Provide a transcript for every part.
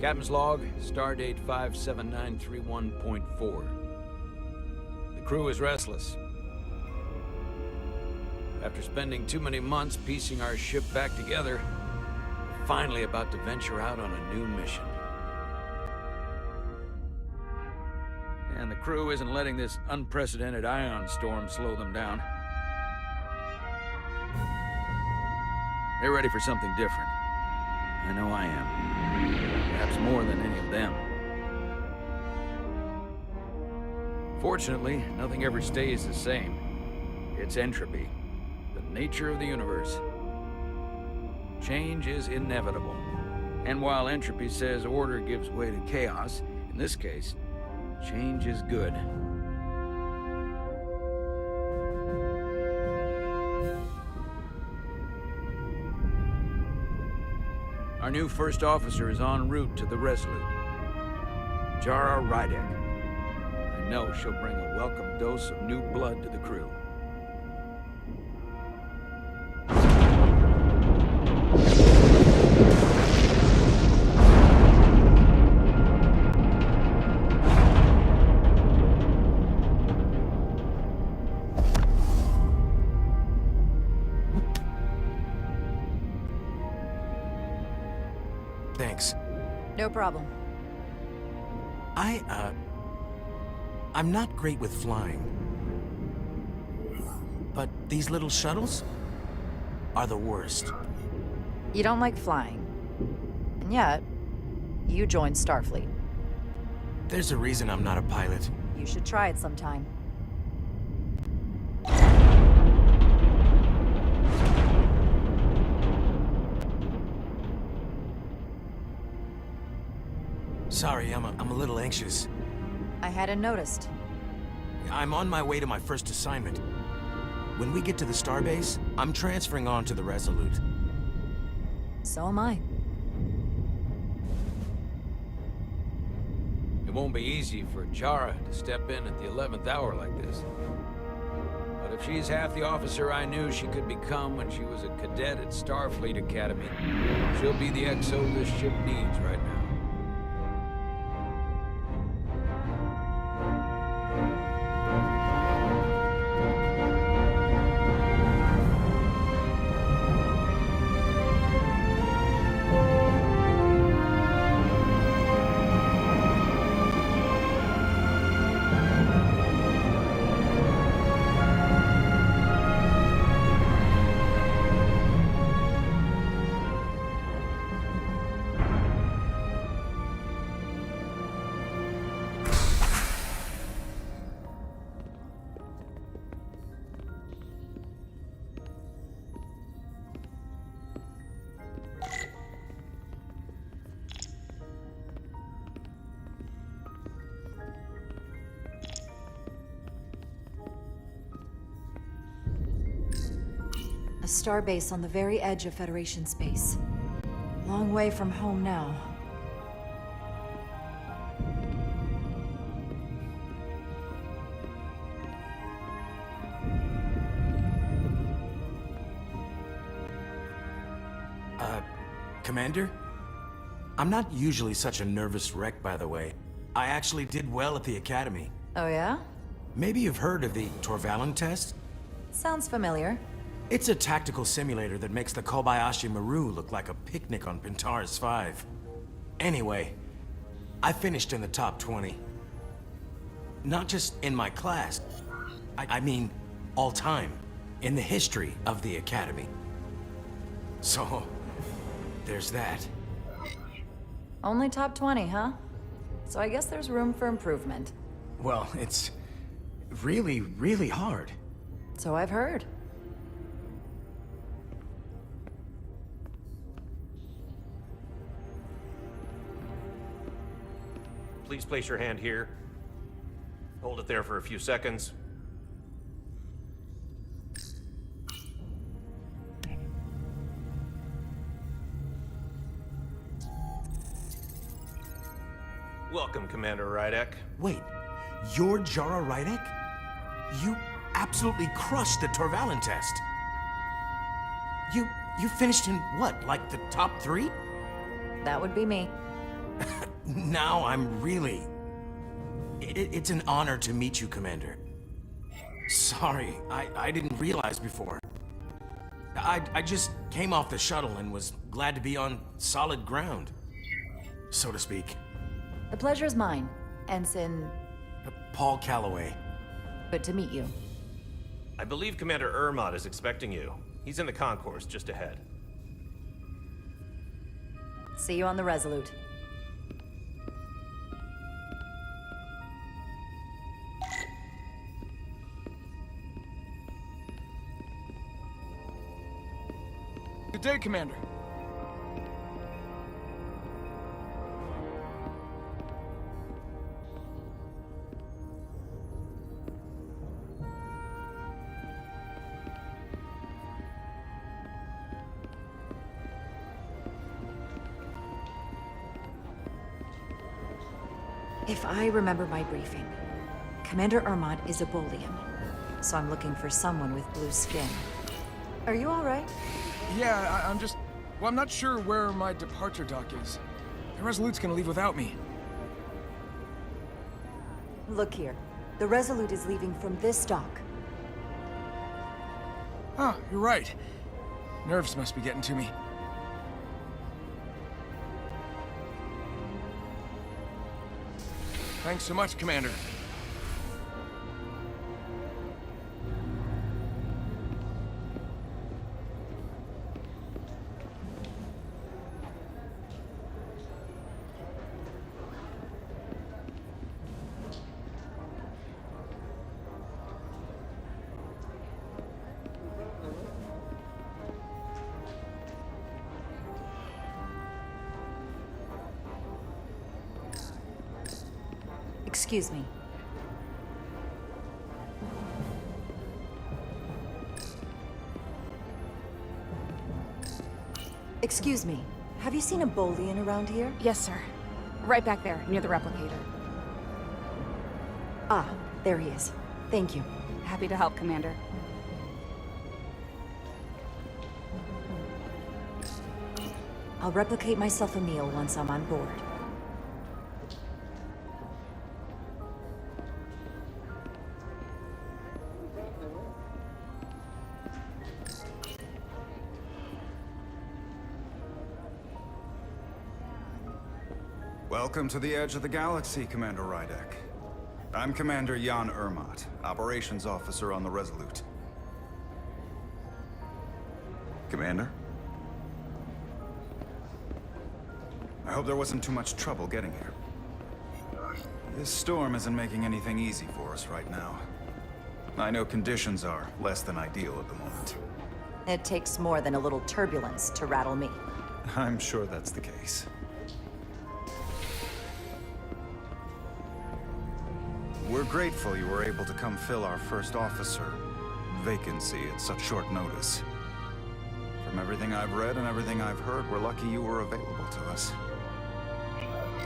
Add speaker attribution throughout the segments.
Speaker 1: Captain's log, stardate 57931.4. The crew is restless. After spending too many months piecing our ship back together, we're finally about to venture out on a new mission. And the crew isn't letting this unprecedented ion storm slow them down. They're ready for something different. I know I am. Perhaps more than any of them. Fortunately, nothing ever stays the same. It's entropy, the nature of the universe. Change is inevitable. And while entropy says order gives way to chaos, in this case, change is good. Our new first officer is en route to the Resolute. Jara Rydek. I know she'll bring a welcome dose of new blood to the crew.
Speaker 2: Thanks.
Speaker 3: No problem.
Speaker 2: I'm not great with flying. But these little shuttles are the worst.
Speaker 3: You don't like flying. And yet, you joined Starfleet.
Speaker 2: There's a reason I'm not a pilot.
Speaker 3: You should try it sometime.
Speaker 2: Sorry, I'm a little anxious.
Speaker 3: I hadn't noticed.
Speaker 2: I'm on my way to my first assignment. When we get to the starbase, I'm transferring on to the Resolute.
Speaker 3: So am I.
Speaker 1: It won't be easy for Jara to step in at the 11th hour like this. But if she's half the officer I knew she could become when she was a cadet at Starfleet Academy, she'll be the XO this ship needs right now.
Speaker 3: A starbase on the very edge of Federation space. Long way from home now.
Speaker 2: Commander? I'm not usually such a nervous wreck, by the way. I actually did well at the Academy.
Speaker 3: Oh yeah?
Speaker 2: Maybe you've heard of the Torvalin test?
Speaker 3: Sounds familiar.
Speaker 2: It's a tactical simulator that makes the Kobayashi Maru look like a picnic on Pintaris 5. Anyway, I finished in the top 20. Not just in my class. I mean, all time. In the history of the Academy. So, there's that.
Speaker 3: Only top 20, huh? So I guess there's room for improvement.
Speaker 2: Well, it's really, really hard.
Speaker 3: So I've heard.
Speaker 4: Please place your hand here. Hold it there for a few seconds. Welcome, Commander Rydek.
Speaker 2: Wait, you're Jara Rydek? You absolutely crushed the Torvalin test. You finished in what, like the top 3?
Speaker 3: That would be me.
Speaker 2: Now I'm really... It's an honor to meet you, Commander. Sorry, I didn't realize before. I just came off the shuttle and was glad to be on solid ground, so to speak.
Speaker 3: The pleasure's mine, Ensign.
Speaker 2: Paul Calloway.
Speaker 3: Good to meet you.
Speaker 4: I believe Commander Ermot is expecting you. He's in the concourse just ahead.
Speaker 3: See you on the Resolute.
Speaker 5: Good day, Commander.
Speaker 3: If I remember my briefing, Commander Ermot is a Bolian, so I'm looking for someone with blue skin. Are you all right?
Speaker 5: Yeah, I'm just... Well, I'm not sure where my departure dock is. The Resolute's gonna leave without me.
Speaker 3: Look here. The Resolute is leaving from this dock.
Speaker 5: Oh, you're right. Nerves must be getting to me. Thanks so much, Commander.
Speaker 3: Excuse me. Excuse me. Have you seen a Bolian around here?
Speaker 6: Yes, sir. Right back there, near the replicator.
Speaker 3: Ah, there he is. Thank you.
Speaker 6: Happy to help, Commander.
Speaker 3: I'll replicate myself a meal once I'm on board.
Speaker 7: Welcome to the edge of the galaxy, Commander Rydek. I'm Commander Jan Ermot, Operations Officer on the Resolute. Commander? I hope there wasn't too much trouble getting here. This storm isn't making anything easy for us right now. I know conditions are less than ideal at the moment.
Speaker 3: It takes more than a little turbulence to rattle me.
Speaker 7: I'm sure that's the case. We're grateful you were able to come fill our first officer vacancy at such short notice. From everything I've read and everything I've heard, we're lucky you were available to us.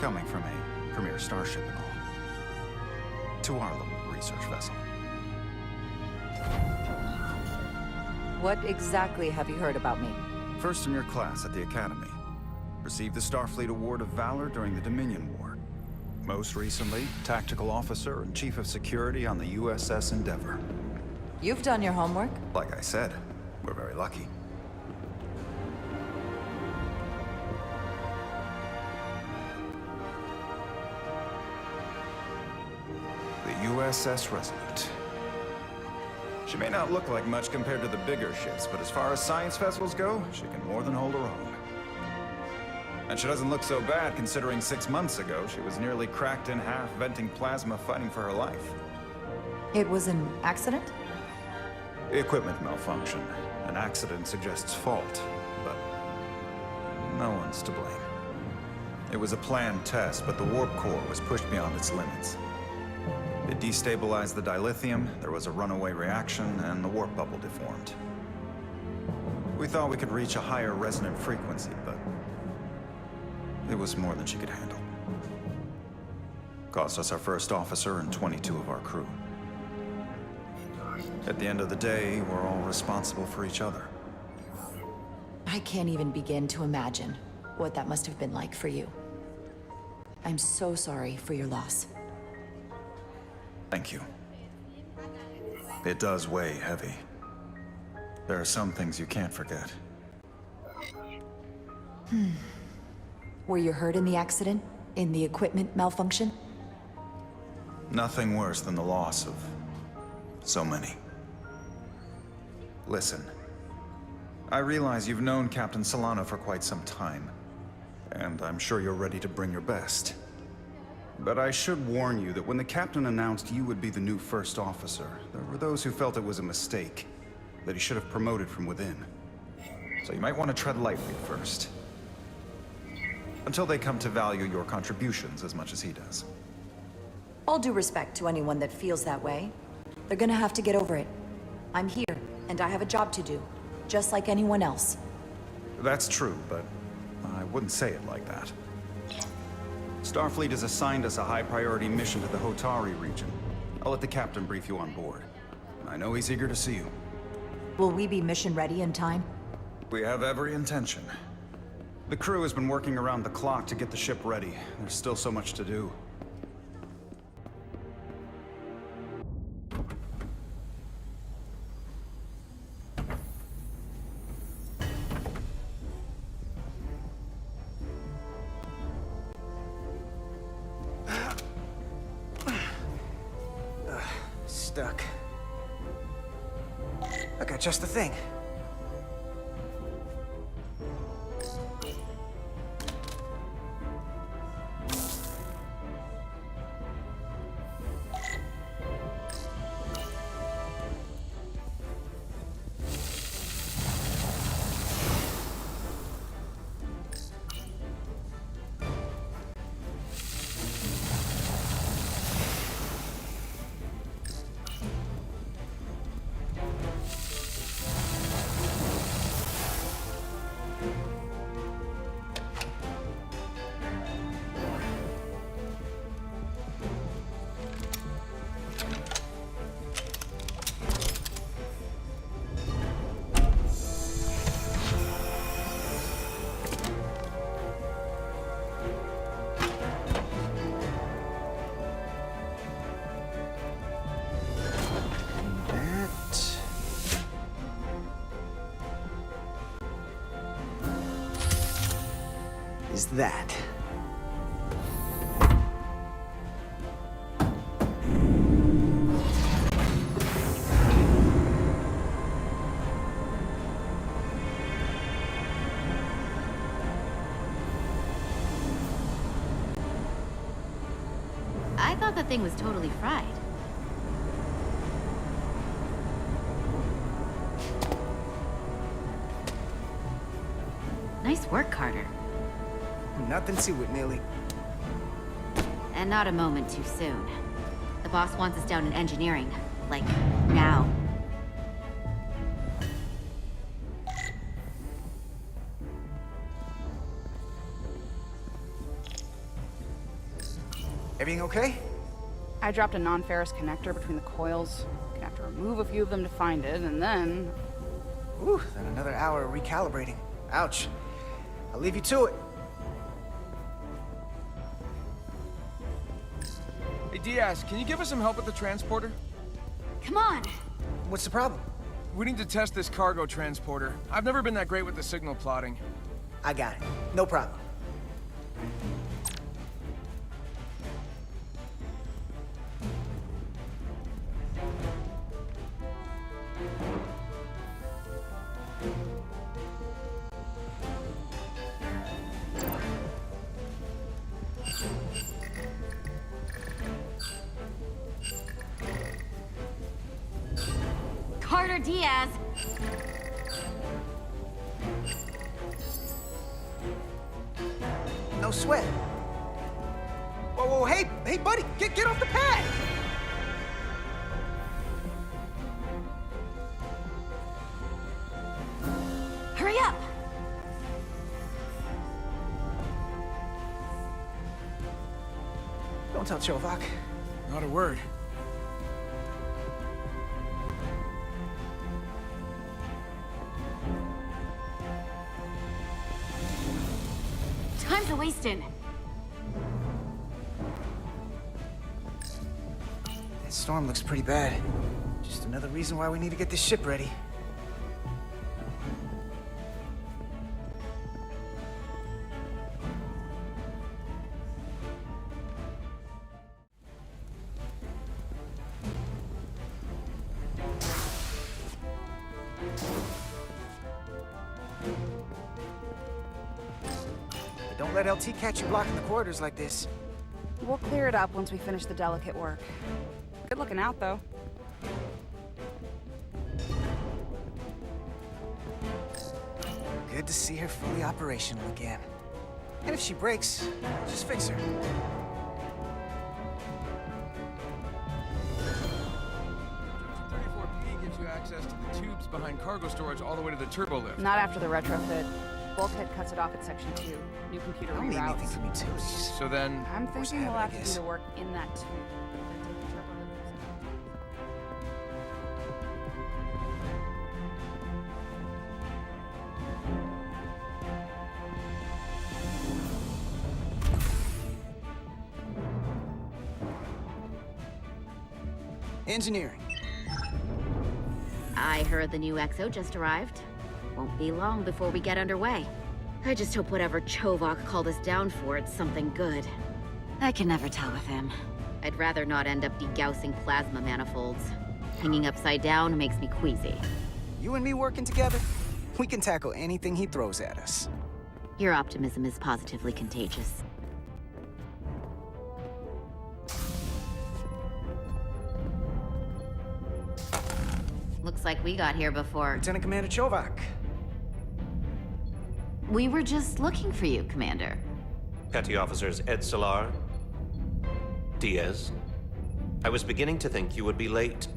Speaker 7: Coming from a premier starship and all. To our little research vessel.
Speaker 3: What exactly have you heard about me?
Speaker 7: First in your class at the Academy. Received the Starfleet Award of Valor during the Dominion War. Most recently, Tactical Officer and Chief of Security on the USS Endeavor.
Speaker 3: You've done your homework?
Speaker 7: Like I said, we're very lucky. The USS Resurgence. She may not look like much compared to the bigger ships, but as far as science vessels go, she can more than hold her own. And she doesn't look so bad considering 6 months ago she was nearly cracked in half, venting plasma, fighting for her life.
Speaker 3: It was an accident?
Speaker 7: Equipment malfunction. An accident suggests fault, but no one's to blame. It was a planned test, but the warp core was pushed beyond its limits. It destabilized the dilithium, there was a runaway reaction, and the warp bubble deformed. We thought we could reach a higher resonant frequency, but it was more than she could handle. Cost us our first officer and 22 of our crew. At the end of the day, we're all responsible for each other.
Speaker 3: I can't even begin to imagine what that must have been like for you. I'm so sorry for your loss.
Speaker 7: Thank you. It does weigh heavy. There are some things you can't forget.
Speaker 3: Were you hurt in the accident? In the equipment malfunction?
Speaker 7: Nothing worse than the loss of so many. Listen, I realize you've known Captain Solano for quite some time, and I'm sure you're ready to bring your best. But I should warn you that when the captain announced you would be the new first officer, there were those who felt it was a mistake, that he should have promoted from within. So you might want to tread lightly at first, until they come to value your contributions as much as he does.
Speaker 3: All due respect to anyone that feels that way. They're gonna have to get over it. I'm here, and I have a job to do, just like anyone else.
Speaker 7: That's true, but I wouldn't say it like that. Starfleet has assigned us a high-priority mission to the Hotari region. I'll let the captain brief you on board. I know he's eager to see you.
Speaker 3: Will we be mission ready in time?
Speaker 7: We have every intention. The crew has been working around the clock to get the ship ready. There's still so much to do.
Speaker 8: Stuck. I got just the thing. Is that.
Speaker 9: I thought the thing was totally fried. Nice work, Carter.
Speaker 8: Nothing to it, Millie.
Speaker 9: And not a moment too soon. The boss wants us down in engineering. Like, now.
Speaker 8: Everything okay?
Speaker 6: I dropped a non-ferrous connector between the coils. Gonna have to remove a few of them to find it, and then...
Speaker 8: Ooh, then another hour of recalibrating. Ouch. I'll leave you to it.
Speaker 5: Hey, Diaz, can you give us some help with the transporter?
Speaker 9: Come on!
Speaker 8: What's the problem?
Speaker 5: We need to test this cargo transporter. I've never been that great with the signal plotting.
Speaker 8: I got it. No problem.
Speaker 9: Carter Diaz!
Speaker 8: No sweat. Whoa, whoa, hey, buddy, get off the pad!
Speaker 9: Hurry up!
Speaker 8: Don't tell Chovak.
Speaker 5: Not a word.
Speaker 9: Time's a-wasting.
Speaker 8: This storm looks pretty bad. Just another reason why we need to get this ship ready. But don't let LT catch you blocking the corridors like this.
Speaker 6: We'll clear it up once we finish the delicate work. Good looking out, though.
Speaker 8: Good to see her fully operational again. And if she breaks, just fix her.
Speaker 5: Gives you access to the tubes behind cargo storage all the way to the turbo lift.
Speaker 6: Not after the retrofit. Bulkhead cuts it off at section 2. New computer
Speaker 8: I don't need anything
Speaker 6: reroutes.
Speaker 8: from you tubes.
Speaker 5: So then,
Speaker 6: I'm
Speaker 8: Force
Speaker 6: thinking we'll
Speaker 8: habit, I
Speaker 6: have to do
Speaker 8: guess.
Speaker 6: the work in that tube.
Speaker 8: Engineering.
Speaker 9: I heard the new XO just arrived. Won't be long before we get underway. I just hope whatever Chovak called us down for, it's something good. I can never tell with him. I'd rather not end up degaussing plasma manifolds. Hanging upside down makes me queasy.
Speaker 8: You and me working together, we can tackle anything he throws at us.
Speaker 9: Your optimism is positively contagious. Looks like we got here before.
Speaker 8: Lieutenant Commander Chovak.
Speaker 9: We were just looking for you, Commander.
Speaker 4: Petty Officers Ed Solar, Diaz. I was beginning to think you would be late.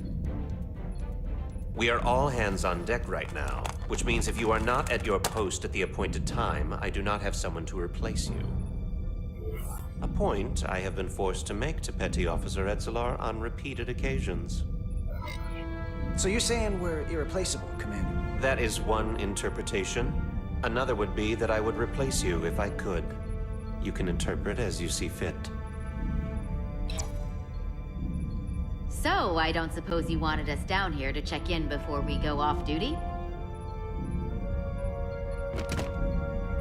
Speaker 4: We are all hands on deck right now, which means if you are not at your post at the appointed time, I do not have someone to replace you. A point I have been forced to make to Petty Officer Edsolar on repeated occasions.
Speaker 8: So you're saying we're irreplaceable, Commander?
Speaker 4: That is one interpretation. Another would be that I would replace you if I could. You can interpret as you see fit.
Speaker 9: So, I don't suppose you wanted us down here to check in before we go off duty?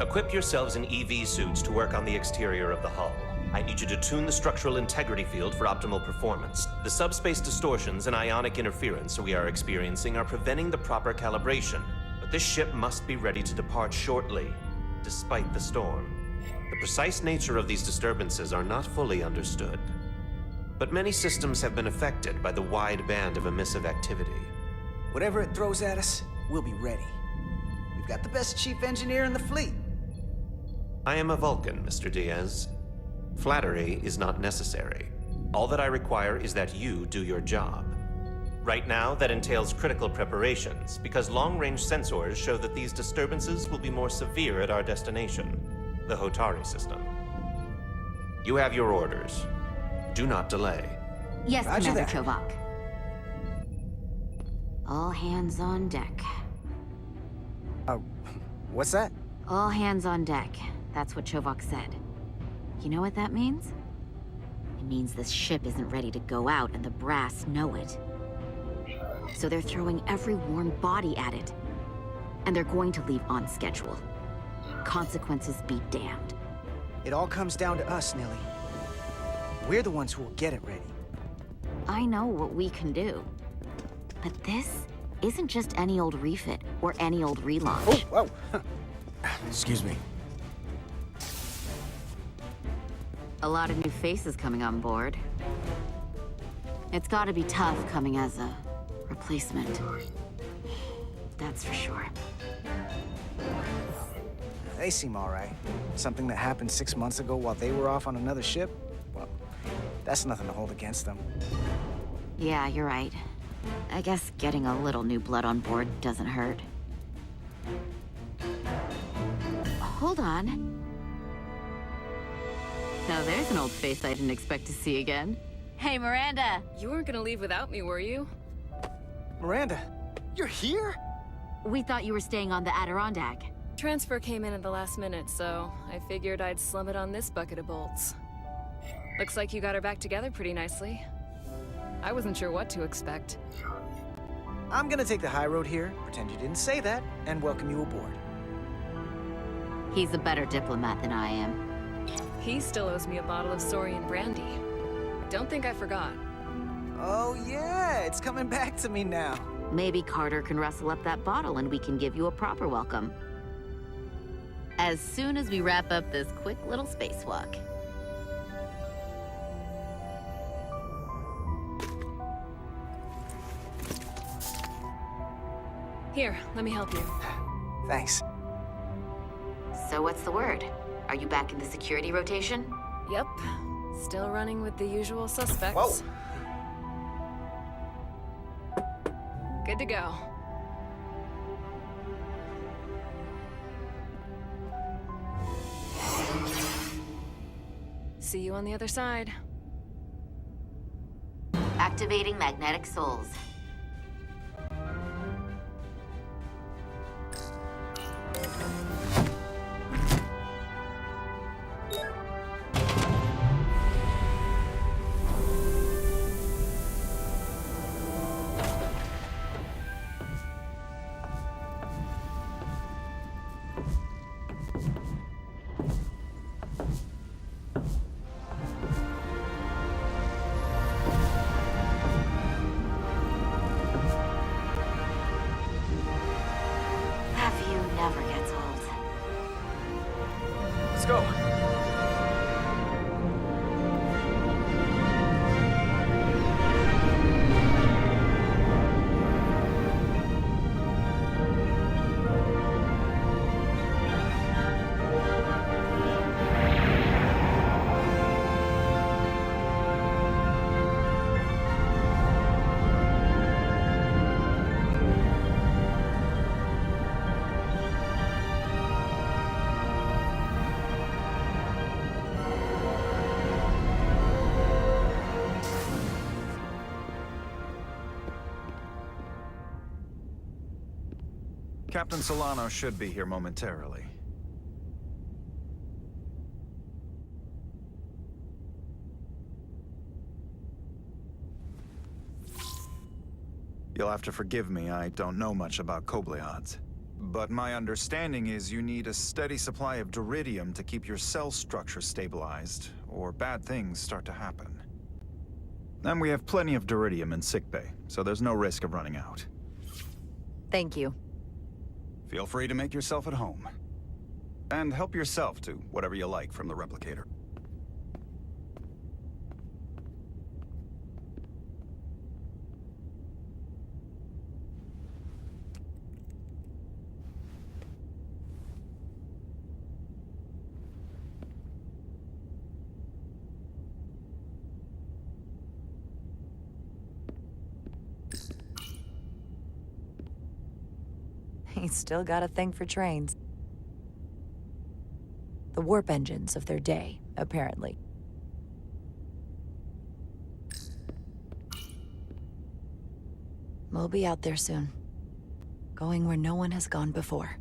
Speaker 4: Equip yourselves in EV suits to work on the exterior of the hull. I need you to tune the structural integrity field for optimal performance. The subspace distortions and ionic interference we are experiencing are preventing the proper calibration. But this ship must be ready to depart shortly, despite the storm. The precise nature of these disturbances are not fully understood. But many systems have been affected by the wide band of emissive activity.
Speaker 8: Whatever it throws at us, we'll be ready. We've got the best chief engineer in the fleet.
Speaker 4: I am a Vulcan, Mr. Diaz. Flattery is not necessary. All that I require is that you do your job. Right now, that entails critical preparations, because long-range sensors show that these disturbances will be more severe at our destination, the Hotari system. You have your orders. Do not delay.
Speaker 9: Yes,
Speaker 8: Roger
Speaker 9: Commander
Speaker 8: that.
Speaker 9: Chovak. All hands on deck.
Speaker 8: What's that?
Speaker 9: All hands on deck. That's what Chovak said. You know what that means? It means this ship isn't ready to go out and the brass know it. So they're throwing every warm body at it. And they're going to leave on schedule. Consequences be damned.
Speaker 8: It all comes down to us, Nelly. We're the ones who will get it ready.
Speaker 9: I know what we can do. But this isn't just any old refit or any old relaunch.
Speaker 8: Oh, whoa.
Speaker 2: Excuse me.
Speaker 9: A lot of new faces coming on board. It's gotta be tough coming as a replacement. That's for sure.
Speaker 8: They seem all right. Something that happened 6 months ago while they were off on another ship? Well, that's nothing to hold against them.
Speaker 9: Yeah, you're right. I guess getting a little new blood on board doesn't hurt. Hold on. Now there's an old face I didn't expect to see again. Hey, Miranda!
Speaker 10: You weren't gonna leave without me, were you?
Speaker 8: Miranda, you're here?
Speaker 9: We thought you were staying on the Adirondack.
Speaker 10: Transfer came in at the last minute, so I figured I'd slum it on this bucket of bolts. Looks like you got her back together pretty nicely. I wasn't sure what to expect.
Speaker 8: I'm gonna take the high road here, pretend you didn't say that, and welcome you aboard.
Speaker 9: He's a better diplomat than I am.
Speaker 10: He still owes me a bottle of Saurian brandy. Don't think I forgot.
Speaker 8: Oh yeah, it's coming back to me now.
Speaker 9: Maybe Carter can rustle up that bottle and we can give you a proper welcome. As soon as we wrap up this quick little spacewalk.
Speaker 10: Here, let me help you.
Speaker 8: Thanks.
Speaker 9: So what's the word? Are you back in the security rotation?
Speaker 10: Yep. Still running with the usual suspects.
Speaker 8: Whoa.
Speaker 10: Good to go. See you on the other side.
Speaker 9: Activating magnetic souls. That view never gets old.
Speaker 8: Let's go.
Speaker 7: Captain Solano should be here momentarily. You'll have to forgive me, I don't know much about Kobleods. But my understanding is you need a steady supply of duridium to keep your cell structure stabilized, or bad things start to happen. And we have plenty of duridium in sickbay, so there's no risk of running out.
Speaker 3: Thank you.
Speaker 11: Feel free to make yourself at home. And help yourself to whatever you like from the replicator.
Speaker 3: He's still got a thing for trains. The warp engines of their day, apparently. We'll be out there soon. Going where no one has gone before.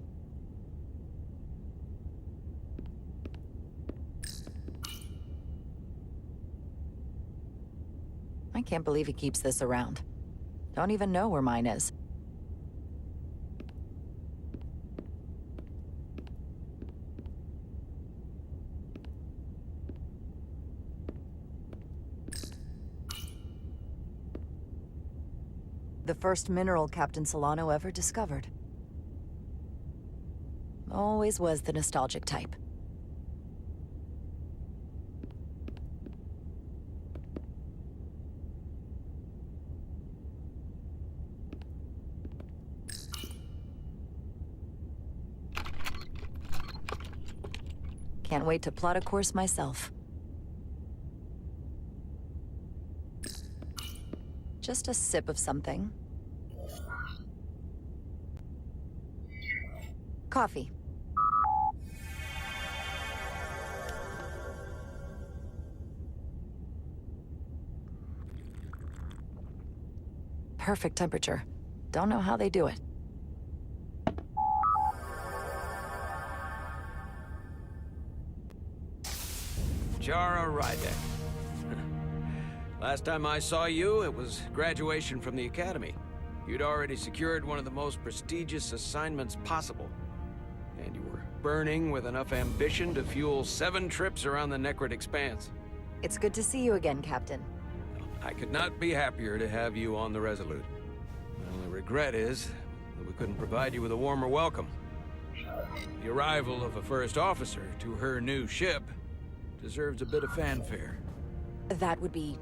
Speaker 3: I can't believe he keeps this around. Don't even know where mine is. The first mineral Captain Solano ever discovered. Always was the nostalgic type. Can't wait to plot a course myself. Just a sip of something. Coffee. Perfect temperature. Don't know how they do it.
Speaker 1: Jara Rydek. Last time I saw you, it was graduation from the academy. You'd already secured one of the most prestigious assignments possible. And you were burning with enough ambition to fuel 7 trips around the Necrid Expanse.
Speaker 3: It's good to see you again, Captain.
Speaker 1: I could not be happier to have you on the Resolute. My only regret is that we couldn't provide you with a warmer welcome. The arrival of a first officer to her new ship deserves a bit of fanfare.
Speaker 3: That would be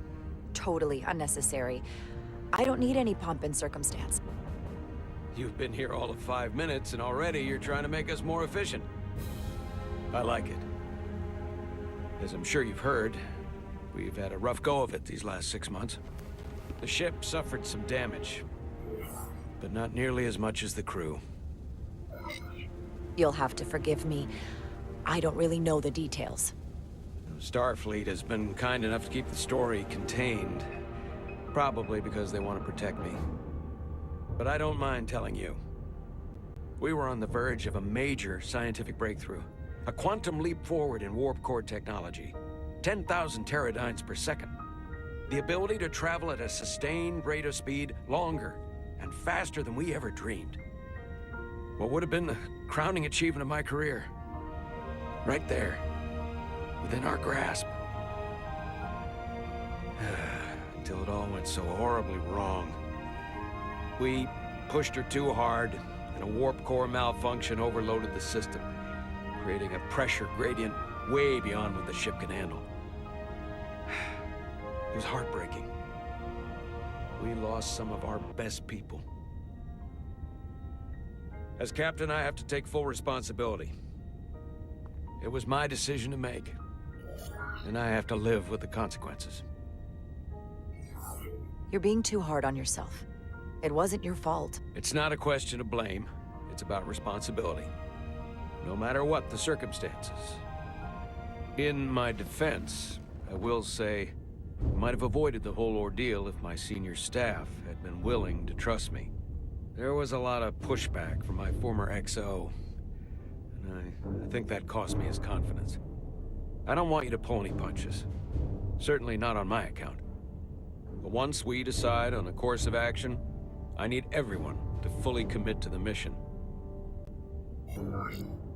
Speaker 3: totally unnecessary. I don't need any pomp and circumstance.
Speaker 1: You've been here all of 5 minutes, and already you're trying to make us more efficient. I like it. As I'm sure you've heard, we've had a rough go of it these last 6 months. The ship suffered some damage, but not nearly as much as the crew.
Speaker 3: You'll have to forgive me. I don't really know the details.
Speaker 1: Starfleet has been kind enough to keep the story contained. Probably because they want to protect me. But I don't mind telling you. We were on the verge of a major scientific breakthrough. A quantum leap forward in warp core technology. 10,000 teradynes per second. The ability to travel at a sustained rate of speed longer and faster than we ever dreamed. What would have been the crowning achievement of my career. Right there. Within our grasp. Until it all went so horribly wrong. We pushed her too hard, and a warp core malfunction overloaded the system, creating a pressure gradient way beyond what the ship can handle. It was heartbreaking. We lost some of our best people. As captain, I have to take full responsibility. It was my decision to make, and I have to live with the consequences.
Speaker 3: You're being too hard on yourself. It wasn't your fault.
Speaker 1: It's not a question of blame. It's about responsibility. No matter what the circumstances. In my defense, I will say, I might have avoided the whole ordeal if my senior staff had been willing to trust me. There was a lot of pushback from my former XO, and I think that cost me his confidence. I don't want you to pull any punches. Certainly not on my account. But once we decide on a course of action, I need everyone to fully commit to the mission.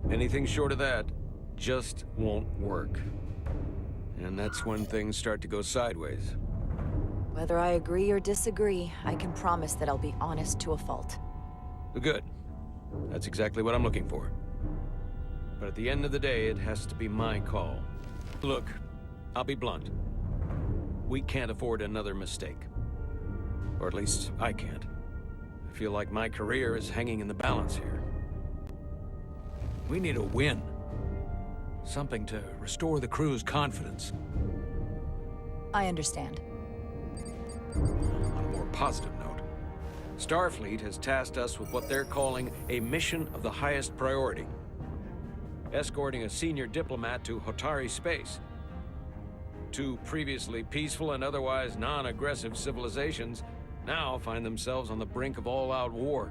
Speaker 1: Anything short of that just won't work. And that's when things start to go sideways.
Speaker 3: Whether I agree or disagree, I can promise that I'll be honest to a fault.
Speaker 1: Good. That's exactly what I'm looking for. But at the end of the day, it has to be my call. Look, I'll be blunt. We can't afford another mistake. Or at least, I can't. I feel like my career is hanging in the balance here. We need a win. Something to restore the crew's confidence.
Speaker 3: I understand.
Speaker 1: On a more positive note, Starfleet has tasked us with what they're calling a mission of the highest priority. Escorting a senior diplomat to Hotari space. 2 previously peaceful and otherwise non-aggressive civilizations now find themselves on the brink of all-out war.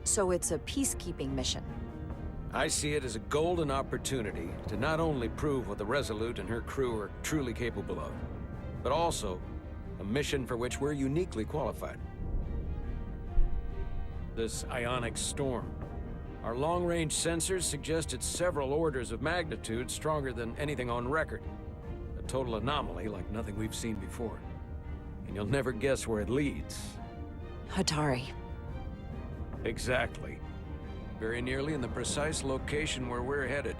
Speaker 3: So it's a peacekeeping mission.
Speaker 1: I see it as a golden opportunity to not only prove what the Resolute and her crew are truly capable of, but also a mission for which we're uniquely qualified. This ionic storm. Our long-range sensors suggest it's several orders of magnitude stronger than anything on record. A total anomaly like nothing we've seen before. And you'll never guess where it leads.
Speaker 3: Hotari.
Speaker 1: Exactly. Very nearly in the precise location where we're headed.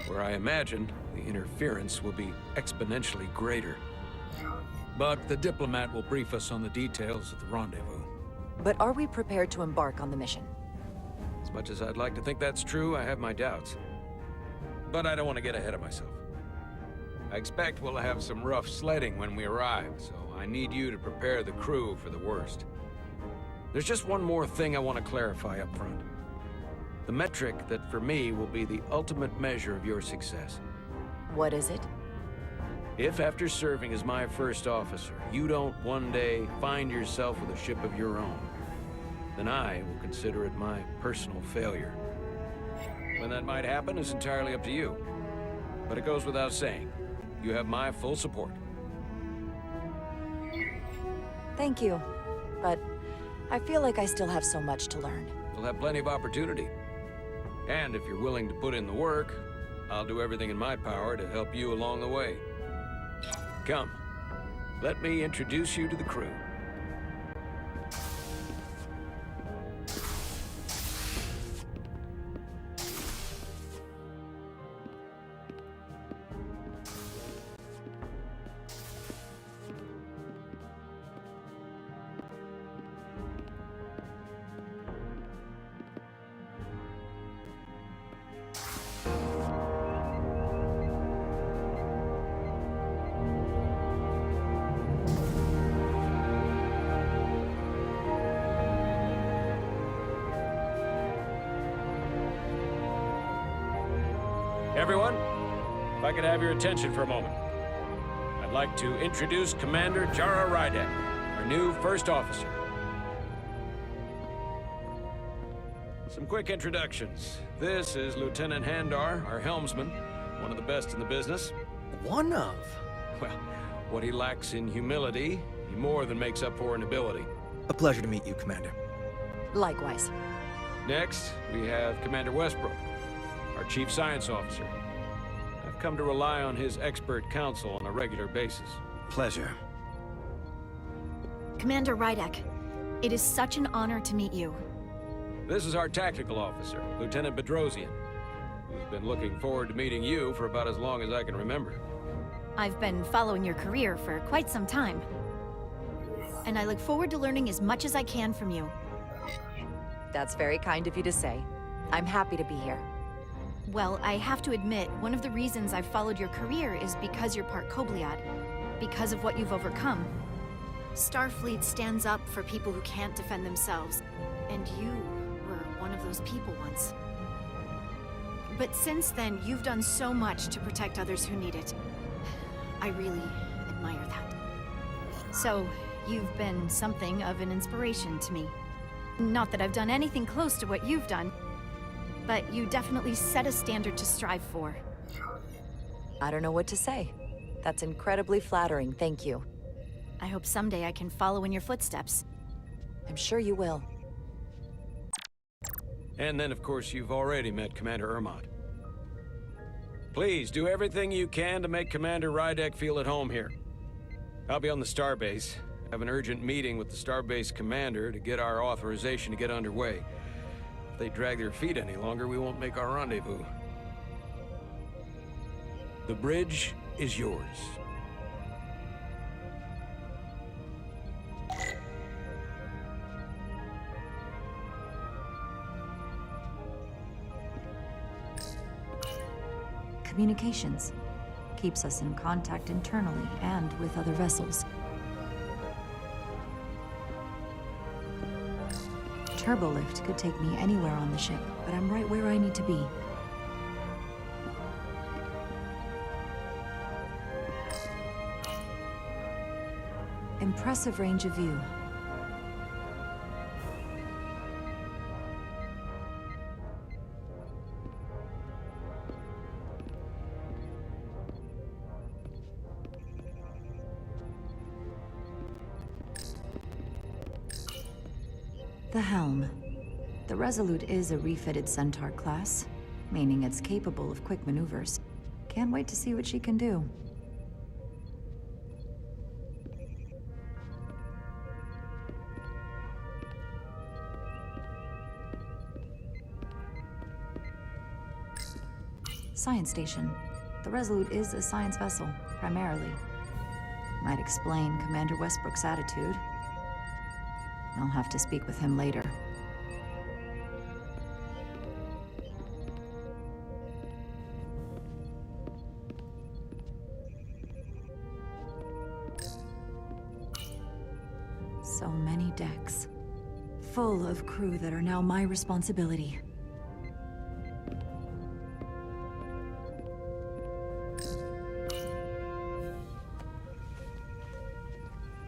Speaker 1: Where I imagine the interference will be exponentially greater. But the diplomat will brief us on the details of the rendezvous.
Speaker 3: But are we prepared to embark on the mission?
Speaker 1: As much as I'd like to think that's true, I have my doubts. But I don't want to get ahead of myself. I expect we'll have some rough sledding when we arrive, so I need you to prepare the crew for the worst. There's just one more thing I want to clarify up front. The metric that for me will be the ultimate measure of your success.
Speaker 3: What is it?
Speaker 1: If after serving as my first officer, you don't one day find yourself with a ship of your own, then I will consider it my personal failure. When that might happen is entirely up to you. But it goes without saying, you have my full support.
Speaker 3: Thank you. But I feel like I still have so much to learn.
Speaker 1: You'll have plenty of opportunity. And if you're willing to put in the work, I'll do everything in my power to help you along the way. Come, let me introduce you to the crew. Everyone, if I could have your attention for a moment. I'd like to introduce Commander Jara Rydek, our new first officer. Some quick introductions. This is Lieutenant Handar, our helmsman, one of the best in the business.
Speaker 12: One of?
Speaker 1: Well, what he lacks in humility, he more than makes up for in ability.
Speaker 12: A pleasure to meet you, Commander.
Speaker 3: Likewise.
Speaker 1: Next, we have Commander Westbrook, our Chief Science Officer. I've come to rely on his expert counsel on a regular basis.
Speaker 11: Pleasure.
Speaker 13: Commander Rydek, it is such an honor to meet you.
Speaker 1: This is our Tactical Officer, Lieutenant Bedrosian, who's been looking forward to meeting you for about as long as I can remember.
Speaker 13: I've been following your career for quite some time, and I look forward to learning as much as I can from you.
Speaker 3: That's very kind of you to say. I'm happy to be here.
Speaker 13: Well, I have to admit, one of the reasons I've followed your career is because you're part Kobliat, because of what you've overcome. Starfleet stands up for people who can't defend themselves, and you were one of those people once. But since then, you've done so much to protect others who need it. I really admire that. So, you've been something of an inspiration to me. Not that I've done anything close to what you've done, but you definitely set a standard to strive for.
Speaker 3: I don't know what to say. That's incredibly flattering, thank you.
Speaker 13: I hope someday I can follow in your footsteps.
Speaker 3: I'm sure you will.
Speaker 1: And then, of course, you've already met Commander Ermont. Please, do everything you can to make Commander Rydek feel at home here. I'll be on the starbase. I have an urgent meeting with the starbase commander to get our authorization to get underway. If they drag their feet any longer, we won't make our rendezvous. The bridge is yours.
Speaker 3: Communications. Keeps us in contact internally and with other vessels. Turbolift could take me anywhere on the ship, but I'm right where I need to be. Impressive range of view. The helm. The Resolute is a refitted Centaur class, meaning it's capable of quick maneuvers. Can't wait to see what she can do. Science station. The Resolute is a science vessel, primarily. Might explain Commander Westbrook's attitude. I'll have to speak with him later. So many decks. Full of crew that are now my responsibility.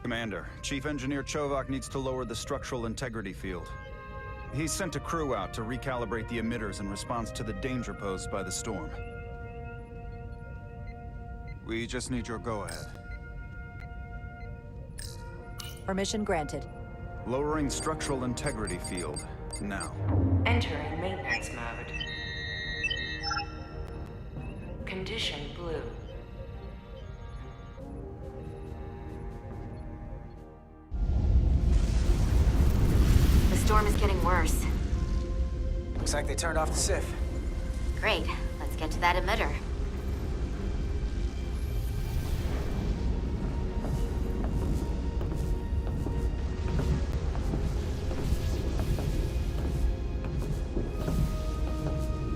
Speaker 11: Commander, Chief Engineer Chovak needs to lower the structural integrity field. He's sent a crew out to recalibrate the emitters in response to the danger posed by the storm. We just need your go-ahead.
Speaker 3: Permission granted.
Speaker 11: Lowering structural integrity field. Now.
Speaker 14: Entering maintenance mode. Condition blue.
Speaker 9: The storm is getting worse.
Speaker 8: Looks like they turned off the SIF.
Speaker 9: Great. Let's get to that emitter.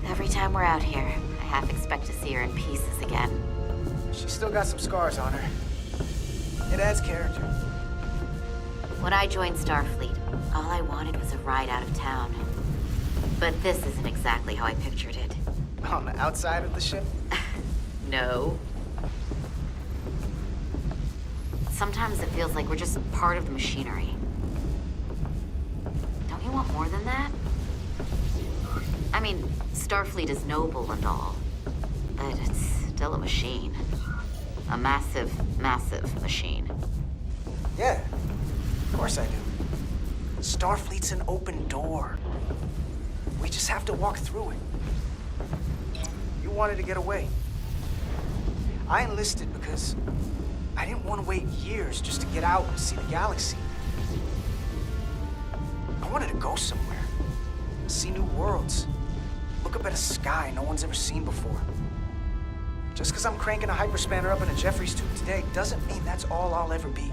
Speaker 9: Every time we're out here, I half expect to see her in pieces again.
Speaker 8: She's still got some scars on her. It adds character.
Speaker 9: When I joined Starfleet, all I wanted was a ride out of town. But this isn't exactly how I pictured it.
Speaker 8: On the outside of the ship?
Speaker 9: No. Sometimes it feels like we're just part of the machinery. Don't you want more than that? I mean, Starfleet is noble and all, but it's still a machine. A massive, massive machine.
Speaker 8: Yeah, of course I do. Starfleet's an open door. We just have to walk through it. You wanted to get away. I enlisted because I didn't want to wait years just to get out and see the galaxy. I wanted to go somewhere, see new worlds, look up at a sky no one's ever seen before. Just because I'm cranking a hyperspanner up in a Jeffries tube today doesn't mean that's all I'll ever be.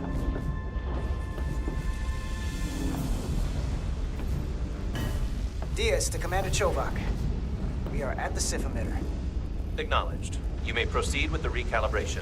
Speaker 8: Diaz to Commander Chovak. We are at the SIF emitter.
Speaker 4: Acknowledged. You may proceed with the recalibration.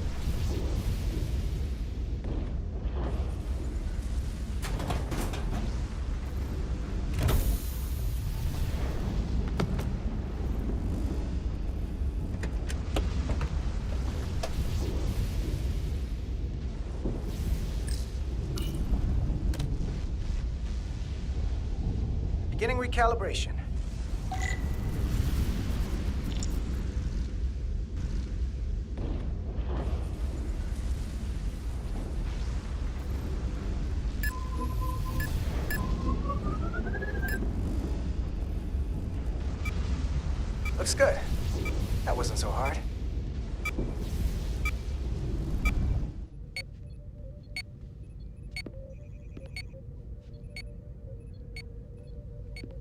Speaker 8: Beginning recalibration. Looks good. That wasn't so hard.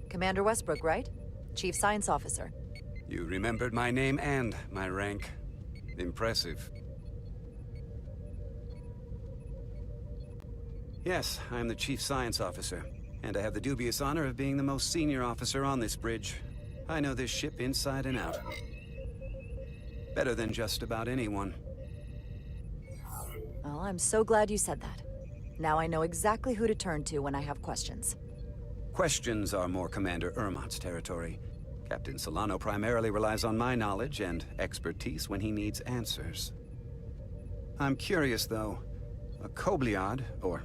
Speaker 3: Commander Westbrook, right? Chief Science Officer.
Speaker 15: You remembered my name and my rank. Impressive. Yes, I'm the Chief Science Officer, and I have the dubious honor of being the most senior officer on this bridge. I know this ship inside and out. Better than just about anyone.
Speaker 3: Well, I'm so glad you said that. Now I know exactly who to turn to when I have questions.
Speaker 15: Questions are more Commander Ermott's territory. Captain Solano primarily relies on my knowledge and expertise when he needs answers. I'm curious, though. A Kobliad, or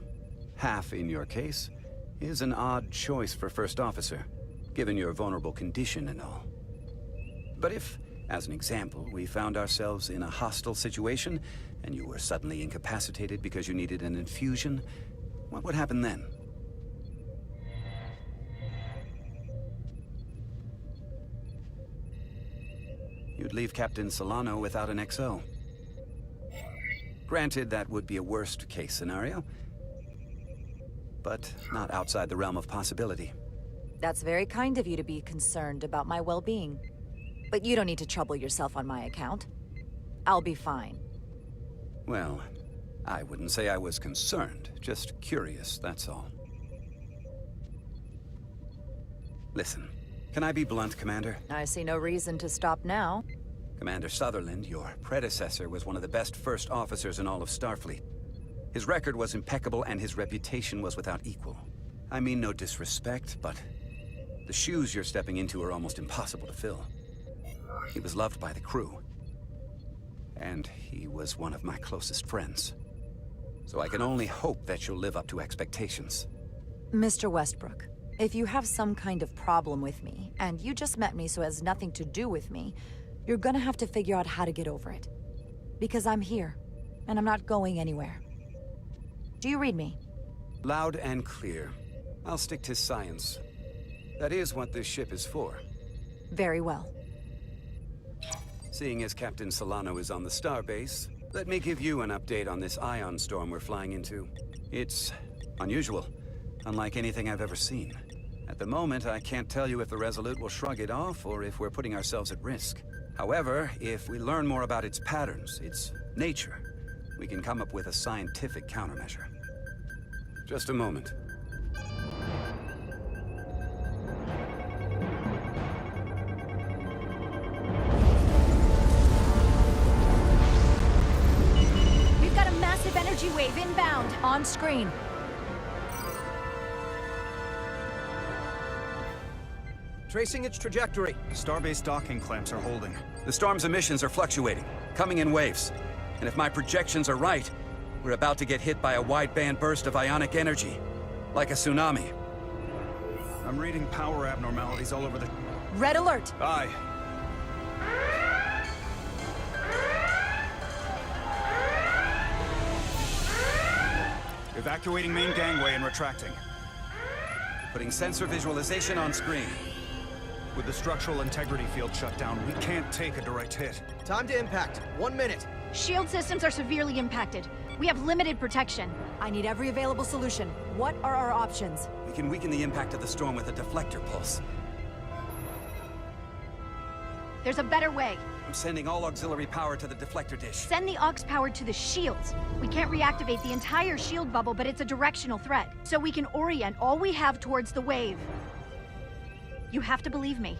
Speaker 15: half in your case, is an odd choice for First Officer, given your vulnerable condition and all. But if, as an example, we found ourselves in a hostile situation, and you were suddenly incapacitated because you needed an infusion, what would happen then? You'd leave Captain Solano without an XO. Granted, that would be a worst-case scenario, but not outside the realm of possibility.
Speaker 3: That's very kind of you to be concerned about my well-being. But you don't need to trouble yourself on my account. I'll be fine.
Speaker 15: Well, I wouldn't say I was concerned, just curious, that's all. Listen, can I be blunt, Commander?
Speaker 3: I see no reason to stop now.
Speaker 15: Commander Sutherland, your predecessor, was one of the best first officers in all of Starfleet. His record was impeccable and his reputation was without equal. I mean no disrespect, but the shoes you're stepping into are almost impossible to fill. He was loved by the crew. And he was one of my closest friends. So I can only hope that you'll live up to expectations.
Speaker 3: Mr. Westbrook, if you have some kind of problem with me, and you just met me so it has nothing to do with me, you're gonna have to figure out how to get over it. Because I'm here, and I'm not going anywhere. Do you read me?
Speaker 15: Loud and clear. I'll stick to science. That is what this ship is for.
Speaker 3: Very well.
Speaker 15: Seeing as Captain Solano is on the starbase, let me give you an update on this ion storm we're flying into. It's unusual, unlike anything I've ever seen. At the moment, I can't tell you if the Resolute will shrug it off or if we're putting ourselves at risk. However, if we learn more about its patterns, its nature, we can come up with a scientific countermeasure. Just a moment.
Speaker 13: We've got a massive energy wave inbound.
Speaker 3: On screen.
Speaker 12: Tracing its trajectory.
Speaker 11: Starbase docking clamps are holding.
Speaker 15: The storm's emissions are fluctuating, coming in waves. And if my projections are right, we're about to get hit by a wide-band burst of ionic energy, like a tsunami.
Speaker 11: I'm reading power abnormalities all over the...
Speaker 3: Red alert.
Speaker 11: Aye. Evacuating main gangway and retracting.
Speaker 15: Putting sensor visualization on screen.
Speaker 11: With the structural integrity field shut down, we can't take a direct hit.
Speaker 12: Time to impact. 1 minute.
Speaker 13: Shield systems are severely impacted. We have limited protection.
Speaker 3: I need every available solution. What are our options?
Speaker 15: We can weaken the impact of the storm with a deflector pulse.
Speaker 13: There's a better way.
Speaker 15: I'm sending all auxiliary power to the deflector dish.
Speaker 13: Send the aux power to the shields. We can't reactivate the entire shield bubble, but it's a directional threat. So we can orient all we have towards the wave. You have to believe me.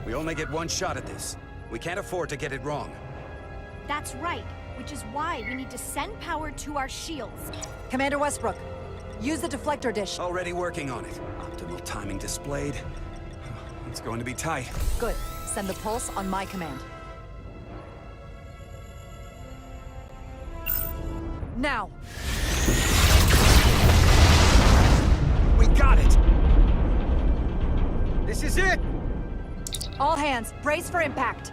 Speaker 15: We only get one shot at this. We can't afford to get it wrong.
Speaker 13: That's right, which is why we need to send power to our shields.
Speaker 3: Commander Westbrook, use the deflector dish.
Speaker 15: Already working on it. Optimal timing displayed. It's going to be tight.
Speaker 3: Good. Send the pulse on my command. Now!
Speaker 12: We got it! This is it!
Speaker 3: All hands, brace for impact.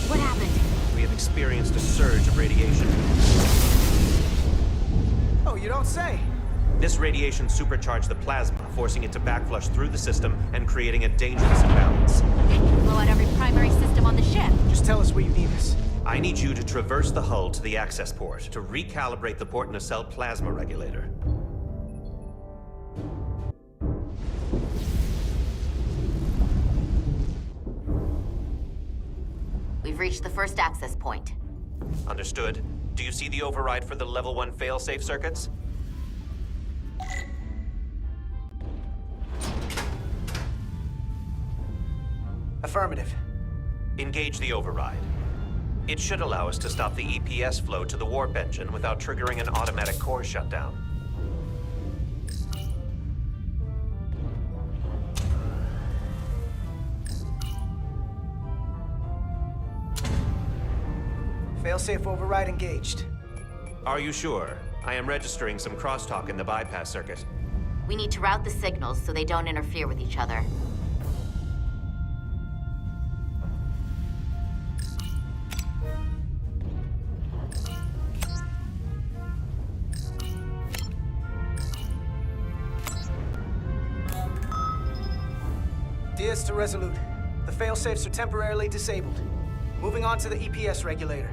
Speaker 13: What happened?
Speaker 4: We have experienced a surge of radiation.
Speaker 8: Oh, you don't say.
Speaker 4: This radiation supercharged the plasma, forcing it to backflush through the system and creating a dangerous imbalance.
Speaker 13: Blow out every primary system on the ship.
Speaker 8: Just tell us where you need us.
Speaker 4: I need you to traverse the hull to the access port to recalibrate the port nacelle plasma regulator.
Speaker 9: We've reached the first access point.
Speaker 4: Understood. Do you see the override for the level 1 failsafe circuits?
Speaker 8: Affirmative.
Speaker 4: Engage the override. It should allow us to stop the EPS flow to the warp engine without triggering an automatic core shutdown.
Speaker 8: Failsafe override engaged.
Speaker 4: Are you sure? I am registering some crosstalk in the bypass circuit.
Speaker 9: We need to route the signals so they don't interfere with each other.
Speaker 8: Diaz to Resolute. The failsafes are temporarily disabled. Moving on to the EPS regulator.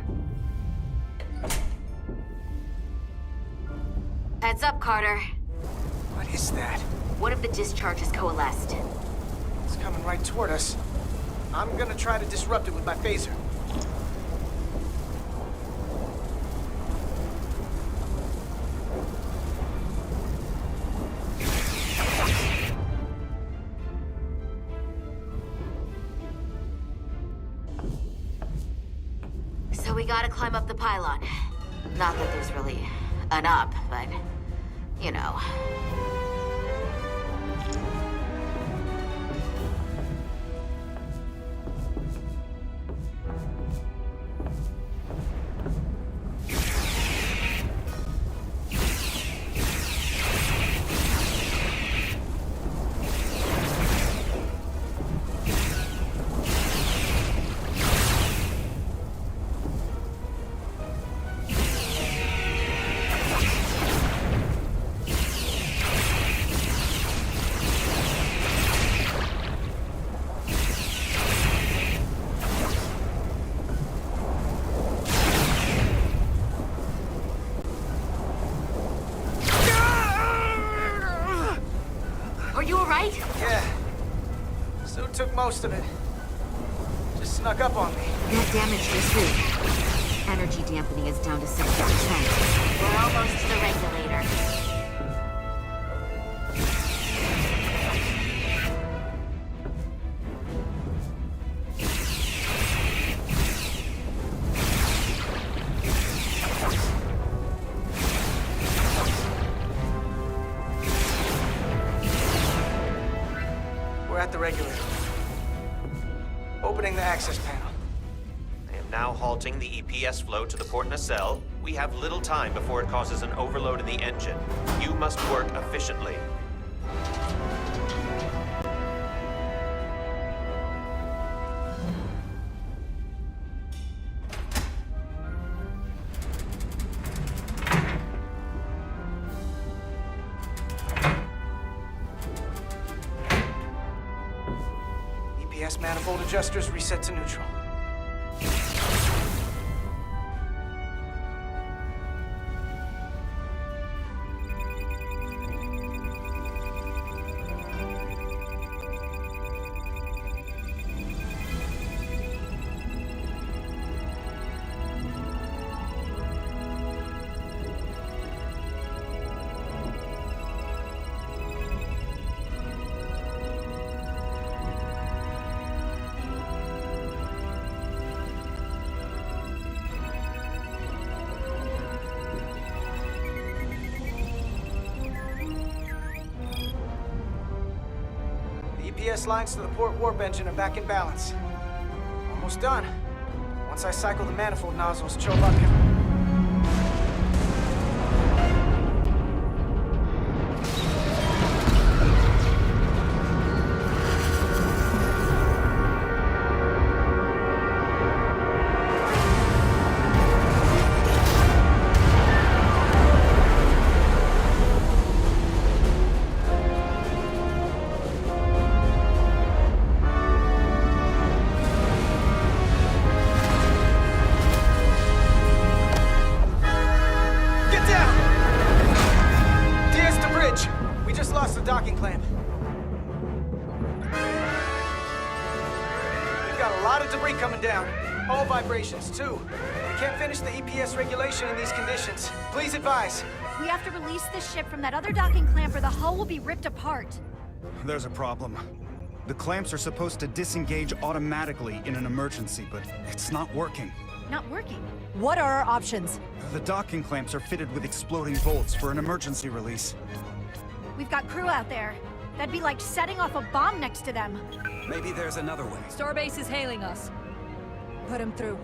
Speaker 9: Heads up, Carter.
Speaker 8: What is that?
Speaker 9: What if the discharge is coalesced?
Speaker 8: It's coming right toward us. I'm gonna try to disrupt it with my phaser.
Speaker 9: So we gotta climb up the pylon. Not that there's really an up, but, you know.
Speaker 8: took most of it. Just snuck up on me.
Speaker 9: That damaged your suit. Energy dampening is down to 60%. We're almost to the regulator.
Speaker 8: We're at the regulator. Opening the access panel.
Speaker 4: I am now halting the EPS flow to the port nacelle. We have little time before it causes an overload in the engine. You must work efficiently.
Speaker 8: EPS manifold adjusters reset to neutral. EPS lines to the port warp engine are back in balance. Almost done. Once I cycle the manifold nozzles, Chovak can... docking clamp. We've got a lot of debris coming down. All vibrations, too. We can't finish the EPS regulation in these conditions. Please advise.
Speaker 13: We have to release this ship from that other docking clamp or the hull will be ripped apart.
Speaker 11: There's a problem. The clamps are supposed to disengage automatically in an emergency, but it's not working.
Speaker 13: Not working?
Speaker 16: What are our options?
Speaker 11: The docking clamps are fitted with exploding bolts for an emergency release.
Speaker 13: We've got crew out there. That'd be like setting off a bomb next to them.
Speaker 15: Maybe there's another way.
Speaker 16: Starbase is hailing us. Put him through.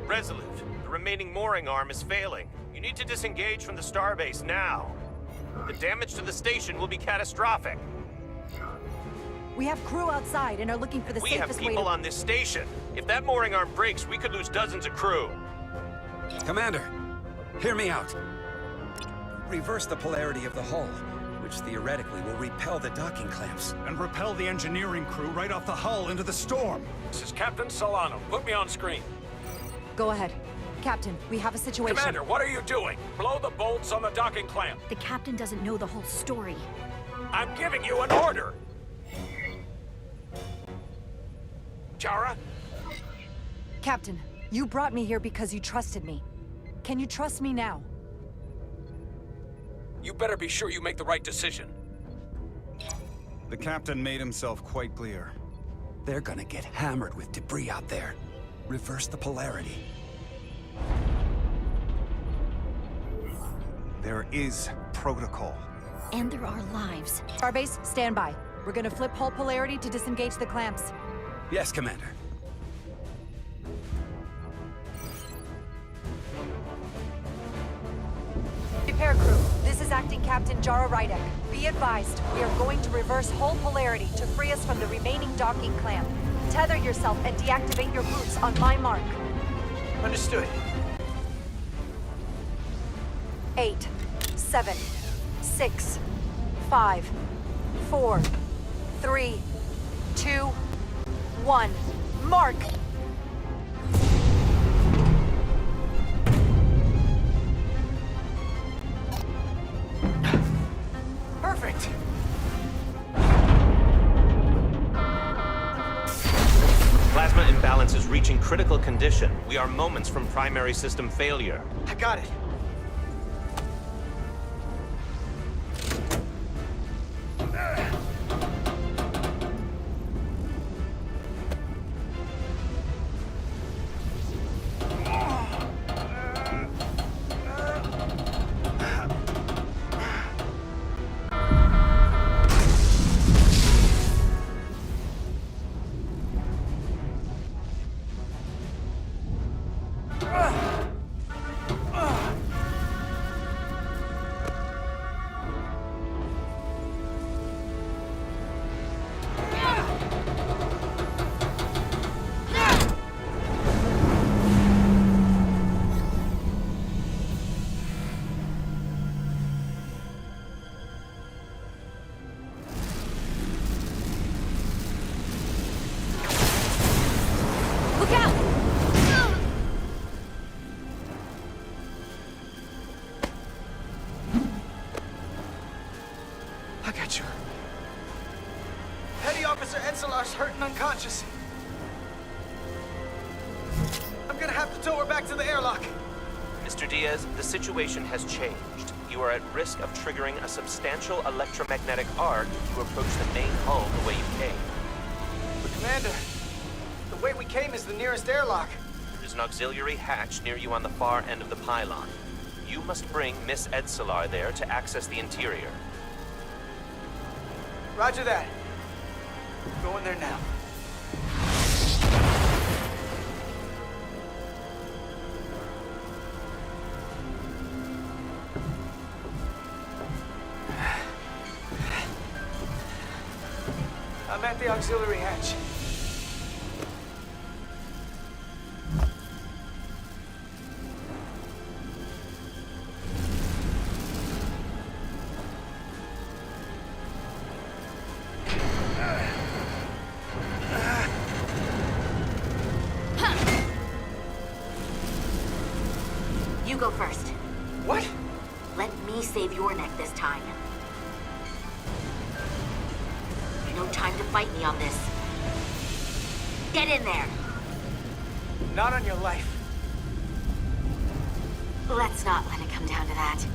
Speaker 4: Resolute, the remaining mooring arm is failing. You need to disengage from the starbase now. The damage to the station will be catastrophic.
Speaker 16: We have crew outside and are looking for the
Speaker 4: We
Speaker 16: safest
Speaker 4: have people on this station. If that mooring arm breaks, we could lose dozens of crew.
Speaker 15: Commander, hear me out. Reverse the polarity of the hull, which theoretically will repel the docking clamps.
Speaker 11: And repel the engineering crew right off the hull into the storm.
Speaker 17: This is Captain Solano. Put me on screen.
Speaker 16: Go ahead. Captain, we have a situation.
Speaker 17: Commander, what are you doing? Blow the bolts on the docking clamp.
Speaker 13: The captain doesn't know the whole story.
Speaker 17: I'm giving you an order. Chara?
Speaker 16: Captain, you brought me here because you trusted me. Can you trust me now?
Speaker 17: You better be sure you make the right decision.
Speaker 11: The captain made himself quite clear.
Speaker 15: They're gonna get hammered with debris out there. Reverse the polarity.
Speaker 11: There is protocol.
Speaker 13: And there are lives.
Speaker 16: Starbase, stand by. We're gonna flip hull polarity to disengage the clamps.
Speaker 15: Yes, Commander.
Speaker 16: Repair crew, this is Acting Captain Jara Rydek. Be advised, we are going to reverse hull polarity to free us from the remaining docking clamp. Tether yourself and deactivate your boots on my mark.
Speaker 8: Understood.
Speaker 16: 8, 7, 6, 5, 4, 3, 2, 1. Mark!
Speaker 8: Perfect!
Speaker 4: reaching critical condition. We are moments from primary system failure.
Speaker 8: I got it. I got you. Petty Officer Etzelar's hurt and unconscious. I'm gonna have to tow her back to the airlock.
Speaker 4: Mr. Diaz, the situation has changed. You are at risk of triggering a substantial electromagnetic arc if you approach the main hull the way you came.
Speaker 8: But Commander, the way we came is the nearest airlock.
Speaker 4: There's an auxiliary hatch near you on the far end of the pylon. You must bring Miss Etzelar there to access the interior.
Speaker 8: Roger that. Going there now. I'm at the auxiliary hatch.
Speaker 9: You go first.
Speaker 8: What?
Speaker 9: Let me save your neck this time. No time to fight me on this. Get in there!
Speaker 8: Not on your life.
Speaker 9: Let's not let it come down to that.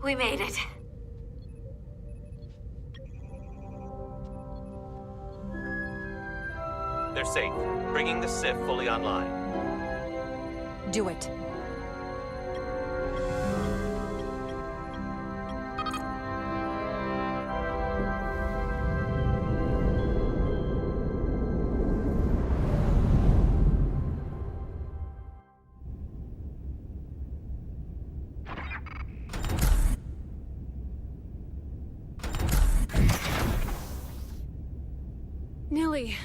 Speaker 9: We made it.
Speaker 4: They're safe, bringing the SIF fully online.
Speaker 16: Do it.
Speaker 10: Nilly.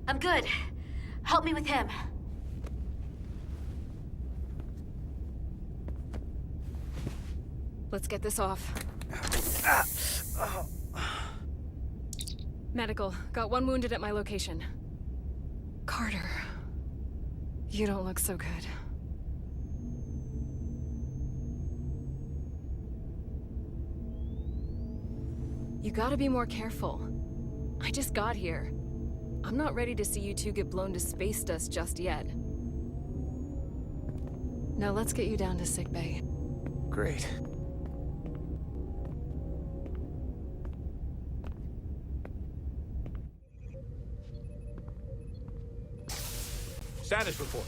Speaker 9: I'm good. Help me with him.
Speaker 10: Let's get this off. Medical. Got one wounded at my location. Carter. You don't look so good. You gotta be more careful. I just got here. I'm not ready to see you two get blown to space dust just yet. Now let's get you down to sickbay.
Speaker 8: Great.
Speaker 1: Status report.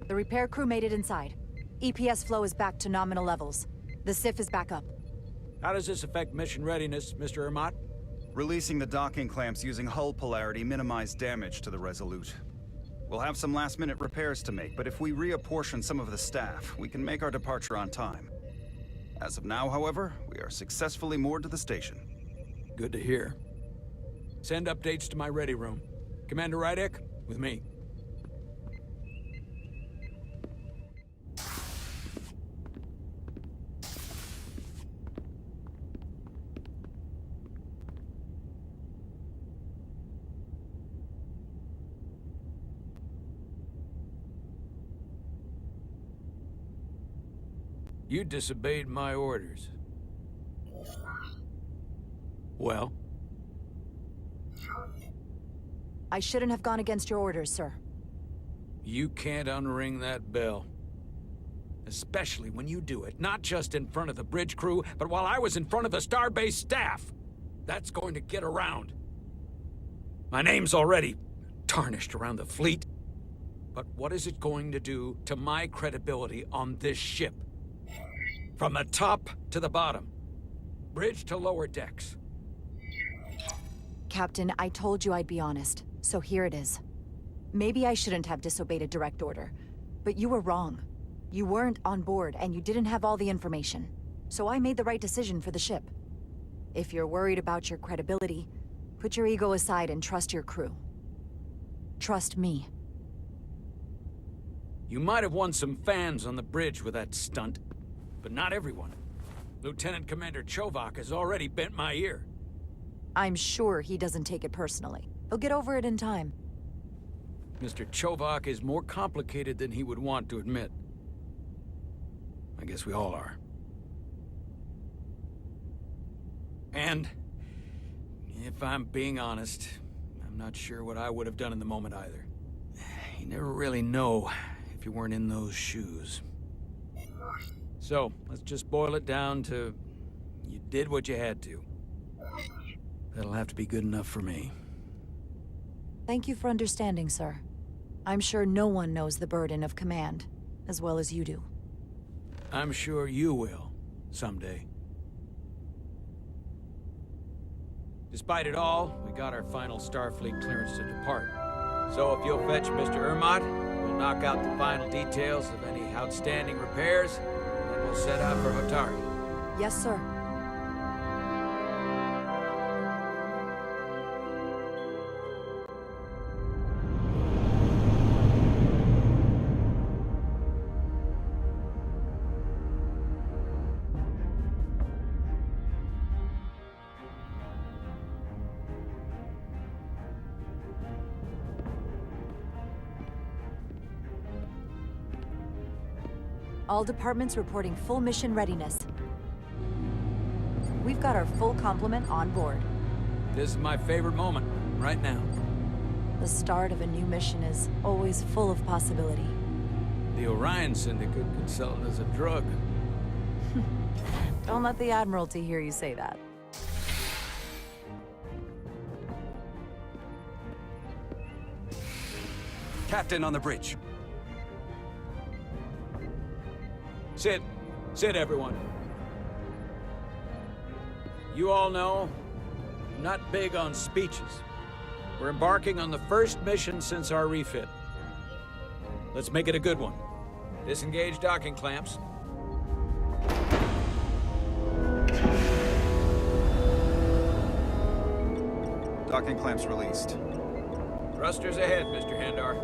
Speaker 16: The repair crew made it inside. EPS flow is back to nominal levels. The SIF is back up.
Speaker 1: How does this affect mission readiness, Mr. Ermont?
Speaker 11: Releasing the docking clamps using hull polarity minimized damage to the Resolute. We'll have some last-minute repairs to make, but if we reapportion some of the staff, we can make our departure on time. As of now, however, we are successfully moored to the station.
Speaker 1: Good to hear. Send updates to my ready room. Commander Rydek, with me. You disobeyed my orders. Well?
Speaker 16: I shouldn't have gone against your orders, sir.
Speaker 1: You can't unring that bell. Especially when you do it, not just in front of the bridge crew, but while I was in front of the Starbase staff. That's going to get around. My name's already tarnished around the fleet. But what is it going to do to my credibility on this ship? From the top to the bottom. Bridge to lower decks.
Speaker 16: Captain, I told you I'd be honest, so here it is. Maybe I shouldn't have disobeyed a direct order, but you were wrong. You weren't on board, and you didn't have all the information. So I made the right decision for the ship. If you're worried about your credibility, put your ego aside and trust your crew. Trust me.
Speaker 1: You might have won some fans on the bridge with that stunt, but not everyone. Lieutenant Commander Chovak has already bent my ear.
Speaker 16: I'm sure he doesn't take it personally. He'll get over it in time.
Speaker 1: Mr. Chovak is more complicated than he would want to admit. I guess we all are. And, if I'm being honest, I'm not sure what I would have done in the moment either. You never really know if you weren't in those shoes. So, let's just boil it down to, you did what you had to. That'll have to be good enough for me.
Speaker 16: Thank you for understanding, sir. I'm sure no one knows the burden of command as well as you do.
Speaker 1: I'm sure you will, someday. Despite it all, we got our final Starfleet clearance to depart. So if you'll fetch Mr. Ermot, we'll knock out the final details of any outstanding repairs, and then we'll set out for Hotari.
Speaker 16: Yes, sir. All departments reporting full mission readiness. We've got our full complement on board.
Speaker 1: This is my favorite moment, right now.
Speaker 16: The start of a new mission is always full of possibility.
Speaker 1: The Orion Syndicate could sell it as a drug.
Speaker 16: Don't let the Admiralty hear you say that.
Speaker 15: Captain on the bridge.
Speaker 1: Sit. Sit, everyone. You all know, I'm not big on speeches. We're embarking on the first mission since our refit. Let's make it a good one. Disengage docking clamps.
Speaker 11: Docking clamps released.
Speaker 1: Thrusters ahead, Mr. Handar.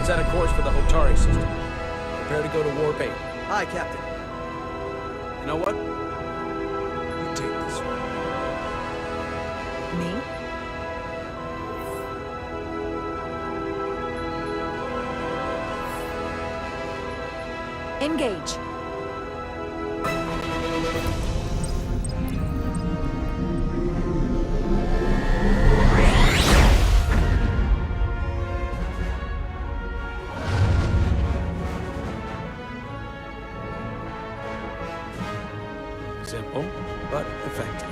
Speaker 1: Set a course for the Hotari system. Prepare to go to Warp 8.
Speaker 12: Hi, Captain.
Speaker 1: You know what? You take this one.
Speaker 16: Me? Engage.
Speaker 1: Simple, but effective.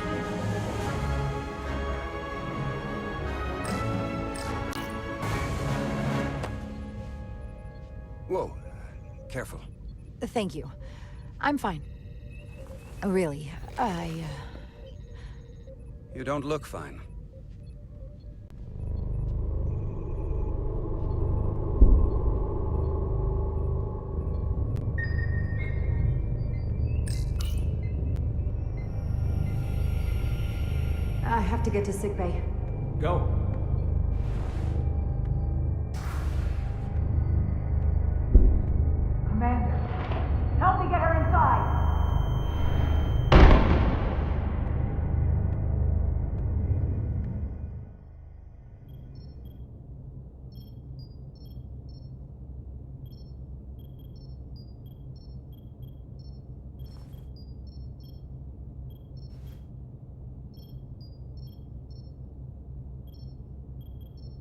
Speaker 15: Whoa. Careful.
Speaker 16: Thank you. I'm fine. Really,
Speaker 15: You don't look fine.
Speaker 16: I have to get to sickbay.
Speaker 2: Go.
Speaker 16: Commander, help me get her inside!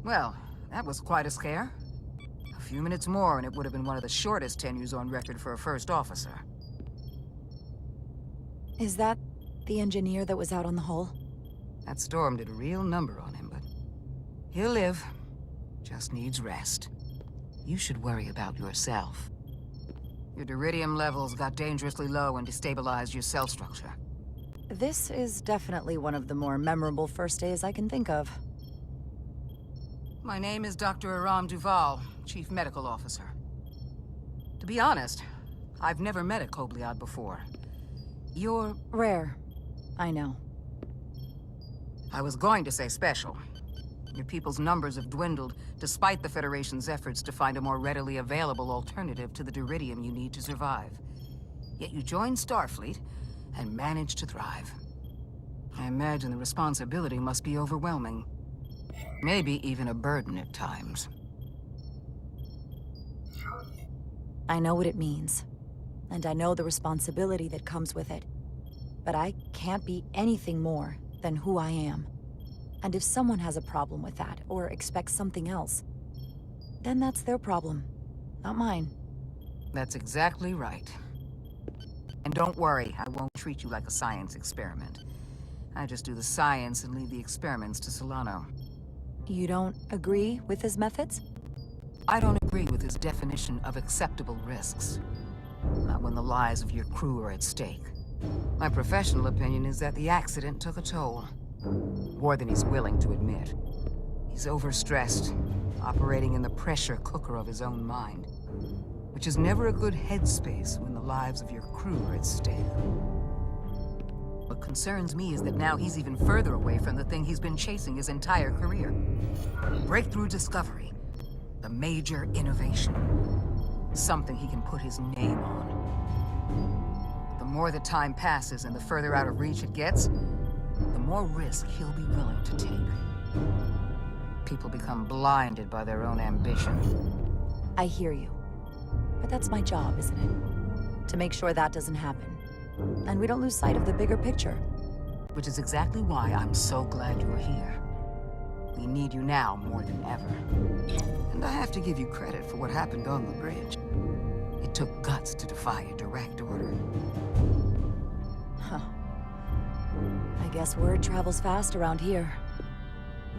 Speaker 18: Well, that was quite a scare. A few minutes more and it would have been one of the shortest tenures on record for a first officer.
Speaker 16: Is that the engineer that was out on the hull?
Speaker 18: That storm did a real number on him, but he'll live. Just needs rest. You should worry about yourself. Your duridium levels got dangerously low and destabilized your cell structure.
Speaker 16: This is definitely one of the more memorable first days I can think of.
Speaker 18: My name is Dr. Aram Duval, Chief Medical Officer. To be honest, I've never met a Kobliad before. You're...
Speaker 16: rare. I know.
Speaker 18: I was going to say special. Your people's numbers have dwindled, despite the Federation's efforts to find a more readily available alternative to the duridium you need to survive. Yet you joined Starfleet, and managed to thrive. I imagine the responsibility must be overwhelming. Maybe even a burden at times.
Speaker 16: I know what it means. And I know the responsibility that comes with it. But I can't be anything more than who I am. And if someone has a problem with that, or expects something else, then that's their problem, not mine.
Speaker 18: That's exactly right. And don't worry, I won't treat you like a science experiment. I just do the science and leave the experiments to Solano.
Speaker 16: You don't agree with his methods?
Speaker 18: I don't agree with his definition of acceptable risks. Not when the lives of your crew are at stake. My professional opinion is that the accident took a toll. More than he's willing to admit. He's overstressed, operating in the pressure cooker of his own mind. Which is never a good headspace when the lives of your crew are at stake. What concerns me is that now he's even further away from the thing he's been chasing his entire career. Breakthrough discovery. The major innovation. Something he can put his name on. The more the time passes and the further out of reach it gets, the more risk he'll be willing to take. People become blinded by their own ambition.
Speaker 16: I hear you. But that's my job, isn't it? To make sure that doesn't happen. And we don't lose sight of the bigger picture.
Speaker 18: Which is exactly why I'm so glad you're here. We need you now more than ever. And I have to give you credit for what happened on the bridge. It took guts to defy a direct order.
Speaker 16: Huh. I guess word travels fast around here.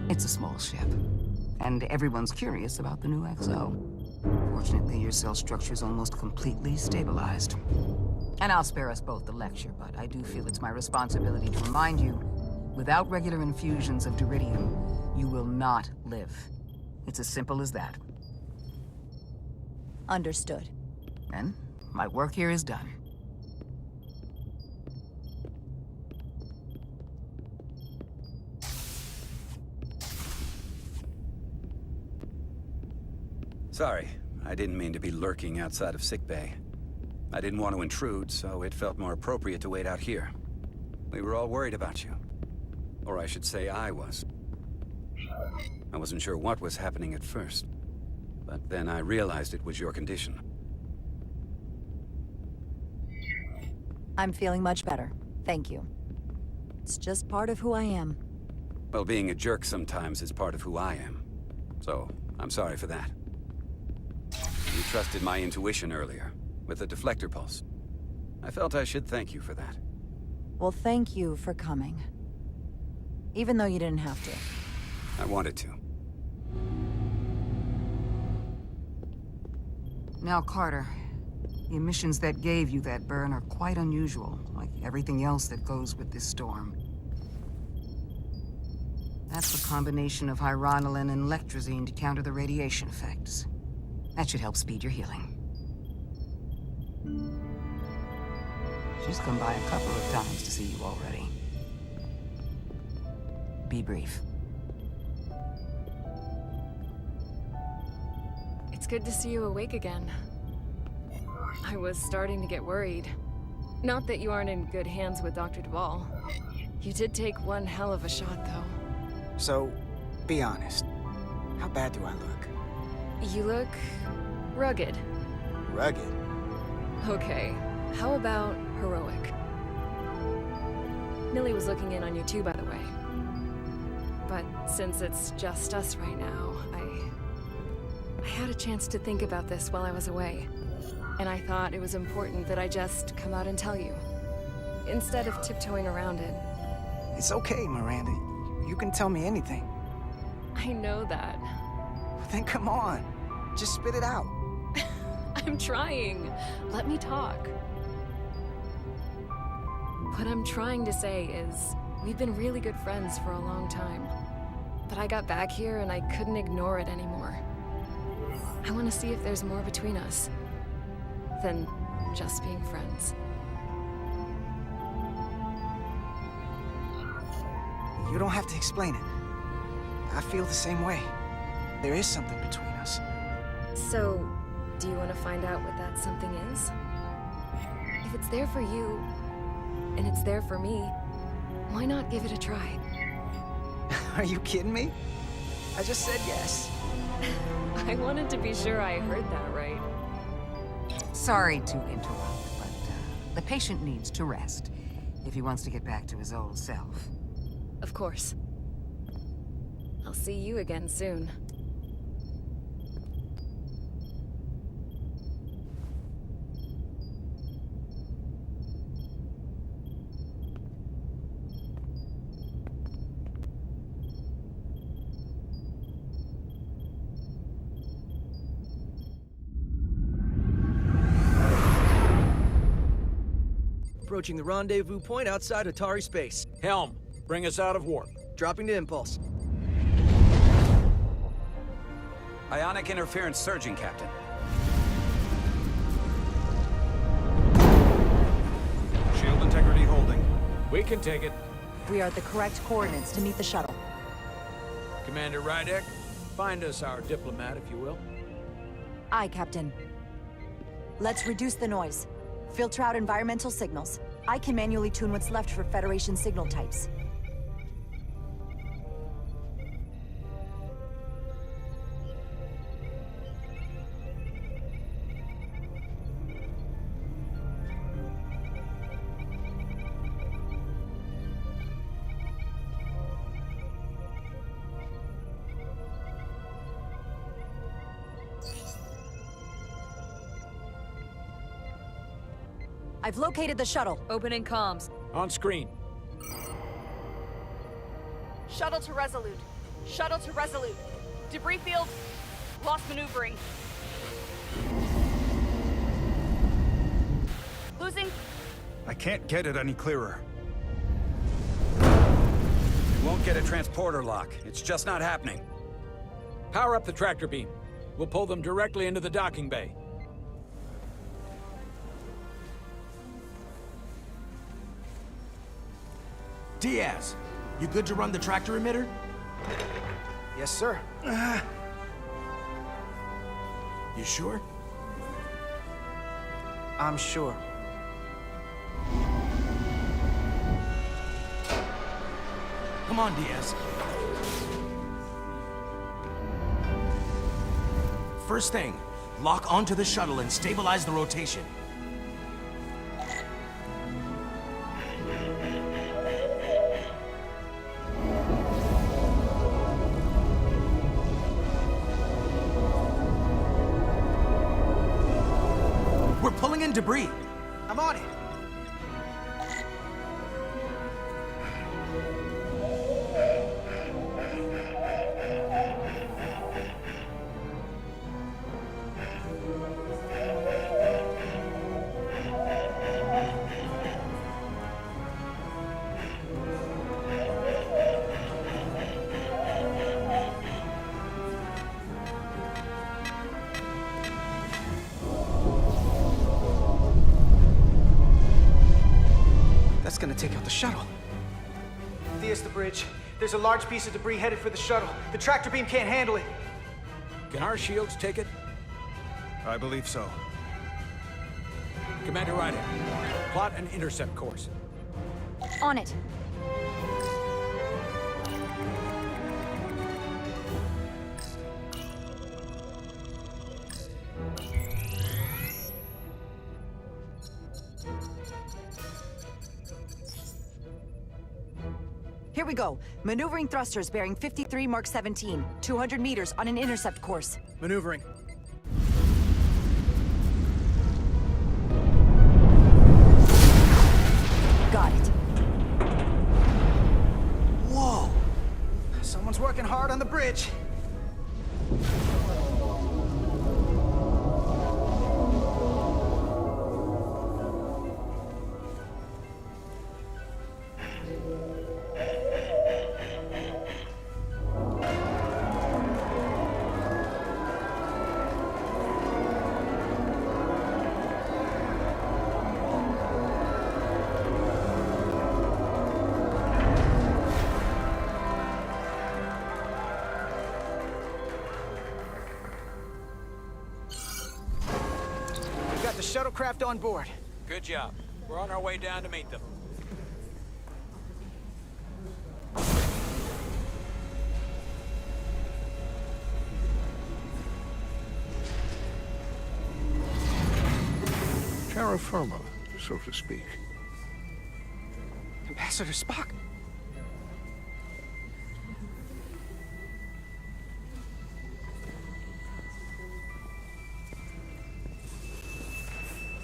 Speaker 18: It's a small ship. And everyone's curious about the new XO. Fortunately, your cell structure's almost completely stabilized. And I'll spare us both the lecture, but I do feel it's my responsibility to remind you, without regular infusions of duridium, you will not live. It's as simple as that.
Speaker 16: Understood.
Speaker 18: Then, my work here is done.
Speaker 15: Sorry, I didn't mean to be lurking outside of sickbay. I didn't want to intrude, so it felt more appropriate to wait out here. We were all worried about you. Or I should say I was. I wasn't sure what was happening at first. But then I realized it was your condition.
Speaker 16: I'm feeling much better. Thank you. It's just part of who I am.
Speaker 15: Well, being a jerk sometimes is part of who I am. So, I'm sorry for that. You trusted my intuition earlier, with the deflector pulse. I felt I should thank you for that.
Speaker 16: Well, thank you for coming. Even though you didn't have to.
Speaker 15: I wanted to.
Speaker 18: Now, Carter, the emissions that gave you that burn are quite unusual, like everything else that goes with this storm. That's a combination of hyronolin and lectrazine to counter the radiation effects. That should help speed your healing. She's come by a couple of times to see you already. Be brief.
Speaker 10: It's good to see you awake again. I was starting to get worried. Not that you aren't in good hands with Dr. Duvall. You did take one hell of a shot, though.
Speaker 8: So, be honest. How bad do I look?
Speaker 10: You look... rugged.
Speaker 8: Rugged?
Speaker 10: Okay, how about heroic? Millie was looking in on you too, by the way. But since it's just us right now, I had a chance to think about this while I was away. And I thought it was important that I just come out and tell you, instead of tiptoeing around it.
Speaker 8: It's okay, Miranda. You can tell me anything.
Speaker 10: I know that.
Speaker 8: Then come on. Just spit it out.
Speaker 10: I'm trying. Let me talk. What I'm trying to say is, we've been really good friends for a long time. But I got back here and I couldn't ignore it anymore. I want to see if there's more between us than just being friends.
Speaker 8: You don't have to explain it. I feel the same way. There is something between us.
Speaker 10: So, do you want to find out what that something is? If it's there for you, and it's there for me, why not give it a try?
Speaker 8: Are you kidding me? I just said yes.
Speaker 10: I wanted to be sure I heard that right.
Speaker 18: Sorry to interrupt, but the patient needs to rest if he wants to get back to his old self.
Speaker 10: Of course. I'll see you again soon.
Speaker 12: Approaching the rendezvous point outside Atari space.
Speaker 17: Helm, bring us out of warp.
Speaker 12: Dropping to impulse.
Speaker 15: Ionic interference surging, Captain.
Speaker 11: Shield integrity holding.
Speaker 1: We can take it.
Speaker 16: We are at the correct coordinates to meet the shuttle.
Speaker 1: Commander Rydek, find us our diplomat, if you will.
Speaker 16: Aye, Captain. Let's reduce the noise. Filter out environmental signals. I can manually tune what's left for Federation signal types. I've located the shuttle.
Speaker 10: Opening comms.
Speaker 1: On screen.
Speaker 6: Shuttle to Resolute. Shuttle to Resolute. Debris field. Lost maneuvering. Losing.
Speaker 11: I can't get it any clearer.
Speaker 15: We won't get a transporter lock. It's just not happening.
Speaker 1: Power up the tractor beam. We'll pull them directly into the docking bay.
Speaker 2: Diaz, you good to run the tractor emitter?
Speaker 8: Yes, sir.
Speaker 2: You sure?
Speaker 8: I'm sure.
Speaker 2: Come on, Diaz. First thing, lock onto the shuttle and stabilize the rotation. We're pulling in debris.
Speaker 8: I'm on it. That's gonna take out the shuttle. There's the bridge. There's a large piece of debris headed for the shuttle. The tractor beam can't handle it.
Speaker 17: Can our shields take it?
Speaker 11: I believe so.
Speaker 17: Commander Ryder, plot an intercept course.
Speaker 16: On it. Here we go. Maneuvering thrusters bearing 53 Mark 17. 200 meters on an intercept course.
Speaker 12: Maneuvering.
Speaker 16: Got it.
Speaker 8: Whoa! Someone's working hard on the bridge. The shuttlecraft on board.
Speaker 17: Good job. We're on our way down to meet them.
Speaker 19: Terra firma, so to speak.
Speaker 8: Ambassador Spock.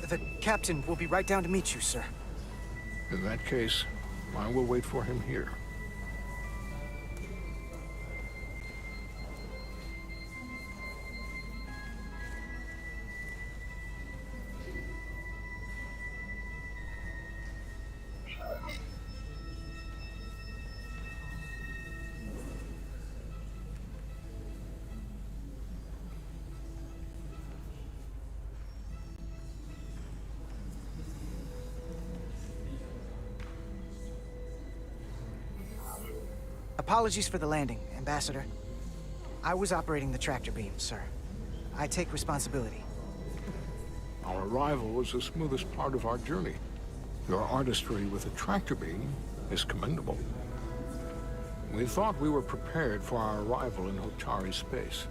Speaker 8: The captain will be right down to meet you, sir.
Speaker 19: In that case, I will wait for him here.
Speaker 8: Apologies for the landing, Ambassador. I was operating the tractor beam, sir. I take responsibility.
Speaker 19: Our arrival was the smoothest part of our journey. Your artistry with the tractor beam is commendable. We thought we were prepared for our arrival in Hotari space,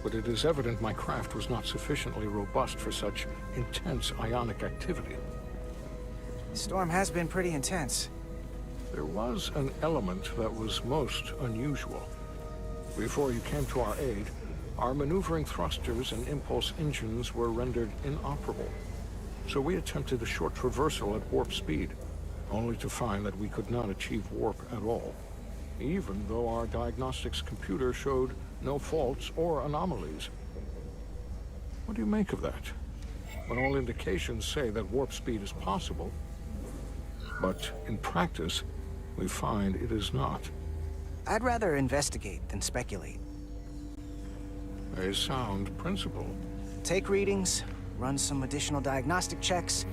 Speaker 19: but it is evident my craft was not sufficiently robust for such intense ionic activity.
Speaker 8: The storm has been pretty intense.
Speaker 19: There was an element that was most unusual. Before you came to our aid, our maneuvering thrusters and impulse engines were rendered inoperable. So we attempted a short traversal at warp speed, only to find that we could not achieve warp at all, even though our diagnostics computer showed no faults or anomalies. What do you make of that? When all indications say that warp speed is possible, but in practice, we find it is not.
Speaker 8: I'd rather investigate than speculate.
Speaker 19: A sound principle.
Speaker 8: Take readings, run some additional diagnostic checks,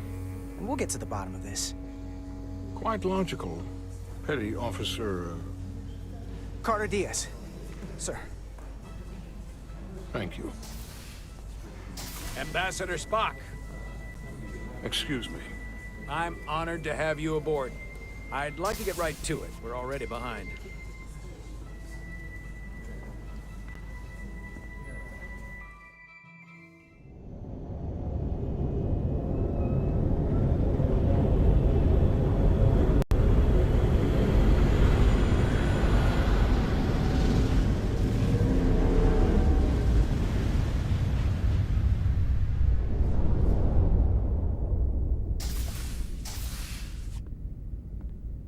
Speaker 8: and we'll get to the bottom of this.
Speaker 19: Quite logical. Petty Officer...
Speaker 8: Carter Diaz. Sir.
Speaker 19: Thank you.
Speaker 17: Ambassador Spock.
Speaker 19: Excuse me.
Speaker 17: I'm honored to have you aboard. I'd like to get right to it. We're already behind.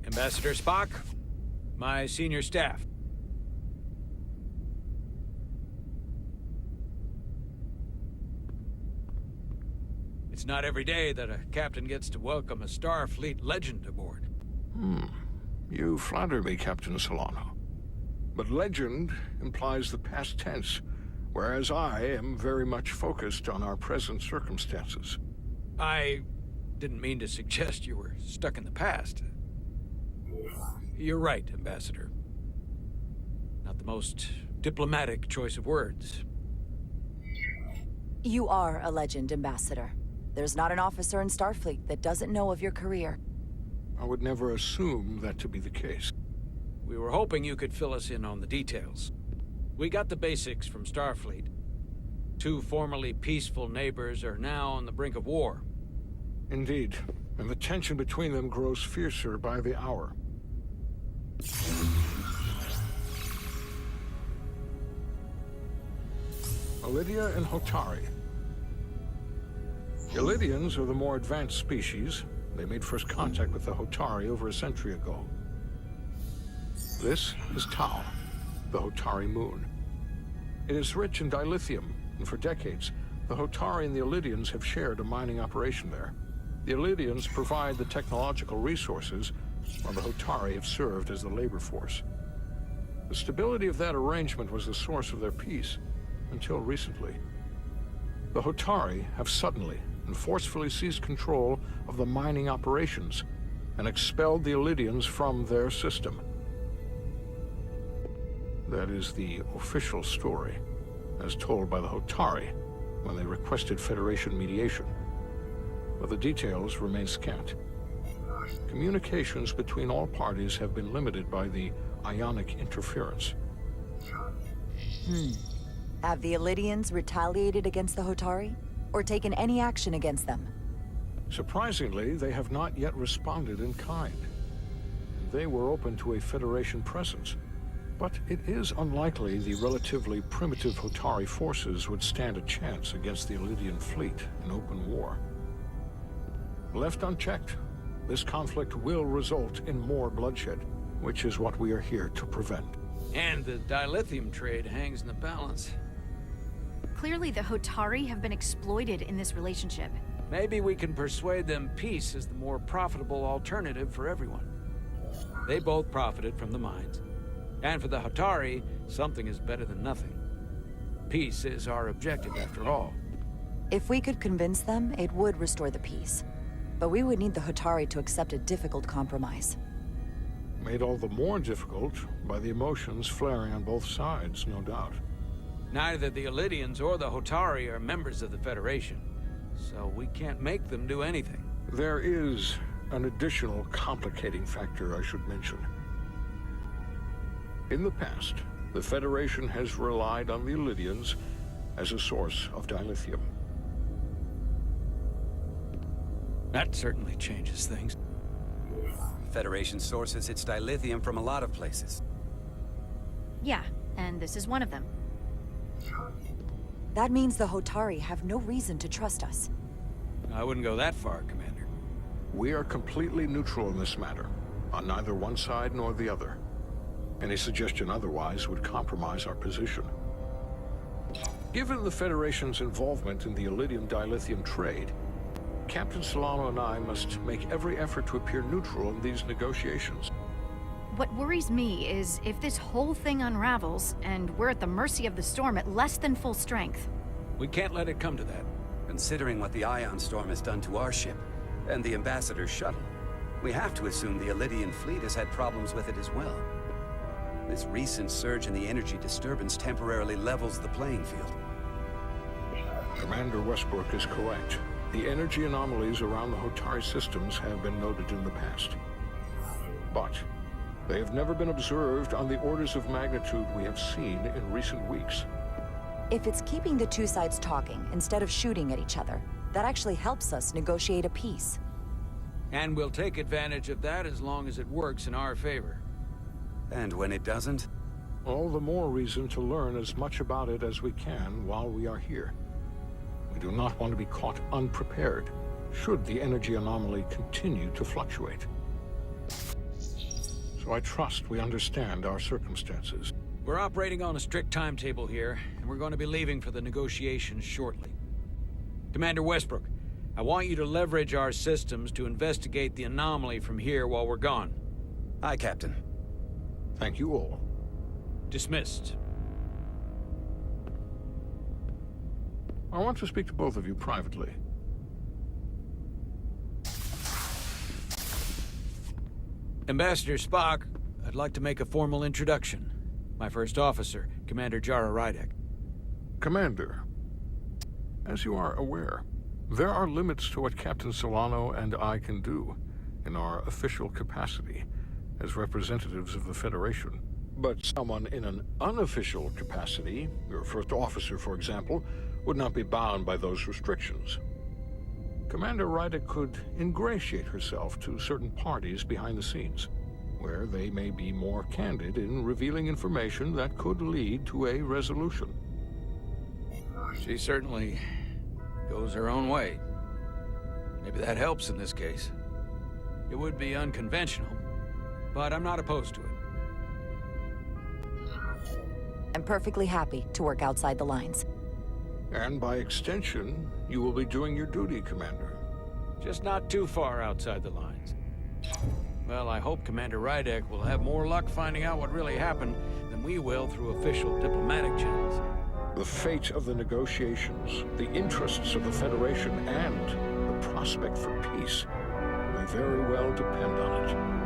Speaker 17: Ambassador Spock, my senior staff. It's not every day that a captain gets to welcome a Starfleet legend aboard.
Speaker 19: You flatter me, Captain Solano. But legend implies the past tense, whereas I am very much focused on our present circumstances.
Speaker 17: I didn't mean to suggest you were stuck in the past. You're right, Ambassador. Not the most diplomatic choice of words.
Speaker 16: You are a legend, Ambassador. There's not an officer in Starfleet that doesn't know of your career.
Speaker 19: I would never assume that to be the case.
Speaker 17: We were hoping you could fill us in on the details. We got the basics from Starfleet. Two formerly peaceful neighbors are now on the brink of war.
Speaker 19: Indeed, and the tension between them grows fiercer by the hour. Ilidia and Hotari. Ilidians are the more advanced species. They made first contact with the Hotari over a century ago. This is Tau, the Hotari moon. It is rich in dilithium, and for decades, the Hotari and the Ilidians have shared a mining operation there. The Ilidians provide the technological resources, while the Hotari have served as the labor force. The stability of that arrangement was the source of their peace, until recently. The Hotari have suddenly and forcefully seized control of the mining operations and expelled the Ilidians from their system. That is the official story, as told by the Hotari when they requested Federation mediation. But the details remain scant. Communications between all parties have been limited by the ionic interference.
Speaker 16: Have the Ilidians retaliated against the Hotari? Or taken any action against them?
Speaker 19: Surprisingly, they have not yet responded in kind. They were open to a Federation presence, but it is unlikely the relatively primitive Hotari forces would stand a chance against the Ilidian fleet in open war. Left unchecked, this conflict will result in more bloodshed, which is what we are here to prevent.
Speaker 17: And the dilithium trade hangs in the balance.
Speaker 13: Clearly, the Hotari have been exploited in this relationship.
Speaker 17: Maybe we can persuade them peace is the more profitable alternative for everyone. They both profited from the mines. And for the Hotari, something is better than nothing. Peace is our objective, after all.
Speaker 16: If we could convince them, it would restore the peace. But we would need the Hotari to accept a difficult compromise.
Speaker 19: Made all the more difficult by the emotions flaring on both sides, no doubt.
Speaker 17: Neither the Ilidians or the Hotari are members of the Federation, so we can't make them do anything.
Speaker 19: There is an additional complicating factor I should mention. In the past, the Federation has relied on the Ilidians as a source of dilithium.
Speaker 17: That certainly changes things.
Speaker 15: Federation sources its dilithium from a lot of places.
Speaker 13: Yeah, and this is one of them.
Speaker 16: That means the Hotari have no reason to trust us.
Speaker 17: I wouldn't go that far, Commander.
Speaker 19: We are completely neutral in this matter, on neither one side nor the other. Any suggestion otherwise would compromise our position. Given the Federation's involvement in the Ilidium dilithium trade, Captain Solano and I must make every effort to appear neutral in these negotiations.
Speaker 13: What worries me is if this whole thing unravels, and we're at the mercy of the storm at less than full strength.
Speaker 17: We can't let it come to that.
Speaker 15: Considering what the Ion Storm has done to our ship, and the Ambassador's shuttle, we have to assume the Ilidian fleet has had problems with it as well. This recent surge in the energy disturbance temporarily levels the playing field.
Speaker 19: Commander Westbrook is correct. The energy anomalies around the Hotari systems have been noted in the past. But they have never been observed on the orders of magnitude we have seen in recent weeks.
Speaker 16: If it's keeping the two sides talking instead of shooting at each other, that actually helps us negotiate a peace.
Speaker 17: And we'll take advantage of that as long as it works in our favor.
Speaker 15: And when it doesn't?
Speaker 19: All the more reason to learn as much about it as we can while we are here. We do not want to be caught unprepared, should the energy anomaly continue to fluctuate. So I trust we understand our circumstances.
Speaker 17: We're operating on a strict timetable here, and we're going to be leaving for the negotiations shortly. Commander Westbrook, I want you to leverage our systems to investigate the anomaly from here while we're gone.
Speaker 15: Aye, Captain.
Speaker 19: Thank you all.
Speaker 17: Dismissed.
Speaker 19: I want to speak to both of you privately.
Speaker 1: Ambassador Spock, I'd like to make a formal introduction. My first officer, Commander Jara Rydek.
Speaker 19: Commander, as you are aware, there are limits to what Captain Solano and I can do in our official capacity as representatives of the Federation. But someone in an unofficial capacity, your first officer, for example, would not be bound by those restrictions. Commander Rydek could ingratiate herself to certain parties behind the scenes, where they may be more candid in revealing information that could lead to a resolution.
Speaker 1: She certainly goes her own way. Maybe that helps in this case. It would be unconventional, but I'm not opposed to it.
Speaker 16: I'm perfectly happy to work outside the lines.
Speaker 19: And by extension, you will be doing your duty, Commander.
Speaker 1: Just not too far outside the lines. Well, I hope Commander Rydek will have more luck finding out what really happened than we will through official diplomatic channels.
Speaker 19: The fate of the negotiations, the interests of the Federation, and the prospect for peace may very well depend on it.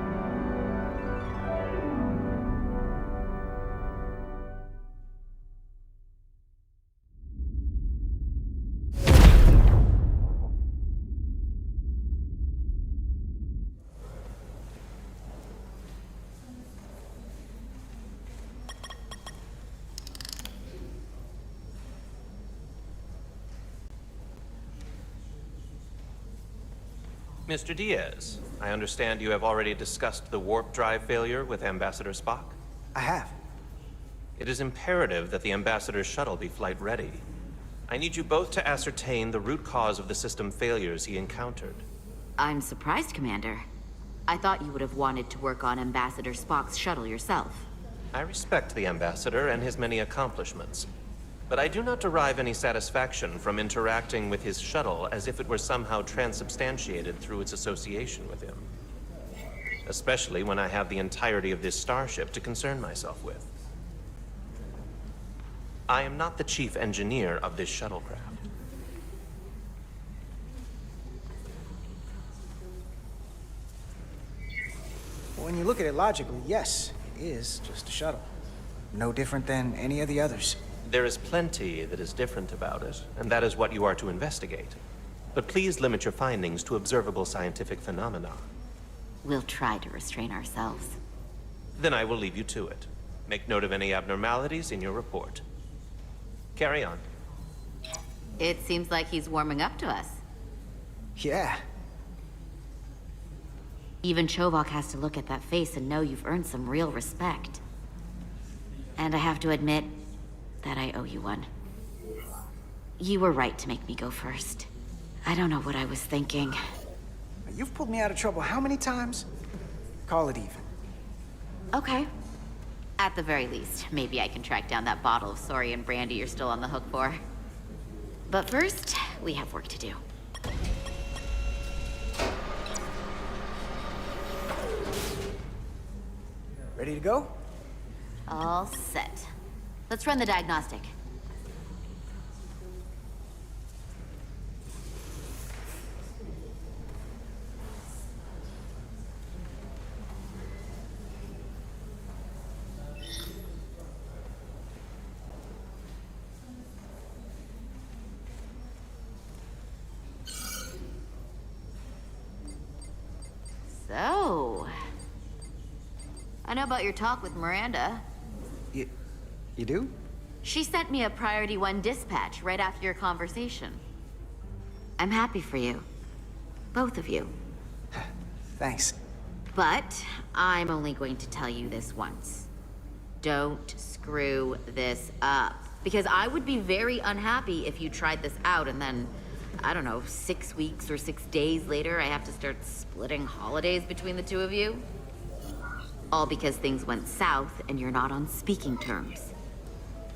Speaker 4: Mr. Diaz, I understand you have already discussed the warp drive failure with Ambassador Spock?
Speaker 8: I have.
Speaker 4: It is imperative that the Ambassador's shuttle be flight ready. I need you both to ascertain the root cause of the system failures he encountered.
Speaker 9: I'm surprised, Commander. I thought you would have wanted to work on Ambassador Spock's shuttle yourself.
Speaker 4: I respect the Ambassador and his many accomplishments, but I do not derive any satisfaction from interacting with his shuttle as if it were somehow transubstantiated through its association with him. Especially when I have the entirety of this starship to concern myself with. I am not the chief engineer of this shuttlecraft.
Speaker 8: When you look at it logically, yes, it is just a shuttle. No different than any of the others.
Speaker 4: There is plenty that is different about it, and that is what you are to investigate. But please limit your findings to observable scientific phenomena.
Speaker 9: We'll try to restrain ourselves.
Speaker 4: Then I will leave you to it. Make note of any abnormalities in your report. Carry on.
Speaker 9: It seems like he's warming up to us.
Speaker 8: Yeah.
Speaker 9: Even Chovok has to look at that face and know you've earned some real respect. And I have to admit that I owe you one. You were right to make me go first. I don't know what I was thinking.
Speaker 8: You've pulled me out of trouble how many times? Call it even.
Speaker 9: Okay. At the very least, maybe I can track down that bottle of Saurian brandy you're still on the hook for. But first, we have work to do.
Speaker 8: Ready to go?
Speaker 9: All set. Let's run the diagnostic. So, I know about your talk with Miranda.
Speaker 8: You do?
Speaker 9: She sent me a Priority 1 dispatch right after your conversation. I'm happy for you. Both of you.
Speaker 8: Thanks.
Speaker 9: But I'm only going to tell you this once. Don't screw this up. Because I would be very unhappy if you tried this out and then, I don't know, 6 weeks or 6 days later, I have to start splitting holidays between the two of you. All because things went south and you're not on speaking terms.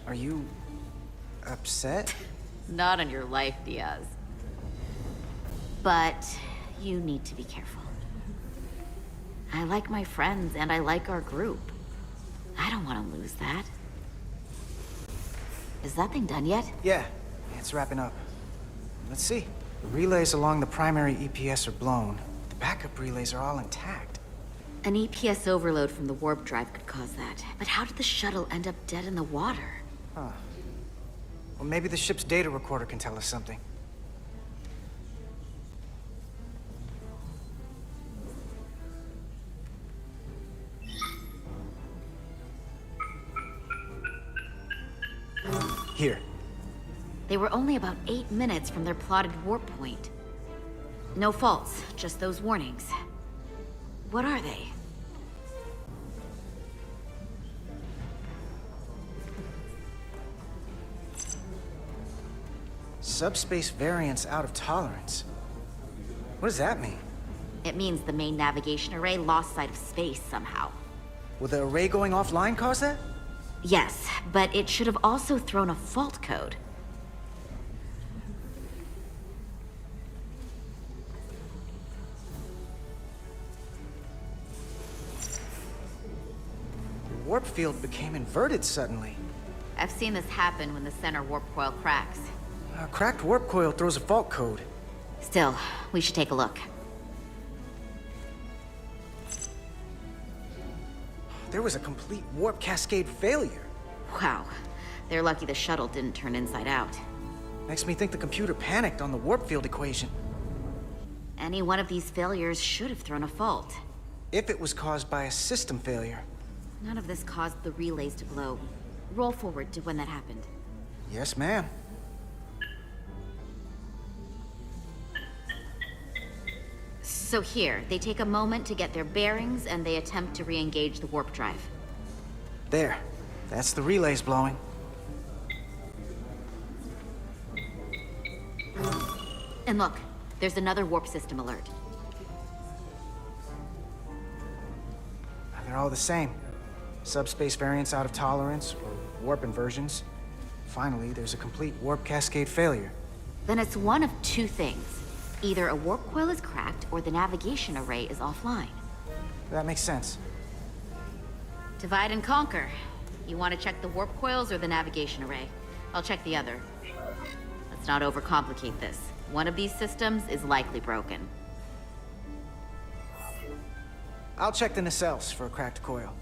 Speaker 8: Are you upset?
Speaker 9: Not on your life, Diaz. But you need to be careful. I like my friends and I like our group. I don't want to lose that. Is that thing done yet?
Speaker 8: Yeah, it's wrapping up. Let's see. The relays along the primary EPS are blown. The backup relays are all intact.
Speaker 9: An EPS overload from the warp drive could cause that. But how did the shuttle end up dead in the water?
Speaker 8: Huh. Well, maybe the ship's data recorder can tell us something. Here.
Speaker 9: They were only about 8 minutes from their plotted warp point. No faults, just those warnings. What are they?
Speaker 8: Subspace variance out of tolerance. What does that mean?
Speaker 9: It means the main navigation array lost sight of space somehow.
Speaker 8: Will the array going offline cause that?
Speaker 9: Yes, but it should have also thrown a fault code.
Speaker 8: The warp field became inverted suddenly.
Speaker 9: I've seen this happen when the center warp coil cracks.
Speaker 8: A cracked warp coil throws a fault code.
Speaker 9: Still, we should take a look.
Speaker 8: There was a complete warp cascade failure.
Speaker 9: Wow. They're lucky the shuttle didn't turn inside out.
Speaker 8: Makes me think the computer panicked on the warp field equation.
Speaker 9: Any one of these failures should have thrown a fault.
Speaker 8: If it was caused by a system failure.
Speaker 9: None of this caused the relays to blow. Roll forward to when that happened.
Speaker 8: Yes, ma'am.
Speaker 9: So here, they take a moment to get their bearings and they attempt to re-engage the warp drive.
Speaker 8: There. That's the relays blowing.
Speaker 9: And look, there's another warp system alert.
Speaker 8: They're all the same. Subspace variance out of tolerance, or warp inversions. Finally, there's a complete warp cascade failure.
Speaker 9: Then it's one of two things. Either a warp coil is cracked, or the navigation array is offline.
Speaker 8: That makes sense.
Speaker 9: Divide and conquer. You want to check the warp coils or the navigation array? I'll check the other. Let's not overcomplicate this. One of these systems is likely broken.
Speaker 8: I'll check the nacelles for a cracked coil.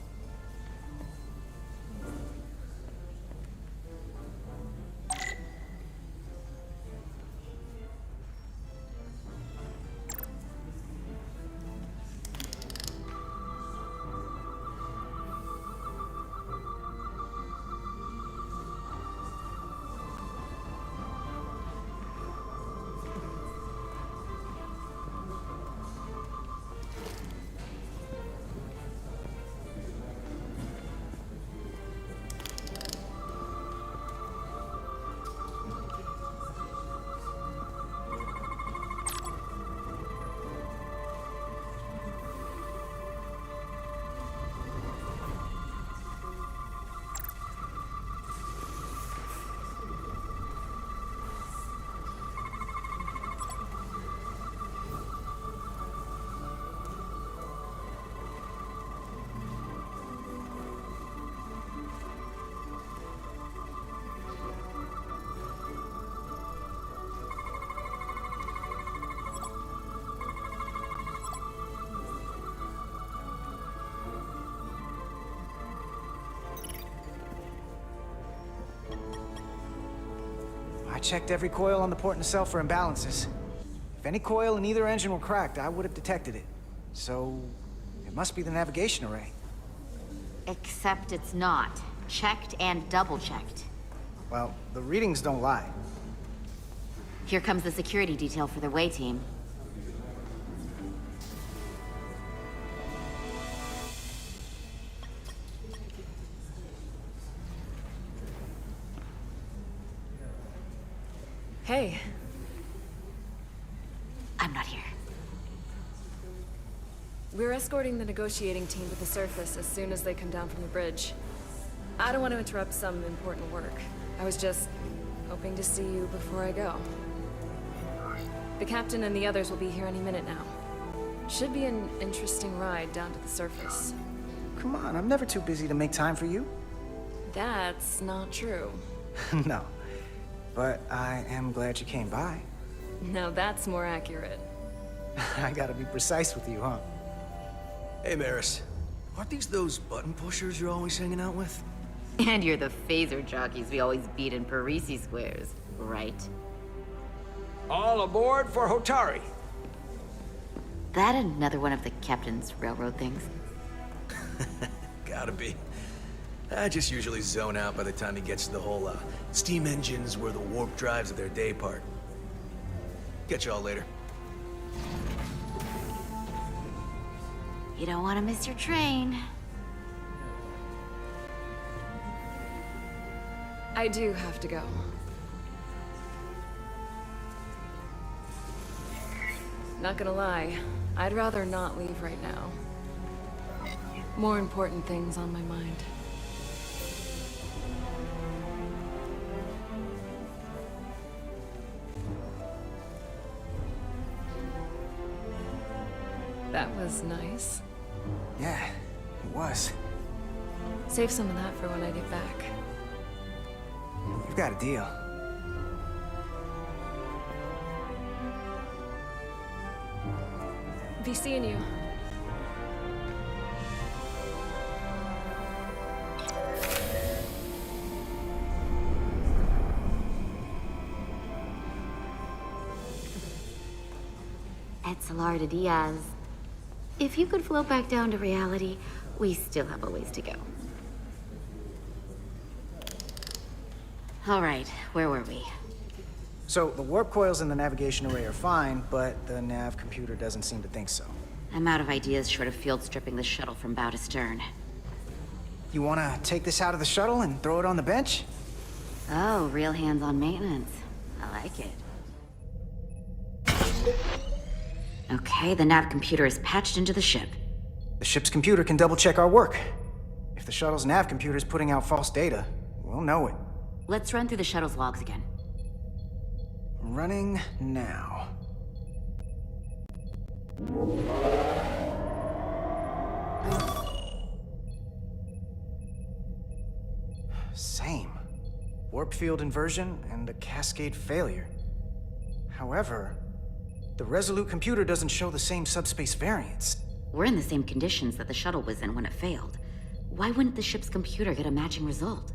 Speaker 8: I checked every coil on the port nacelle for imbalances. If any coil in either engine were cracked, I would have detected it. So, it must be the navigation array.
Speaker 9: Except it's not. Checked and double-checked.
Speaker 8: Well, the readings don't lie.
Speaker 9: Here comes the security detail for the way team.
Speaker 10: Hey.
Speaker 9: I'm not here.
Speaker 10: We're escorting the negotiating team to the surface as soon as they come down from the bridge. I don't want to interrupt some important work. I was just hoping to see you before I go. The captain and the others will be here any minute now. Should be an interesting ride down to the surface.
Speaker 8: Come on, I'm never too busy to make time for you.
Speaker 10: That's not true.
Speaker 8: No. But I am glad you came by.
Speaker 10: Now that's more accurate.
Speaker 8: I gotta be precise with you, huh?
Speaker 12: Hey, Maris. Aren't these those button pushers you're always hanging out with?
Speaker 9: And you're the phaser jockeys we always beat in Parisi squares, right?
Speaker 17: All aboard for Hotari.
Speaker 9: That another one of the captain's railroad things?
Speaker 12: Gotta be. I just usually zone out by the time he gets to the whole, steam engines were the warp drives of their day part. Catch y'all later.
Speaker 9: You don't want to miss your train.
Speaker 10: I do have to go. Not gonna lie, I'd rather not leave right now. More important things on my mind. That was nice.
Speaker 8: Yeah, it was.
Speaker 10: Save some of that for when I get back.
Speaker 8: You've got a deal.
Speaker 10: Be seeing you.
Speaker 9: Salar de Diaz. If you could float back down to reality, we still have a ways to go. All right, where were we?
Speaker 8: So, the warp coils in the navigation array are fine, but the nav computer doesn't seem to think so.
Speaker 9: I'm out of ideas short of field stripping the shuttle from bow to stern.
Speaker 8: You wanna take this out of the shuttle and throw it on the bench?
Speaker 9: Oh, real hands-on maintenance. I like it. Okay, the nav computer is patched into the ship.
Speaker 8: The ship's computer can double-check our work. If the shuttle's nav computer is putting out false data, we'll know it.
Speaker 9: Let's run through the shuttle's logs again.
Speaker 8: Running now. Same. Warp field inversion and a cascade failure. However, the Resolute computer doesn't show the same subspace variance.
Speaker 9: We're in the same conditions that the shuttle was in when it failed. Why wouldn't the ship's computer get a matching result?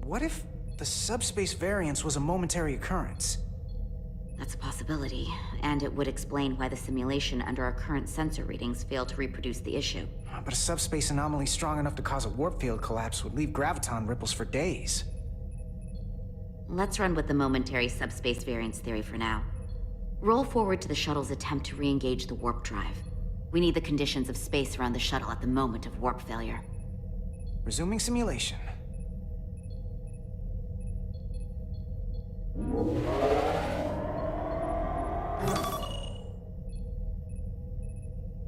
Speaker 8: What if the subspace variance was a momentary occurrence?
Speaker 9: That's a possibility, and it would explain why the simulation under our current sensor readings failed to reproduce the issue.
Speaker 8: But a subspace anomaly strong enough to cause a warp field collapse would leave graviton ripples for days.
Speaker 9: Let's run with the momentary subspace variance theory for now. Roll forward to the shuttle's attempt to re-engage the warp drive. We need the conditions of space around the shuttle at the moment of warp failure.
Speaker 8: Resuming simulation.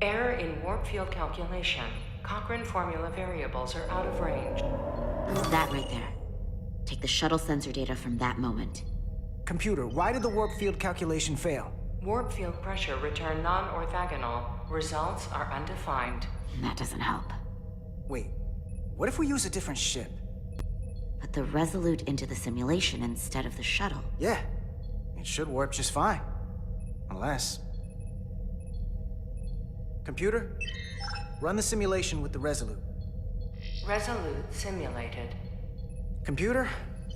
Speaker 14: Error in warp field calculation. Cochrane formula variables are out of range.
Speaker 9: That right there. Take the shuttle sensor data from that moment.
Speaker 8: Computer, why did the warp field calculation fail?
Speaker 14: Warp field pressure returned non-orthogonal. Results are undefined.
Speaker 9: That doesn't help.
Speaker 8: Wait, what if we use a different ship?
Speaker 9: Put the Resolute into the simulation instead of the shuttle.
Speaker 8: Yeah, it should warp just fine. Unless... Computer, run the simulation with the Resolute.
Speaker 14: Resolute simulated.
Speaker 8: Computer,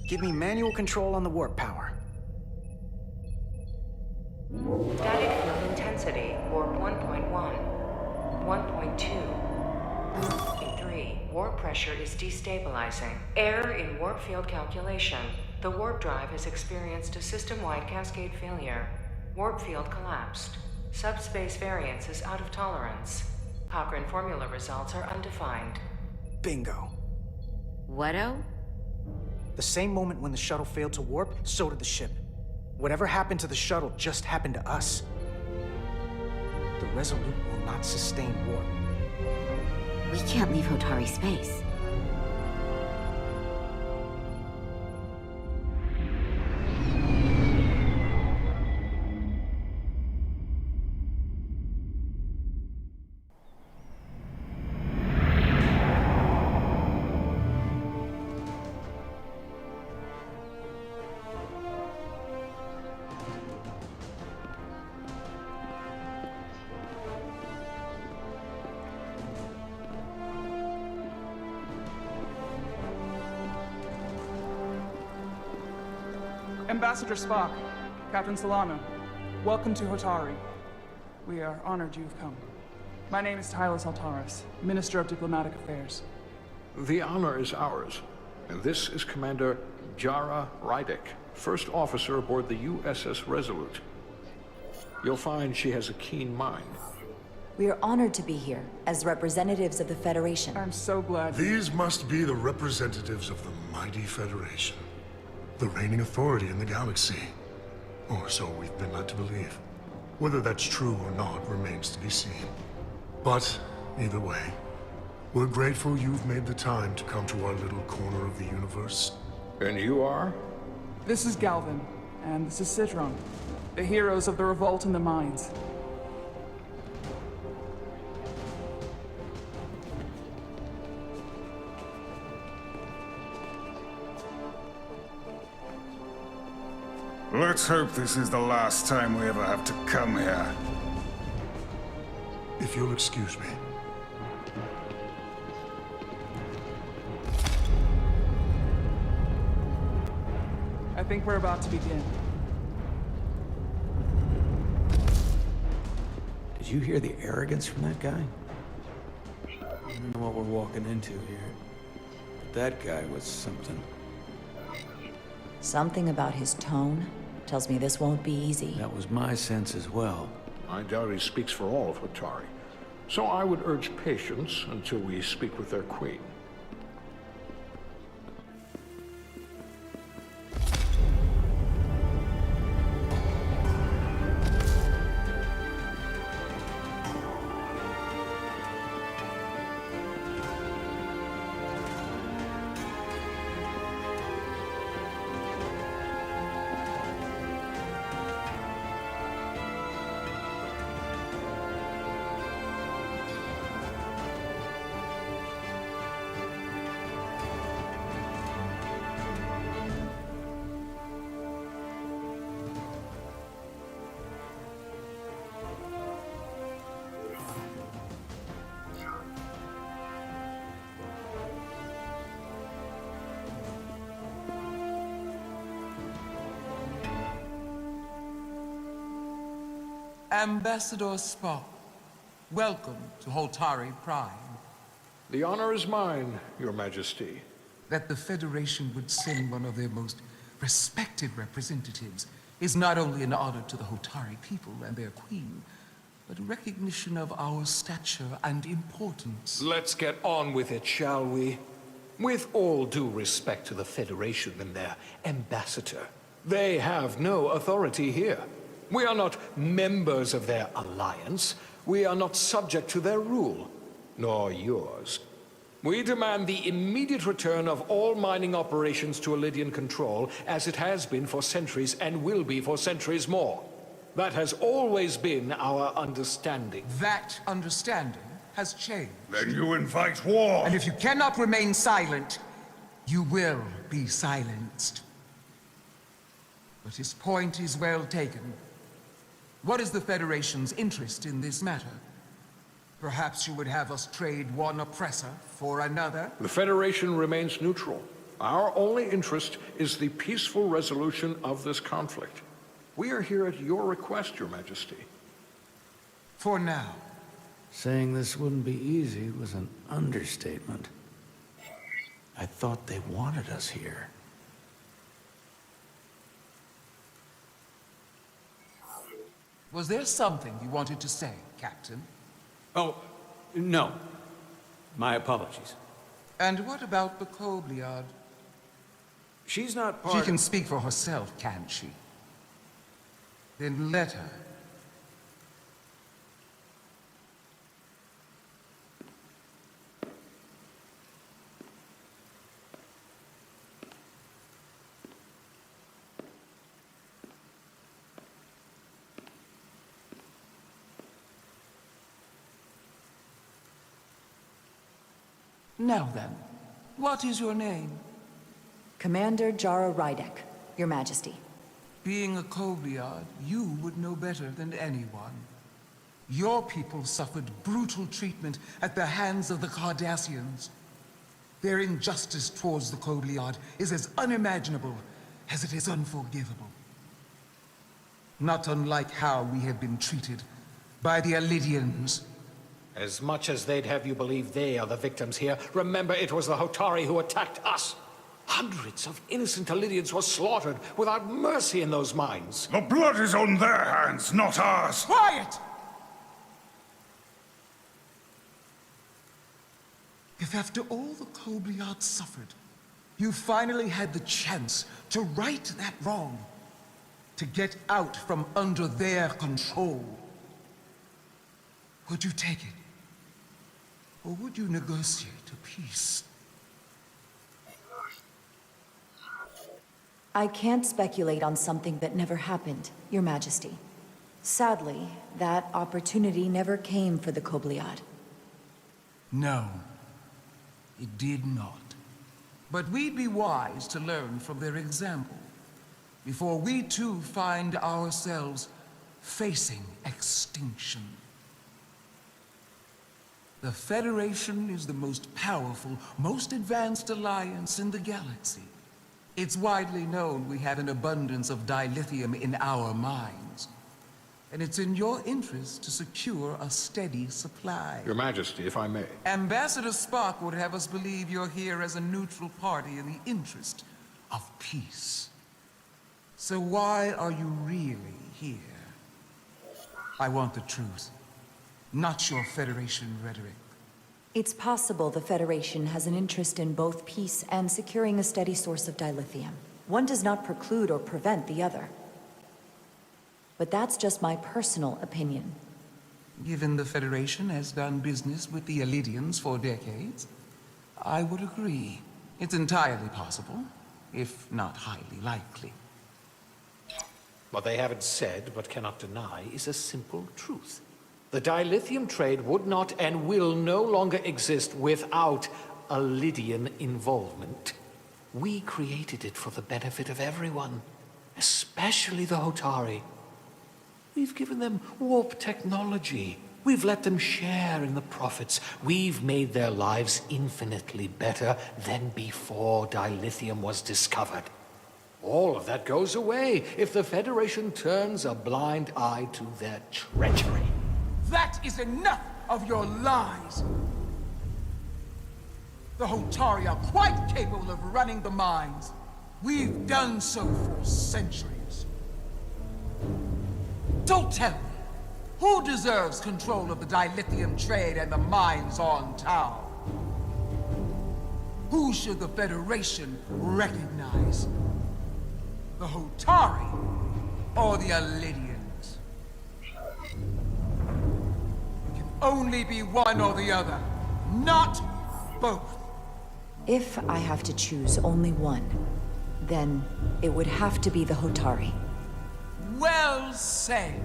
Speaker 8: give me manual control on the warp power.
Speaker 14: Static field intensity, warp 1.1. 1.2. 3. Warp pressure is destabilizing. Error in warp field calculation. The warp drive has experienced a system-wide cascade failure. Warp field collapsed. Subspace variance is out of tolerance. Cochrane formula results are undefined.
Speaker 8: Bingo.
Speaker 9: What-o?
Speaker 8: The same moment when the shuttle failed to warp, so did the ship. Whatever happened to the shuttle just happened to us. The Resolute will not sustain warp.
Speaker 9: We can't leave Hotari space.
Speaker 5: Ambassador Spock, Captain Solano, welcome to Hotari. We are honored you've come. My name is Tyler Saltaris, Minister of Diplomatic Affairs.
Speaker 19: The honor is ours. And this is Commander Jara Rydick, first officer aboard the USS Resolute. You'll find she has a keen mind.
Speaker 16: We are honored to be here, as representatives of the Federation.
Speaker 5: I'm so glad.
Speaker 20: These must be the representatives of the mighty Federation. The reigning authority in the galaxy. Or so we've been led to believe. Whether that's true or not remains to be seen. But, either way, we're grateful you've made the time to come to our little corner of the universe.
Speaker 19: And you are?
Speaker 5: This is Galvin, and this is Citron, the heroes of the revolt in the mines.
Speaker 7: Let's hope this is the last time we ever have to come here.
Speaker 20: If you'll excuse me.
Speaker 5: I think we're about to begin.
Speaker 1: Did you hear the arrogance from that guy? I don't know what we're walking into here. But that guy was something.
Speaker 3: Something about his tone tells me this won't be easy.
Speaker 1: That was my sense as well.
Speaker 19: I doubt he speaks for all of Hotari. So I would urge patience until we speak with their queen.
Speaker 21: Ambassador Spock, welcome to Hotari Prime.
Speaker 19: The honor is mine, Your Majesty.
Speaker 21: That the Federation would send one of their most respected representatives is not only an honor to the Hotari people and their queen, but a recognition of our stature and importance.
Speaker 19: Let's get on with it, shall we? With all due respect to the Federation and their ambassador, they have no authority here. We are not members of their alliance. We are not subject to their rule, nor yours. We demand the immediate return of all mining operations to Elydian control, as it has been for centuries and will be for centuries more. That has always been our understanding.
Speaker 21: That understanding has changed.
Speaker 20: Then you invite war!
Speaker 21: And if you cannot remain silent, you will be silenced. But his point is well taken. What is the Federation's interest in this matter? Perhaps you would have us trade one oppressor for another?
Speaker 19: The Federation remains neutral. Our only interest is the peaceful resolution of this conflict. We are here at your request, Your Majesty.
Speaker 21: For now.
Speaker 1: Saying this wouldn't be easy was an understatement. I thought they wanted us here.
Speaker 21: Was there something you wanted to say, Captain?
Speaker 1: Oh, no. My apologies.
Speaker 21: And what about the Kobliad?
Speaker 1: She's not part
Speaker 21: She
Speaker 1: of...
Speaker 21: can speak for herself, can't she? Then let her. Now then, what is your name?
Speaker 16: Commander Jara Rydick, Your Majesty.
Speaker 21: Being a Kobliad, you would know better than anyone. Your people suffered brutal treatment at the hands of the Cardassians. Their injustice towards the Kobliad is as unimaginable as it is unforgivable. Not unlike how we have been treated by the Alidians.
Speaker 18: As much as they'd have you believe they are the victims here, remember it was the Hotari who attacked us. Hundreds of innocent Alidians were slaughtered without mercy in those mines.
Speaker 22: The blood is on their hands, not ours!
Speaker 21: Quiet! If after all the Kobliad suffered, you finally had the chance to right that wrong, to get out from under their control, would you take it? Or would you negotiate a peace?
Speaker 16: I can't speculate on something that never happened, Your Majesty. Sadly, that opportunity never came for the Kobliad.
Speaker 21: No, it did not. But we'd be wise to learn from their example, before we too find ourselves facing extinction. The Federation is the most powerful, most advanced alliance in the galaxy. It's widely known we have an abundance of dilithium in our mines. And it's in your interest to secure a steady supply.
Speaker 19: Your Majesty, if I may.
Speaker 21: Ambassador Spock would have us believe you're here as a neutral party in the interest of peace. So why are you really here? I want the truth, not your Federation rhetoric.
Speaker 16: It's possible the Federation has an interest in both peace and securing a steady source of dilithium. One does not preclude or prevent the other. But that's just my personal opinion.
Speaker 21: Given the Federation has done business with the Alidians for decades, I would agree. It's entirely possible, if not highly likely.
Speaker 18: What they haven't said, but cannot deny, is a simple truth. The dilithium trade would not and will no longer exist without Alidian involvement. We created it for the benefit of everyone, especially the Hotari. We've given them warp technology. We've let them share in the profits. We've made their lives infinitely better than before dilithium was discovered. All of that goes away if the Federation turns a blind eye to their treachery.
Speaker 21: That is enough of your lies! The Hotari are quite capable of running the mines. We've done so for centuries. Don't tell me, who deserves control of the dilithium trade and the mines on Tau? Who should the Federation recognize? The Hotari or the Alidians? It can only be one or the other, not both.
Speaker 16: If I have to choose only one, then it would have to be the Hotari.
Speaker 21: Well said.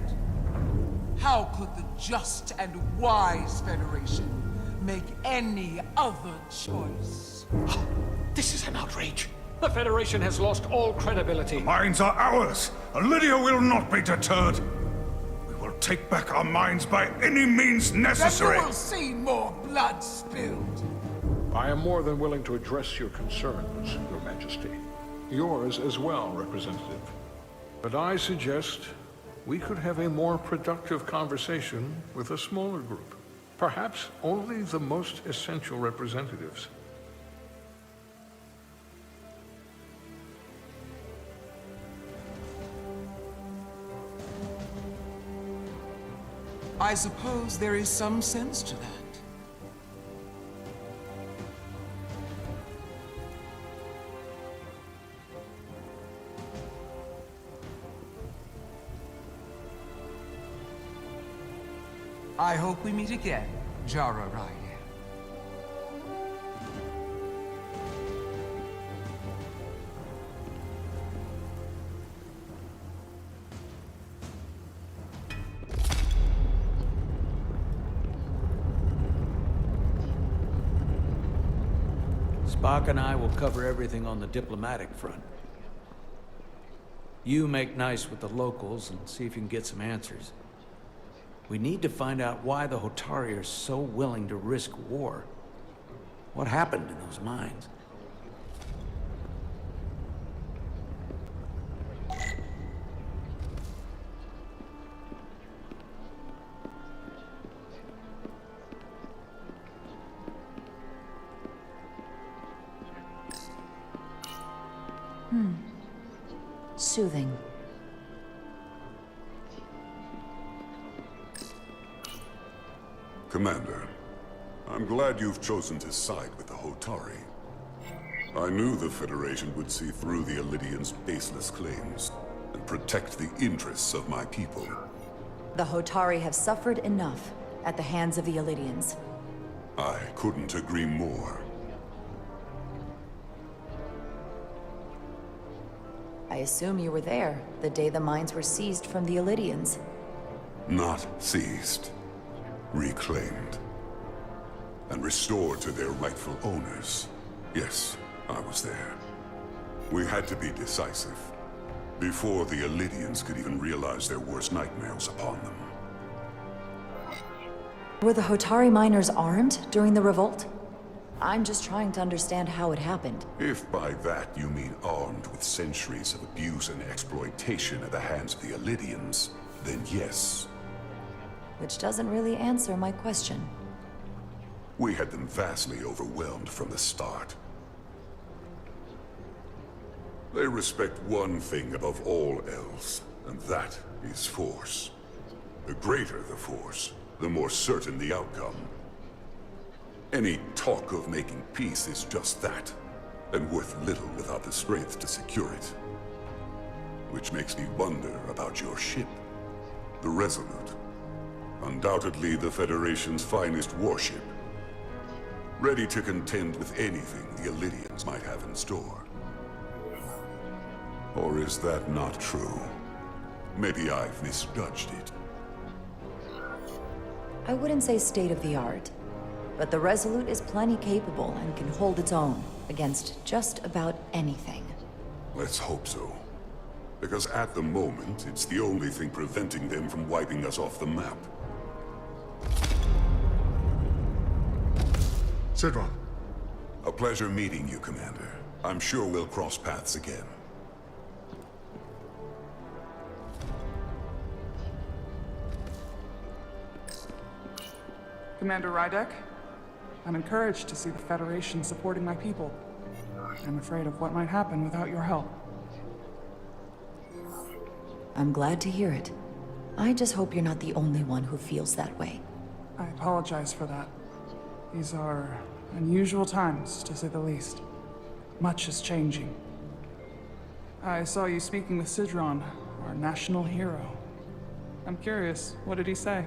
Speaker 21: How could the just and wise Federation make any other choice?
Speaker 18: This is an outrage. The Federation has lost all credibility.
Speaker 22: The mines are ours. Lydia will not be deterred. We will take back our mines by any means necessary.
Speaker 21: Then you will see more blood spilled.
Speaker 19: I am more than willing to address your concerns, Your Majesty. Yours as well, Representative. But I suggest we could have a more productive conversation with a smaller group. Perhaps only the most essential representatives.
Speaker 21: I suppose there is some sense to that. I hope we meet again, Jara Ryder.
Speaker 17: Spock and I will cover everything on the diplomatic front. You make nice with the locals and see if you can get some answers. We need to find out why the Hotari are so willing to risk war. What happened in those mines?
Speaker 16: Soothing.
Speaker 2: Commander, I'm glad you've chosen to side with the Hotari. I knew the Federation would see through the Elidians' baseless claims and protect the interests of my people.
Speaker 16: The Hotari have suffered enough at the hands of the Elidians.
Speaker 2: I couldn't agree more.
Speaker 16: I assume you were there the day the mines were seized from the Elidians.
Speaker 2: Not seized. Reclaimed. And restored to their rightful owners. Yes, I was there. We had to be decisive. Before the Elidians could even realize their worst nightmares upon them.
Speaker 16: Were the Hotari miners armed during the revolt? I'm just trying to understand how it happened.
Speaker 2: If by that you mean armed with centuries of abuse and exploitation at the hands of the Elidians, then yes.
Speaker 16: Which doesn't really answer my question.
Speaker 2: We had them vastly overwhelmed from the start. They respect one thing above all else, and that is force. The greater the force, the more certain the outcome. Any talk of making peace is just that, and worth little without the strength to secure it. Which makes me wonder about your ship, the Resolute. Undoubtedly the Federation's finest warship. Ready to contend with anything the Elidians might have in store. Or is that not true? Maybe I've misjudged it.
Speaker 16: I wouldn't say state-of-the-art, but the Resolute is plenty capable and can hold its own against just about anything.
Speaker 2: Let's hope so. Because at the moment, it's the only thing preventing them from wiping us off the map.
Speaker 20: Sidron.
Speaker 2: A pleasure meeting you, Commander. I'm sure we'll cross paths again.
Speaker 5: Commander Rydek, I'm encouraged to see the Federation supporting my people. I'm afraid of what might happen without your help.
Speaker 16: I'm glad to hear it. I just hope you're not the only one who feels that way.
Speaker 5: I apologize for that. These are unusual times, to say the least. Much is changing. I saw you speaking with Sidron, our national hero. I'm curious, what did he say?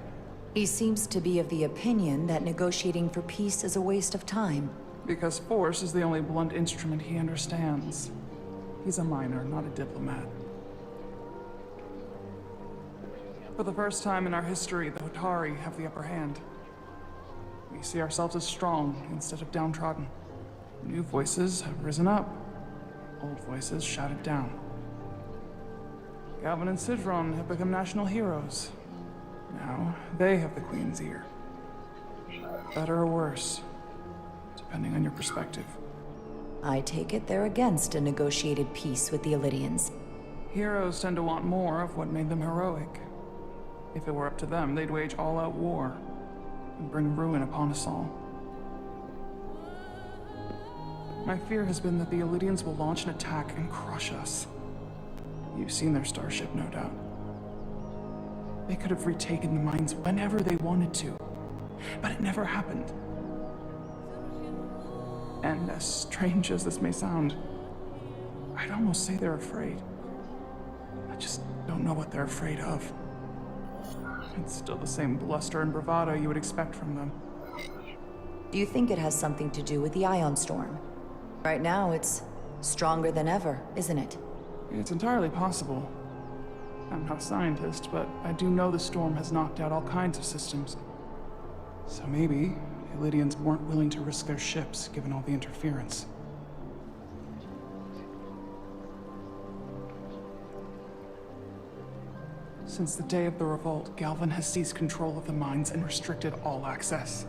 Speaker 16: He seems to be of the opinion that negotiating for peace is a waste of time.
Speaker 5: Because force is the only blunt instrument he understands. He's a miner, not a diplomat. For the first time in our history, the Hotari have the upper hand. We see ourselves as strong instead of downtrodden. New voices have risen up. Old voices shouted down. Galvin and Sidron have become national heroes. Now, they have the Queen's ear. Better or worse, depending on your perspective.
Speaker 16: I take it they're against a negotiated peace with the Elidians.
Speaker 5: Heroes tend to want more of what made them heroic. If it were up to them, they'd wage all-out war and bring ruin upon us all. My fear has been that the Elidians will launch an attack and crush us. You've seen their starship, no doubt. They could have retaken the mines whenever they wanted to, but it never happened. And as strange as this may sound, I'd almost say they're afraid. I just don't know what they're afraid of. It's still the same bluster and bravado you would expect from them.
Speaker 16: Do you think it has something to do with the Ion Storm? Right now, it's stronger than ever, isn't it?
Speaker 5: It's entirely possible. I'm not a scientist, but I do know the storm has knocked out all kinds of systems. So maybe the Elidians weren't willing to risk their ships, given all the interference. Since the day of the revolt, Galvin has seized control of the mines and restricted all access.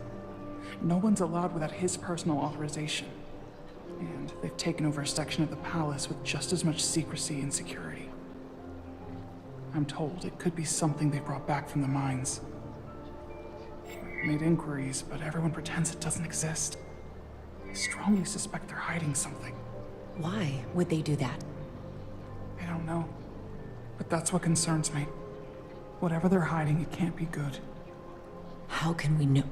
Speaker 5: No one's allowed without his personal authorization. And they've taken over a section of the palace with just as much secrecy and security. I'm told it could be something they brought back from the mines. I've made inquiries, but everyone pretends it doesn't exist. I strongly suspect they're hiding something.
Speaker 16: Why would they do that?
Speaker 5: don't know. But that's what concerns me. Whatever they're hiding, it can't be good.
Speaker 16: How can we know?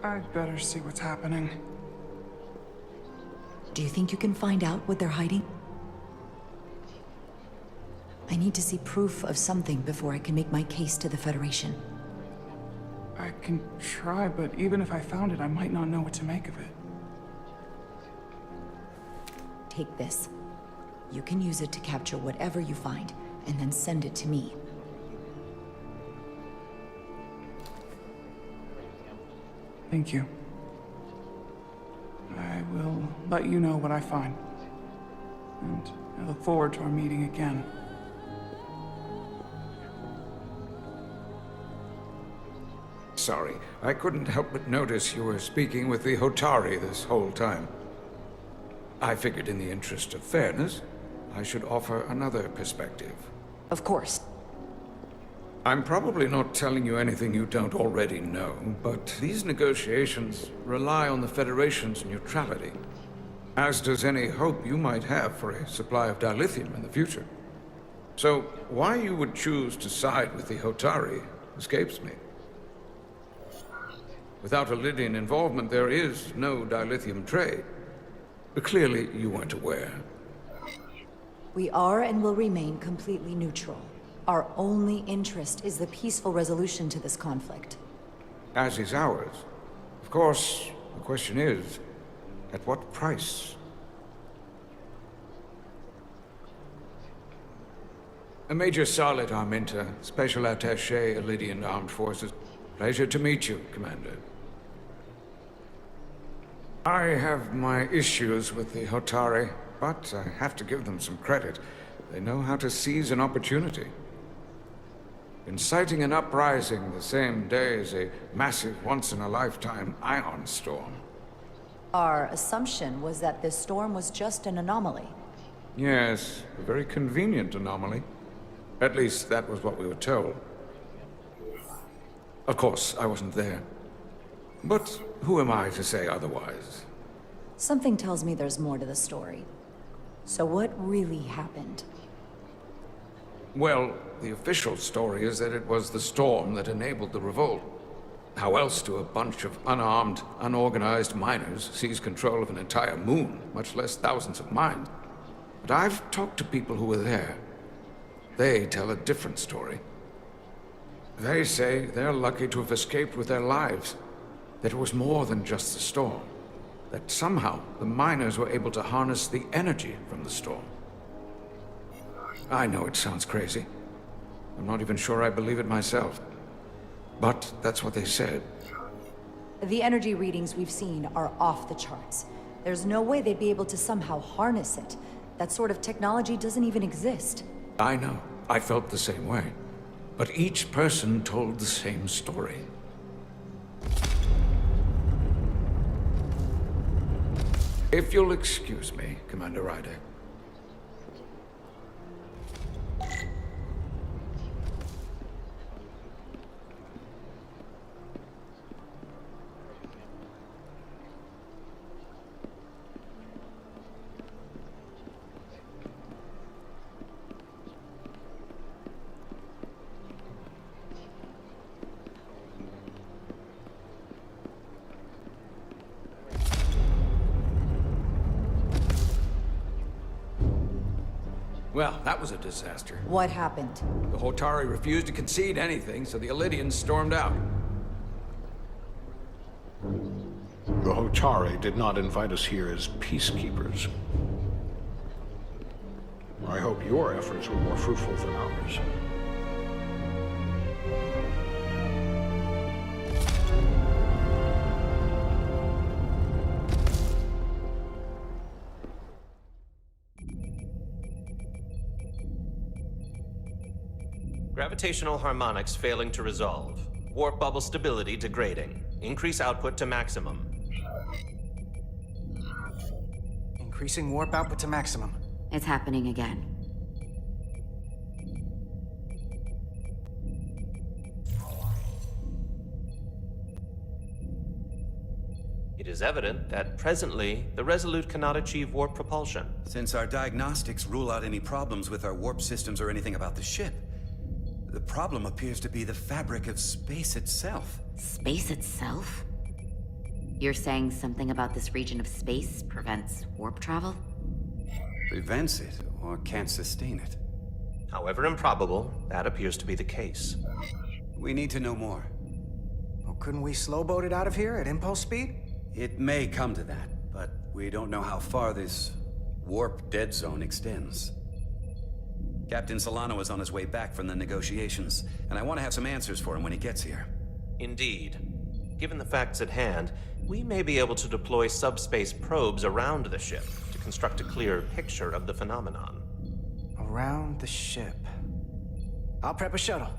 Speaker 5: I'd better see what's happening.
Speaker 16: Do you think you can find out what they're hiding? I need to see proof of something before I can make my case to the Federation.
Speaker 5: I can try, but even if I found it, I might not know what to make of it.
Speaker 16: Take this. You can use it to capture whatever you find, and then send it to me.
Speaker 5: Thank you. I will let you know what I find. And I look forward to our meeting again.
Speaker 1: Sorry, I couldn't help but notice you were speaking with the Hotari this whole time. I figured in the interest of fairness, I should offer another perspective.
Speaker 16: Of course.
Speaker 1: I'm probably not telling you anything you don't already know, but these negotiations rely on the Federation's neutrality, as does any hope you might have for a supply of dilithium in the future. So, why you would choose to side with the Hotari escapes me. Without Lydian involvement, there is no dilithium trade. But clearly, you weren't aware.
Speaker 16: We are and will remain completely neutral. Our only interest is the peaceful resolution to this conflict.
Speaker 1: As is ours. Of course, the question is, at what price? Major Salit Arminta, Special Attaché, Lydian Armed Forces. Pleasure to meet you, Commander. I have my issues with the Hotari, but I have to give them some credit. They know how to seize an opportunity. Inciting an uprising the same day as a massive, once-in-a-lifetime ion storm.
Speaker 16: Our assumption was that this storm was just an anomaly.
Speaker 1: Yes, a very convenient anomaly. At least that was what we were told. Of course, I wasn't there. But who am I to say otherwise?
Speaker 16: Something tells me there's more to the story. So what really happened?
Speaker 1: Well, the official story is that it was the storm that enabled the revolt. How else do a bunch of unarmed, unorganized miners seize control of an entire moon, much less thousands of mines? But I've talked to people who were there. They tell a different story. They say they're lucky to have escaped with their lives. That it was more than just the storm. That somehow the miners were able to harness the energy from the storm. I know it sounds crazy. I'm not even sure I believe it myself. But that's what they said.
Speaker 16: The energy readings we've seen are off the charts. There's no way they'd be able to somehow harness it. That sort of technology doesn't even exist.
Speaker 1: I know. I felt the same way. But each person told the same story. If you'll excuse me, Commander Ryder. Well, that was a disaster.
Speaker 16: What happened?
Speaker 1: The Hotari refused to concede anything, so the Elydians stormed out.
Speaker 19: The Hotari did not invite us here as peacekeepers. I hope your efforts were more fruitful than ours.
Speaker 4: Gravitational harmonics failing to resolve. Warp bubble stability degrading. Increase output to maximum.
Speaker 8: Increasing warp output to maximum.
Speaker 9: It's happening again.
Speaker 4: It It is evident that presently, the Resolute cannot achieve warp propulsion.
Speaker 15: Since our diagnostics rule out any problems with our warp systems or anything about the ship, the problem appears to be the fabric of space itself.
Speaker 9: Space itself? You're saying something about this region of space prevents warp travel?
Speaker 15: Prevents it, or can't sustain it.
Speaker 4: However improbable, that appears to be the case.
Speaker 15: We need to know more.
Speaker 8: Well, couldn't we slowboat it out of here at impulse speed?
Speaker 15: It may come to that, but we don't know how far this warp dead zone extends. Captain Solano is on his way back from the negotiations, and I want to have some answers for him when he gets here.
Speaker 4: Indeed. Given the facts at hand, we may be able to deploy subspace probes around the ship to construct a clear picture of the phenomenon.
Speaker 8: Around the ship. I'll prep a shuttle.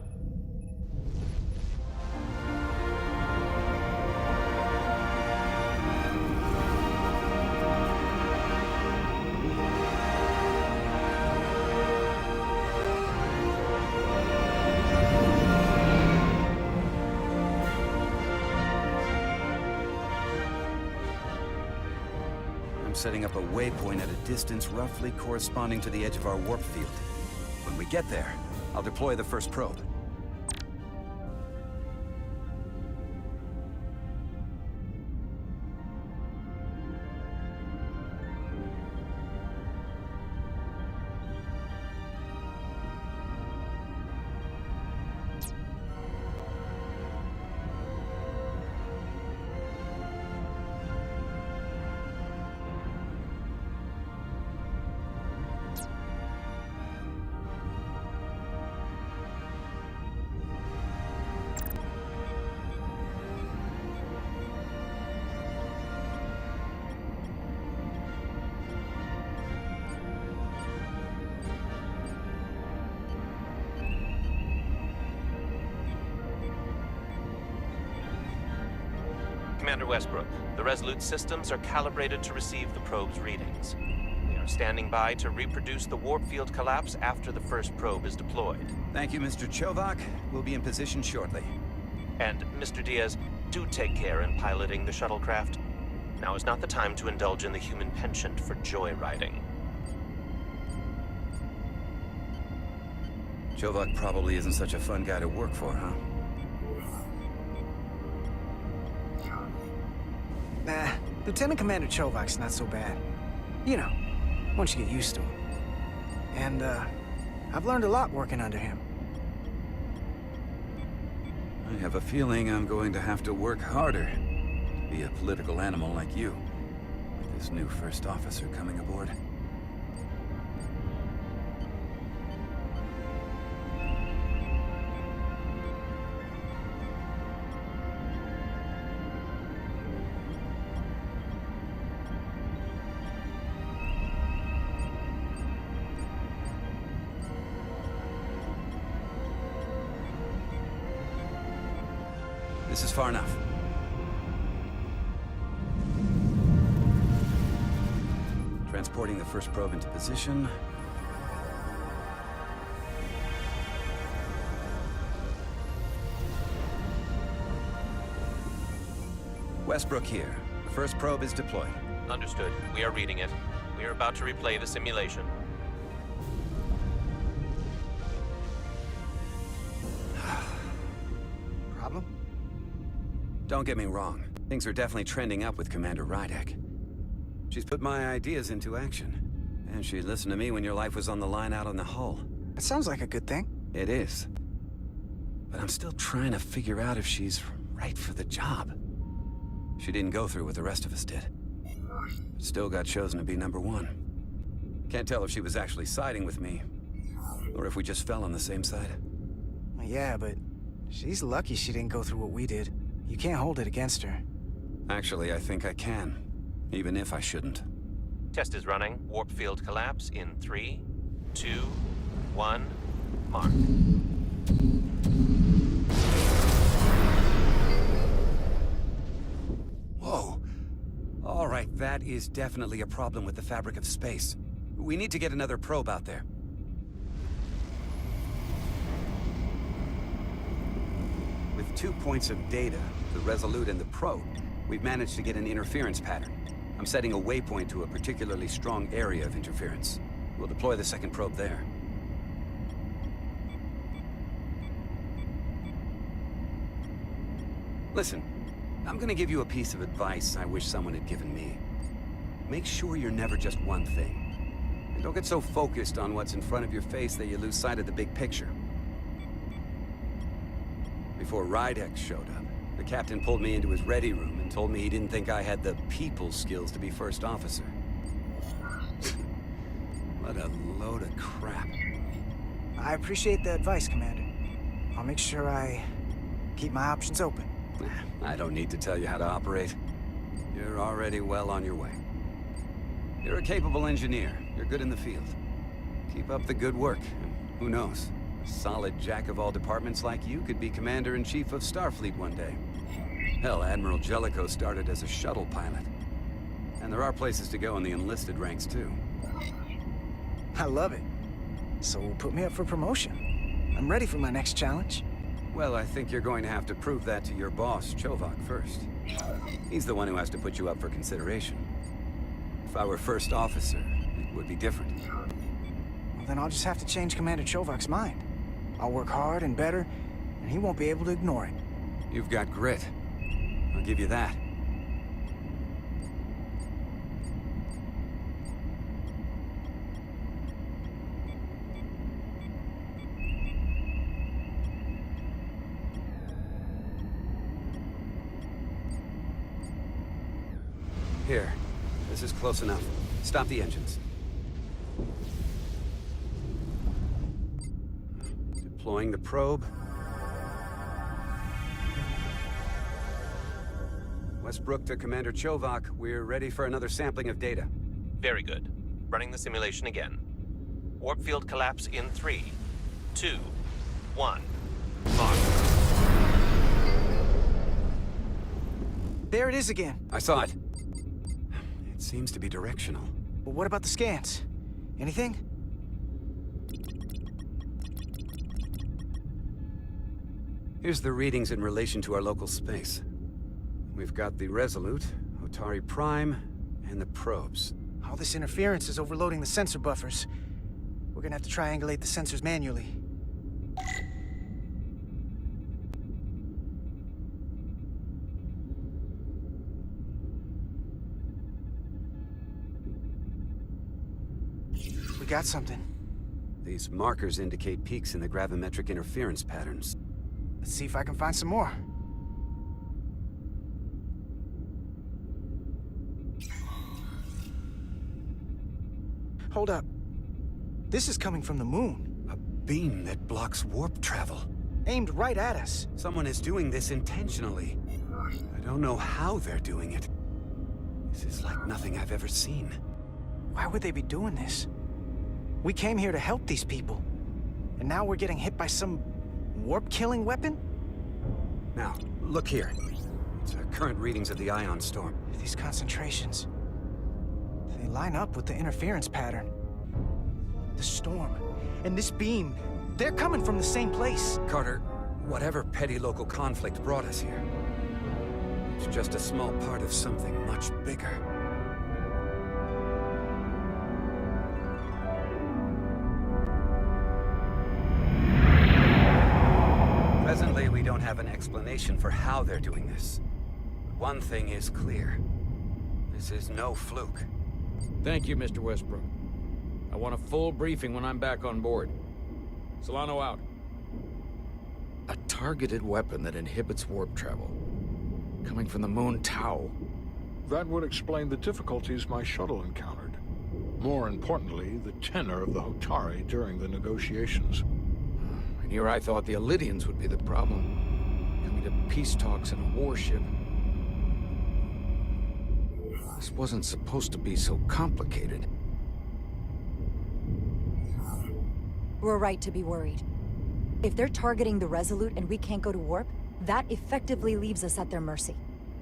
Speaker 15: Setting up a waypoint at a distance roughly corresponding to the edge of our warp field. When we get there, I'll deploy the first probe.
Speaker 4: Commander Westbrook, the Resolute systems are calibrated to receive the probe's readings. We are standing by to reproduce the warp field collapse after the first probe is deployed.
Speaker 15: Thank you, Mr. Chovak. We'll be in position shortly.
Speaker 4: And, Mr. Diaz, do take care in piloting the shuttlecraft. Now is not the time to indulge in the human penchant for joyriding.
Speaker 15: Chovak probably isn't such a fun guy to work for, huh?
Speaker 8: Nah, Lieutenant Commander Chovak's not so bad. You know, once you get used to him. And, I've learned a lot working under him.
Speaker 15: I have a feeling I'm going to have to work harder to be a political animal like you, with this new first officer coming aboard. This is far enough. Transporting the first probe into position. Westbrook here. The first probe is deployed.
Speaker 4: Understood. We are reading it. We are about to replay the simulation.
Speaker 8: Problem?
Speaker 15: Don't get me wrong. Things are definitely trending up with Commander Rydek. She's put my ideas into action. And she listened to me when your life was on the line out on the hull.
Speaker 8: That sounds like a good thing.
Speaker 15: It is. But I'm still trying to figure out if she's right for the job. She didn't go through what the rest of us did. But still got chosen to be #1. Can't tell if she was actually siding with me, or if we just fell on the same side.
Speaker 8: Yeah, but she's lucky she didn't go through what we did. You can't hold it against her.
Speaker 15: Actually, I think I can, even if I shouldn't.
Speaker 4: Test is running. Warp field collapse in 3, 2, 1, mark.
Speaker 15: Whoa. All right, that is definitely a problem with the fabric of space. We need to get another probe out there. With 2 points of data, the Resolute and the probe, We've managed to get an interference pattern. I'm setting a waypoint to a particularly strong area of interference. We'll deploy the second probe there. Listen, I'm gonna give you a piece of advice I wish someone had given me. Make sure you're never just one thing. And don't get so focused on what's in front of your face that you lose sight of the big picture. Before Rydex showed up, the captain pulled me into his ready room and told me he didn't think I had the people skills to be first officer. What a load of crap.
Speaker 8: I appreciate the advice, Commander. I'll make sure I keep my options open.
Speaker 15: I don't need to tell you how to operate. You're already well on your way. You're a capable engineer. You're good in the field. Keep up the good work. Who knows? A solid jack of all departments like you could be Commander-in-Chief of Starfleet one day. Hell, Admiral Jellicoe started as a shuttle pilot. And there are places to go in the enlisted ranks, too.
Speaker 8: I love it. So put me up for promotion. I'm ready for my next challenge.
Speaker 15: Well, I think you're going to have to prove that to your boss, Chovak, first. He's the one who has to put you up for consideration. If I were first officer, it would be different.
Speaker 8: Well, then I'll just have to change Commander Chovak's mind. I'll work hard and better, and he won't be able to ignore it.
Speaker 15: You've got grit. I'll give you that. Here. This is close enough. Stop the engines. Deploying the probe. Westbrook to Commander Chovak. We're ready for another sampling of data.
Speaker 4: Very good. Running the simulation again. Warp field collapse in 3, 2, 1. Mark.
Speaker 8: There it is again.
Speaker 15: I saw it. It seems to be directional.
Speaker 8: But what about the scans? Anything?
Speaker 15: Here's the readings in relation to our local space. We've got the Resolute, Otari Prime, and the probes.
Speaker 8: All this interference is overloading the sensor buffers. We're gonna have to triangulate the sensors manually. We got something.
Speaker 15: These markers indicate peaks in the gravimetric interference patterns.
Speaker 8: Let's see if I can find some more. Hold up. This is coming from the moon.
Speaker 15: A beam that blocks warp travel.
Speaker 8: Aimed right at us.
Speaker 15: Someone is doing this intentionally. I don't know how they're doing it. This is like nothing I've ever seen.
Speaker 8: Why would they be doing this? We came here to help these people. And now we're getting hit by some warp-killing weapon?
Speaker 15: Now, look here. It's current readings of the ion storm.
Speaker 8: These concentrations... they line up with the interference pattern. The storm and this beam, they're coming from the same place.
Speaker 15: Carter, whatever petty local conflict brought us here, it's just a small part of something much bigger. Presently, we don't have an explanation for how they're doing this. But one thing is clear. This is no fluke.
Speaker 17: Thank you, Mr. Westbrook. I want a full briefing when I'm back on board. Solano out. A targeted weapon that inhibits warp travel. Coming from the moon Tau.
Speaker 19: That would explain the difficulties my shuttle encountered. More importantly, the tenor of the Hotari during the negotiations.
Speaker 17: And here I thought the Elydians would be the problem. Coming to peace talks in a warship. This wasn't supposed to be so complicated.
Speaker 16: We're right to be worried. If they're targeting the Resolute and we can't go to warp, that effectively leaves us at their mercy.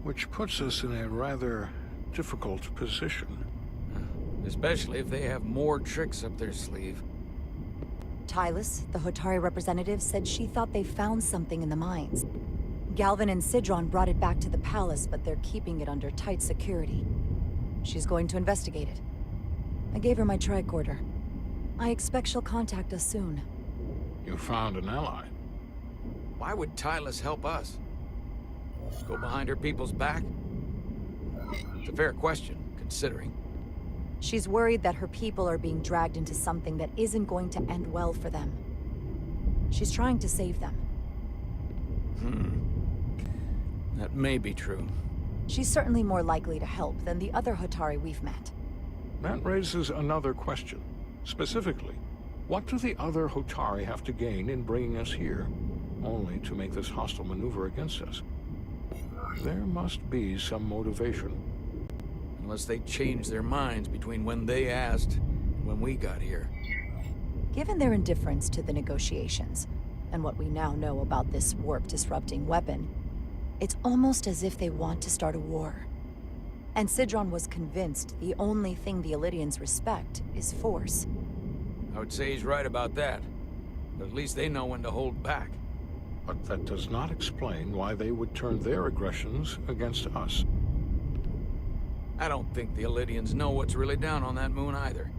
Speaker 19: Which puts us in a rather difficult position.
Speaker 17: Especially if they have more tricks up their sleeve.
Speaker 16: Tylus, the Hotari representative, said she thought they found something in the mines. Galvin and Sidron brought it back to the palace, but they're keeping it under tight security. She's going to investigate it. I gave her my tricorder. I expect she'll contact us soon.
Speaker 19: You found an ally.
Speaker 17: Why would Tylus help us? Go behind her people's back? It's a fair question, considering.
Speaker 16: She's worried that her people are being dragged into something that isn't going to end well for them. She's trying to save them.
Speaker 17: That may be true.
Speaker 16: She's certainly more likely to help than the other Hotari we've met.
Speaker 19: That raises another question. Specifically, what do the other Hotari have to gain in bringing us here, only to make this hostile maneuver against us? There must be some motivation.
Speaker 17: Unless they changed their minds between when they asked and when we got here.
Speaker 16: Given their indifference to the negotiations, and what we now know about this warp-disrupting weapon, it's almost as if they want to start a war. And Sidron was convinced the only thing the Illidians respect is force.
Speaker 17: I would say he's right about that. But at least they know when to hold back.
Speaker 19: But that does not explain why they would turn their aggressions against us.
Speaker 17: I don't think the Illidians know what's really down on that moon either.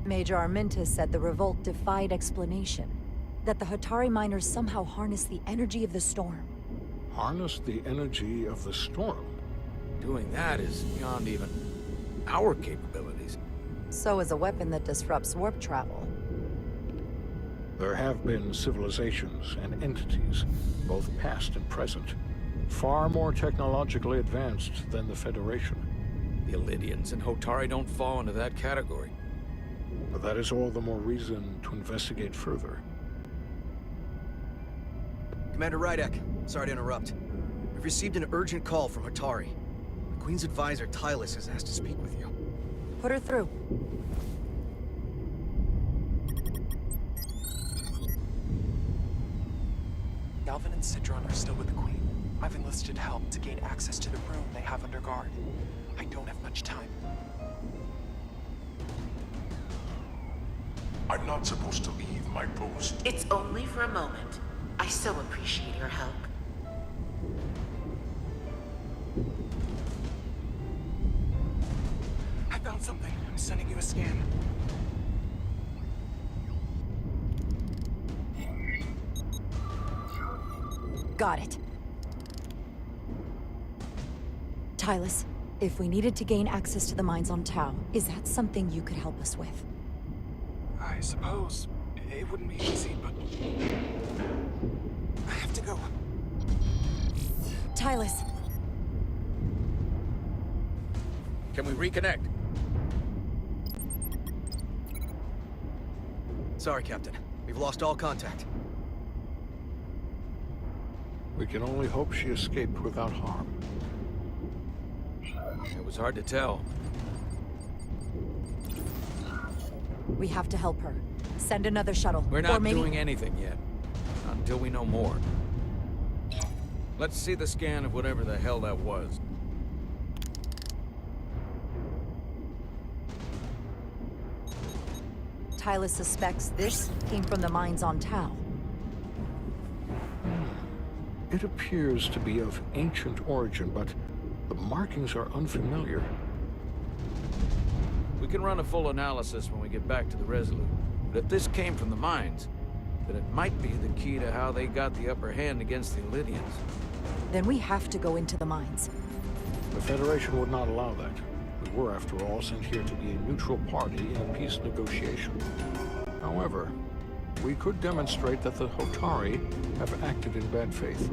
Speaker 16: Major Armintas said the revolt defied explanation. That the Hotari miners somehow harnessed the energy of the storm.
Speaker 19: Harness the energy of the storm?
Speaker 17: Doing that is beyond even our capabilities.
Speaker 16: So is a weapon that disrupts warp travel.
Speaker 19: There have been civilizations and entities, both past and present, far more technologically advanced than the Federation.
Speaker 17: The Illidians and Hotari don't fall into that category.
Speaker 19: But that is all the more reason to investigate further.
Speaker 6: Commander Rydek, sorry to interrupt. We've received an urgent call from Hotari. The Queen's advisor, Tylus, has asked to speak with you.
Speaker 16: Put her through.
Speaker 5: Galvin and Sidron are still with the Queen. I've enlisted help to gain access to the room they have under guard. I don't have much time.
Speaker 22: I'm not supposed to leave my post.
Speaker 11: It's only for a moment. I so appreciate your help.
Speaker 5: I found something. I'm sending you a scan.
Speaker 16: Got it. Tylus, if we needed to gain access to the mines on Tau, is that something you could help us with?
Speaker 5: I suppose it wouldn't be easy, but I have to go.
Speaker 16: Tylus.
Speaker 17: Can we reconnect?
Speaker 6: Sorry, Captain. We've lost all contact.
Speaker 19: We can only hope she escaped without harm.
Speaker 17: It was hard to tell.
Speaker 16: We have to help her. Send another shuttle.
Speaker 17: We're not
Speaker 16: or maybe...
Speaker 17: doing anything yet. Not until we know more. Let's see the scan of whatever the hell that was.
Speaker 16: Tylus suspects this came from the mines on Tau.
Speaker 19: It appears to be of ancient origin, but the markings are unfamiliar.
Speaker 17: We can run a full analysis when we get back to the Resolute. But if this came from the mines, then it might be the key to how they got the upper hand against the Illidians.
Speaker 16: Then we have to go into the mines.
Speaker 19: The Federation would not allow that. We were, after all, sent here to be a neutral party in a peace negotiation. However, we could demonstrate that the Hotari have acted in bad faith,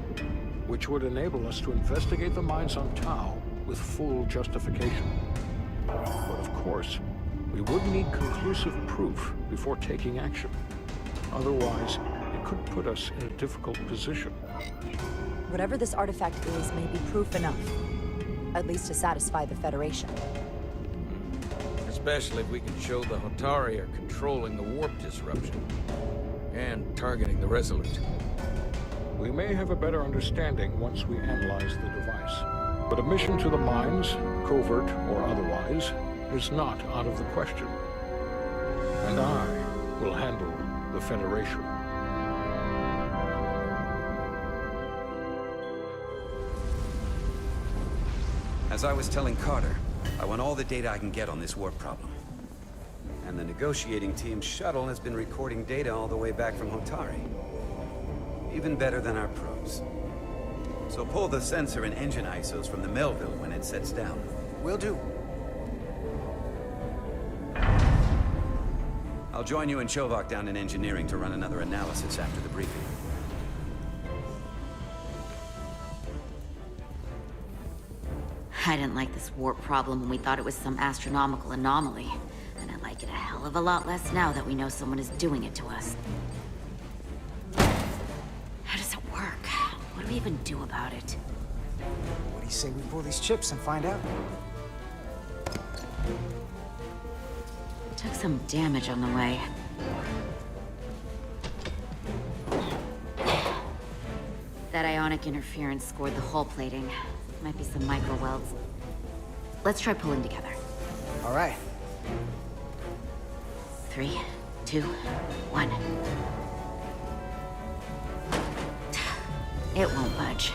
Speaker 19: which would enable us to investigate the mines on Tau with full justification. But of course, we would need conclusive proof before taking action. Otherwise, it could put us in a difficult position.
Speaker 16: Whatever this artifact is may be proof enough. At least to satisfy the Federation.
Speaker 17: Especially if we can show the Hotari are controlling the warp disruption. And targeting the Resolute.
Speaker 19: We may have a better understanding once we analyze the device. But a mission to the mines, covert or otherwise, is not out of the question. And I will handle the Federation.
Speaker 15: As I was telling Carter, I want all the data I can get on this warp problem. And the negotiating team's shuttle has been recording data all the way back from Hotari. Even better than our probes. So pull the sensor and engine ISOs from the Melville when it sets down.
Speaker 8: Will do.
Speaker 15: I'll join you and Shovak down in engineering to run another analysis after the briefing.
Speaker 9: I didn't like this warp problem when we thought it was some astronomical anomaly. And I like it a hell of a lot less now that we know someone is doing it to us. How does it work? What do we even do about it?
Speaker 8: What do you say we pull these chips and find out?
Speaker 9: Took some damage on the way. That ionic interference scored the hull plating. Might be some micro welds. Let's try pulling together.
Speaker 8: All right.
Speaker 9: 3, 2, 1. It won't budge.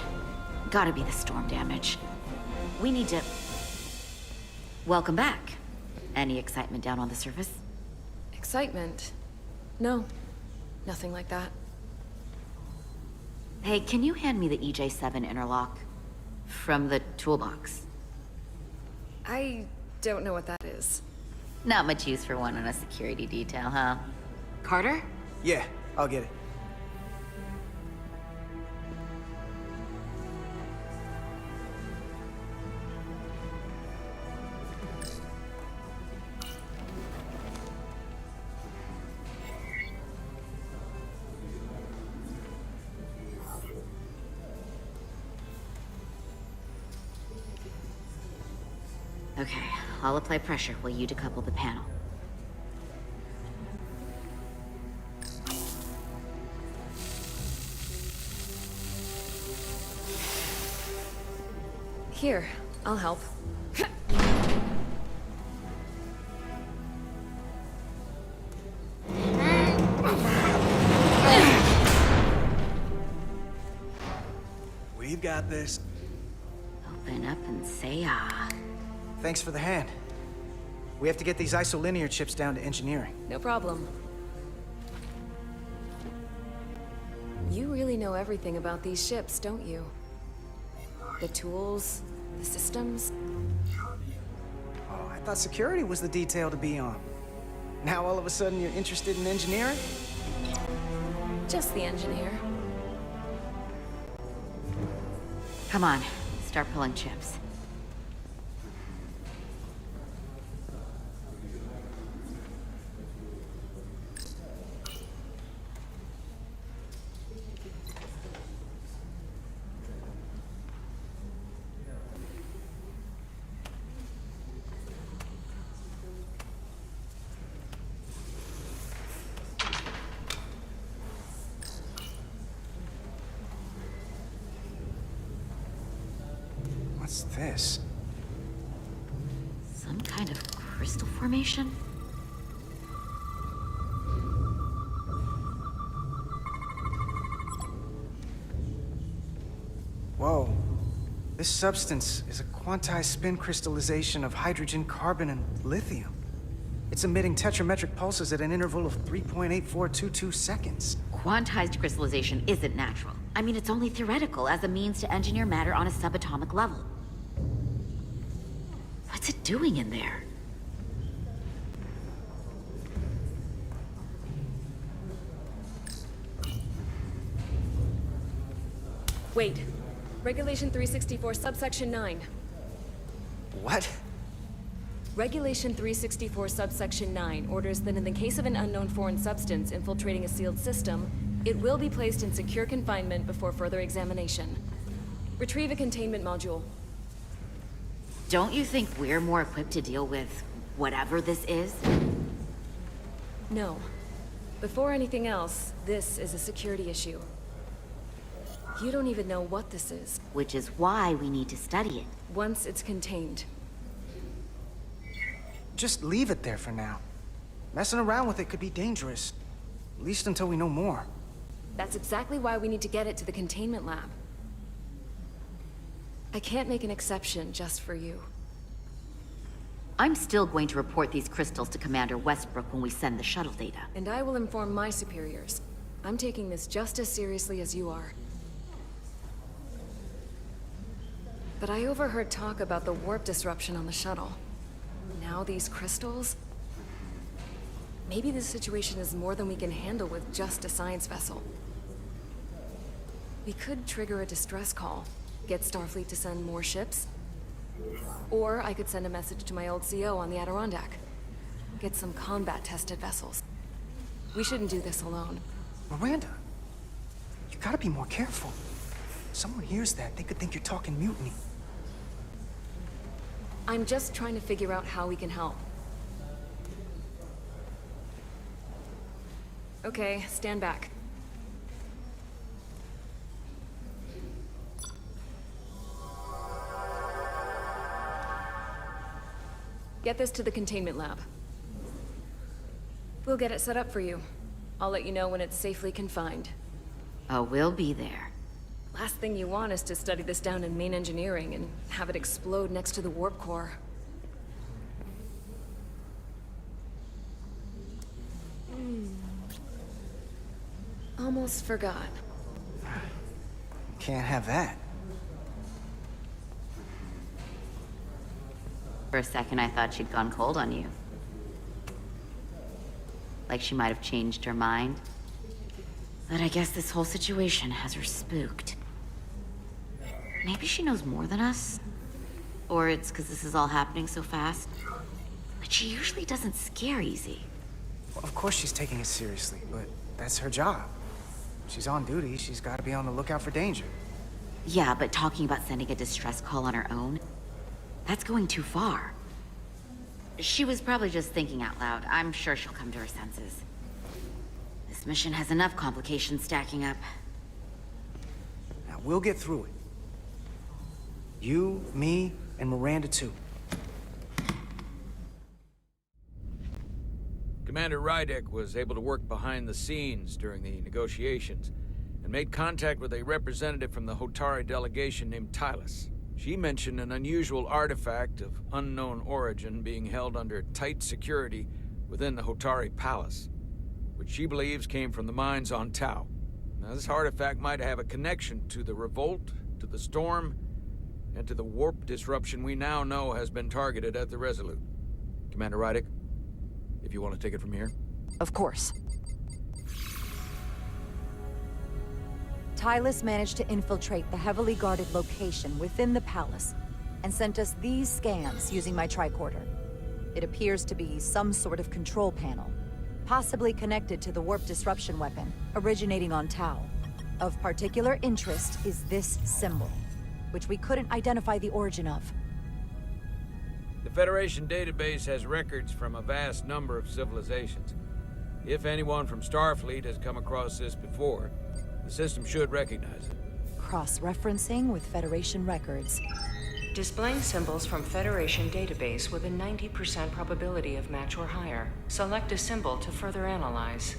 Speaker 9: Gotta be the storm damage. We need to... Welcome back. Any excitement down on the surface?
Speaker 10: Excitement? No. Nothing like that.
Speaker 9: Hey, can you hand me the EJ7 interlock? From the toolbox.
Speaker 10: I don't know what that is.
Speaker 9: Not much use for one on a security detail, huh? Carter?
Speaker 8: Yeah, I'll get it.
Speaker 9: Okay, I'll apply pressure while you decouple the panel.
Speaker 10: Here, I'll help.
Speaker 8: We've got this.
Speaker 9: Open up and say ah.
Speaker 8: Thanks for the hand. We have to get these isolinear chips down to engineering.
Speaker 10: No problem. You really know everything about these ships, don't you? The tools, the systems.
Speaker 8: Oh, I thought security was the detail to be on. Now all of a sudden you're interested in engineering?
Speaker 10: Just the engineer.
Speaker 9: Come on, start pulling chips.
Speaker 8: What's this?
Speaker 9: Some kind of crystal formation?
Speaker 8: Whoa. This substance is a quantized spin crystallization of hydrogen, carbon, and lithium. It's emitting tetrametric pulses at an interval of 3.8422 seconds.
Speaker 9: Quantized crystallization isn't natural. I mean, it's only theoretical as a means to engineer matter on a subatomic level. What's it doing in there?
Speaker 10: Wait. Regulation 364, subsection 9.
Speaker 8: What?
Speaker 10: Regulation 364, subsection 9 orders that in the case of an unknown foreign substance infiltrating a sealed system, it will be placed in secure confinement before further examination. Retrieve a containment module.
Speaker 9: Don't you think we're more equipped to deal with whatever this is?
Speaker 10: No. Before anything else, this is a security issue. You don't even know what this is.
Speaker 9: Which is why we need to study it.
Speaker 10: Once it's contained.
Speaker 8: Just leave it there for now. Messing around with it could be dangerous. At least until we know more.
Speaker 10: That's exactly why we need to get it to the containment lab. I can't make an exception just for you.
Speaker 9: I'm still going to report these crystals to Commander Westbrook when we send the shuttle data.
Speaker 10: And I will inform my superiors. I'm taking this just as seriously as you are. But I overheard talk about the warp disruption on the shuttle. Now these crystals? Maybe this situation is more than we can handle with just a science vessel. We could trigger a distress call, get Starfleet to send more ships. Or I could send a message to my old CO on the Adirondack. Get some combat-tested vessels. We shouldn't do this alone.
Speaker 8: Miranda, you gotta be more careful. Someone hears that, they could think you're talking mutiny.
Speaker 10: I'm just trying to figure out how we can help. Okay, stand back. Get this to the containment lab. We'll get it set up for you. I'll let you know when it's safely confined.
Speaker 9: Oh, we'll be there.
Speaker 10: Last thing you want is to study this down in main engineering and have it explode next to the warp core. Almost forgot.
Speaker 8: Can't have that.
Speaker 9: For a second, I thought she'd gone cold on you. Like she might have changed her mind. But I guess this whole situation has her spooked. Maybe she knows more than us? Or it's because this is all happening so fast? But she usually doesn't scare easy.
Speaker 8: Well, of course she's taking it seriously, but that's her job. She's on duty, she's gotta be on the lookout for danger.
Speaker 9: Yeah, but talking about sending a distress call on her own? That's going too far. She was probably just thinking out loud. I'm sure she'll come to her senses. This mission has enough complications stacking up.
Speaker 8: Now, we'll get through it. You, me, and Miranda too.
Speaker 1: Commander Rydek was able to work behind the scenes during the negotiations and made contact with a representative from the Hotari delegation named Tylus. She mentioned an unusual artifact of unknown origin being held under tight security within the Hotari Palace, which she believes came from the mines on Tau. Now, this artifact might have a connection to the revolt, to the storm, and to the warp disruption we now know has been targeted at the Resolute. Commander Rydek, if you want to take it from here.
Speaker 16: Of course. Tylus managed to infiltrate the heavily guarded location within the palace and sent us these scans using my tricorder. It appears to be some sort of control panel, possibly connected to the warp disruption weapon originating on Tau. Of particular interest is this symbol, which we couldn't identify the origin of.
Speaker 1: The Federation database has records from a vast number of civilizations. If anyone from Starfleet has come across this before, the system should recognize it.
Speaker 16: Cross-referencing with Federation records.
Speaker 14: Displaying symbols from Federation database with a 90% probability of match or higher. Select a symbol to further analyze.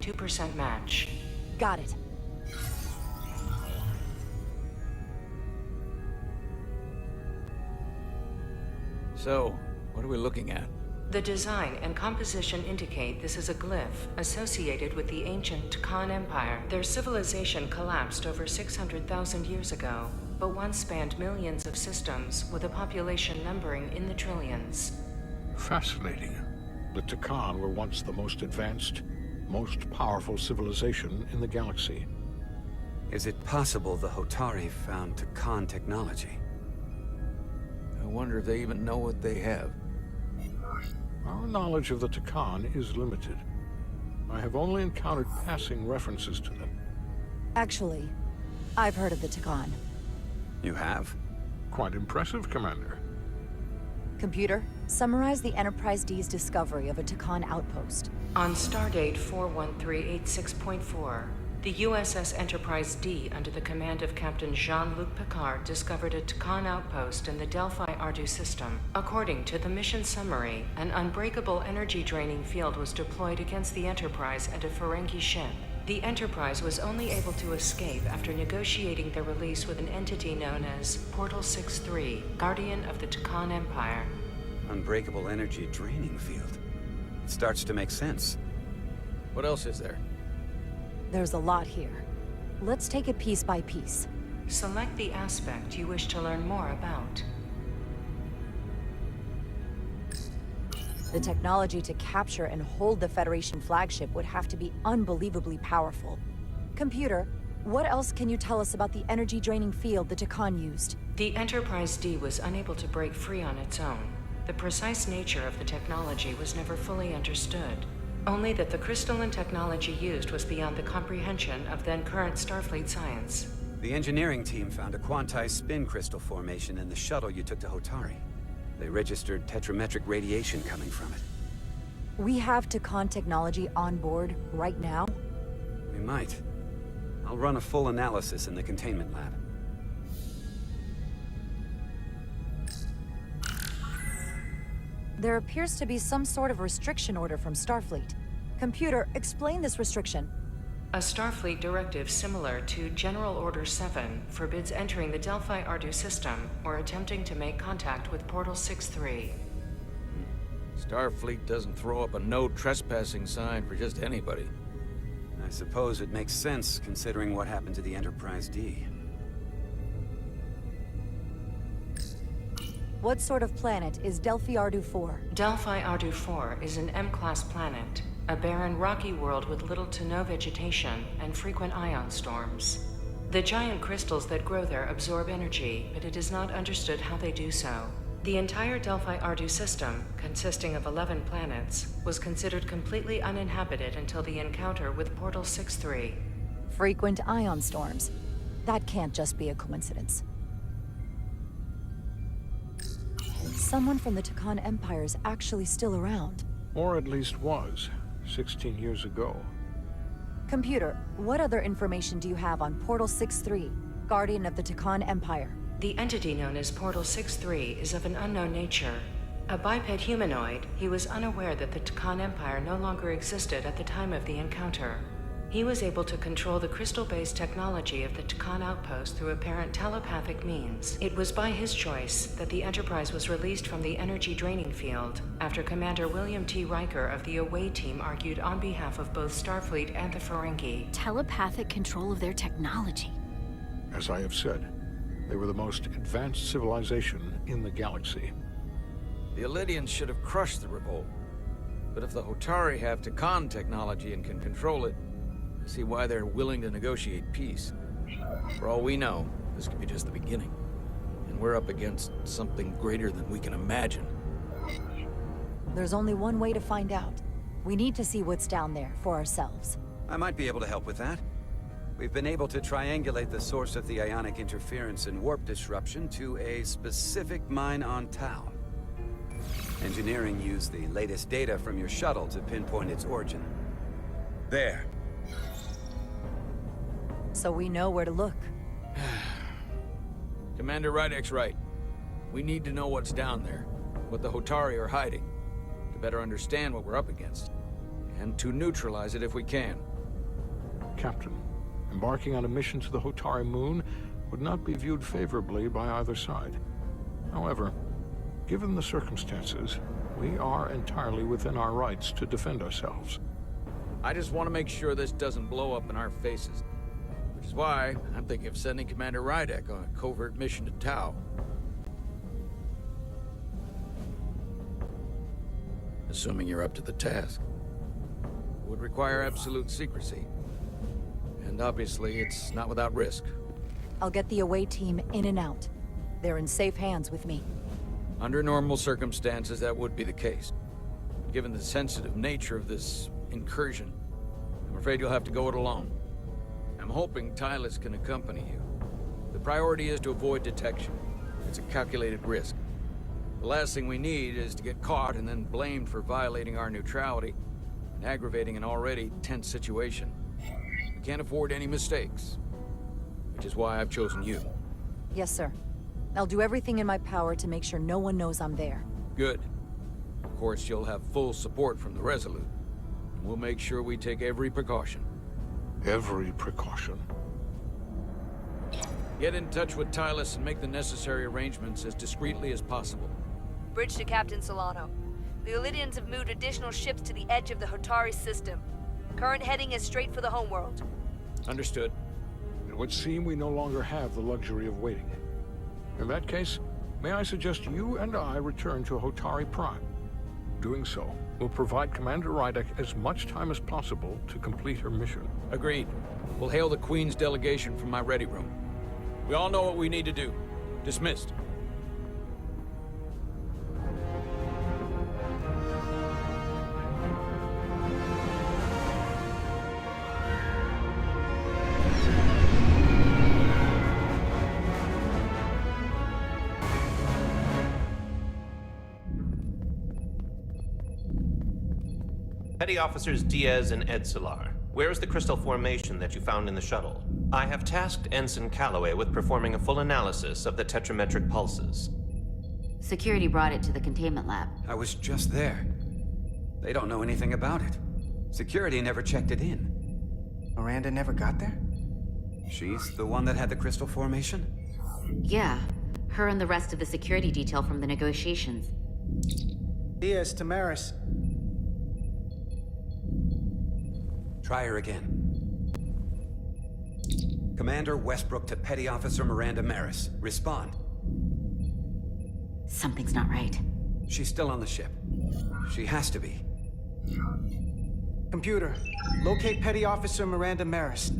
Speaker 14: .2% match.
Speaker 16: Got it.
Speaker 1: So, what are we looking at?
Speaker 14: The design and composition indicate this is a glyph associated with the ancient Khan Empire. Their civilization collapsed over 600,000 years ago, but once spanned millions of systems with a population numbering in the trillions.
Speaker 19: Fascinating. The Takan were once the most advanced, most powerful civilization in the galaxy.
Speaker 15: Is it possible the Hotari found Takan technology?
Speaker 17: I wonder if they even know what they have.
Speaker 19: Our knowledge of the Takan is limited. I have only encountered passing references to them.
Speaker 16: Actually, I've heard of the Takan.
Speaker 15: You have?
Speaker 19: Quite impressive, Commander.
Speaker 16: Computer, summarize the Enterprise D's discovery of a Takan outpost.
Speaker 14: On stardate 41386.4, the USS Enterprise D, under the command of Captain Jean-Luc Picard, discovered a Takan outpost in the Delphi-Ardu system. According to the mission summary, an unbreakable energy-draining field was deployed against the Enterprise and a Ferengi ship. The Enterprise was only able to escape after negotiating their release with an entity known as Portal 6-3, Guardian of the Takan Empire.
Speaker 15: Unbreakable energy draining field. It starts to make sense.
Speaker 1: What else is there?
Speaker 16: There's a lot here. Let's take it piece by piece.
Speaker 14: Select the aspect you wish to learn more about.
Speaker 16: The technology to capture and hold the Federation flagship would have to be unbelievably powerful. Computer, what else can you tell us about the energy-draining field the Takan used?
Speaker 14: The Enterprise D was unable to break free on its own. The precise nature of the technology was never fully understood. Only that the crystalline technology used was beyond the comprehension of then-current Starfleet science.
Speaker 15: The engineering team found a quantized spin crystal formation in the shuttle you took to Hotari. They registered tetrametric radiation coming from it.
Speaker 16: We have Takan technology on board right now?
Speaker 15: We might. I'll run a full analysis in the containment lab.
Speaker 16: There appears to be some sort of restriction order from Starfleet. Computer, explain this restriction.
Speaker 14: A Starfleet directive similar to General Order 7 forbids entering the Delphi-Ardu system or attempting to make contact with Portal 6-3.
Speaker 1: Starfleet doesn't throw up a no trespassing sign for just anybody.
Speaker 15: I suppose it makes sense considering what happened to the Enterprise D.
Speaker 16: What sort of planet is Delphi-Ardu 4?
Speaker 14: Delphi-Ardu 4 is an M-class planet, a barren rocky world with little to no vegetation and frequent ion storms. The giant crystals that grow there absorb energy, but it is not understood how they do so. The entire Delphi-Ardu system, consisting of 11 planets, was considered completely uninhabited until the encounter with Portal 6-3.
Speaker 16: Frequent ion storms. That can't just be a coincidence. Someone from the Takan Empire is actually still around.
Speaker 19: Or at least was, 16 years ago.
Speaker 16: Computer, what other information do you have on Portal 6-3, Guardian of the Takan Empire?
Speaker 14: The entity known as Portal 6-3 is of an unknown nature. A biped humanoid, he was unaware that the Takan Empire no longer existed at the time of the encounter. He was able to control the crystal-based technology of the Takan outpost through apparent telepathic means. It was by his choice that the Enterprise was released from the energy-draining field after Commander William T. Riker of the Away Team argued on behalf of both Starfleet and the Ferengi.
Speaker 9: Telepathic control of their technology.
Speaker 19: As I have said, they were the most advanced civilization in the galaxy.
Speaker 1: The Elydians should have crushed the revolt. But if the Hotari have Takan technology and can control it, I see why they're willing to negotiate peace. For all we know, this could be just the beginning. And we're up against something greater than we can imagine.
Speaker 16: There's only one way to find out. We need to see what's down there for ourselves.
Speaker 15: I might be able to help with that. We've been able to triangulate the source of the ionic interference and warp disruption to a specific mine on Tau. Engineering used the latest data from your shuttle to pinpoint its origin. There.
Speaker 16: So we know where to look.
Speaker 1: Commander Rydek's right. We need to know what's down there, what the Hotari are hiding, to better understand what we're up against, and to neutralize it if we can.
Speaker 19: Captain, embarking on a mission to the Hotari moon would not be viewed favorably by either side. However, given the circumstances, we are entirely within our rights to defend ourselves.
Speaker 1: I just want to make sure this doesn't blow up in our faces. Which is why I'm thinking of sending Commander Rydek on a covert mission to Tau. Assuming you're up to the task. It would require absolute secrecy. And and obviously it's not without risk.
Speaker 16: I'll get the away team in and out. They're in safe hands with me.
Speaker 1: Under normal circumstances, that would be the case. Given the sensitive nature of this incursion, I'm afraid you'll have to go it alone. I'm hoping Tylus can accompany you. The priority is to avoid detection. It's a calculated risk. The last thing we need is to get caught and then blamed for violating our neutrality and aggravating an already tense situation. We can't afford any mistakes, which is why I've chosen you.
Speaker 16: Yes, sir. I'll do everything in my power to make sure no one knows I'm there.
Speaker 1: Good. Of course, you'll have full support from the Resolute. We'll make sure we take every precaution.
Speaker 19: Every precaution.
Speaker 1: Get in touch with Tylus and make the necessary arrangements as discreetly as possible.
Speaker 12: Bridge to Captain Solano. The Illydians have moved additional ships to the edge of the Hotari system. Current heading is straight for the homeworld.
Speaker 1: Understood.
Speaker 19: It would seem we no longer have the luxury of waiting. In that case, may I suggest you and I return to Hotari Prime? Doing so will provide Commander Rydek as much time as possible to complete her mission.
Speaker 1: Agreed. We'll hail the Queen's delegation from my ready room. We all know what we need to do. Dismissed.
Speaker 4: Petty Officers Diaz and Edsolar, where is the crystal formation that you found in the shuttle? I have tasked Ensign Calloway with performing a full analysis of the tetrametric pulses.
Speaker 9: Security brought it to the containment lab.
Speaker 15: I was just there. They don't know anything about it. Security never checked it in.
Speaker 8: Miranda never got there?
Speaker 15: She's the one that had the crystal formation?
Speaker 9: Yeah, her and the rest of the security detail from the negotiations.
Speaker 8: Diaz, Tamaris.
Speaker 15: Try her again. Commander Westbrook to Petty Officer Miranda Maris. Respond.
Speaker 9: Something's not right.
Speaker 15: She's still on the ship. She has to be.
Speaker 8: Computer, locate Petty Officer Miranda Maris.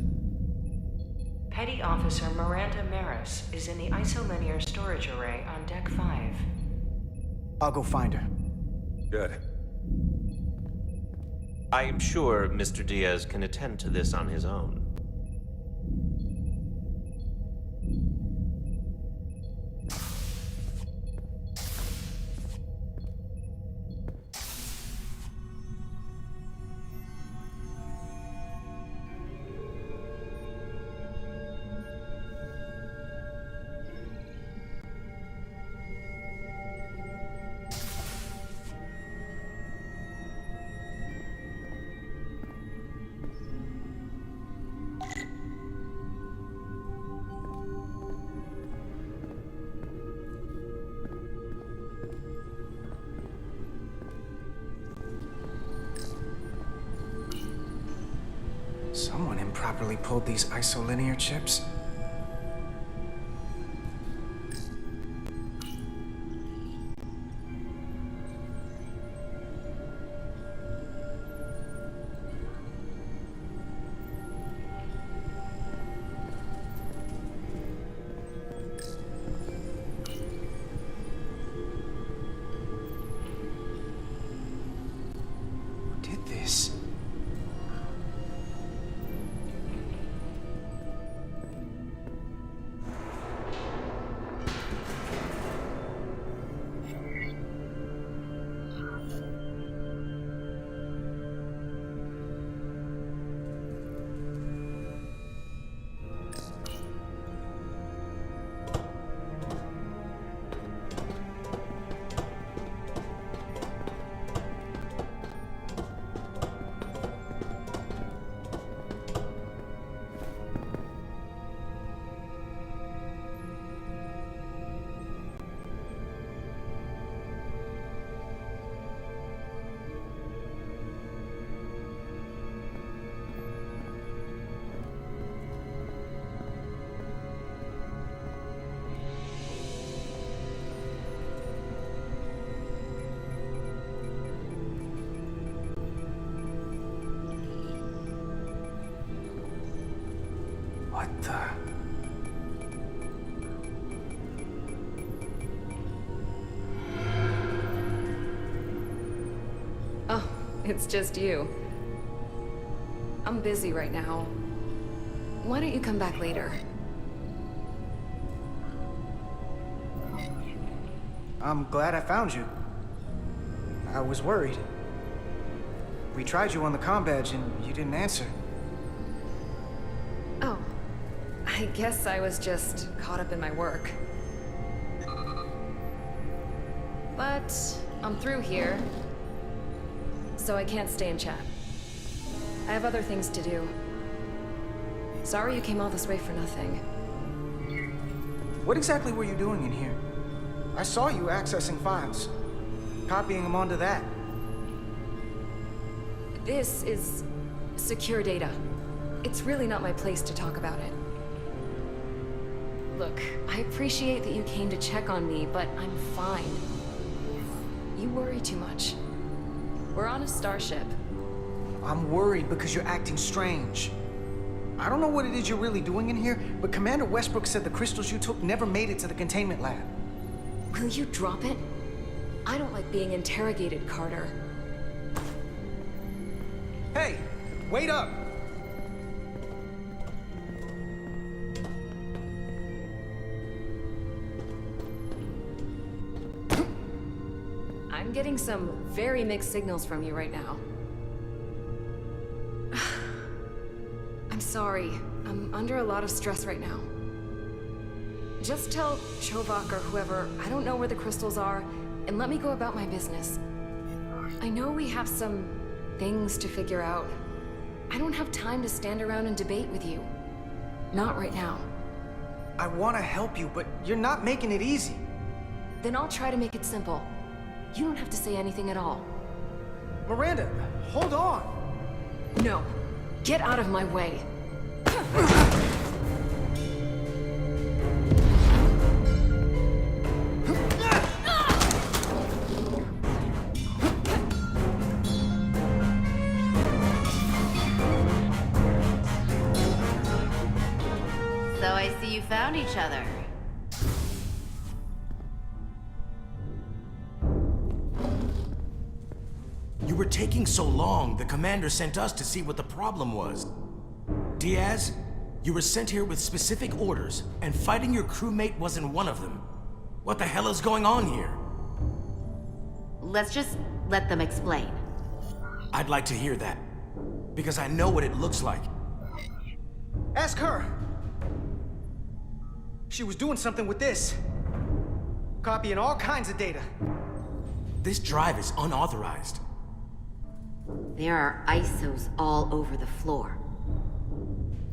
Speaker 14: Petty Officer Miranda Maris is in the isolinear storage array on Deck 5.
Speaker 8: I'll go find her.
Speaker 15: Good.
Speaker 4: I am sure Mr. Diaz can attend to this on his own.
Speaker 8: Someone improperly pulled these isolinear chips. Who did this?
Speaker 10: it's just you. I'm busy right now. Why don't you come back later?
Speaker 8: I'm glad I found you. I was worried. We tried you on the comm badge and you didn't answer.
Speaker 10: Oh, I guess I was just caught up in my work. But I'm through here, so I can't stay and chat. I have other things to do. Sorry you came all this way for nothing.
Speaker 8: What exactly were you doing in here? I saw you accessing files, copying them onto that.
Speaker 10: This is secure data. It's really not my place to talk about it. Look, I appreciate that you came to check on me, but I'm fine. You worry too much. We're on a starship.
Speaker 8: I'm worried because you're acting strange. I don't know what it is you're really doing in here, but Commander Westbrook said the crystals you took never made it to the containment lab.
Speaker 10: Will you drop it? I don't like being interrogated, Carter.
Speaker 8: Hey, wait up!
Speaker 10: I'm getting some very mixed signals from you right now. I'm sorry. I'm under a lot of stress right now. Just tell Chovak or whoever I don't know where the crystals are, and let me go about my business. I know we have some things to figure out. I don't have time to stand around and debate with you. Not right now.
Speaker 8: I want to help you, but you're not making it easy.
Speaker 10: Then I'll try to make it simple. You don't have to say anything at all.
Speaker 8: Miranda, hold on!
Speaker 10: No. Get out of my way.
Speaker 9: So I see you found each other.
Speaker 7: You were taking so long, the commander sent us to see what the problem was. Diaz, you were sent here with specific orders, and fighting your crewmate wasn't one of them. What the hell is going on here?
Speaker 9: Let's just let them explain.
Speaker 7: I'd like to hear that, because I know what it looks like.
Speaker 8: Ask her! She was doing something with this. Copying all kinds of data.
Speaker 7: This drive is unauthorized.
Speaker 9: There are ISOs all over the floor.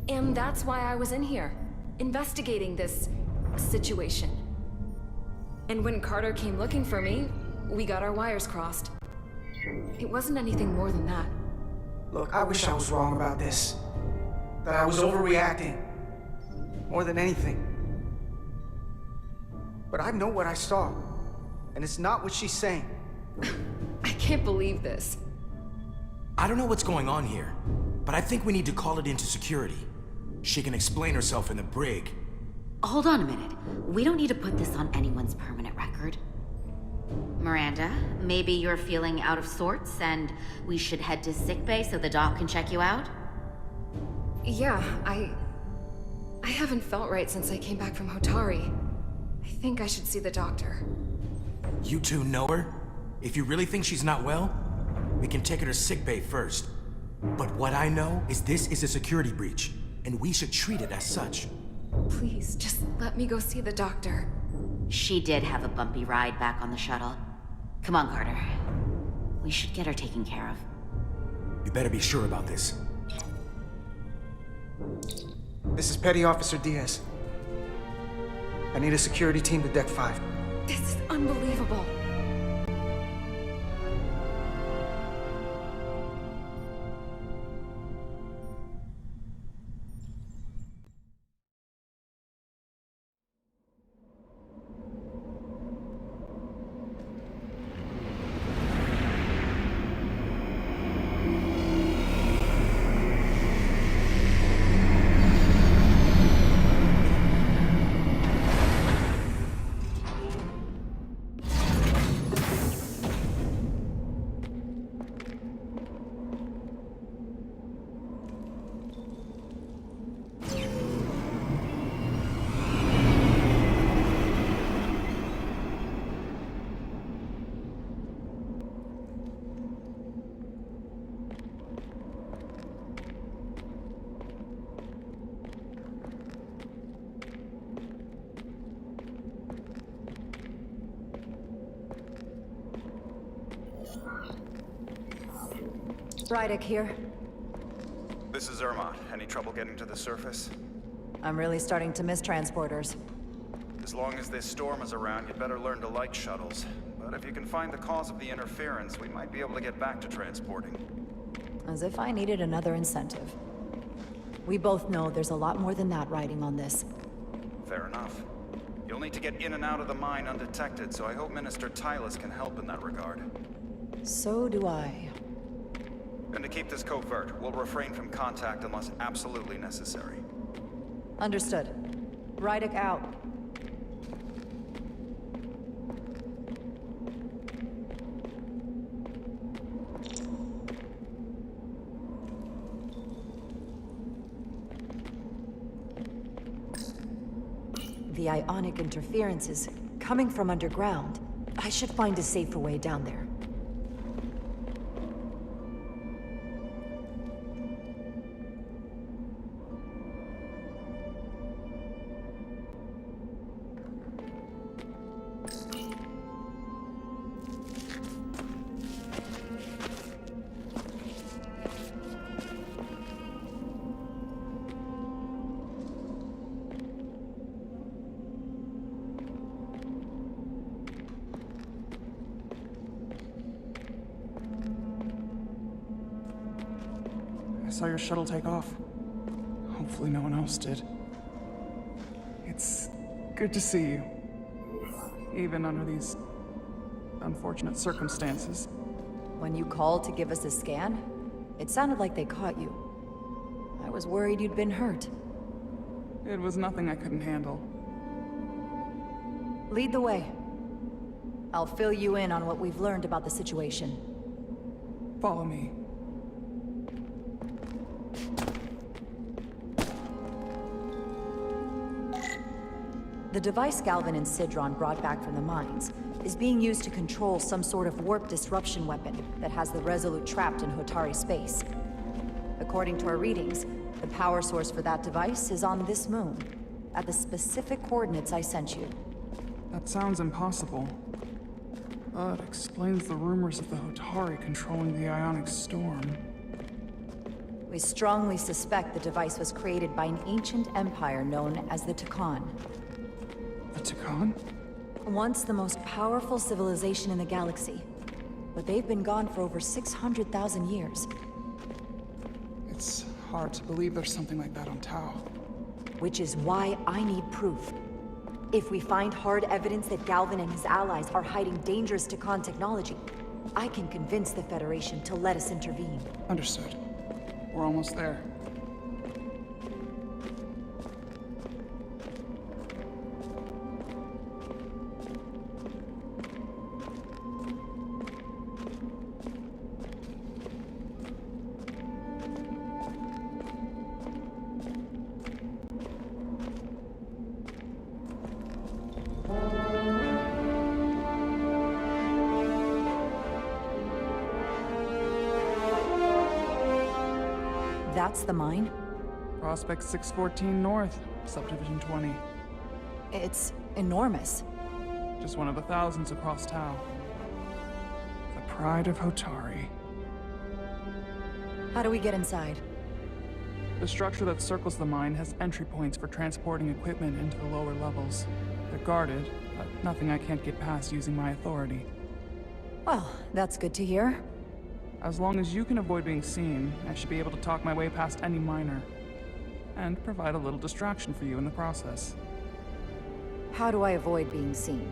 Speaker 10: And that's why I was in here, investigating this situation. And when Carter came looking for me, we got our wires crossed. It wasn't anything more than that.
Speaker 8: Look, I wish I was wrong about this. That I was overreacting. More than anything. But I know what I saw. And it's not what she's saying.
Speaker 10: I can't believe this.
Speaker 7: I don't know what's going on here, but I think we need to call it into security. She can explain herself in the brig.
Speaker 9: Hold on a minute. We don't need to put this on anyone's permanent record. Miranda, maybe you're feeling out of sorts and we should head to sickbay so the doc can check you out?
Speaker 10: Yeah, I haven't felt right since I came back from Hotari. I think I should see the doctor.
Speaker 7: You two know her? If you really think she's not well, we can take her to sickbay first. But what I know is this is a security breach, and we should treat it as such.
Speaker 10: Please, just let me go see the doctor.
Speaker 9: She did have a bumpy ride back on the shuttle. Come on, Carter. We should get her taken care of.
Speaker 7: You better be sure about this.
Speaker 8: This is Petty Officer Diaz. I need a security team to Deck 5.
Speaker 10: This is unbelievable.
Speaker 16: Rydick here.
Speaker 3: This is Ermont. Any trouble getting to the surface?
Speaker 16: I'm really starting to miss transporters.
Speaker 3: As long as this storm is around, you'd better learn to like shuttles. But if you can find the cause of the interference, we might be able to get back to transporting.
Speaker 16: As if I needed another incentive. We both know there's a lot more than that riding on this.
Speaker 3: Fair enough. You'll need to get in and out of the mine undetected, so I hope Minister Tylus can help in that regard.
Speaker 16: So do I.
Speaker 3: And to keep this covert, we'll refrain from contact unless absolutely necessary.
Speaker 16: Understood. Rydick out. The ionic interference is coming from underground. I should find a safer way down there.
Speaker 5: I saw your shuttle take off. Hopefully no one else did. It's good to see you. Even under these unfortunate circumstances.
Speaker 16: When you called to give us a scan, it sounded like they caught you. I was worried you'd been hurt.
Speaker 5: It was nothing I couldn't handle.
Speaker 16: Lead the way. I'll fill you in on what we've learned about the situation.
Speaker 5: Follow me.
Speaker 16: The device Galvin and Sidron brought back from the mines is being used to control some sort of warp disruption weapon that has the Resolute trapped in Hotari space. According to our readings, the power source for that device is on this moon, at the specific coordinates I sent you.
Speaker 5: That sounds impossible. But explains the rumors of the Hotari controlling the ionic storm.
Speaker 16: We strongly suspect the device was created by an ancient empire known as the Takan.
Speaker 5: The Takan?
Speaker 16: Once the most powerful civilization in the galaxy. But they've been gone for over 600,000 years.
Speaker 5: It's hard to believe there's something like that on Tau.
Speaker 16: Which is why I need proof. If we find hard evidence that Galvin and his allies are hiding dangerous Takan technology, I can convince the Federation to let us intervene.
Speaker 5: Understood. We're almost there.
Speaker 16: That's the mine?
Speaker 5: Prospect 614 North, Subdivision 20.
Speaker 16: It's enormous.
Speaker 5: Just one of the thousands across Tau. The pride of Hotari.
Speaker 16: How do we get inside?
Speaker 5: The structure that circles the mine has entry points for transporting equipment into the lower levels. They're guarded, but nothing I can't get past using my authority.
Speaker 16: Well, that's good to hear.
Speaker 5: As long as you can avoid being seen, I should be able to talk my way past any miner. And provide a little distraction for you in the process.
Speaker 16: How do I avoid being seen?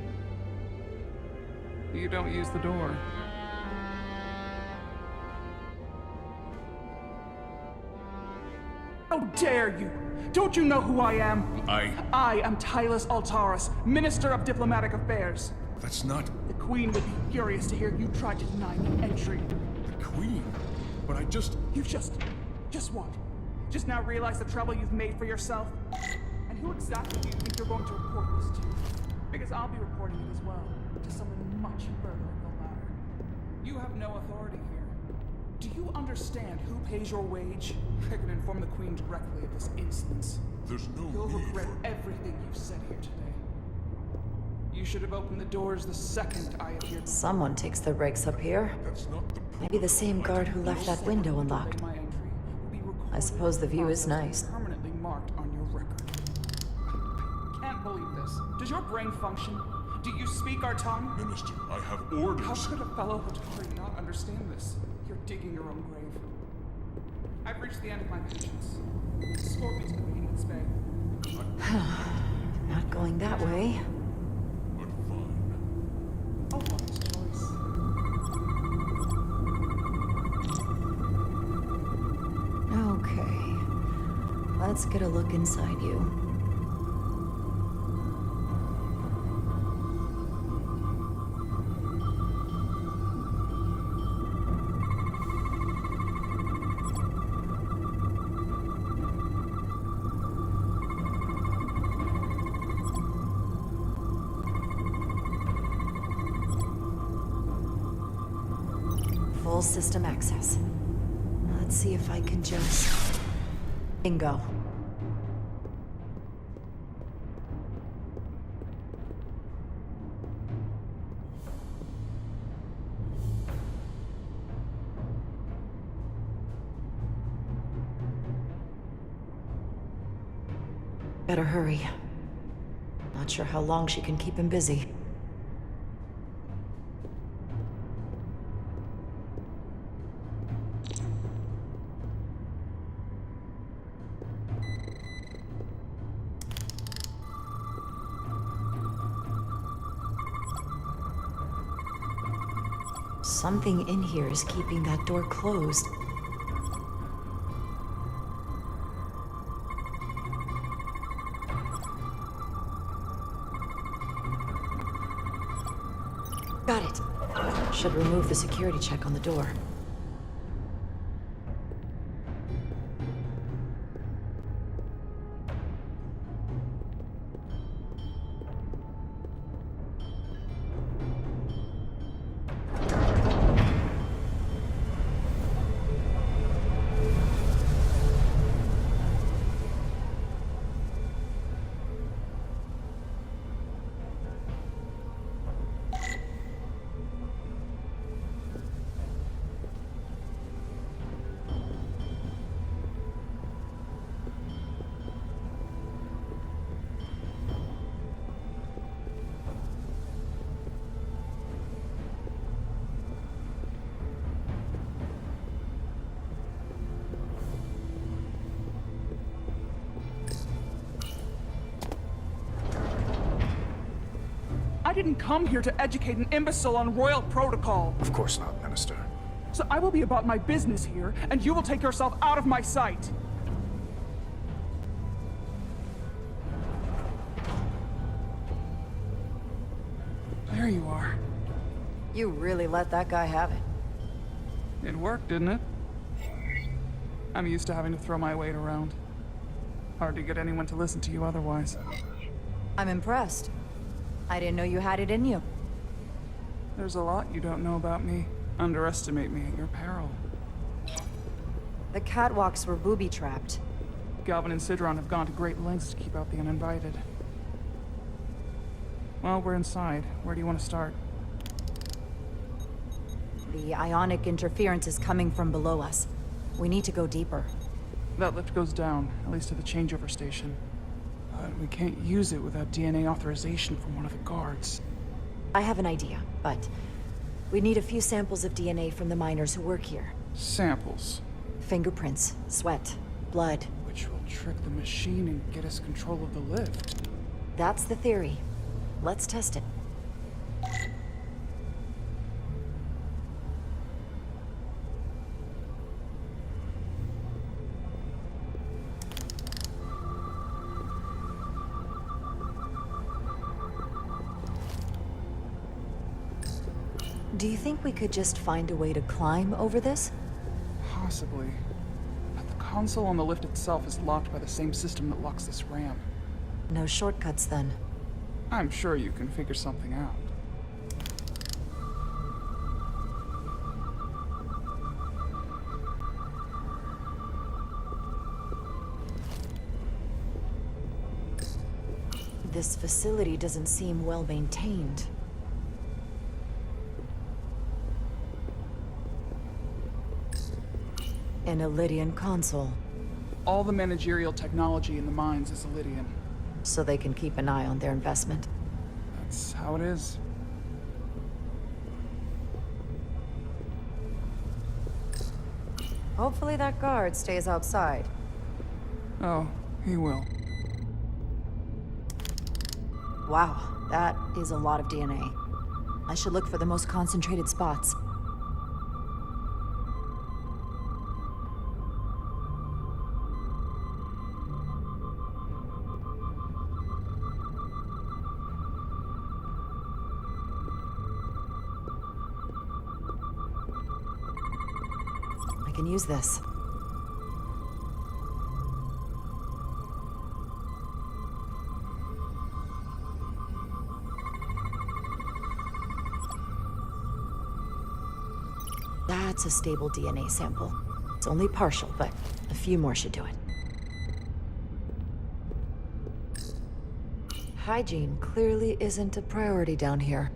Speaker 5: You don't use the door. How dare you! Don't you know who I am? I am Tylus Altaris, Minister of Diplomatic Affairs.
Speaker 22: That's not...
Speaker 5: The Queen would be furious to hear you try to deny me entry.
Speaker 22: The Queen? But I just...
Speaker 5: You just what? Just now realize the trouble you've made for yourself? And who exactly do you think you're going to report this to? Because I'll be reporting it as well, to someone much further up the ladder. You have no authority here. Do you understand who pays your wage? I can inform the Queen directly of this instance.
Speaker 22: There's no
Speaker 5: You'll
Speaker 22: need
Speaker 5: regret
Speaker 22: for...
Speaker 5: everything you've said here today. You should have opened the doors the second I appeared.
Speaker 16: Someone takes the breaks up here.
Speaker 22: That's not the
Speaker 16: Maybe the same guard who left that window unlocked. I suppose the view is nice.
Speaker 5: Permanently marked on your record. Can't believe this. Does your brain function? Do you speak our tongue?
Speaker 2: Minister, I have orders.
Speaker 5: How could a fellow Hattori not understand this? You're digging your own grave. I've reached the end of my patience. Escort me to the maintenance bay.
Speaker 16: Not going that way.
Speaker 2: But fine.
Speaker 5: A wise choice.
Speaker 16: Okay. Let's get a look inside you. Full system access. Let's see if I can just... Bingo. Better hurry. Not sure how long she can keep him busy. Something in here is keeping that door closed. Got it. Should remove the security check on the door.
Speaker 5: I didn't come here to educate an imbecile on royal protocol.
Speaker 20: Of course not, Minister.
Speaker 5: So I will be about my business here, and you will take yourself out of my sight. There you are.
Speaker 16: You really let that guy have it.
Speaker 5: It worked, didn't it? I'm used to having to throw my weight around. Hard to get anyone to listen to you otherwise.
Speaker 16: I'm impressed. I didn't know you had it in you.
Speaker 5: There's a lot you don't know about me. Underestimate me at your peril.
Speaker 16: The catwalks were booby-trapped.
Speaker 5: Galvin and Sidron have gone to great lengths to keep out the uninvited. Well, we're inside. Where do you want to start?
Speaker 16: The ionic interference is coming from below us. We need to go deeper.
Speaker 5: That lift goes down, at least to the changeover station. But we can't use it without DNA authorization from one of the guards.
Speaker 16: I have an idea, but we need a few samples of DNA from the miners who work here.
Speaker 5: Samples?
Speaker 16: Fingerprints, sweat, blood.
Speaker 5: Which will trick the machine and get us control of the lift.
Speaker 16: That's the theory. Let's test it. Do you think we could just find a way to climb over this?
Speaker 5: Possibly. But the console on the lift itself is locked by the same system that locks this ramp.
Speaker 16: No shortcuts, then.
Speaker 5: I'm sure you can figure something out.
Speaker 16: This facility doesn't seem well maintained. An Illydian console.
Speaker 5: All the managerial technology in the mines is Illydian.
Speaker 16: So they can keep an eye on their investment.
Speaker 5: That's how it is.
Speaker 16: Hopefully that guard stays outside.
Speaker 5: Oh, he will.
Speaker 16: Wow, that is a lot of DNA. I should look for the most concentrated spots. I can use this. That's a stable DNA sample. It's only partial, but a few more should do it. Hygiene clearly isn't a priority down here.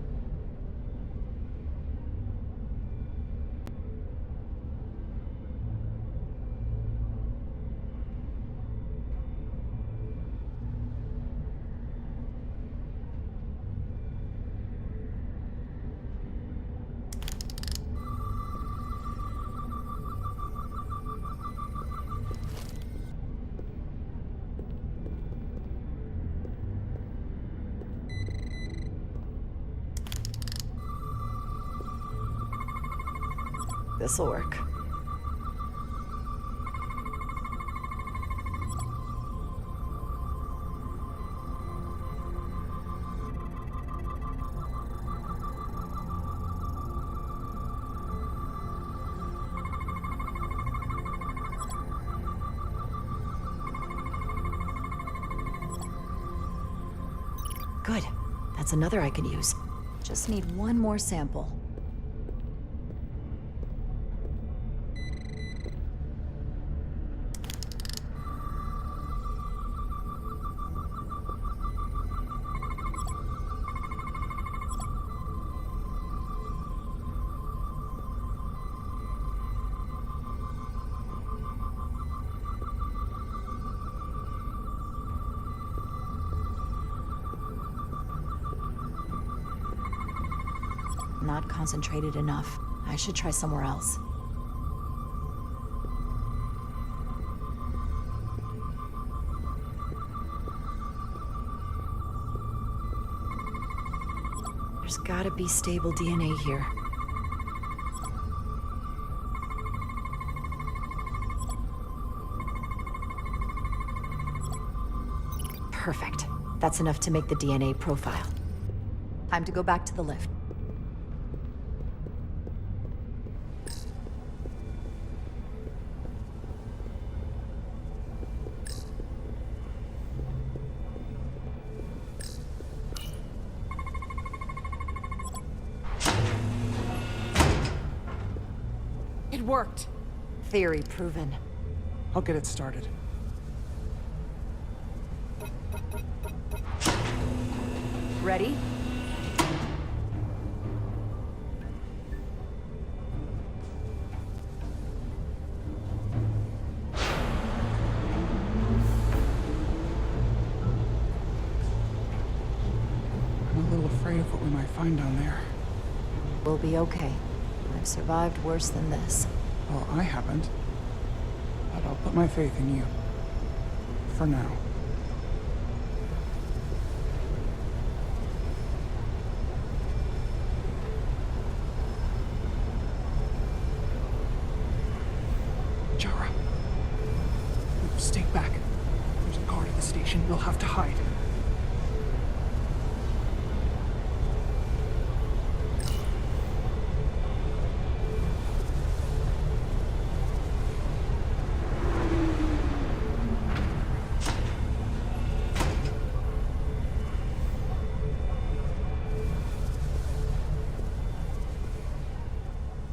Speaker 16: This'll work. Good. That's another I can use. Just need one more sample. Not concentrated enough. I should try somewhere else. There's gotta be stable DNA here. Perfect. That's enough to make the DNA profile. Time to go back to the lift.
Speaker 5: It worked.
Speaker 16: Theory proven.
Speaker 5: I'll get it started.
Speaker 16: Ready?
Speaker 5: I'm a little afraid of what we might find down there.
Speaker 16: We'll be okay. I've survived worse than this.
Speaker 5: Well, I haven't. But I'll put my faith in you. For now. Jara. Stay back. There's a guard at the station. You'll have to hide.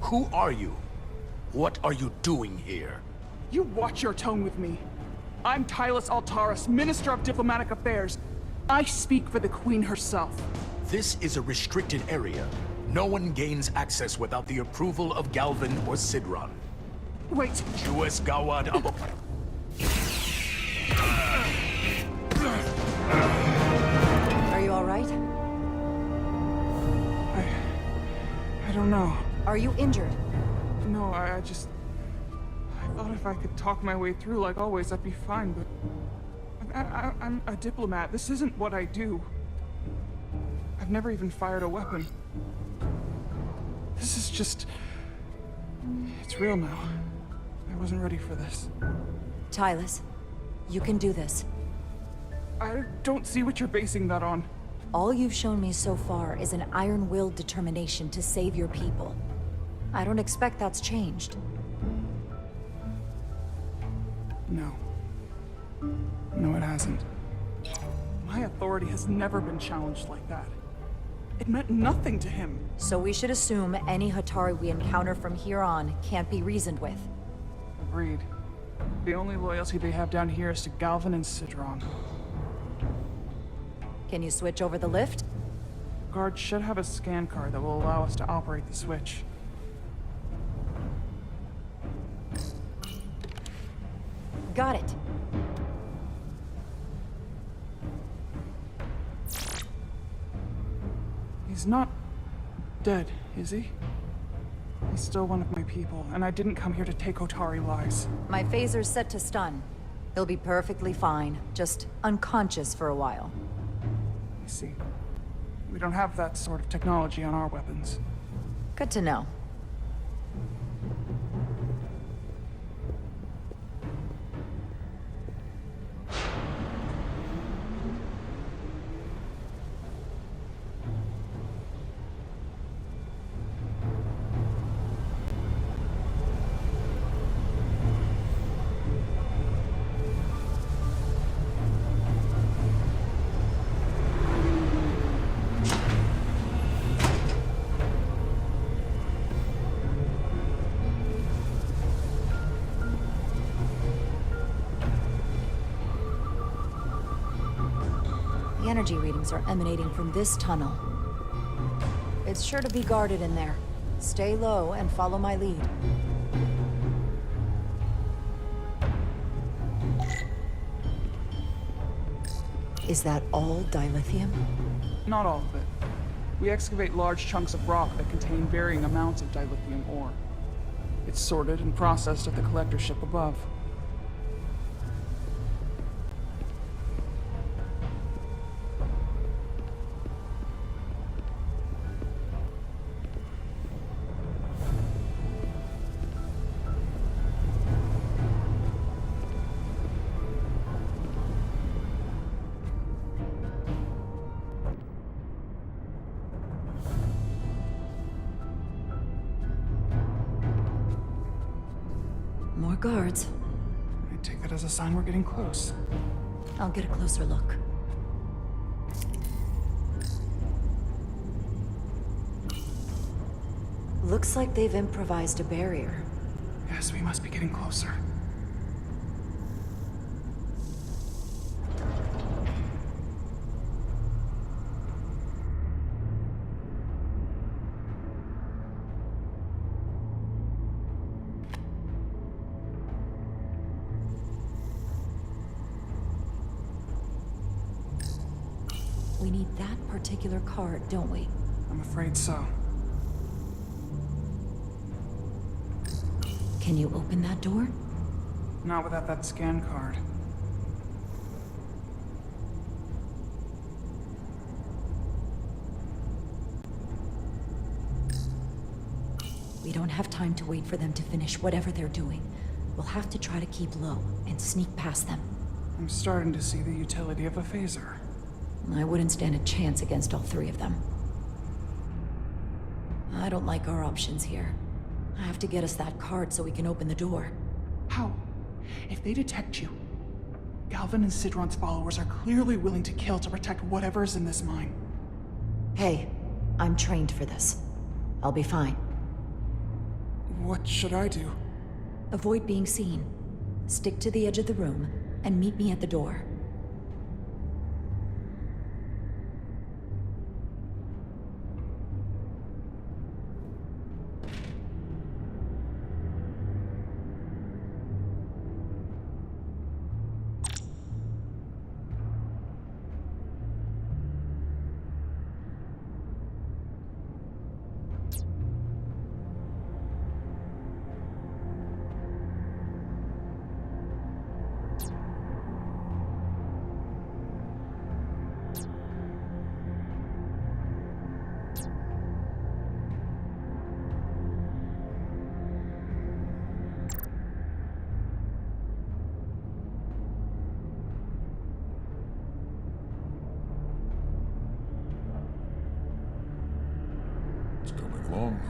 Speaker 13: Who are you? What are you doing here?
Speaker 5: You watch your tone with me. I'm Tylus Altaris, Minister of Diplomatic Affairs. I speak for the Queen herself.
Speaker 13: This is a restricted area. No one gains access without the approval of Galvin or Sidron.
Speaker 5: Wait!
Speaker 13: US Gawad Abo.
Speaker 16: Are you all right?
Speaker 5: I don't know.
Speaker 16: Are you injured?
Speaker 5: No, I thought if I could talk my way through like always, I'd be fine, but... I'm a diplomat. This isn't what I do. I've never even fired a weapon. This is just... It's real now. I wasn't ready for this.
Speaker 16: Tylus, you can do this.
Speaker 5: I don't see what you're basing that on.
Speaker 16: All you've shown me so far is an iron-willed determination to save your people. I don't expect that's changed.
Speaker 5: No. No, it hasn't. My authority has never been challenged like that. It meant nothing to him.
Speaker 16: So we should assume any Hatari we encounter from here on can't be reasoned with.
Speaker 5: Agreed. The only loyalty they have down here is to Galvin and Sidron.
Speaker 16: Can you switch over the lift?
Speaker 5: Guards should have a scan card that will allow us to operate the switch.
Speaker 16: Got it.
Speaker 5: He's not dead, is he? He's still one of my people, and I didn't come here to take Otari lives.
Speaker 16: My phaser's set to stun. He'll be perfectly fine, just unconscious for a while.
Speaker 5: I see. We don't have that sort of technology on our weapons.
Speaker 16: Good to know. The energy readings are emanating from this tunnel. It's sure to be guarded in there. Stay low and follow my lead. Is that all dilithium?
Speaker 5: Not all of it. We excavate large chunks of rock that contain varying amounts of dilithium ore. It's sorted and processed at the collector ship above.
Speaker 16: More guards.
Speaker 5: I take that as a sign we're getting close.
Speaker 16: I'll get a closer look. Looks like they've improvised a barrier.
Speaker 5: Yes, we must be getting closer.
Speaker 16: We need that particular card, don't we?
Speaker 5: I'm afraid so.
Speaker 16: Can you open that door?
Speaker 5: Not without that scan card.
Speaker 16: We don't have time to wait for them to finish whatever they're doing. We'll have to try to keep low and sneak past them.
Speaker 5: I'm starting to see the utility of a phaser.
Speaker 16: I wouldn't stand a chance against all three of them. I don't like our options here. I have to get us that card so we can open the door.
Speaker 5: How? If they detect you, Galvin and Sidron's followers are clearly willing to kill to protect whatever's in this mine.
Speaker 16: Hey, I'm trained for this. I'll be fine.
Speaker 5: What should I do?
Speaker 16: Avoid being seen. Stick to the edge of the room, and meet me at the door.
Speaker 18: long?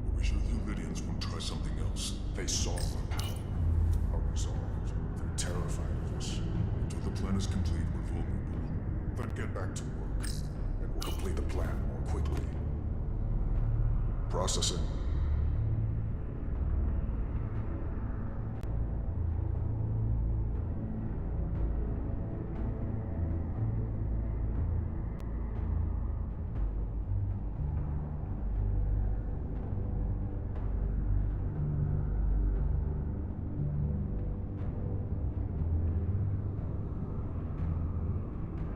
Speaker 22: Are we sure the Lydians won't try something else? They saw our power, our resolve. They're terrified of us. Until the plan is complete, we're vulnerable. Then get back to work, and we'll complete the plan more quickly. Processing.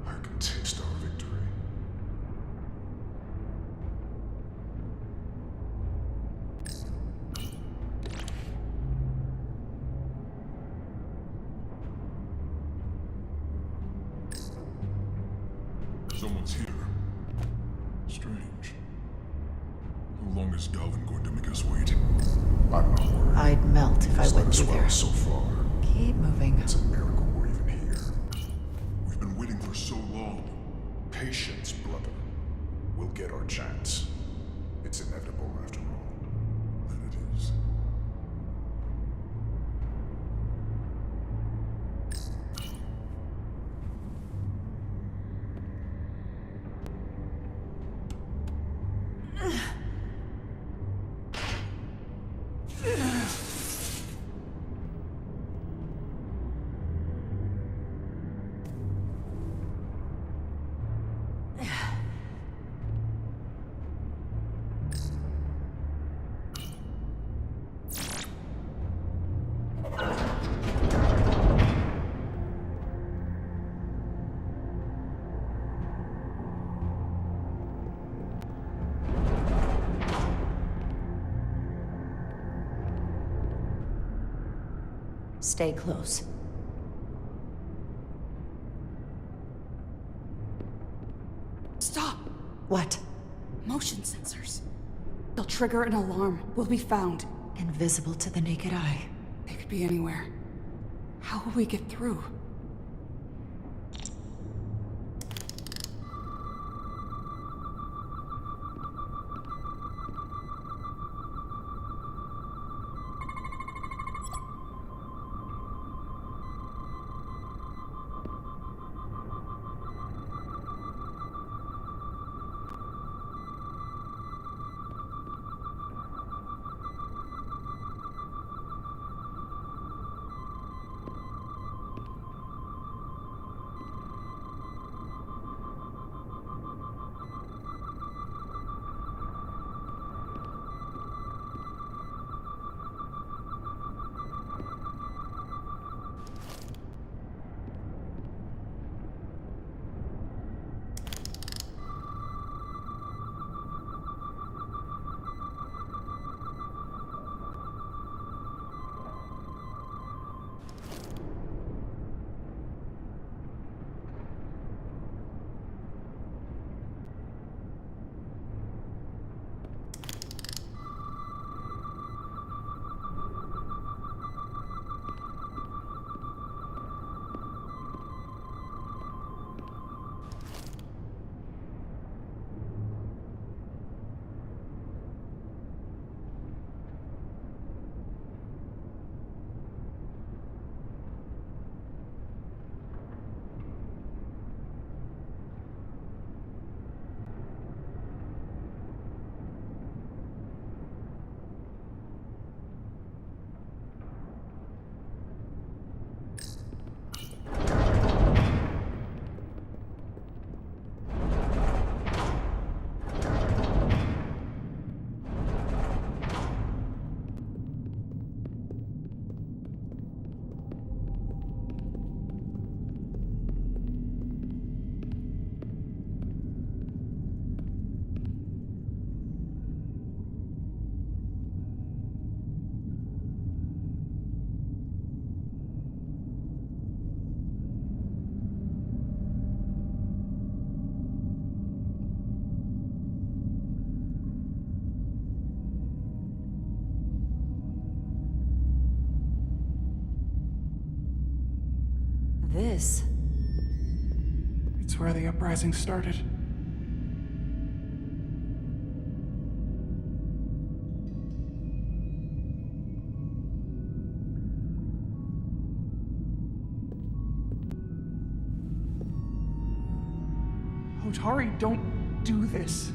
Speaker 22: I can taste our victory. Someone's here. Strange. How long is Galvin going to make us wait? I'm not worried.
Speaker 11: I'd melt if I went through there.
Speaker 22: So far.
Speaker 11: Keep moving.
Speaker 22: It's a miracle we're even here. We've been waiting for so long. Patience, brother. We'll get our chance. It's inevitable after all. Then it is.
Speaker 16: Stay close.
Speaker 5: Stop!
Speaker 11: What?
Speaker 5: Motion sensors. They'll trigger an alarm. We'll be found.
Speaker 11: Invisible to the naked eye.
Speaker 5: They could be anywhere. How will we get through?
Speaker 16: This?
Speaker 5: It's where the uprising started. Hotari don't do this.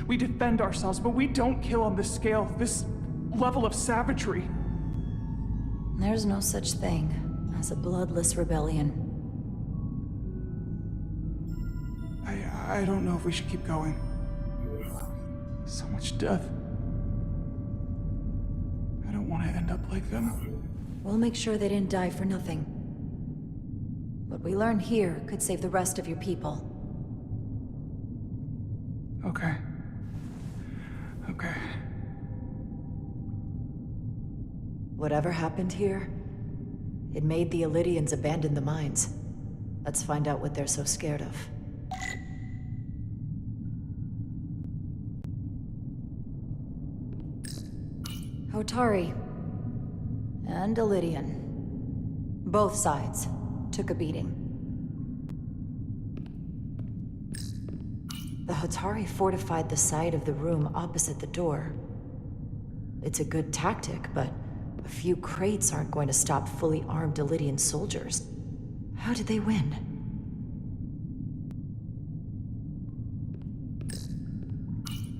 Speaker 5: We defend ourselves, but we don't kill on this scale, this level of savagery.
Speaker 16: There's no such thing as a bloodless rebellion.
Speaker 5: I don't know if we should keep going. So much death. I don't want to end up like them.
Speaker 16: We'll make sure they didn't die for nothing. What we learn here could save the rest of your people.
Speaker 5: Okay. Okay.
Speaker 16: Whatever happened here, it made the Illydians abandon the mines. Let's find out what they're so scared of. Hotari and Illydian. Both sides took a beating. The Hotari fortified the side of the room opposite the door. It's a good tactic, but a few crates aren't going to stop fully armed Illydian soldiers. How did they win?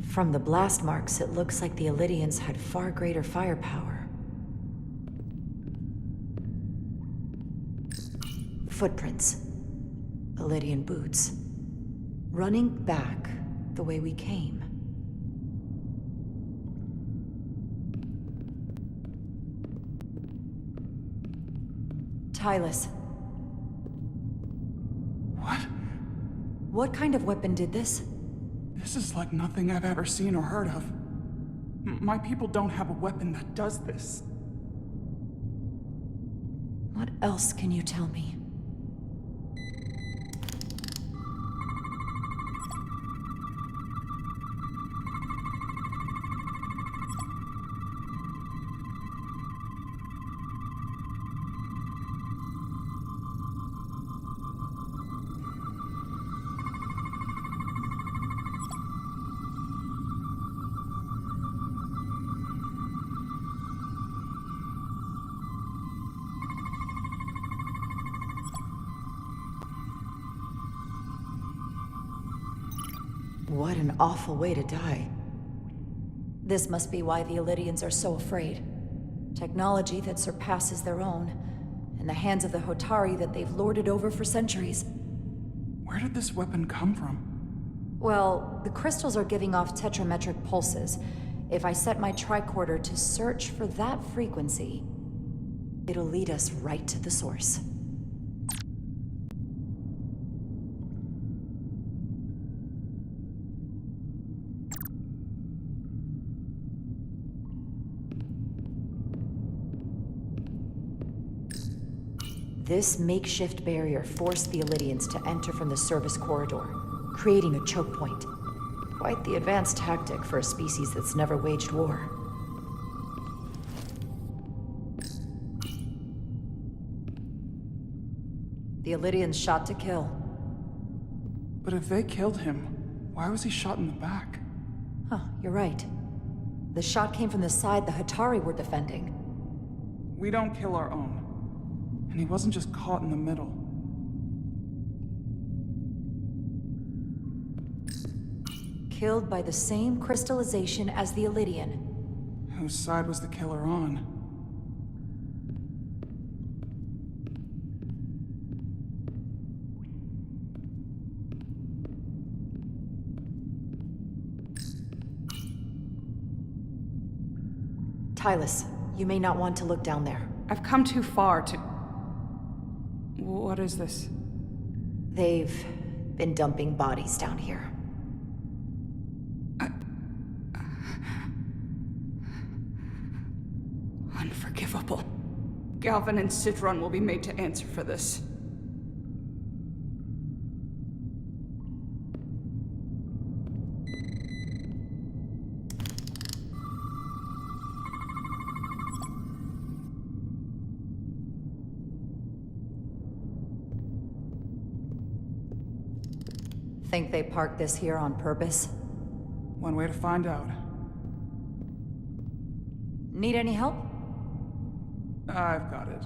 Speaker 16: From the blast marks, it looks like the Illydians had far greater firepower. Footprints. Illydian boots. Running back the way we came. Tylus.
Speaker 5: What?
Speaker 16: What kind of weapon did this?
Speaker 5: This is like nothing I've ever seen or heard of. My people don't have a weapon that does this.
Speaker 16: What else can you tell me? What an awful way to die. This must be why the Illydians are so afraid. Technology that surpasses their own, in the hands of the Hotari that they've lorded over for centuries.
Speaker 5: Where did this weapon come from?
Speaker 16: Well, the crystals are giving off tetrametric pulses. If I set my tricorder to search for that frequency, it'll lead us right to the source. This makeshift barrier forced the Illydians to enter from the service corridor, creating a choke point. Quite the advanced tactic for a species that's never waged war. The Illydians shot to kill.
Speaker 5: But if they killed him, why was he shot in the back?
Speaker 16: Huh, you're right. The shot came from the side the Hotari were defending.
Speaker 5: We don't kill our own. And he wasn't just caught in the middle.
Speaker 16: Killed by the same crystallization as the Illydian.
Speaker 5: Whose side was the killer on?
Speaker 16: Tylus, you may not want to look down there.
Speaker 5: I've come too far to... What is this?
Speaker 16: They've been dumping bodies down here.
Speaker 5: Unforgivable. Galvin and Citron will be made to answer for this.
Speaker 16: Think they parked this here on purpose?
Speaker 5: One way to find out.
Speaker 16: Need any help?
Speaker 5: I've got it.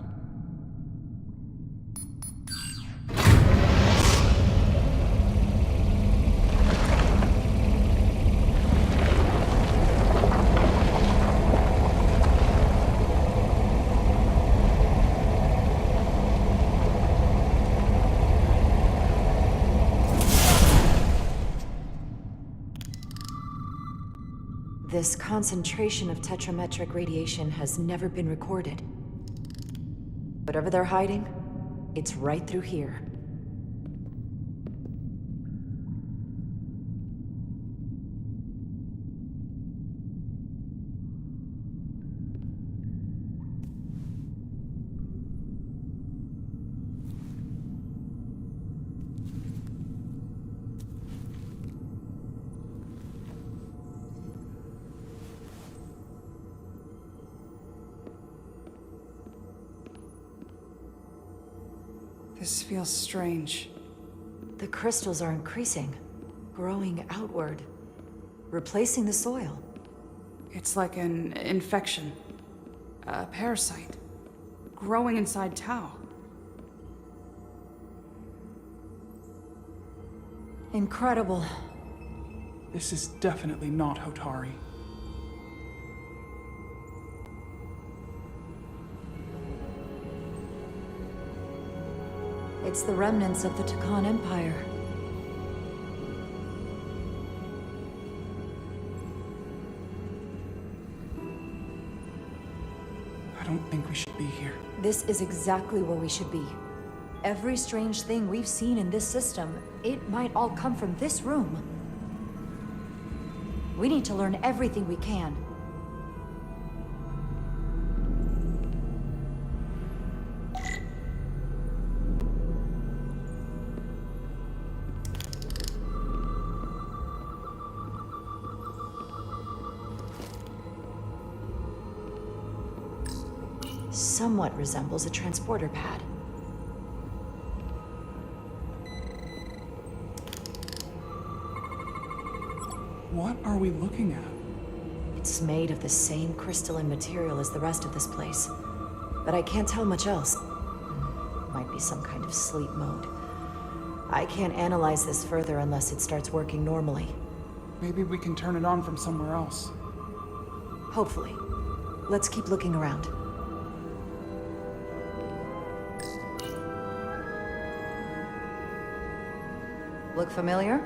Speaker 16: This concentration of tetrametric radiation has never been recorded. Whatever they're hiding, it's right through here.
Speaker 5: This feels strange.
Speaker 16: The crystals are increasing, growing outward, replacing the soil.
Speaker 5: It's like an infection. A parasite. Growing inside Tau.
Speaker 16: Incredible.
Speaker 5: This is definitely not Hotari.
Speaker 16: It's the remnants of the Takan Empire.
Speaker 5: I don't think we should be here.
Speaker 16: This is exactly where we should be. Every strange thing we've seen in this system, it might all come from this room. We need to learn everything we can. Somewhat resembles a transporter pad.
Speaker 5: What are we looking at?
Speaker 16: It's made of the same crystalline material as the rest of this place, but I can't tell much else. Might be some kind of sleep mode. I can't analyze this further unless it starts working normally.
Speaker 5: Maybe we can turn it on from somewhere else.
Speaker 16: Hopefully. Let's keep looking around. Look familiar?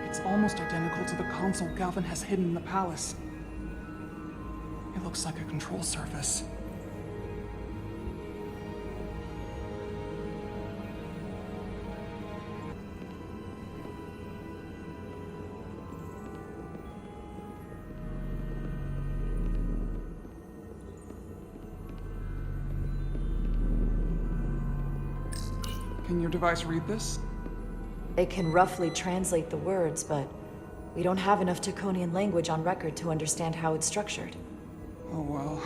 Speaker 5: It's almost identical to the console Galvin has hidden in the palace. It looks like a control surface. Can your device read this?
Speaker 16: It can roughly translate the words, but we don't have enough Taconian language on record to understand how it's structured.
Speaker 5: Oh well.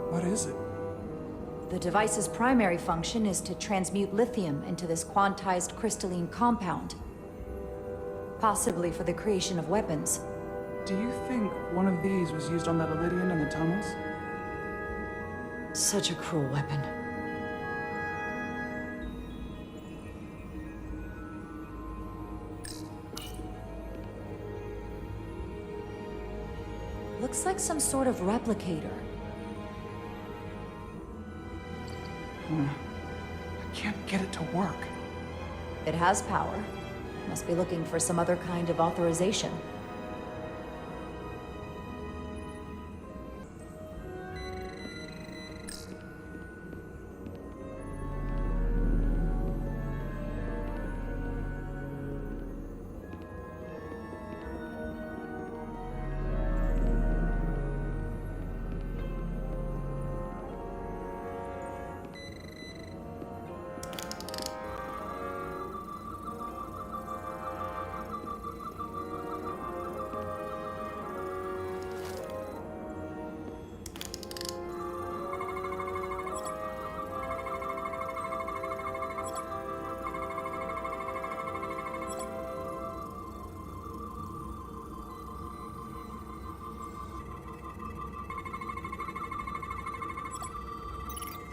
Speaker 5: What is it?
Speaker 16: The device's primary function is to transmute lithium into this quantized crystalline compound. Possibly for the creation of weapons.
Speaker 5: Do you think one of these was used on that Elydian in the tunnels?
Speaker 16: Such a cruel weapon. Looks like some sort of replicator.
Speaker 5: I can't get it to work.
Speaker 16: It has power. Must be looking for some other kind of authorization.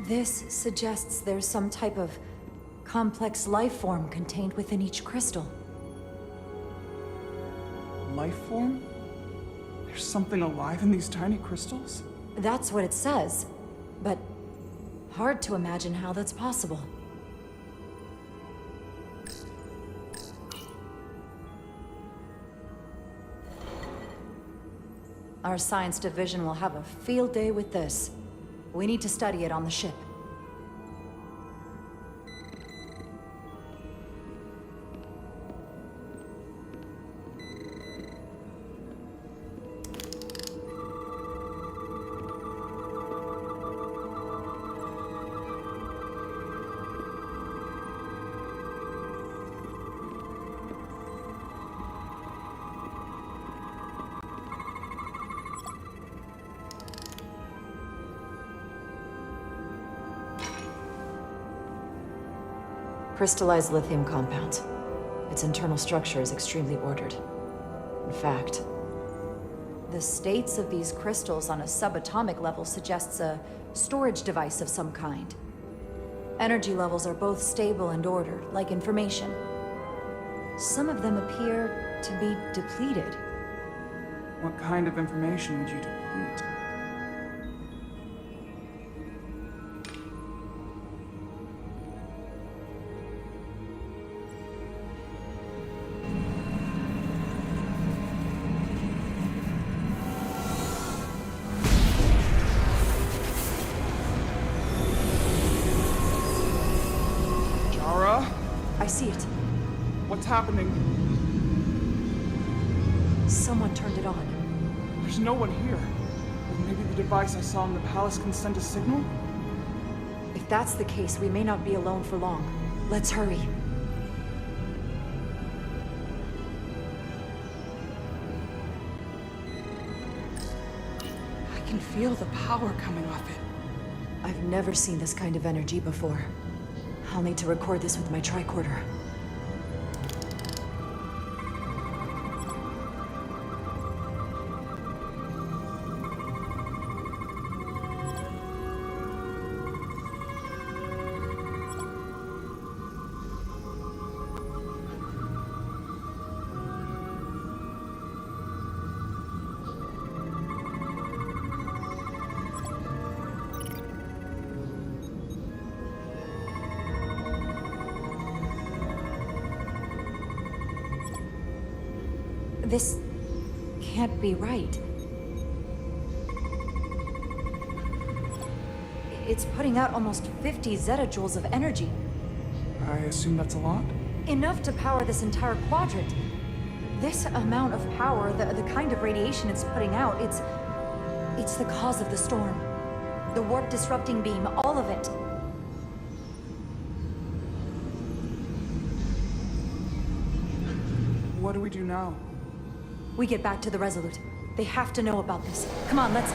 Speaker 16: This suggests there's some type of complex life form contained within each crystal.
Speaker 5: Life form? There's something alive in these tiny crystals?
Speaker 16: That's what it says, but hard to imagine how that's possible. Our science division will have a field day with this. We need to study it on the ship. Crystallized lithium compound. Its internal structure is extremely ordered. In fact, the states of these crystals on a subatomic level suggests a storage device of some kind. Energy levels are both stable and ordered, like information. Some of them appear to be depleted.
Speaker 5: What kind of information would you deplete?
Speaker 16: I see it.
Speaker 5: What's happening?
Speaker 16: Someone turned it on.
Speaker 5: There's no one here. Or maybe the device I saw in the palace can send a signal?
Speaker 16: If that's the case, we may not be alone for long. Let's hurry.
Speaker 5: I can feel the power coming off it.
Speaker 16: I've never seen this kind of energy before. I'll need to record this with my tricorder. This can't be right. It's putting out almost 50 zettajoules of energy.
Speaker 5: I assume that's a lot?
Speaker 16: Enough to power this entire quadrant. This amount of power, the kind of radiation it's putting out, it's the cause of the storm. The warp disrupting beam, all of it.
Speaker 5: What do we do now?
Speaker 16: We get back to the Resolute. They have to know about this. Come on, let's...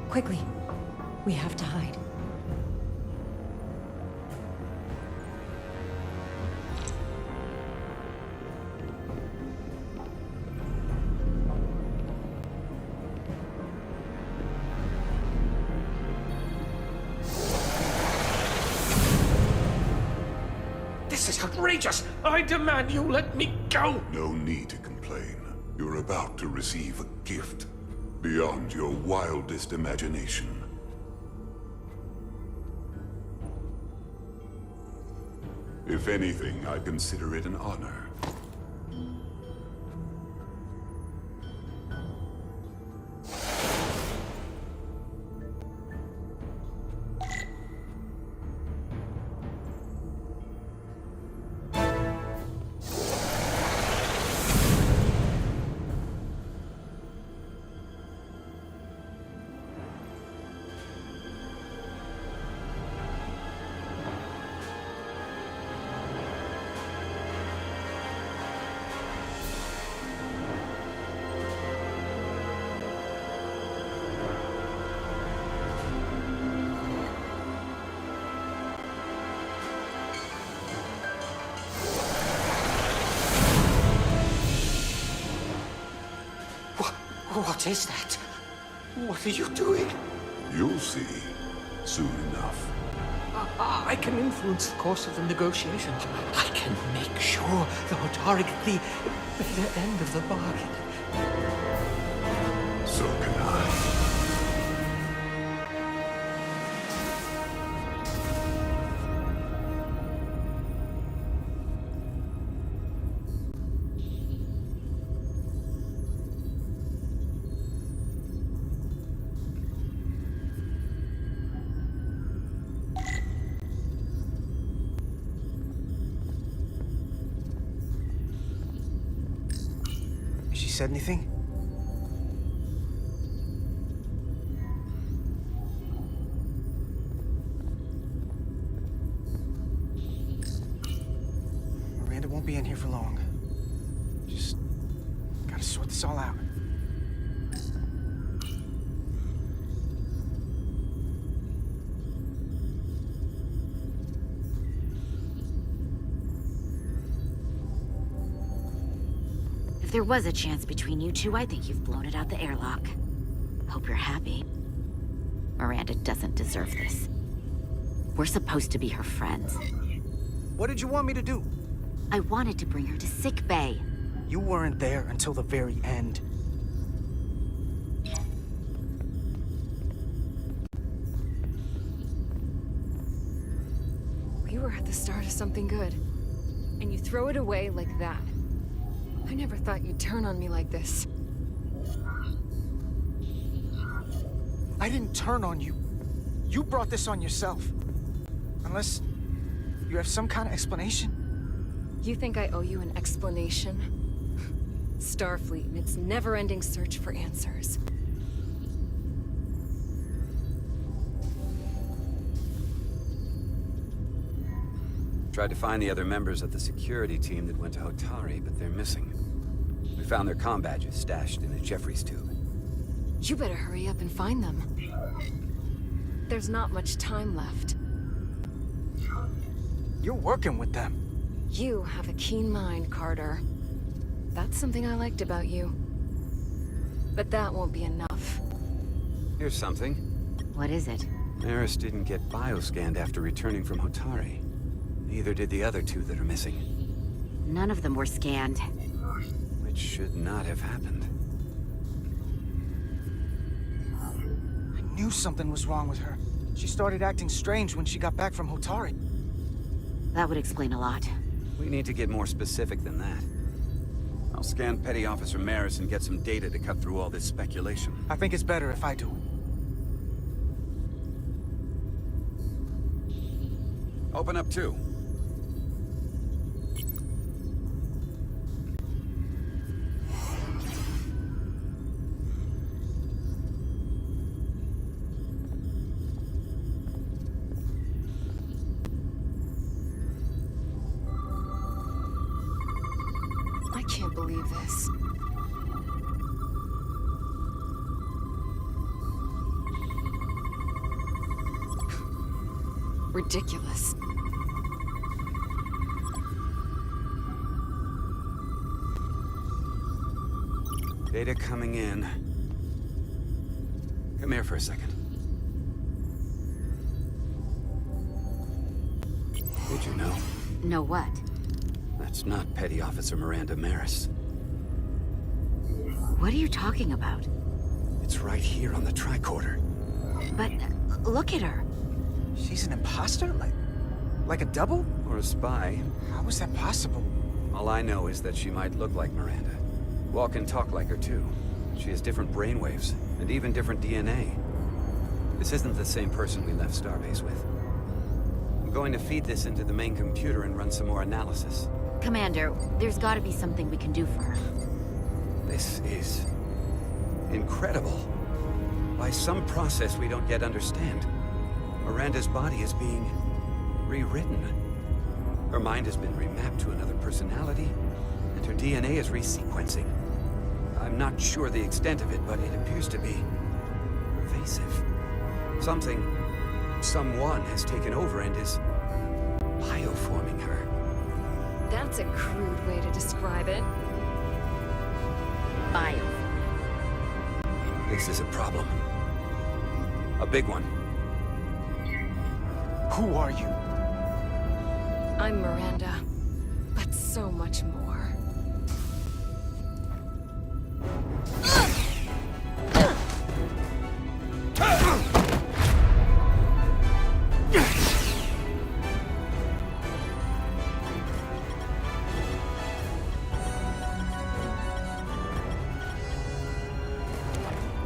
Speaker 16: Quickly. We have to hide.
Speaker 13: This is outrageous! I demand you let me go!
Speaker 2: No need to complain. You're about to receive a gift beyond your wildest imagination. If anything, I consider it an honor.
Speaker 13: What is that? What are you doing?
Speaker 2: You'll see soon enough.
Speaker 13: I can influence the course of the negotiations. I can make sure the Hotari get the better end of the bargain.
Speaker 2: So can I.
Speaker 8: She said anything? Miranda won't be in here for long. Just gotta sort this all out.
Speaker 9: If there was a chance between you two, I think you've blown it out the airlock. Hope you're happy. Miranda doesn't deserve this. We're supposed to be her friends.
Speaker 8: What did you want me to do?
Speaker 9: I wanted to bring her to sick bay.
Speaker 8: You weren't there until the very end.
Speaker 10: We were at the start of something good, and you throw it away like that. I never thought you'd turn on me like this.
Speaker 8: I didn't turn on you. You brought this on yourself. Unless you have some kind of explanation.
Speaker 10: You think I owe you an explanation? Starfleet and its never-ending search for answers.
Speaker 15: Tried to find the other members of the security team that went to Hotari, but they're missing. We found their comm badges stashed in a Jeffries tube.
Speaker 10: You better hurry up and find them. There's not much time left.
Speaker 8: You're working with them.
Speaker 10: You have a keen mind, Carter. That's something I liked about you. But that won't be enough.
Speaker 15: Here's something.
Speaker 9: What is it?
Speaker 15: Maris didn't get bioscanned after returning from Hotari. Neither did the other two that are missing.
Speaker 9: None of them were scanned.
Speaker 15: Which should not have happened.
Speaker 8: I knew something was wrong with her. She started acting strange when she got back from Hotari.
Speaker 9: That would explain a lot.
Speaker 15: We need to get more specific than that. I'll scan Petty Officer Maris and get some data to cut through all this speculation.
Speaker 8: I think it's better if I do it.
Speaker 15: Open up too.
Speaker 10: I can't believe this. Ridiculous.
Speaker 15: Data coming in. Come here for a second. Did you know?
Speaker 9: Know what?
Speaker 15: That's not Petty Officer Miranda Maris.
Speaker 9: What are you talking about?
Speaker 15: It's right here on the tricorder.
Speaker 9: But look at her.
Speaker 8: She's an imposter? Like a double?
Speaker 15: Or a spy.
Speaker 8: How is that possible?
Speaker 15: All I know is that she might look like Miranda. Walk and talk like her too. She has different brainwaves, and even different DNA. This isn't the same person we left Starbase with. I'm going to feed this into the main computer and run some more analysis.
Speaker 9: Commander, there's gotta be something we can do for her.
Speaker 15: This is incredible. By some process we don't yet understand, Miranda's body is being rewritten. Her mind has been remapped to another personality, and her DNA is resequencing. I'm not sure the extent of it, but it appears to be pervasive. Someone has taken over and is bioforming her.
Speaker 10: That's a crude way to describe it.
Speaker 9: Bioforming.
Speaker 15: This is a problem. A big one.
Speaker 8: Who are you?
Speaker 10: I'm Miranda, but so much more.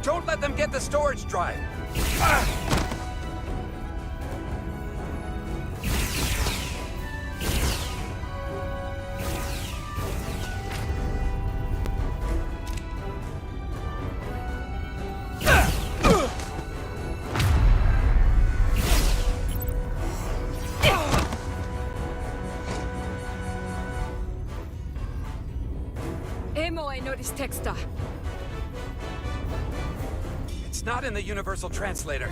Speaker 17: Don't let them get the storage drive!
Speaker 10: Emo I noticed texta.
Speaker 17: It's not in the Universal Translator.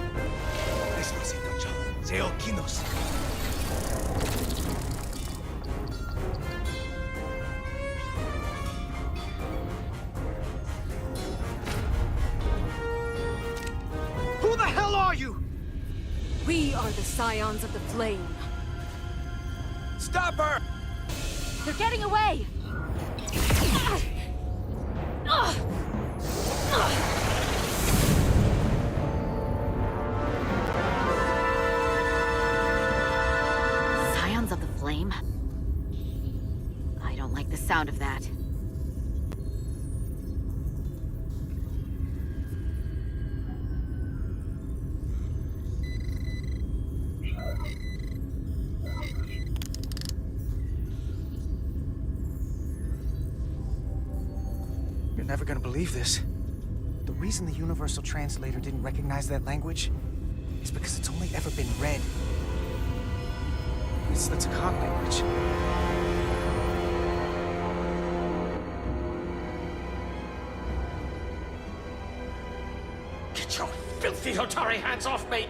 Speaker 8: Who the hell are you?
Speaker 10: We are the Scions of the Flame.
Speaker 17: Stop her!
Speaker 9: They're getting away! Scions of the Flame? I don't like the sound of that.
Speaker 8: You're never gonna believe this. The reason the Universal Translator didn't recognize that language is because it's only ever been read. It's the Trekkie language.
Speaker 13: Get your filthy Hotari hands off me!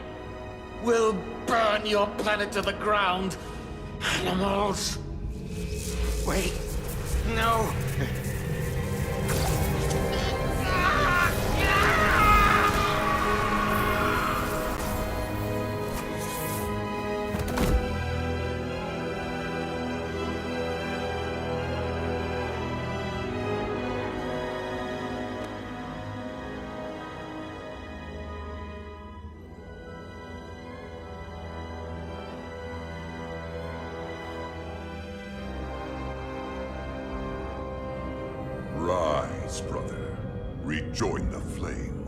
Speaker 13: We'll burn your planet to the ground! Animals! Wait. No!
Speaker 2: Rise, brother. Rejoin the flame.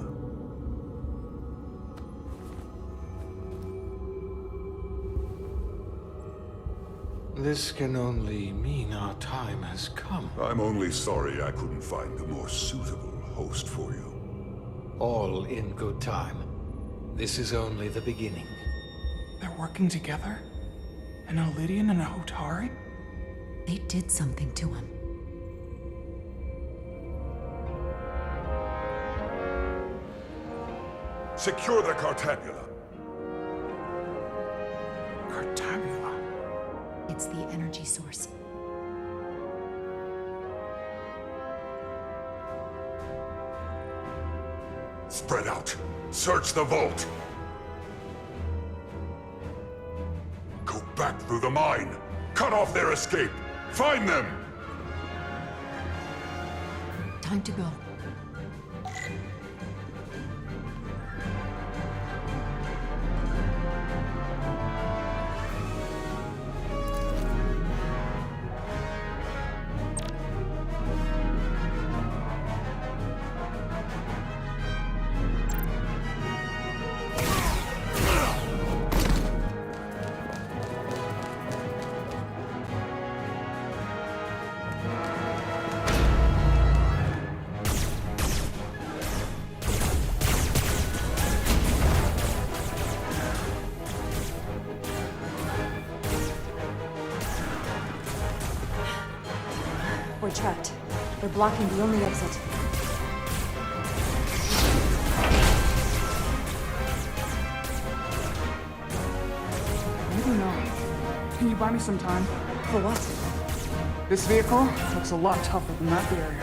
Speaker 19: This can only mean our time has come.
Speaker 2: I'm only sorry I couldn't find a more suitable host for you.
Speaker 13: All in good time. This is only the beginning.
Speaker 5: They're working together? An Elidian and a Hotari?
Speaker 16: They did something to him.
Speaker 2: Secure the Cartabula.
Speaker 5: Cartabula?
Speaker 16: It's the energy source.
Speaker 2: Spread out. Search the vault. Go back through the mine. Cut off their escape. Find them!
Speaker 16: Time to go. We're trapped. They're blocking the only exit.
Speaker 5: Maybe not. Can you buy me some time?
Speaker 16: For what?
Speaker 5: This vehicle looks a lot tougher than that barrier.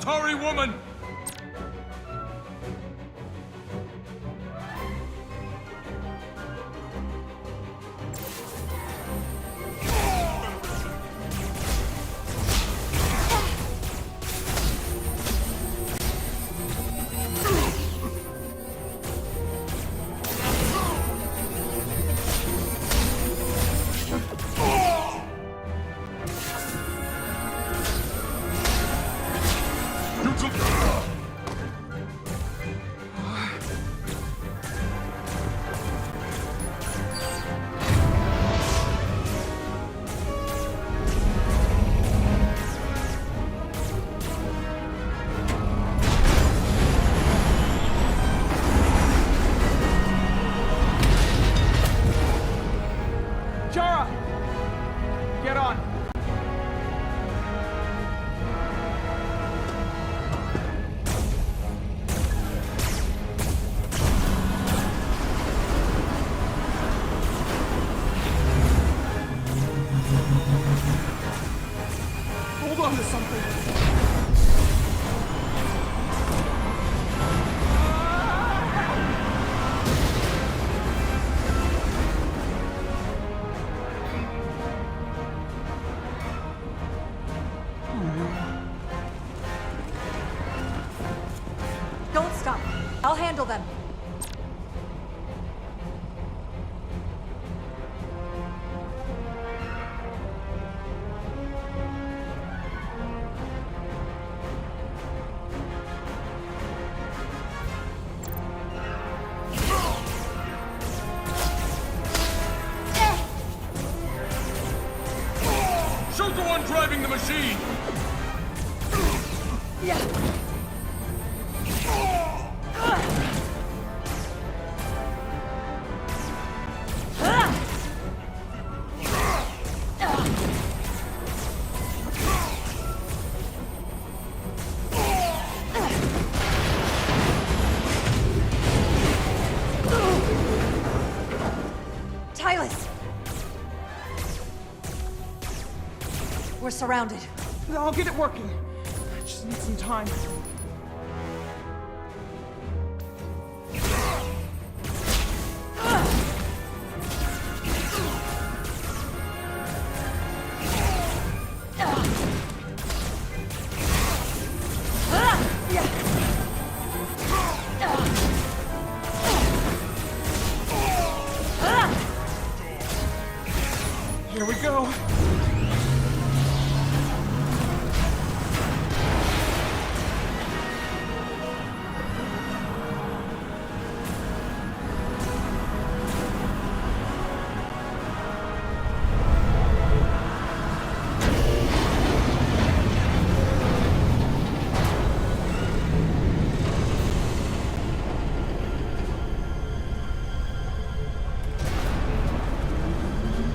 Speaker 18: Hotari woman!
Speaker 5: Jara! Get on! Hold on to something!
Speaker 16: Don't stop. I'll handle them.
Speaker 18: Shoot the one driving the machine!
Speaker 16: Yeah. Tylus! We're surrounded.
Speaker 5: I'll get it working. I just need some time. Here we go.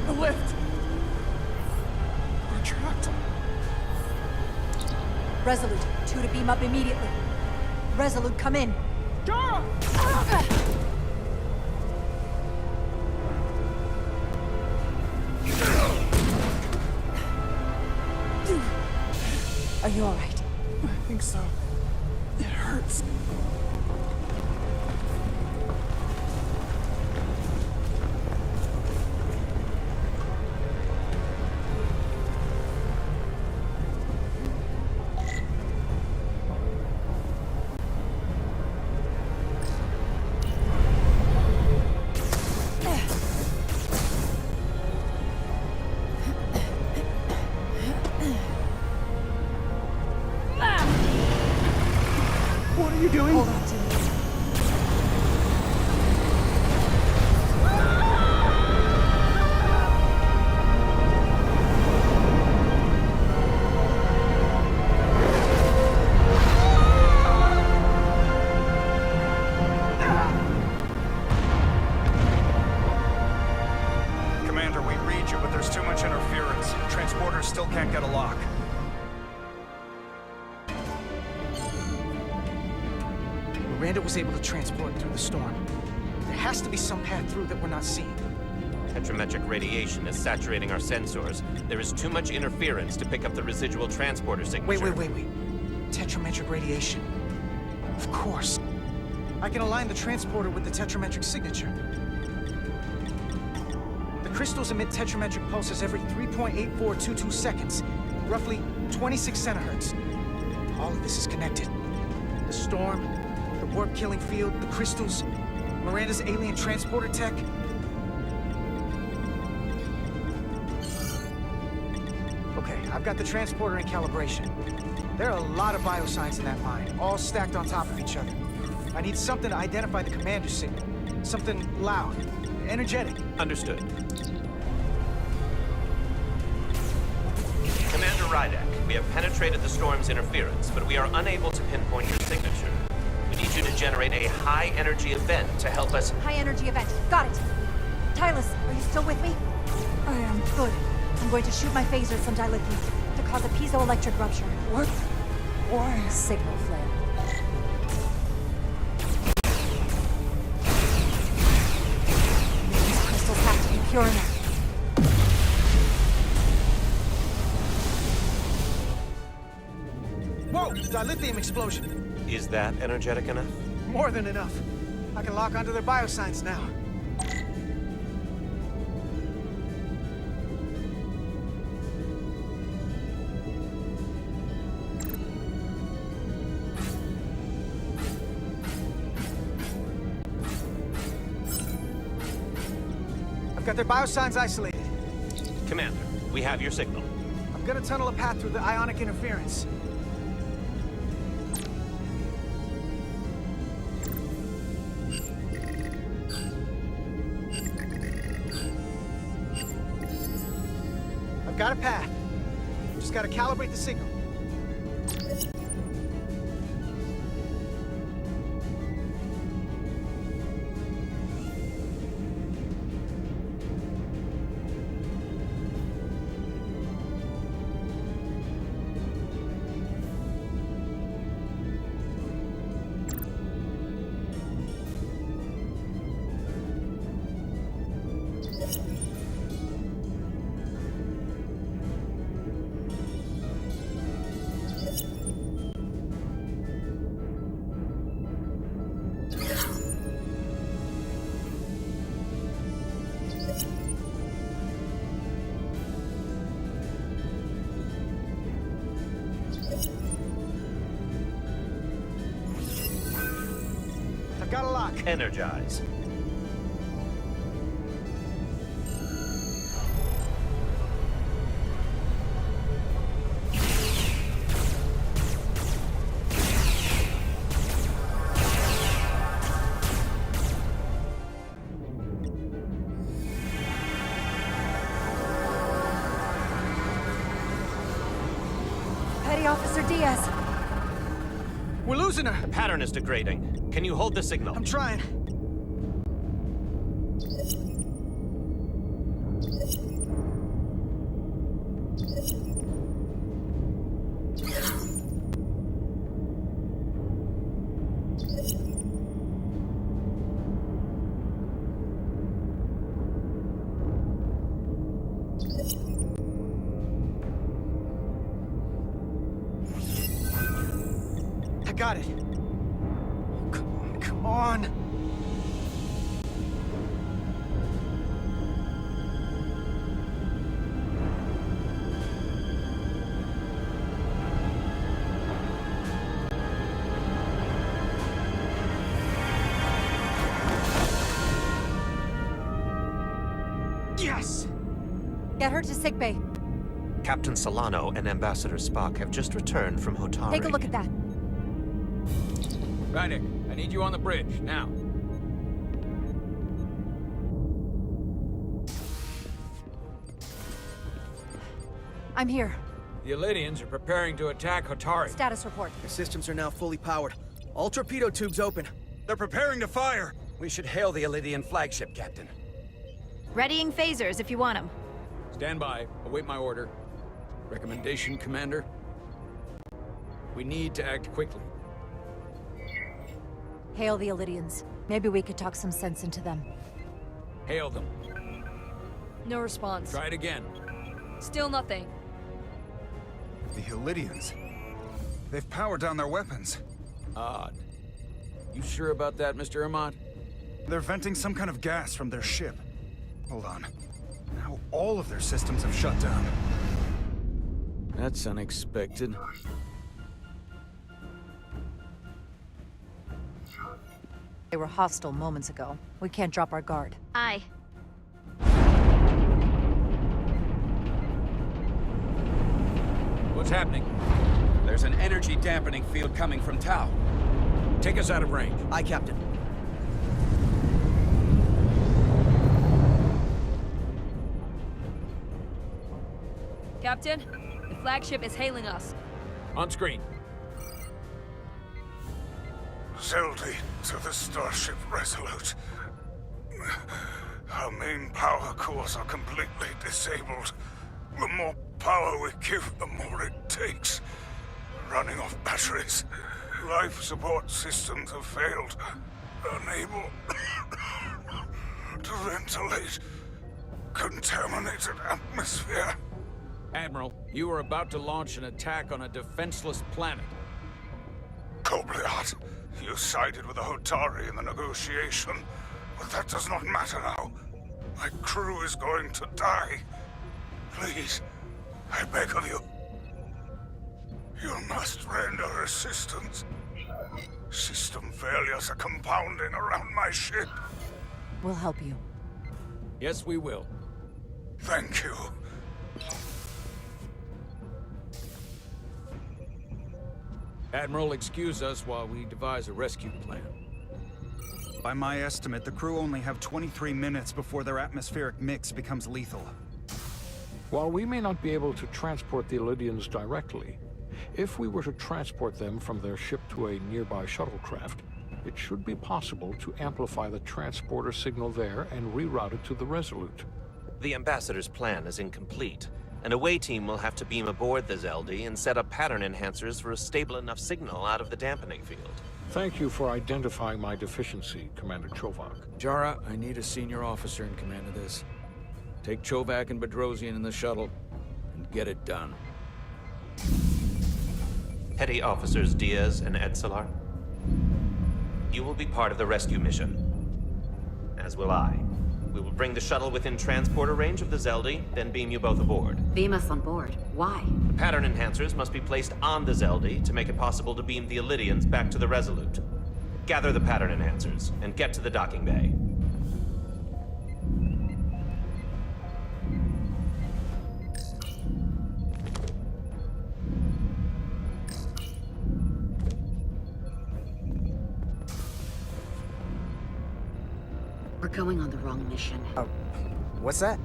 Speaker 5: The lift. We're trapped.
Speaker 16: Resolute, 2 to beam up immediately. Resolute, come in.
Speaker 5: Jara!
Speaker 16: Are you all right?
Speaker 5: I think so. It hurts. What are you doing?
Speaker 16: Hold on to me.
Speaker 3: Commander, we read you, but there's too much interference. Transporters still can't get a lock.
Speaker 8: Miranda was able to transport through the storm. There has to be some path through that we're not seeing.
Speaker 4: Petrometric radiation is saturating our sensors. There is too much interference to pick up the residual transporter signature.
Speaker 8: Wait. tetrametric radiation. Of course. I can align the transporter with the tetrametric signature. The crystals emit tetrametric pulses every 3.8422 seconds, roughly 26 centihertz. All of this is connected. The storm, the warp-killing field, the crystals, Miranda's alien transporter tech. Okay, I've got the transporter in calibration. There are a lot of biosigns in that mine, all stacked on top of each other. I need something to identify the commander signal. Something loud, energetic.
Speaker 4: Understood. Commander Rydek, we have penetrated the storm's interference, but we are unable to pinpoint your signature. We need you to generate a high-energy event to help us...
Speaker 16: High-energy event. Got it. Tylus, are you still with me? I am. Good. I'm going to shoot my phaser at some dilithium to cause a piezoelectric rupture. What? Why? Signal flare. These crystals have to be pure enough.
Speaker 8: Whoa! Dilithium explosion!
Speaker 4: Is that energetic enough?
Speaker 8: More than enough. I can lock onto their biosigns now. I've got their biosigns isolated.
Speaker 4: Commander, we have your signal.
Speaker 8: I'm gonna tunnel a path through the ionic interference. I've got a path. Just gotta calibrate the signal. I've got a lock.
Speaker 4: Energize.
Speaker 16: Petty Officer Diaz.
Speaker 8: We're losing her.
Speaker 4: The pattern is degrading. Can you hold the signal?
Speaker 8: I'm trying. I got it. Come on. Yes!
Speaker 16: Get her to sickbay.
Speaker 4: Captain Solano and Ambassador Spock have just returned from Hotari.
Speaker 16: Take a look at that.
Speaker 1: Rydek, I need you on the bridge, now.
Speaker 16: I'm here.
Speaker 1: The Elydians are preparing to attack Hotari.
Speaker 16: Status report.
Speaker 8: The systems are now fully powered. All torpedo tubes open. They're preparing to fire.
Speaker 15: We should hail the Elydian flagship, Captain.
Speaker 9: Readying phasers if you want them.
Speaker 1: Stand by. Await my order. Recommendation, Commander? We need to act quickly.
Speaker 16: Hail the Elydians. Maybe we could talk some sense into them.
Speaker 1: Hail them.
Speaker 12: No response.
Speaker 1: Try it again.
Speaker 12: Still nothing.
Speaker 3: The Elydians. They've powered down their weapons.
Speaker 1: Odd. You sure about that, Mr. Ermont?
Speaker 3: They're venting some kind of gas from their ship. Hold on. Now all of their systems have shut down.
Speaker 1: That's unexpected.
Speaker 16: They were hostile moments ago. We can't drop our guard.
Speaker 9: Aye.
Speaker 1: What's happening?
Speaker 6: There's an energy dampening field coming from Tau.
Speaker 1: Take us out of range.
Speaker 6: Aye, Captain.
Speaker 12: Captain, the flagship is hailing us.
Speaker 1: On screen.
Speaker 21: Zeldy to the Starship Resolute. Our main power cores are completely disabled. The more power we give, the more it takes. Running off batteries. Life support systems have failed. Unable to ventilate. Contaminated atmosphere.
Speaker 1: Admiral, you are about to launch an attack on a defenseless planet.
Speaker 21: Kobliat, you sided with the Hotari in the negotiation, but that does not matter now. My crew is going to die. Please, I beg of you. You must render assistance. System failures are compounding around my ship.
Speaker 16: We'll help you.
Speaker 1: Yes, we will.
Speaker 21: Thank you.
Speaker 1: Admiral, excuse us while we devise a rescue plan.
Speaker 3: By my estimate, the crew only have 23 minutes before their atmospheric mix becomes lethal.
Speaker 19: While we may not be able to transport the Elydians directly, if we were to transport them from their ship to a nearby shuttlecraft, it should be possible to amplify the transporter signal there and reroute it to the Resolute.
Speaker 4: The Ambassador's plan is incomplete. An away team will have to beam aboard the Zeldy and set up pattern enhancers for a stable enough signal out of the dampening field.
Speaker 19: Thank you for identifying my deficiency, Commander Chovak.
Speaker 1: Jara, I need a senior officer in command of this. Take Chovak and Bedrosian in the shuttle, and get it done.
Speaker 4: Petty Officers Diaz and Edselar, you will be part of the rescue mission. As will I. We will bring the shuttle within transporter range of the Zeldy, then beam you both aboard.
Speaker 9: Beam us on board. Why?
Speaker 4: Pattern enhancers must be placed on the Zeldy to make it possible to beam the Elydians back to the Resolute. Gather the pattern enhancers, and get to the docking bay.
Speaker 9: We're going on the wrong mission.
Speaker 8: What's that?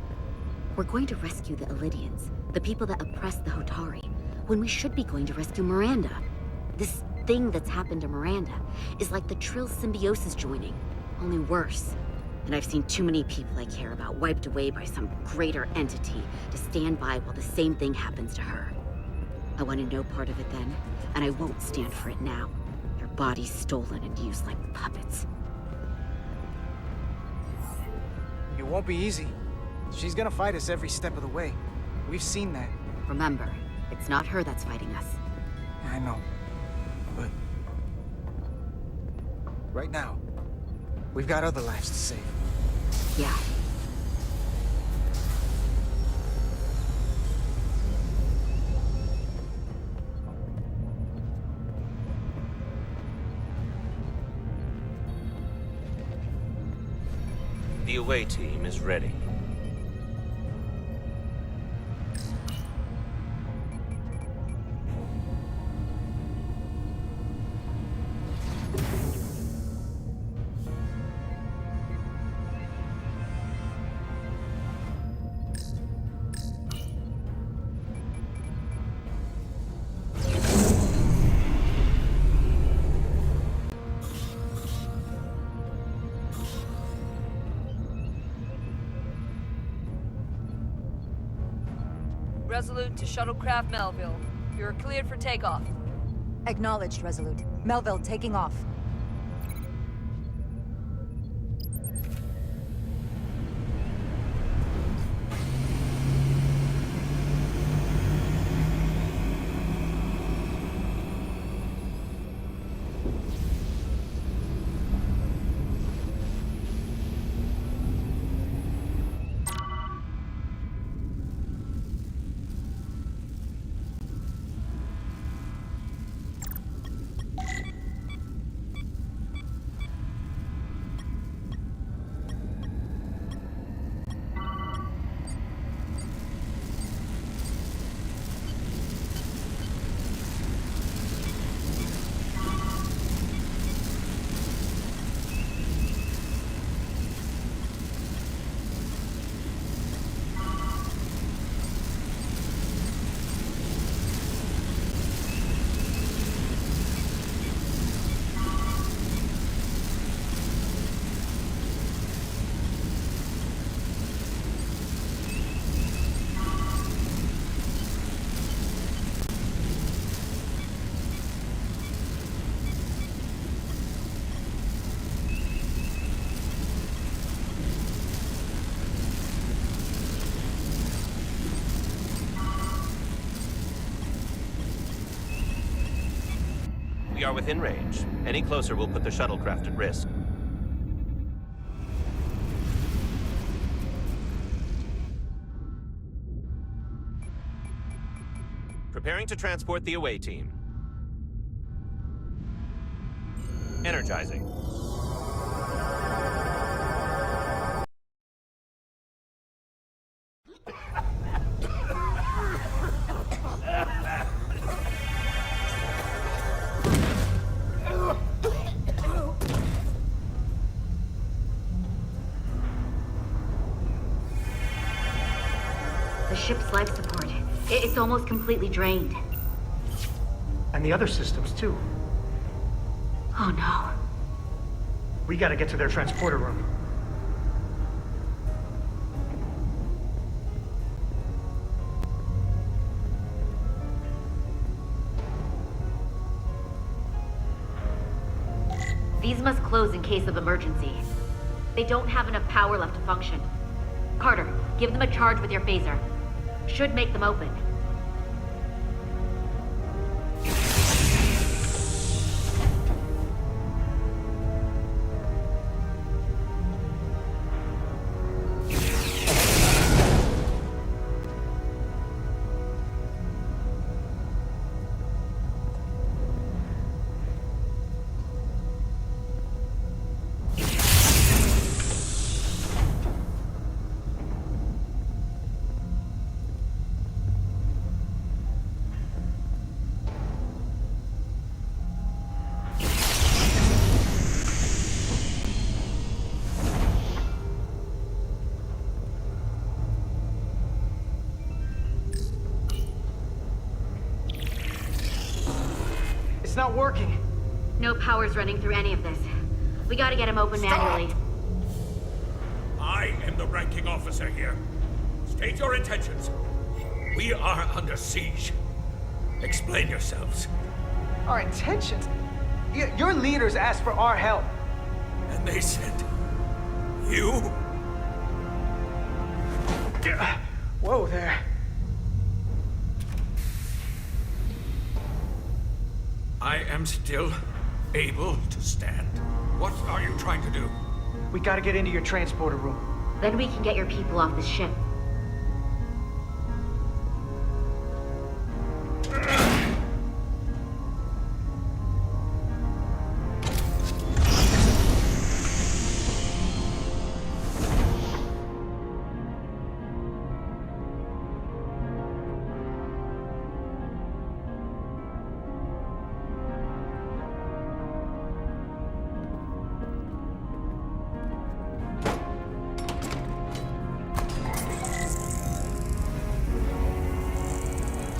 Speaker 9: We're going to rescue the Elydians, the people that oppressed the Hotari, when we should be going to rescue Miranda. This thing that's happened to Miranda is like the Trill symbiosis joining, only worse. And I've seen too many people I care about wiped away by some greater entity to stand by while the same thing happens to her. I wanted no part of it then, and I won't stand for it now. Their bodies stolen and used like puppets.
Speaker 8: It won't be easy. She's gonna fight us every step of the way. We've seen that.
Speaker 9: Remember, it's not her that's fighting us.
Speaker 8: I know. But... right now, we've got other lives to save.
Speaker 9: Yeah.
Speaker 4: The away team is ready.
Speaker 12: Resolute to Shuttlecraft Melville. You're cleared for takeoff.
Speaker 16: Acknowledged, Resolute. Melville, taking off.
Speaker 4: We are within range. Any closer will put the shuttlecraft at risk. Preparing to transport the away team. Energizing.
Speaker 9: The ship's life support. It's almost completely drained.
Speaker 8: And the other systems, too.
Speaker 9: Oh no.
Speaker 8: We gotta get to their transporter room.
Speaker 9: These must close in case of emergency. They don't have enough power left to function. Carter, give them a charge with your phaser. Should make them open.
Speaker 8: It's not working.
Speaker 9: No power's running through any of this. We gotta get him open manually.
Speaker 18: I am the ranking officer here. State your intentions. We are under siege. Explain yourselves.
Speaker 8: Our intentions? Your leaders asked for our help.
Speaker 18: And they sent you?
Speaker 8: Whoa there.
Speaker 18: I am still able to stand. What are you trying to do?
Speaker 8: We gotta get into your transporter room.
Speaker 9: Then we can get your people off the ship.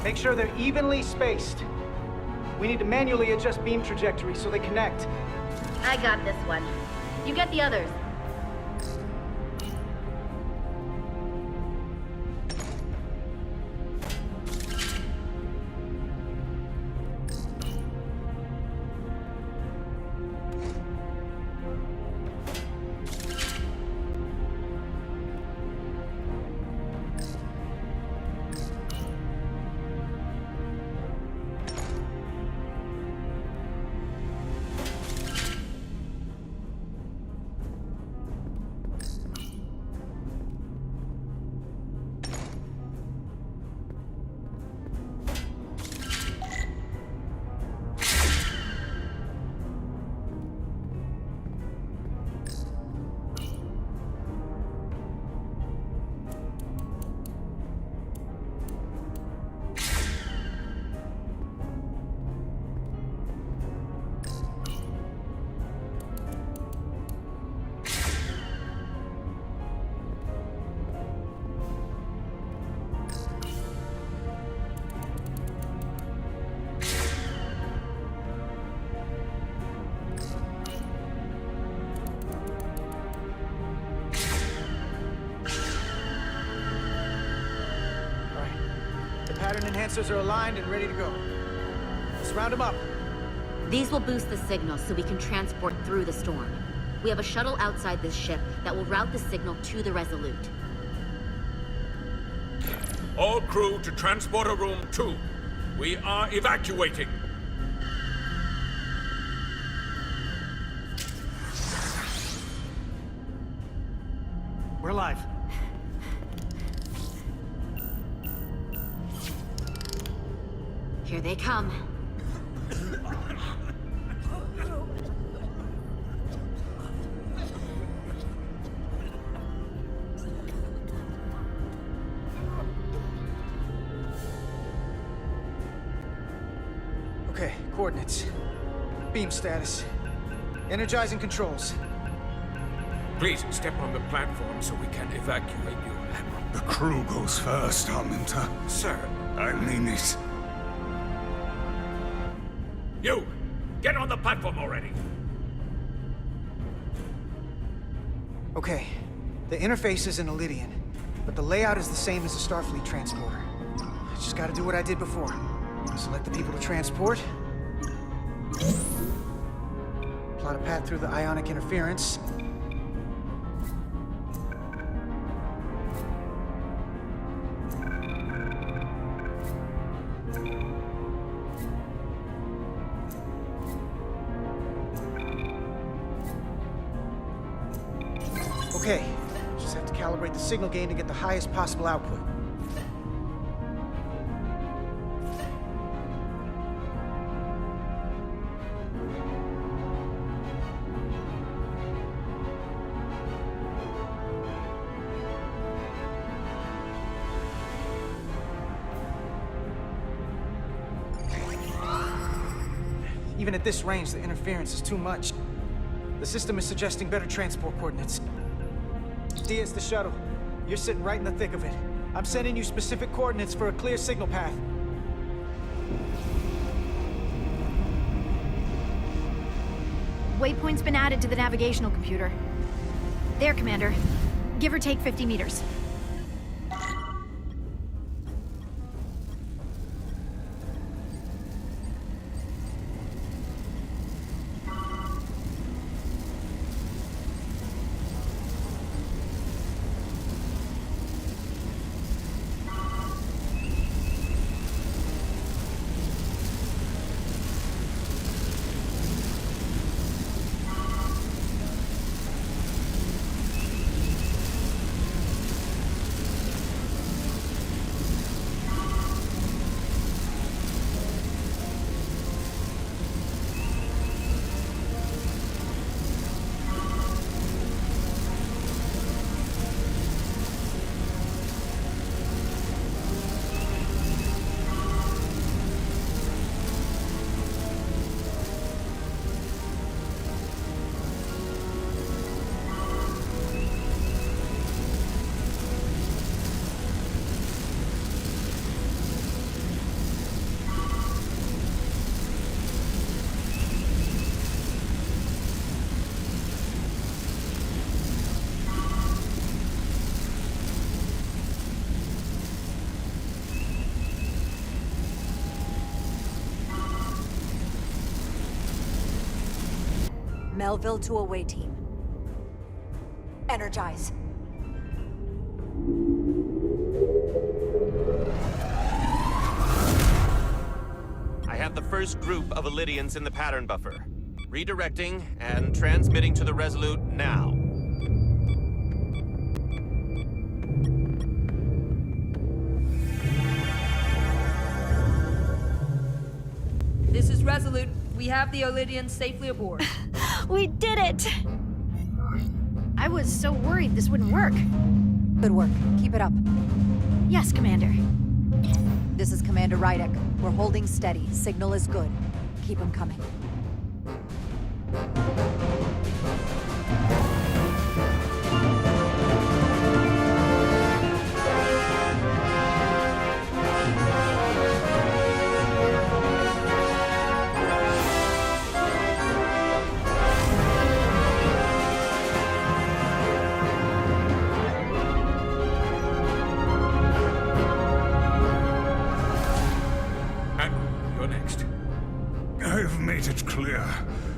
Speaker 8: Make sure they're evenly spaced. We need to manually adjust beam trajectory so they connect.
Speaker 9: I got this one. You get the others.
Speaker 8: Pattern enhancers are aligned and ready to go. Let's round them up.
Speaker 9: These will boost the signal so we can transport through the storm. We have a shuttle outside this ship that will route the signal to the Resolute.
Speaker 18: All crew to Transporter Room 2. We are evacuating.
Speaker 8: We're live.
Speaker 9: Here they come.
Speaker 8: Okay, coordinates. Beam status. Energizing controls.
Speaker 18: Please step on the platform so we can evacuate you, Admiral.
Speaker 21: The crew goes first, Arminta.
Speaker 18: Sir.
Speaker 21: I mean it.
Speaker 18: You! Get on the platform already!
Speaker 8: Okay, the interface is in Elydian, but the layout is the same as the Starfleet transporter. I just gotta do what I did before. Select the people to transport. Plot a path through the ionic interference. Okay, just have to calibrate the signal gain to get the highest possible output. Even at this range, the interference is too much. The system is suggesting better transport coordinates. D, it's the shuttle. You're sitting right in the thick of it. I'm sending you specific coordinates for a clear signal path.
Speaker 7: Waypoint's been added to the navigational computer. There, Commander. Give or take 50 meters.
Speaker 16: Melville to away team. Energize.
Speaker 4: I have the first group of Elydians in the pattern buffer. Redirecting and transmitting to the Resolute now.
Speaker 12: This is Resolute. We have the Elydians safely aboard.
Speaker 7: We did it! I was so worried this wouldn't work.
Speaker 16: Good work. Keep it up.
Speaker 7: Yes, Commander.
Speaker 16: This is Commander Rydek. We're holding steady. Signal is good. Keep them coming.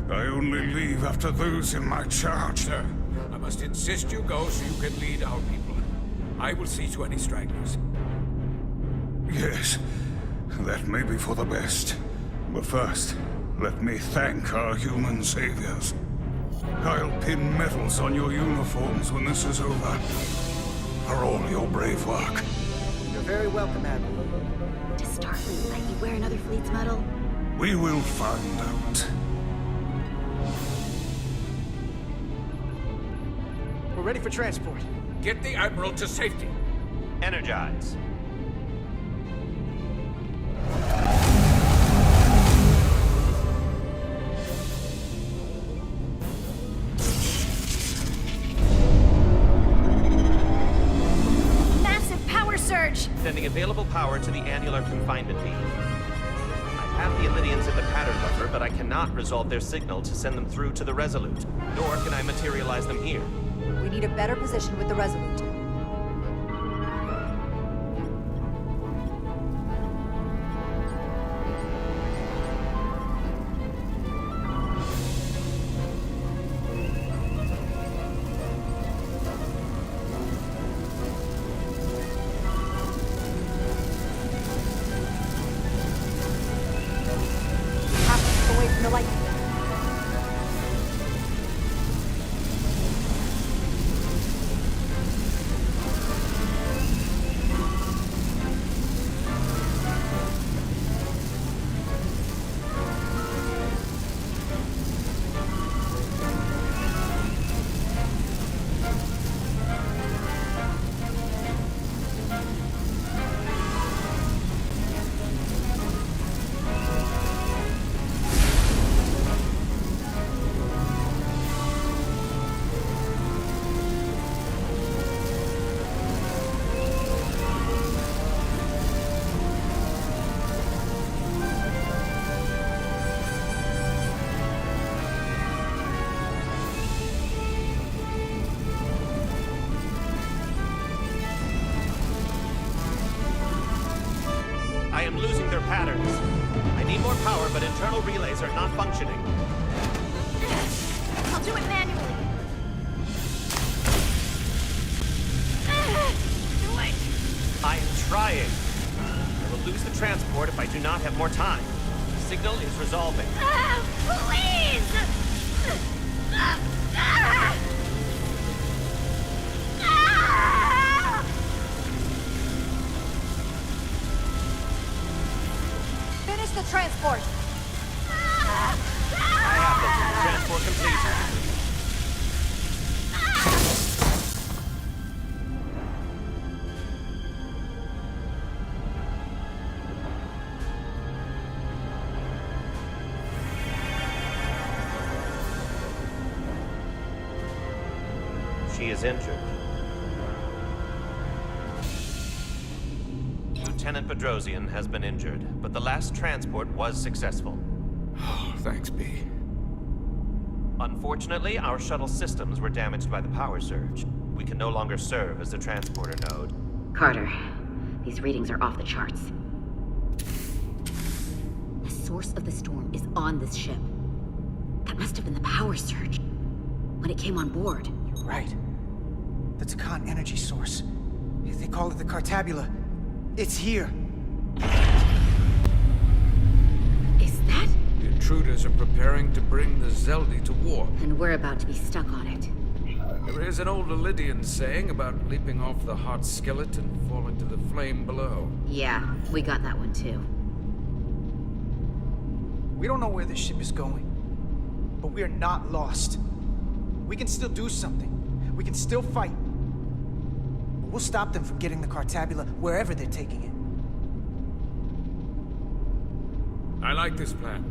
Speaker 21: I only leave after those in my charge.
Speaker 18: Sir, I must insist you go so you can lead our people. I will see to any stragglers.
Speaker 21: Yes, that may be for the best. But first, let me thank our human saviors. I'll pin medals on your uniforms when this is over. For all your brave work.
Speaker 8: You're very welcome, Admiral.
Speaker 9: Does Starfleet let you wear another fleet's medal?
Speaker 21: We will find out.
Speaker 8: We're ready for transport.
Speaker 18: Get the Admiral to safety.
Speaker 4: Energize.
Speaker 7: Massive power surge!
Speaker 4: Sending available power to the annular confinement beam. I have the Illidians in the pattern buffer, but I cannot resolve their signal to send them through to the Resolute. Nor can I materialize them here.
Speaker 16: We need a better position with the Resolute. Away from the light.
Speaker 4: I am losing their patterns. I need more power, but internal relays are not functioning.
Speaker 7: I'll do it manually. Do it!
Speaker 4: I am trying. I will lose the transport if I do not have more time. The signal is resolving.
Speaker 7: Please!
Speaker 16: Finish the transport!
Speaker 4: I have them. Transport complete. She is injured. Lieutenant Bedrosian has been injured, but the last transport was successful.
Speaker 18: Thanks, B.
Speaker 4: Unfortunately, our shuttle systems were damaged by the power surge. We can no longer serve as the transporter node.
Speaker 9: Carter, these readings are off the charts. The source of the storm is on this ship. That must have been the power surge when it came on board.
Speaker 8: You're right. The Takan energy source. They call it the Cartabula. It's here.
Speaker 9: Is that?
Speaker 17: The intruders are preparing to bring the Zeldi to war.
Speaker 9: And we're about to be stuck on it.
Speaker 17: There is an old Illidian saying about leaping off the hot skillet and falling to the flame below.
Speaker 9: Yeah, we got that one too.
Speaker 8: We don't know where this ship is going, but we are not lost. We can still do something. We can still fight. But we'll stop them from getting the Cartabula wherever they're taking it.
Speaker 17: I like this plan,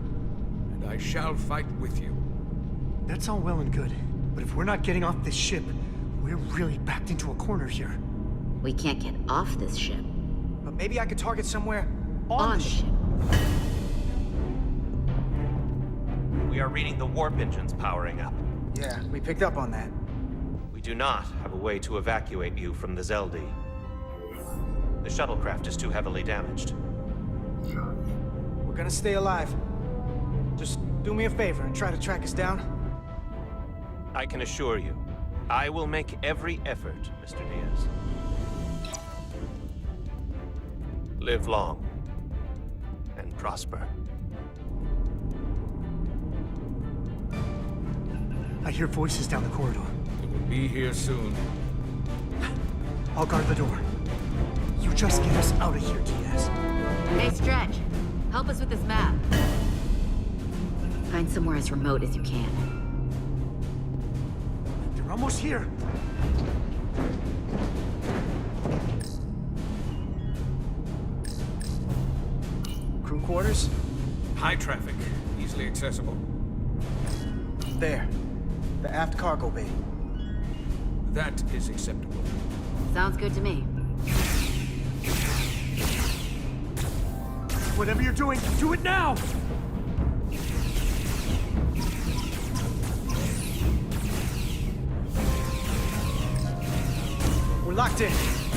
Speaker 17: and I shall fight with you.
Speaker 14: That's all well and good, but if we're not getting off this ship, we're really backed into a corner here.
Speaker 9: We can't get off this ship.
Speaker 8: But maybe I could target somewhere on the ship.
Speaker 4: We are reading the warp engines powering up.
Speaker 8: Yeah, we picked up on that.
Speaker 4: We do not have a way to evacuate you from the Zeldi. The shuttlecraft is too heavily damaged.
Speaker 8: We're gonna stay alive. Just do me a favor and try to track us down.
Speaker 4: I can assure you, I will make every effort, Mr. Diaz. Live long and prosper.
Speaker 14: I hear voices down the corridor.
Speaker 18: We'll be here soon.
Speaker 14: I'll guard the door. You just get us out of here, Diaz.
Speaker 9: Hey, Stretch. Help us with this map. Find somewhere as remote as you can.
Speaker 14: They're almost here.
Speaker 8: Crew quarters?
Speaker 18: High traffic, easily accessible.
Speaker 8: There. The aft cargo bay.
Speaker 18: That is acceptable.
Speaker 9: Sounds good to me.
Speaker 14: Whatever you're doing, do it now!
Speaker 8: We're locked in.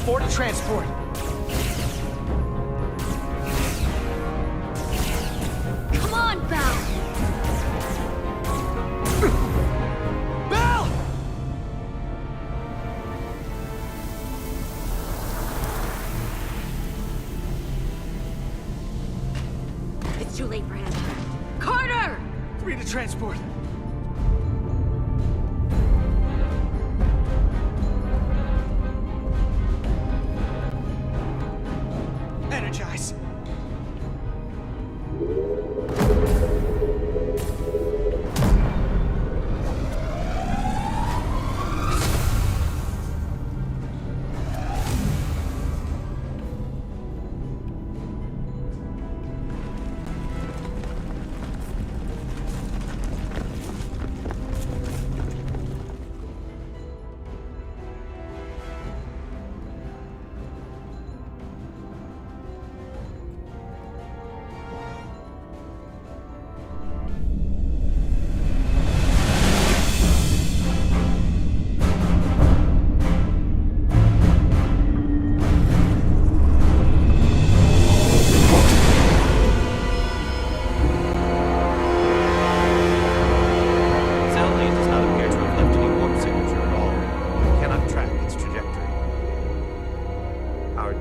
Speaker 8: Board to transport.
Speaker 7: Come on, Belle!
Speaker 8: Belle!
Speaker 9: It's too late for him. Carter!
Speaker 8: 3 to transport. Energize.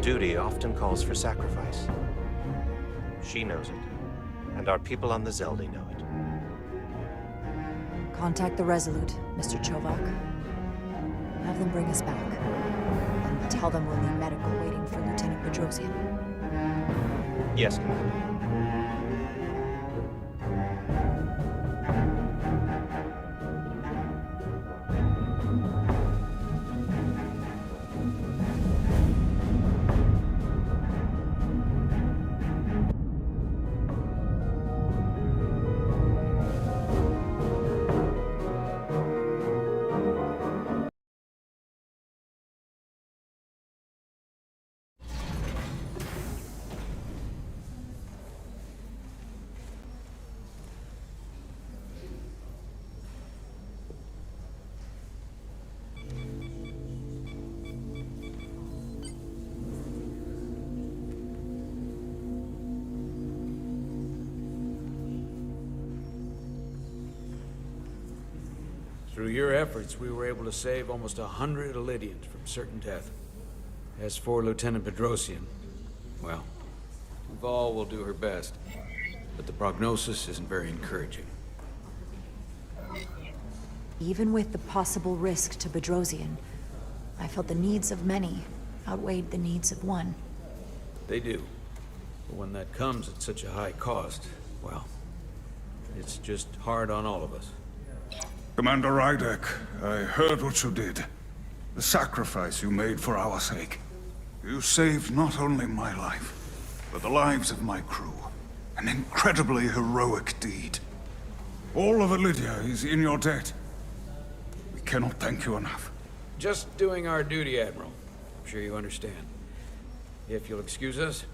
Speaker 4: Duty often calls for sacrifice. She knows it, and our people on the Zelda know it.
Speaker 16: Contact the Resolute, Mr. Chovak. Have them bring us back. And tell them we'll need medical waiting for Lieutenant Bedrosian.
Speaker 4: Yes, Commander.
Speaker 1: Through your efforts, we were able to save almost 100 Elydians from certain death. As for Lieutenant Bedrosian, well, Duval will do her best, but the prognosis isn't very encouraging.
Speaker 16: Even with the possible risk to Bedrosian, I felt the needs of many outweighed the needs of one.
Speaker 1: They do. But when that comes at such a high cost, well, it's just hard on all of us.
Speaker 21: Commander Rydek, I heard what you did. The sacrifice you made for our sake. You saved not only my life, but the lives of my crew. An incredibly heroic deed. All of Elydia is in your debt. We cannot thank you enough.
Speaker 1: Just doing our duty, Admiral. I'm sure you understand. If you'll excuse us.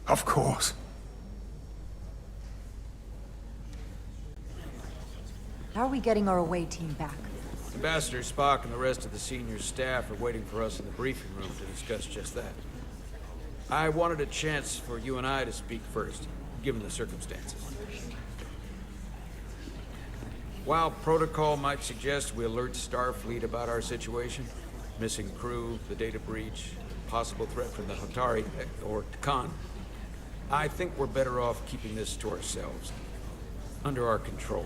Speaker 21: Of course.
Speaker 16: How are we getting our away team back?
Speaker 1: Ambassador Spock and the rest of the senior staff are waiting for us in the briefing room to discuss just that. I wanted a chance for you and I to speak first, given the circumstances. While protocol might suggest we alert Starfleet about our situation, missing crew, the data breach, possible threat from the Hotari, or Khan, I think we're better off keeping this to ourselves, under our control.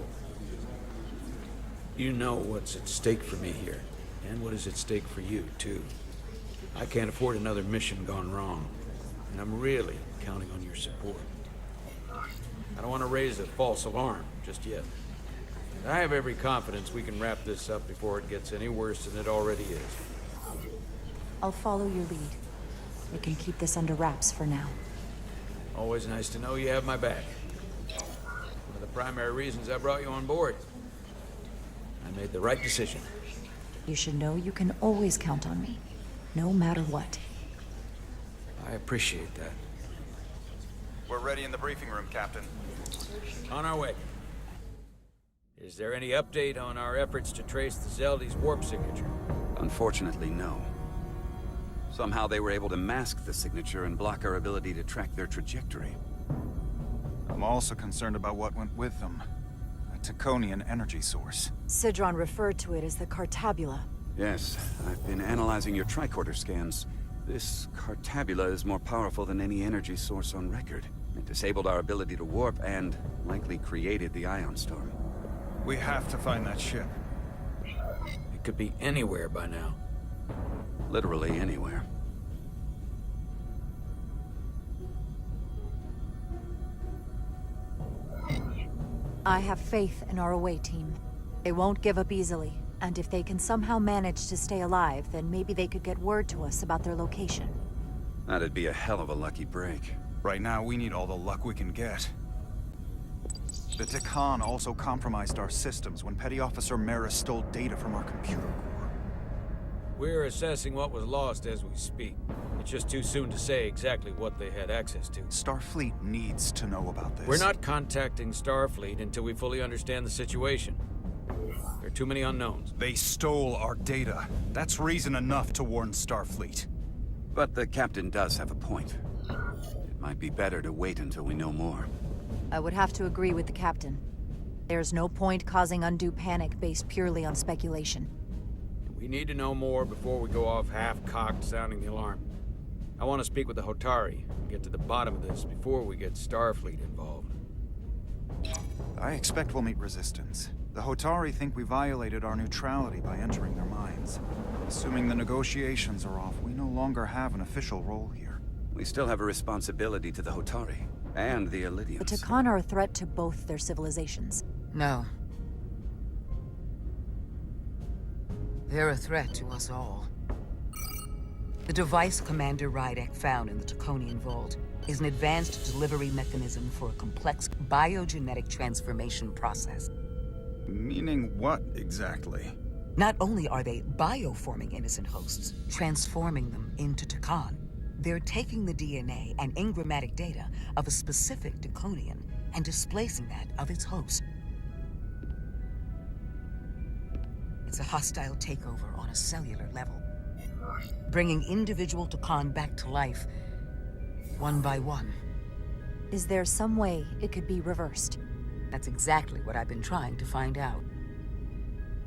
Speaker 1: You know what's at stake for me here, and what is at stake for you, too. I can't afford another mission gone wrong, and I'm really counting on your support. I don't want to raise a false alarm just yet. I have every confidence we can wrap this up before it gets any worse than it already is.
Speaker 16: I'll follow your lead. We can keep this under wraps for now.
Speaker 1: Always nice to know you have my back. One of the primary reasons I brought you on board. I made the right decision.
Speaker 16: You should know you can always count on me, no matter what.
Speaker 1: I appreciate that.
Speaker 3: We're ready in the briefing room, Captain.
Speaker 1: On our way. Is there any update on our efforts to trace the Zeldy's warp signature?
Speaker 15: Unfortunately, no. Somehow they were able to mask the signature and block our ability to track their trajectory.
Speaker 3: I'm also concerned about what went with them. A Taconian energy source.
Speaker 16: Sidron referred to it as the Cartabula.
Speaker 15: Yes, I've been analyzing your tricorder scans. This Cartabula is more powerful than any energy source on record. It disabled our ability to warp and likely created the ion storm.
Speaker 3: We have to find that ship.
Speaker 1: It could be anywhere by now.
Speaker 15: Literally anywhere.
Speaker 16: I have faith in our away team. They won't give up easily, and if they can somehow manage to stay alive, then maybe they could get word to us about their location.
Speaker 15: That'd be a hell of a lucky break.
Speaker 3: Right now, we need all the luck we can get. The Takan also compromised our systems when Petty Officer Maris stole data from our computer core.
Speaker 1: We're assessing what was lost as we speak. It's just too soon to say exactly what they had access to.
Speaker 3: Starfleet needs to know about this.
Speaker 1: We're not contacting Starfleet until we fully understand the situation. There are too many unknowns.
Speaker 3: They stole our data. That's reason enough to warn Starfleet.
Speaker 15: But the captain does have a point. It might be better to wait until we know more.
Speaker 16: I would have to agree with the captain. There's no point causing undue panic based purely on speculation.
Speaker 1: We need to know more before we go off half-cocked sounding the alarm. I want to speak with the Hotari and get to the bottom of this before we get Starfleet involved.
Speaker 3: I expect we'll meet resistance. The Hotari think we violated our neutrality by entering their minds. Assuming the negotiations are off, we no longer have an official role here.
Speaker 15: We still have a responsibility to the Hotari and the Ilidians.
Speaker 16: The Takan are a threat to both their civilizations.
Speaker 11: No. They're a threat to us all. The device Commander Rydek found in the Taconian Vault is an advanced delivery mechanism for a complex biogenetic transformation process.
Speaker 3: Meaning what, exactly?
Speaker 11: Not only are they bioforming innocent hosts, transforming them into Takan, they're taking the DNA and engrammatic data of a specific Taconian and displacing that of its host. It's a hostile takeover on a cellular level, bringing individual Takan back to life, one by one.
Speaker 16: Is there some way it could be reversed?
Speaker 11: That's exactly what I've been trying to find out.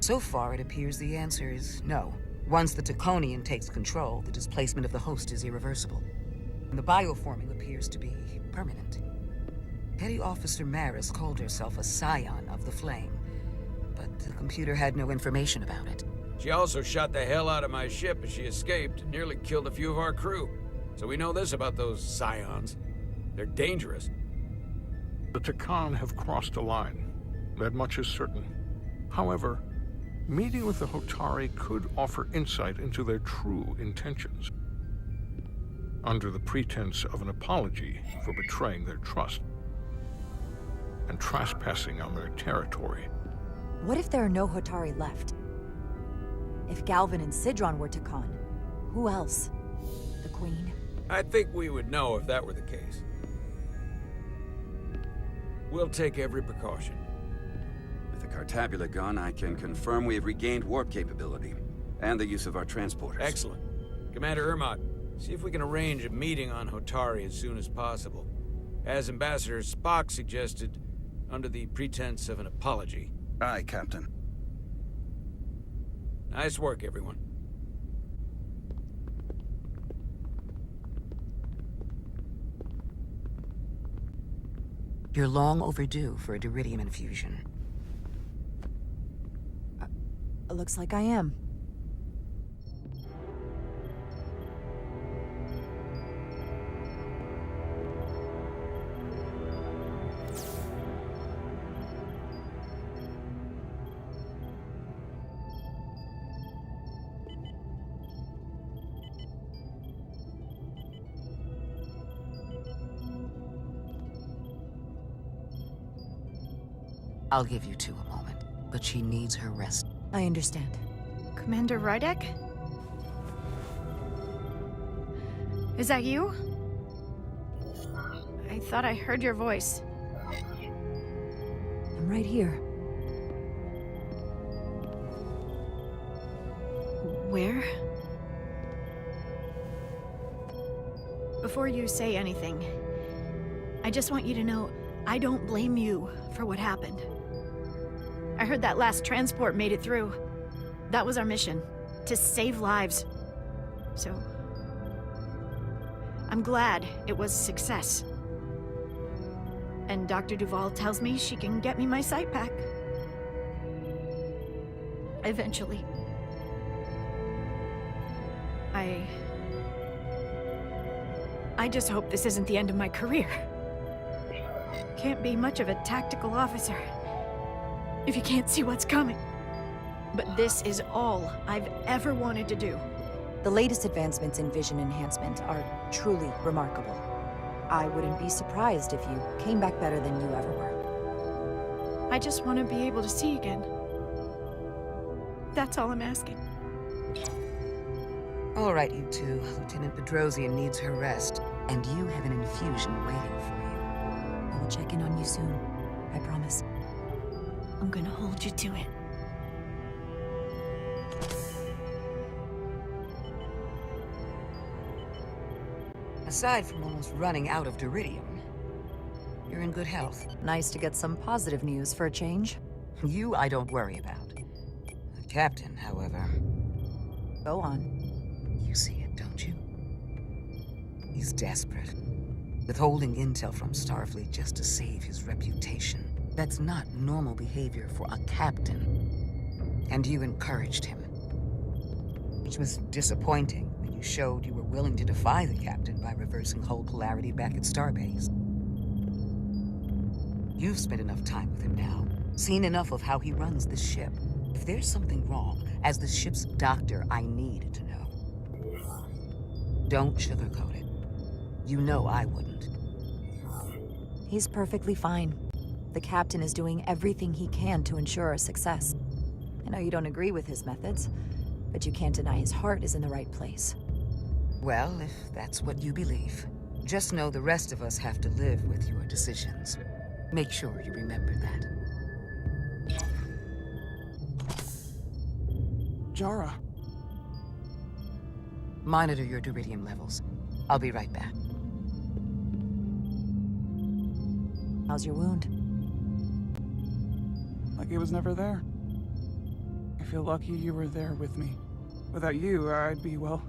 Speaker 11: So far, it appears the answer is no. Once the Taconian takes control, the displacement of the host is irreversible. And the bioforming appears to be permanent. Petty Officer Maris called herself a scion of the Flame, but the computer had no information about it.
Speaker 1: She also shot the hell out of my ship as she escaped and nearly killed a few of our crew. So we know this about those scions. They're dangerous.
Speaker 19: The Takan have crossed a line. That much is certain. However, meeting with the Hotari could offer insight into their true intentions. Under the pretense of an apology for betraying their trust and trespassing on their territory.
Speaker 16: What if there are no Hotari left? If Galvin and Sidron were Takan, who else? The Queen?
Speaker 1: I think we would know if that were the case. We'll take every precaution.
Speaker 15: With the Cartabula gone, I can confirm we have regained warp capability and the use of our transporters.
Speaker 1: Excellent. Commander Ermot, see if we can arrange a meeting on Hotari as soon as possible. As Ambassador Spock suggested, under the pretense of an apology.
Speaker 3: Aye, Captain.
Speaker 1: Nice work, everyone.
Speaker 11: You're long overdue for a Diridium infusion.
Speaker 16: Looks like I am.
Speaker 11: I'll give you two a moment, but she needs her rest.
Speaker 16: I understand.
Speaker 7: Commander Rydek? Is that you? I thought I heard your voice.
Speaker 16: I'm right here.
Speaker 7: Where? Before you say anything, I just want you to know I don't blame you for what happened. I heard that last transport made it through. That was our mission, to save lives. So, I'm glad it was a success. And Dr. Duval tells me she can get me my sight back. Eventually. I just hope this isn't the end of my career. Can't be much of a tactical officer if you can't see what's coming. But this is all I've ever wanted to do.
Speaker 16: The latest advancements in vision enhancement are truly remarkable. I wouldn't be surprised if you came back better than you ever were.
Speaker 7: I just want to be able to see again. That's all I'm asking.
Speaker 11: All right, you two. Lieutenant Bedrosian needs her rest, and you have an infusion waiting for you.
Speaker 16: I will check in on you soon. I promise.
Speaker 7: I'm gonna hold you to it.
Speaker 11: Aside from almost running out of Duridium, you're in good health.
Speaker 16: Nice to get some positive news for a change.
Speaker 11: You, I don't worry about. The captain, however...
Speaker 16: Go on.
Speaker 11: You see it, don't you? He's desperate. Withholding intel from Starfleet just to save his reputation. That's not normal behavior for a captain. And you encouraged him. Which was disappointing when you showed you were willing to defy the captain by reversing hull polarity back at Starbase. You've spent enough time with him now, seen enough of how he runs this ship. If there's something wrong, as the ship's doctor, I need to know. Don't sugarcoat it. You know I wouldn't.
Speaker 16: He's perfectly fine. The captain is doing everything he can to ensure our success. I know you don't agree with his methods, but you can't deny his heart is in the right place.
Speaker 11: Well, if that's what you believe, just know the rest of us have to live with your decisions. Make sure you remember that.
Speaker 5: Jara.
Speaker 11: Monitor your Duridium levels. I'll be right back.
Speaker 16: How's your wound?
Speaker 5: Like it was never there. I feel lucky you were there with me. Without you, I'd be, well...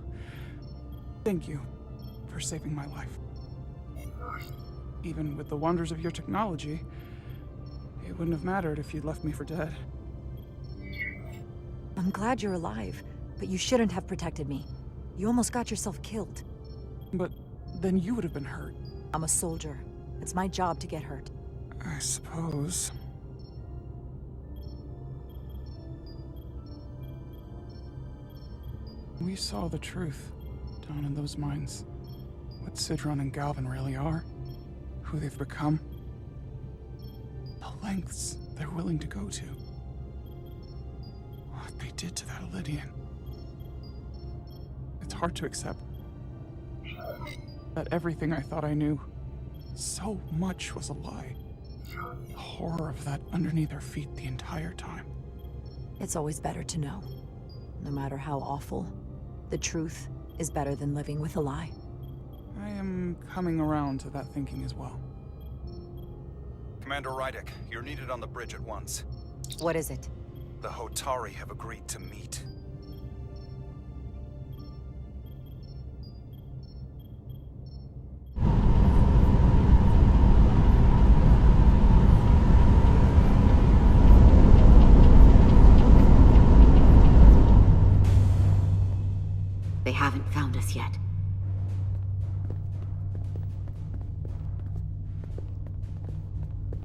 Speaker 5: Thank you for saving my life. Even with the wonders of your technology, it wouldn't have mattered if you'd left me for dead.
Speaker 16: I'm glad you're alive, but you shouldn't have protected me. You almost got yourself killed.
Speaker 5: But then you would have been hurt.
Speaker 16: I'm a soldier. It's my job to get hurt.
Speaker 5: I suppose. We saw the truth down in those mines. What Sidron and Galvin really are. Who they've become. The lengths they're willing to go to. What they did to that Elydian. It's hard to accept that everything I thought I knew, so much was a lie. The horror of that underneath our feet the entire time.
Speaker 16: It's always better to know. No matter how awful, the truth is better than living with a lie.
Speaker 5: I am coming around to that thinking as well.
Speaker 3: Commander Rydek, you're needed on the bridge at once.
Speaker 16: What is it?
Speaker 3: The Hotari have agreed to meet.
Speaker 9: They haven't found us yet.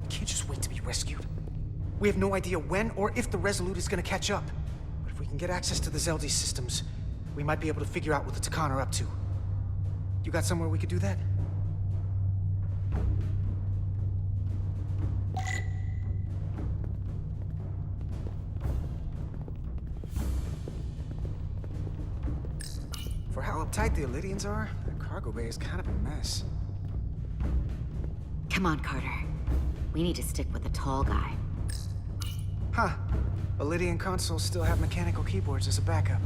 Speaker 8: We can't just wait to be rescued. We have no idea when or if the Resolute is gonna catch up. But if we can get access to the Zeldi systems, we might be able to figure out what the Takan are up to. You got somewhere we could do that? For how uptight the Elydians are, that cargo bay is kind of a mess.
Speaker 9: Come on, Carter. We need to stick with the tall guy.
Speaker 8: Huh. Elydian consoles still have mechanical keyboards as a backup.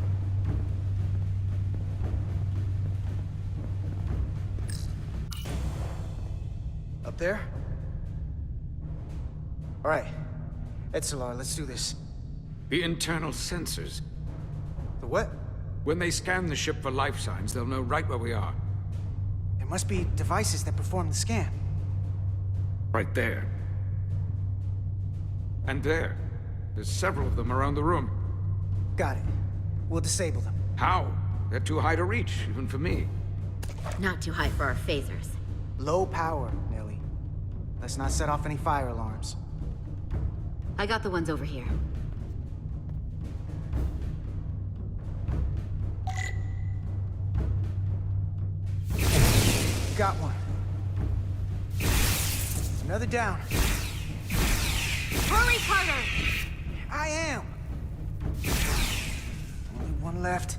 Speaker 8: Up there? All right. Etzelar, let's do this.
Speaker 1: The internal sensors.
Speaker 8: The what?
Speaker 1: When they scan the ship for life signs, they'll know right where we are.
Speaker 8: There must be devices that perform the scan.
Speaker 1: Right there. And there. There's several of them around the room.
Speaker 8: Got it. We'll disable them.
Speaker 1: How? They're too high to reach, even for me.
Speaker 9: Not too high for our phasers.
Speaker 8: Low power, Nelly. Let's not set off any fire alarms.
Speaker 9: I got the ones over here.
Speaker 8: Got one. Another down.
Speaker 9: Hurry, Carter!
Speaker 8: I am! Only one left.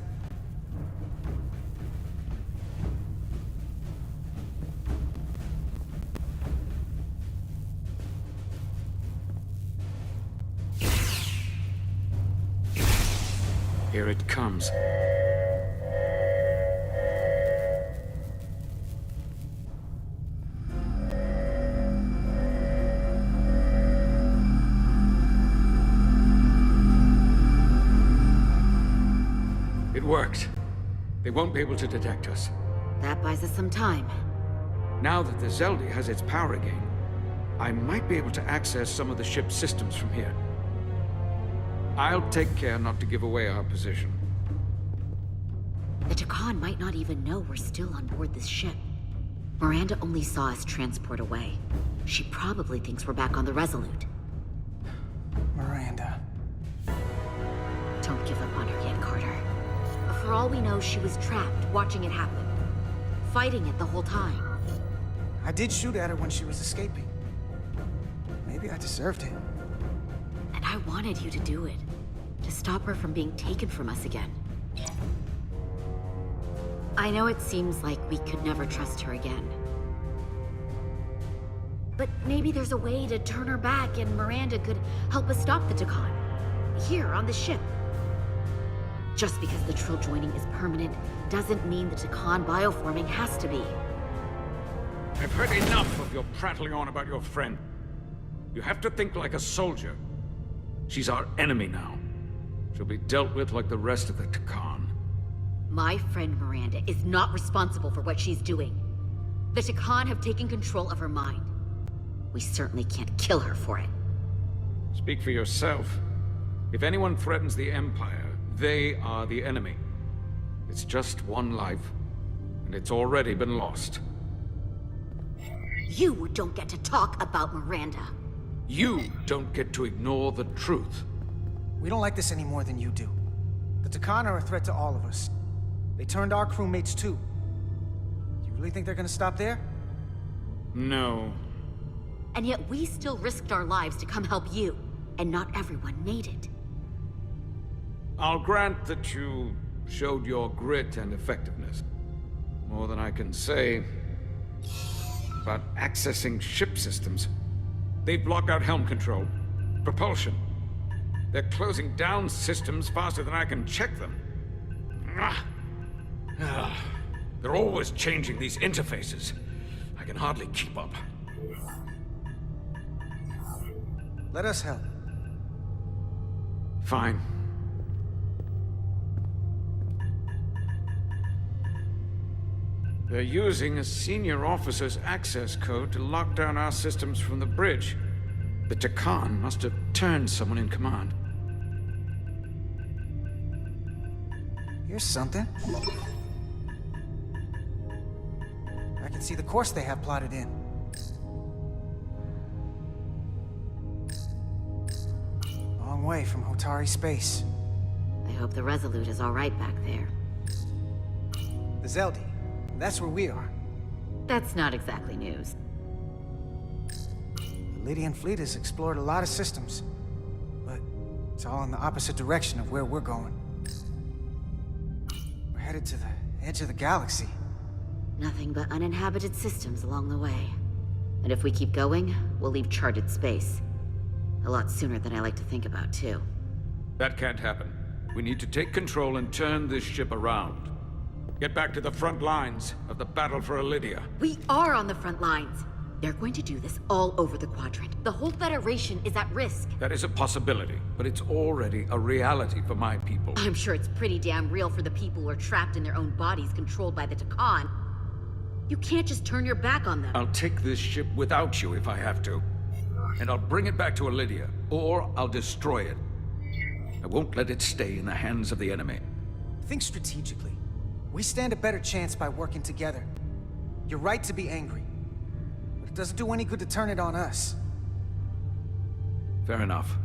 Speaker 1: Here it comes. It worked. They won't be able to detect us.
Speaker 9: That buys us some time.
Speaker 1: Now that the Zeldi has its power again, I might be able to access some of the ship's systems from here. I'll take care not to give away our position.
Speaker 9: The Takan might not even know we're still on board this ship. Miranda only saw us transport away. She probably thinks we're back on the Resolute.
Speaker 8: Miranda.
Speaker 9: Don't give up on her yet, Carter. For all we know, she was trapped, watching it happen. Fighting it the whole time.
Speaker 8: I did shoot at her when she was escaping. Maybe I deserved it.
Speaker 9: And I wanted you to do it. To stop her from being taken from us again. I know it seems like we could never trust her again. But maybe there's a way to turn her back and Miranda could help us stop the Takan. Here, on the ship. Just because the Trill joining is permanent doesn't mean the Takan bioforming has to be.
Speaker 1: I've heard enough of your prattling on about your friend. You have to think like a soldier. She's our enemy now. She'll be dealt with like the rest of the Takan.
Speaker 9: My friend Miranda is not responsible for what she's doing. The Takan have taken control of her mind. We certainly can't kill her for it.
Speaker 1: Speak for yourself. If anyone threatens the Empire, they are the enemy. It's just one life, and it's already been lost.
Speaker 9: You don't get to talk about Miranda.
Speaker 1: You don't get to ignore the truth.
Speaker 8: We don't like this any more than you do. The Takan are a threat to all of us. They turned our crewmates too. You really think they're gonna stop there?
Speaker 1: No.
Speaker 9: And yet we still risked our lives to come help you, and not everyone made it.
Speaker 1: I'll grant that you showed your grit and effectiveness. More than I can say about accessing ship systems. They block out helm control, propulsion. They're closing down systems faster than I can check them. They're always changing these interfaces. I can hardly keep up.
Speaker 8: Let us help.
Speaker 1: Fine. They're using a senior officer's access code to lock down our systems from the bridge. The Takan must have turned someone in command.
Speaker 8: Here's something. I can see the course they have plotted in. Long way from Hotari space.
Speaker 9: I hope the Resolute is all right back there.
Speaker 8: The Zeldi. That's where we are.
Speaker 9: That's not exactly news.
Speaker 8: The Lydian fleet has explored a lot of systems, but it's all in the opposite direction of where we're going. We're headed to the edge of the galaxy.
Speaker 9: Nothing but uninhabited systems along the way. And if we keep going, we'll leave charted space. A lot sooner than I like to think about, too.
Speaker 1: That can't happen. We need to take control and turn this ship around. Get back to the front lines of the battle for Elydia.
Speaker 9: We are on the front lines. They're going to do this all over the Quadrant. The whole Federation is at risk.
Speaker 1: That is a possibility, but it's already a reality for my people.
Speaker 9: I'm sure it's pretty damn real for the people who are trapped in their own bodies controlled by the Takan. You can't just turn your back on them.
Speaker 1: I'll take this ship without you if I have to. And I'll bring it back to Elydia, or I'll destroy it. I won't let it stay in the hands of the enemy.
Speaker 8: Think strategically. We stand a better chance by working together. You're right to be angry, but it doesn't do any good to turn it on us.
Speaker 1: Fair enough.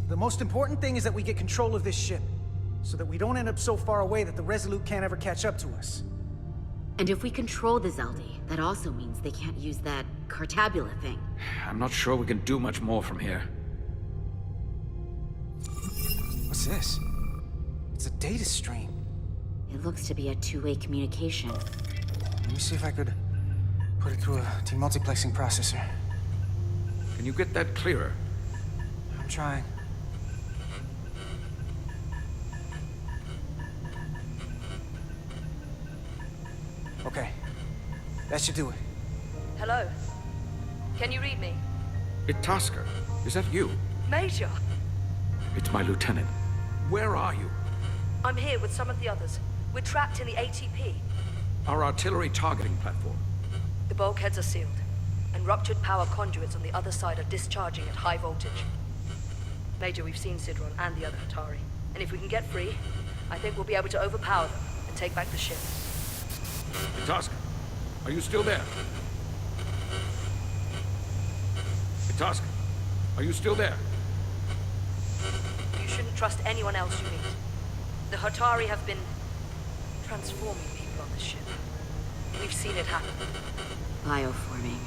Speaker 8: The most important thing is that we get control of this ship, so that we don't end up so far away that the Resolute can't ever catch up to us.
Speaker 9: And if we control the Zeldi, that also means they can't use that Cartabula thing.
Speaker 1: I'm not sure we can do much more from here.
Speaker 8: What's this? It's a data stream.
Speaker 9: It looks to be a two-way communication.
Speaker 8: Let me see if I could put it through a demultiplexing processor.
Speaker 1: Can you get that clearer?
Speaker 8: I'm trying. Okay. That should do it.
Speaker 12: Hello? Can you read me?
Speaker 1: Itasca, is that you?
Speaker 12: Major!
Speaker 1: It's my lieutenant. Where are you?
Speaker 12: I'm here with some of the others. We're trapped in the ATP.
Speaker 1: Our artillery targeting platform.
Speaker 12: The bulkheads are sealed, and ruptured power conduits on the other side are discharging at high voltage. Major, we've seen Sidron and the other Hatari, and if we can get free, I think we'll be able to overpower them and take back the ship.
Speaker 1: Itasca, are you still there? Itasca, are you still there?
Speaker 12: You shouldn't trust anyone else you meet. The Hatari have been transforming people on this ship. We've seen it happen.
Speaker 9: Bioforming.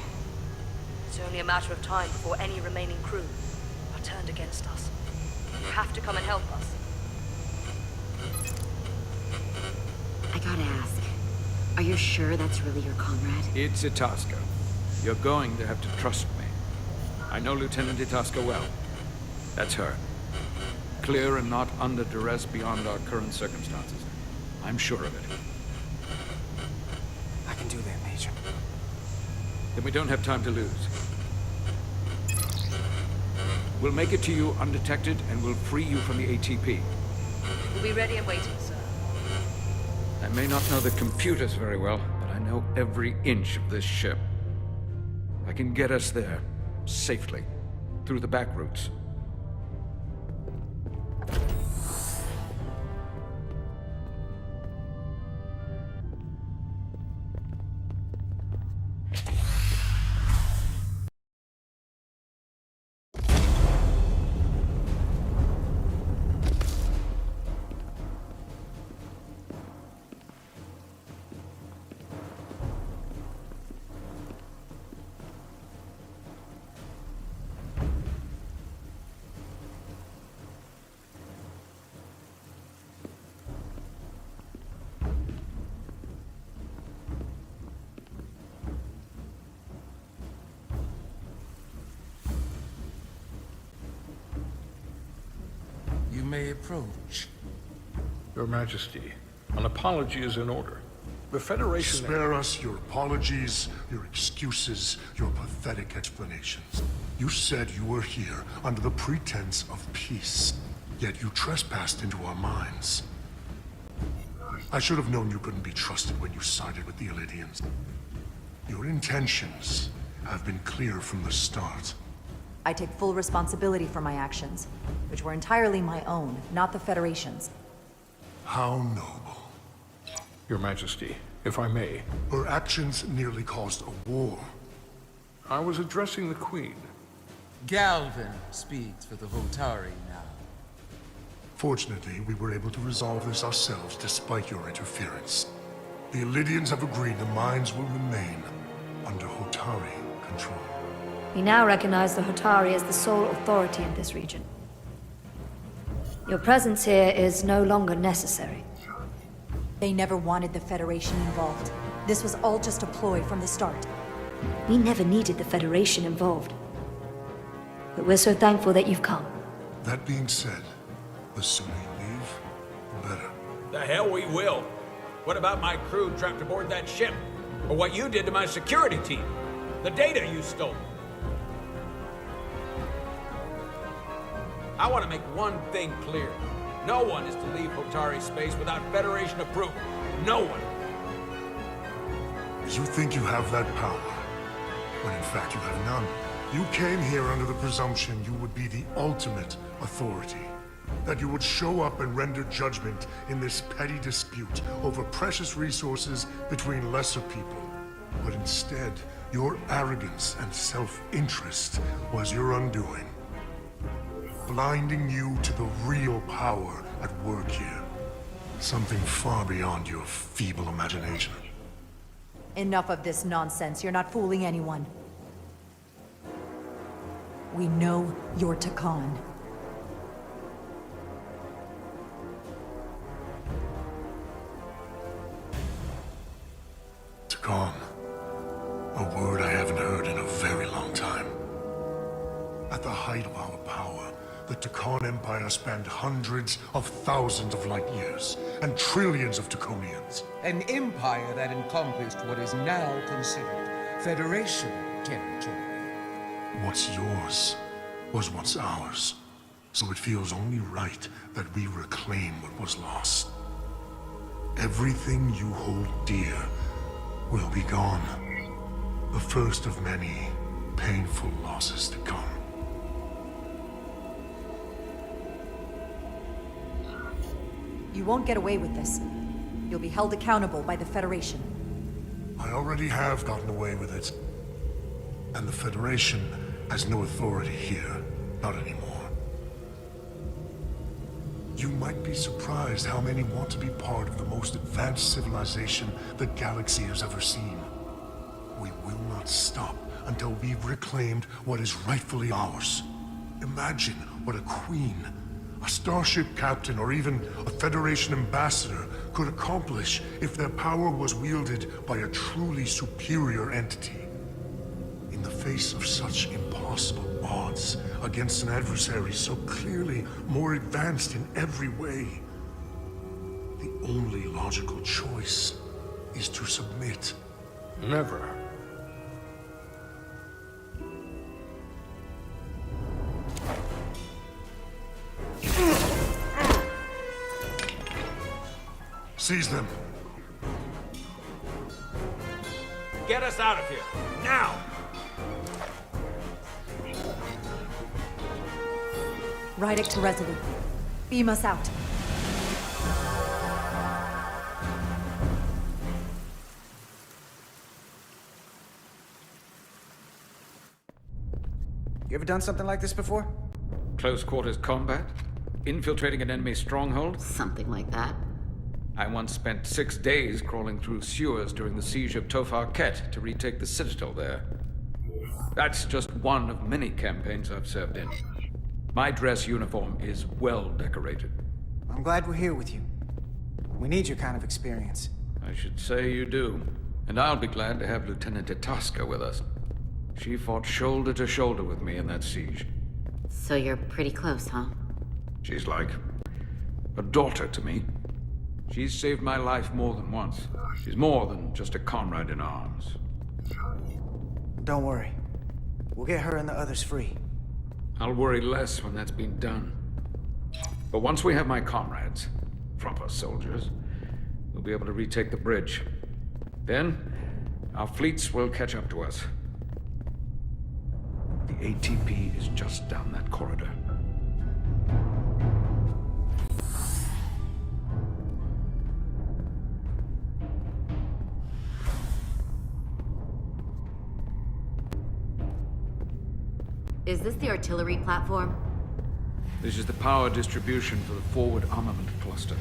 Speaker 12: It's only a matter of time before any remaining crew are turned against us. You have to come and help us.
Speaker 9: I gotta ask, are you sure that's really your comrade?
Speaker 1: It's Itasca. You're going to have to trust me. I know Lieutenant Itasca well. That's her. Clear and not under duress beyond our current circumstances. I'm sure of it.
Speaker 8: I can do that, Major.
Speaker 1: Then we don't have time to lose. We'll make it to you undetected, and we'll free you from the ATP.
Speaker 12: We'll be ready and waiting, sir.
Speaker 1: I may not know the computers very well, but I know every inch of this ship. I can get us there, safely, through the back routes.
Speaker 18: You may approach.
Speaker 19: Your Majesty, an apology is in order. The Federation...
Speaker 20: Spare us your apologies, your excuses, your pathetic explanations. You said you were here under the pretense of peace, yet you trespassed into our minds. I should have known you couldn't be trusted when you sided with the Elydians. Your intentions have been clear from the start.
Speaker 16: I take full responsibility for my actions, which were entirely my own, not the Federation's.
Speaker 20: How noble.
Speaker 19: Your Majesty, if I may.
Speaker 20: Her actions nearly caused a war.
Speaker 19: I was addressing the Queen.
Speaker 10: Galvin speaks for the Hotari now.
Speaker 20: Fortunately, we were able to resolve this ourselves despite your interference. The Illidians have agreed the mines will remain under Hotari control.
Speaker 12: We now recognize the Hotari as the sole authority in this region. Your presence here is no longer necessary.
Speaker 16: They never wanted the Federation involved. This was all just a ploy from the start.
Speaker 12: We never needed the Federation involved. But we're so thankful that you've come.
Speaker 20: That being said, the sooner you leave, the better.
Speaker 1: The hell we will. What about my crew trapped aboard that ship? Or what you did to my security team? The data you stole? I want to make one thing clear. No one is to leave Hotari space without Federation approval. No one.
Speaker 20: You think you have that power, when in fact you have none. You came here under the presumption you would be the ultimate authority. That you would show up and render judgment in this petty dispute over precious resources between lesser people. But instead, your arrogance and self-interest was your undoing. Blinding you to the real power at work here. Something far beyond your feeble imagination.
Speaker 16: Enough of this nonsense. You're not fooling anyone. We know you're Takan.
Speaker 20: Takan. A word I haven't heard in a very long time. At the height of our power, the Takan Empire spanned hundreds of thousands of light years, and trillions of Taconians.
Speaker 10: An empire that encompassed what is now considered Federation territory.
Speaker 20: What's yours was once ours, so it feels only right that we reclaim what was lost. Everything you hold dear will be gone. The first of many painful losses to come.
Speaker 16: You won't get away with this. You'll be held accountable by the Federation.
Speaker 20: I already have gotten away with it. And the Federation has no authority here. Not anymore. You might be surprised how many want to be part of the most advanced civilization the galaxy has ever seen. We will not stop until we've reclaimed what is rightfully ours. Imagine what a queen, a starship captain, or even a Federation ambassador could accomplish if their power was wielded by a truly superior entity. In the face of such impossible odds against an adversary so clearly more advanced in every way, the only logical choice is to submit.
Speaker 19: Never.
Speaker 20: Seize them.
Speaker 1: Get us out of here, now!
Speaker 16: Rydick to Resolute. Beam us out.
Speaker 8: You ever done something like this before?
Speaker 17: Close quarters combat? Infiltrating an enemy stronghold?
Speaker 9: Something like that.
Speaker 17: I once spent 6 days crawling through sewers during the siege of Tofar Ket to retake the citadel there. That's just one of many campaigns I've served in. My dress uniform is well decorated.
Speaker 8: I'm glad we're here with you. We need your kind of experience.
Speaker 17: I should say you do. And I'll be glad to have Lieutenant Itasca with us. She fought shoulder to shoulder with me in that siege.
Speaker 9: So you're pretty close, huh?
Speaker 17: She's like a daughter to me. She's saved my life more than once. She's more than just a comrade in arms.
Speaker 8: Don't worry. We'll get her and the others free.
Speaker 17: I'll worry less when that's been done. But once we have my comrades, proper soldiers, we'll be able to retake the bridge. Then, our fleets will catch up to us. The ATP is just down that corridor.
Speaker 9: Is this the artillery platform?
Speaker 17: This is the power distribution for the forward armament cluster.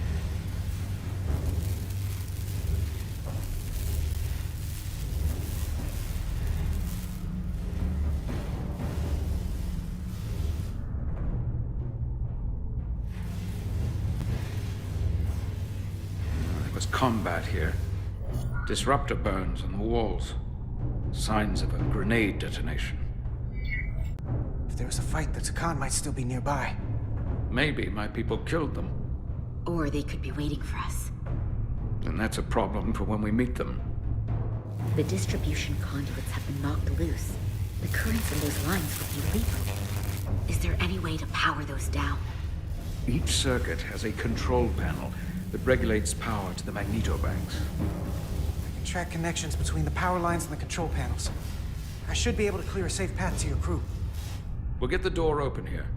Speaker 17: There was combat here. Disruptor burns on the walls. Signs of a grenade detonation.
Speaker 8: If there was a fight, the Takan might still be nearby.
Speaker 17: Maybe my people killed them.
Speaker 9: Or they could be waiting for us.
Speaker 17: And that's a problem for when we meet them.
Speaker 9: The distribution conduits have been knocked loose. The currents in those lines would be lethal. Is there any way to power those down?
Speaker 17: Each circuit has a control panel that regulates power to the magnetobanks.
Speaker 8: I can track connections between the power lines and the control panels. I should be able to clear a safe path to your crew.
Speaker 17: We'll get the door open here.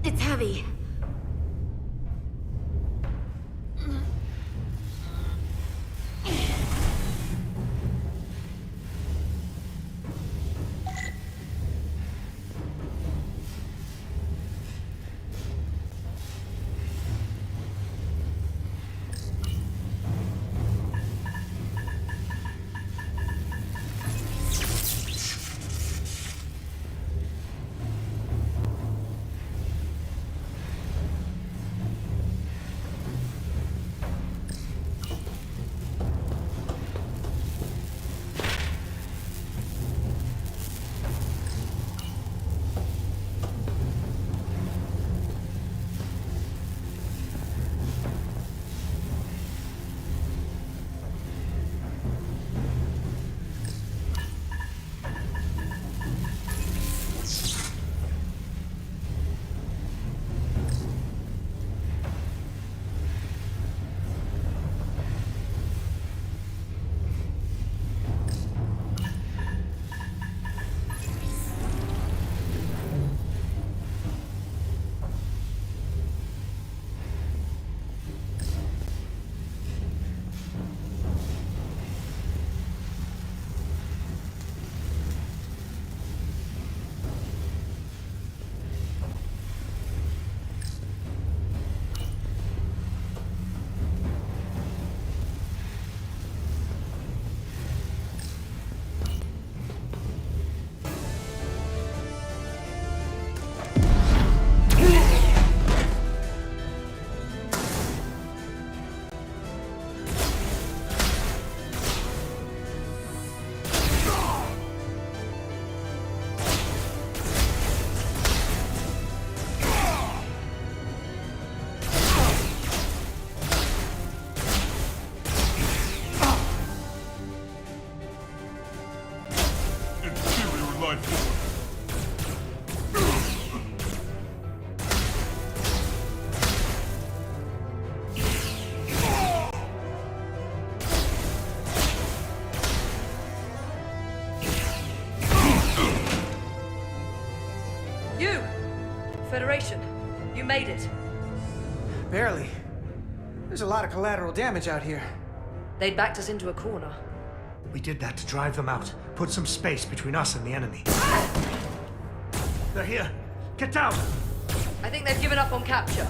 Speaker 9: It's heavy.
Speaker 12: Federation, you made it.
Speaker 8: Barely. There's a lot of collateral damage out here.
Speaker 12: They'd backed us into a corner.
Speaker 14: We did that to drive them out. Put some space between us and the enemy. They're here. Get down!
Speaker 12: I think they've given up on capture.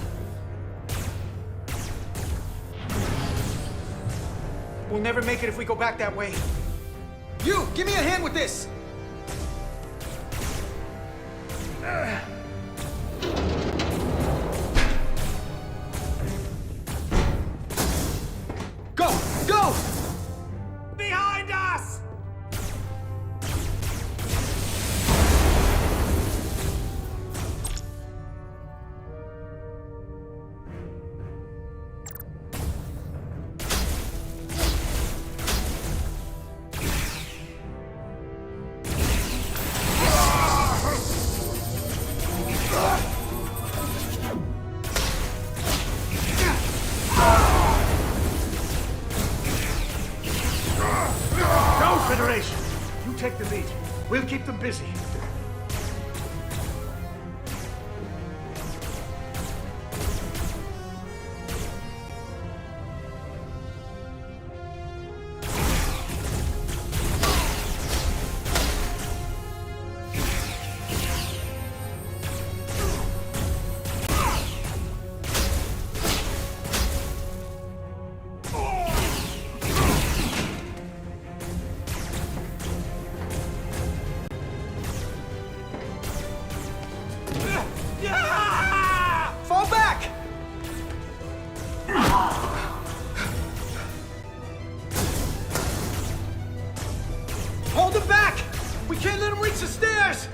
Speaker 8: We'll never make it if we go back that way. You, give me a hand with this! Go! Go! Behind us!
Speaker 14: Federation, you take the lead. We'll keep them busy. reach the stairs!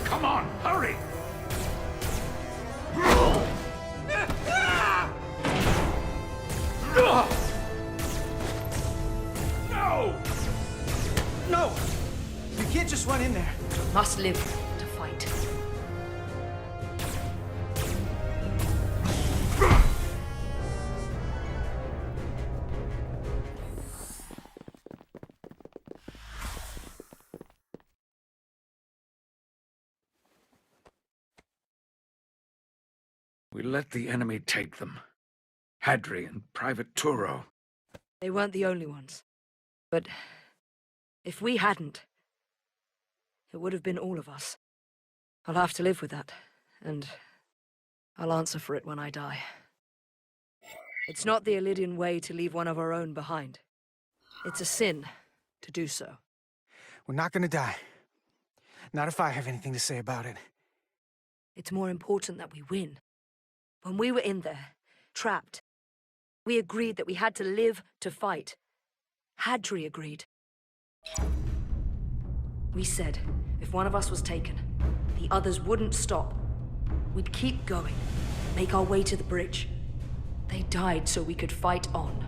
Speaker 18: Come on, hurry! No!
Speaker 8: No! You can't just run in there.
Speaker 12: Must live to fight.
Speaker 17: We let the enemy take them. Hadri and Private Turo.
Speaker 12: They weren't the only ones. But if we hadn't, it would have been all of us. I'll have to live with that, and I'll answer for it when I die. It's not the Illidian way to leave one of our own behind. It's a sin to do so.
Speaker 14: We're not gonna die. Not if I have anything to say about it.
Speaker 12: It's more important that we win. When we were in there, trapped, we agreed that we had to live to fight. Hadri agreed. We said, if one of us was taken, the others wouldn't stop. We'd keep going, make our way to the bridge. They died so we could fight on.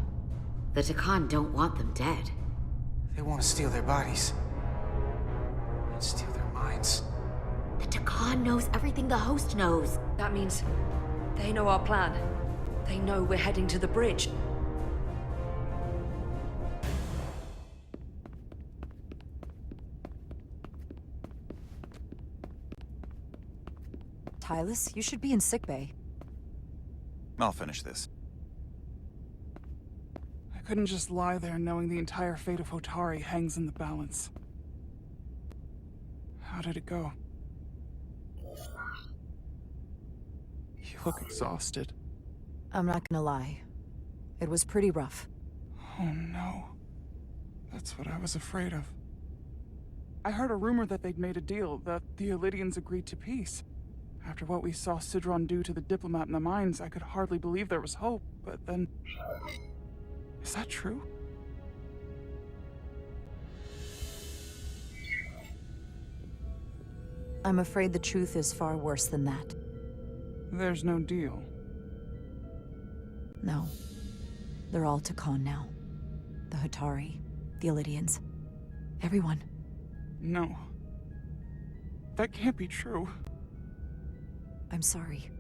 Speaker 9: The Takan don't want them dead.
Speaker 14: They want to steal their bodies. And steal their minds.
Speaker 9: The Takan knows everything the host knows.
Speaker 12: That means they know our plan. They know we're heading to the bridge.
Speaker 16: Tylus, you should be in sickbay.
Speaker 3: I'll finish this.
Speaker 5: I couldn't just lie there knowing the entire fate of Hotari hangs in the balance. How did it go? You look exhausted.
Speaker 16: I'm not gonna lie. It was pretty rough.
Speaker 5: Oh no. That's what I was afraid of. I heard a rumor that they'd made a deal, that the Illidians agreed to peace. After what we saw Sidron do to the diplomat in the mines, I could hardly believe there was hope, but then... Is that true?
Speaker 16: I'm afraid the truth is far worse than that.
Speaker 5: There's no deal.
Speaker 16: No. They're all Takan now. The Hotari, the Illidians. Everyone.
Speaker 5: No. That can't be true.
Speaker 16: I'm sorry.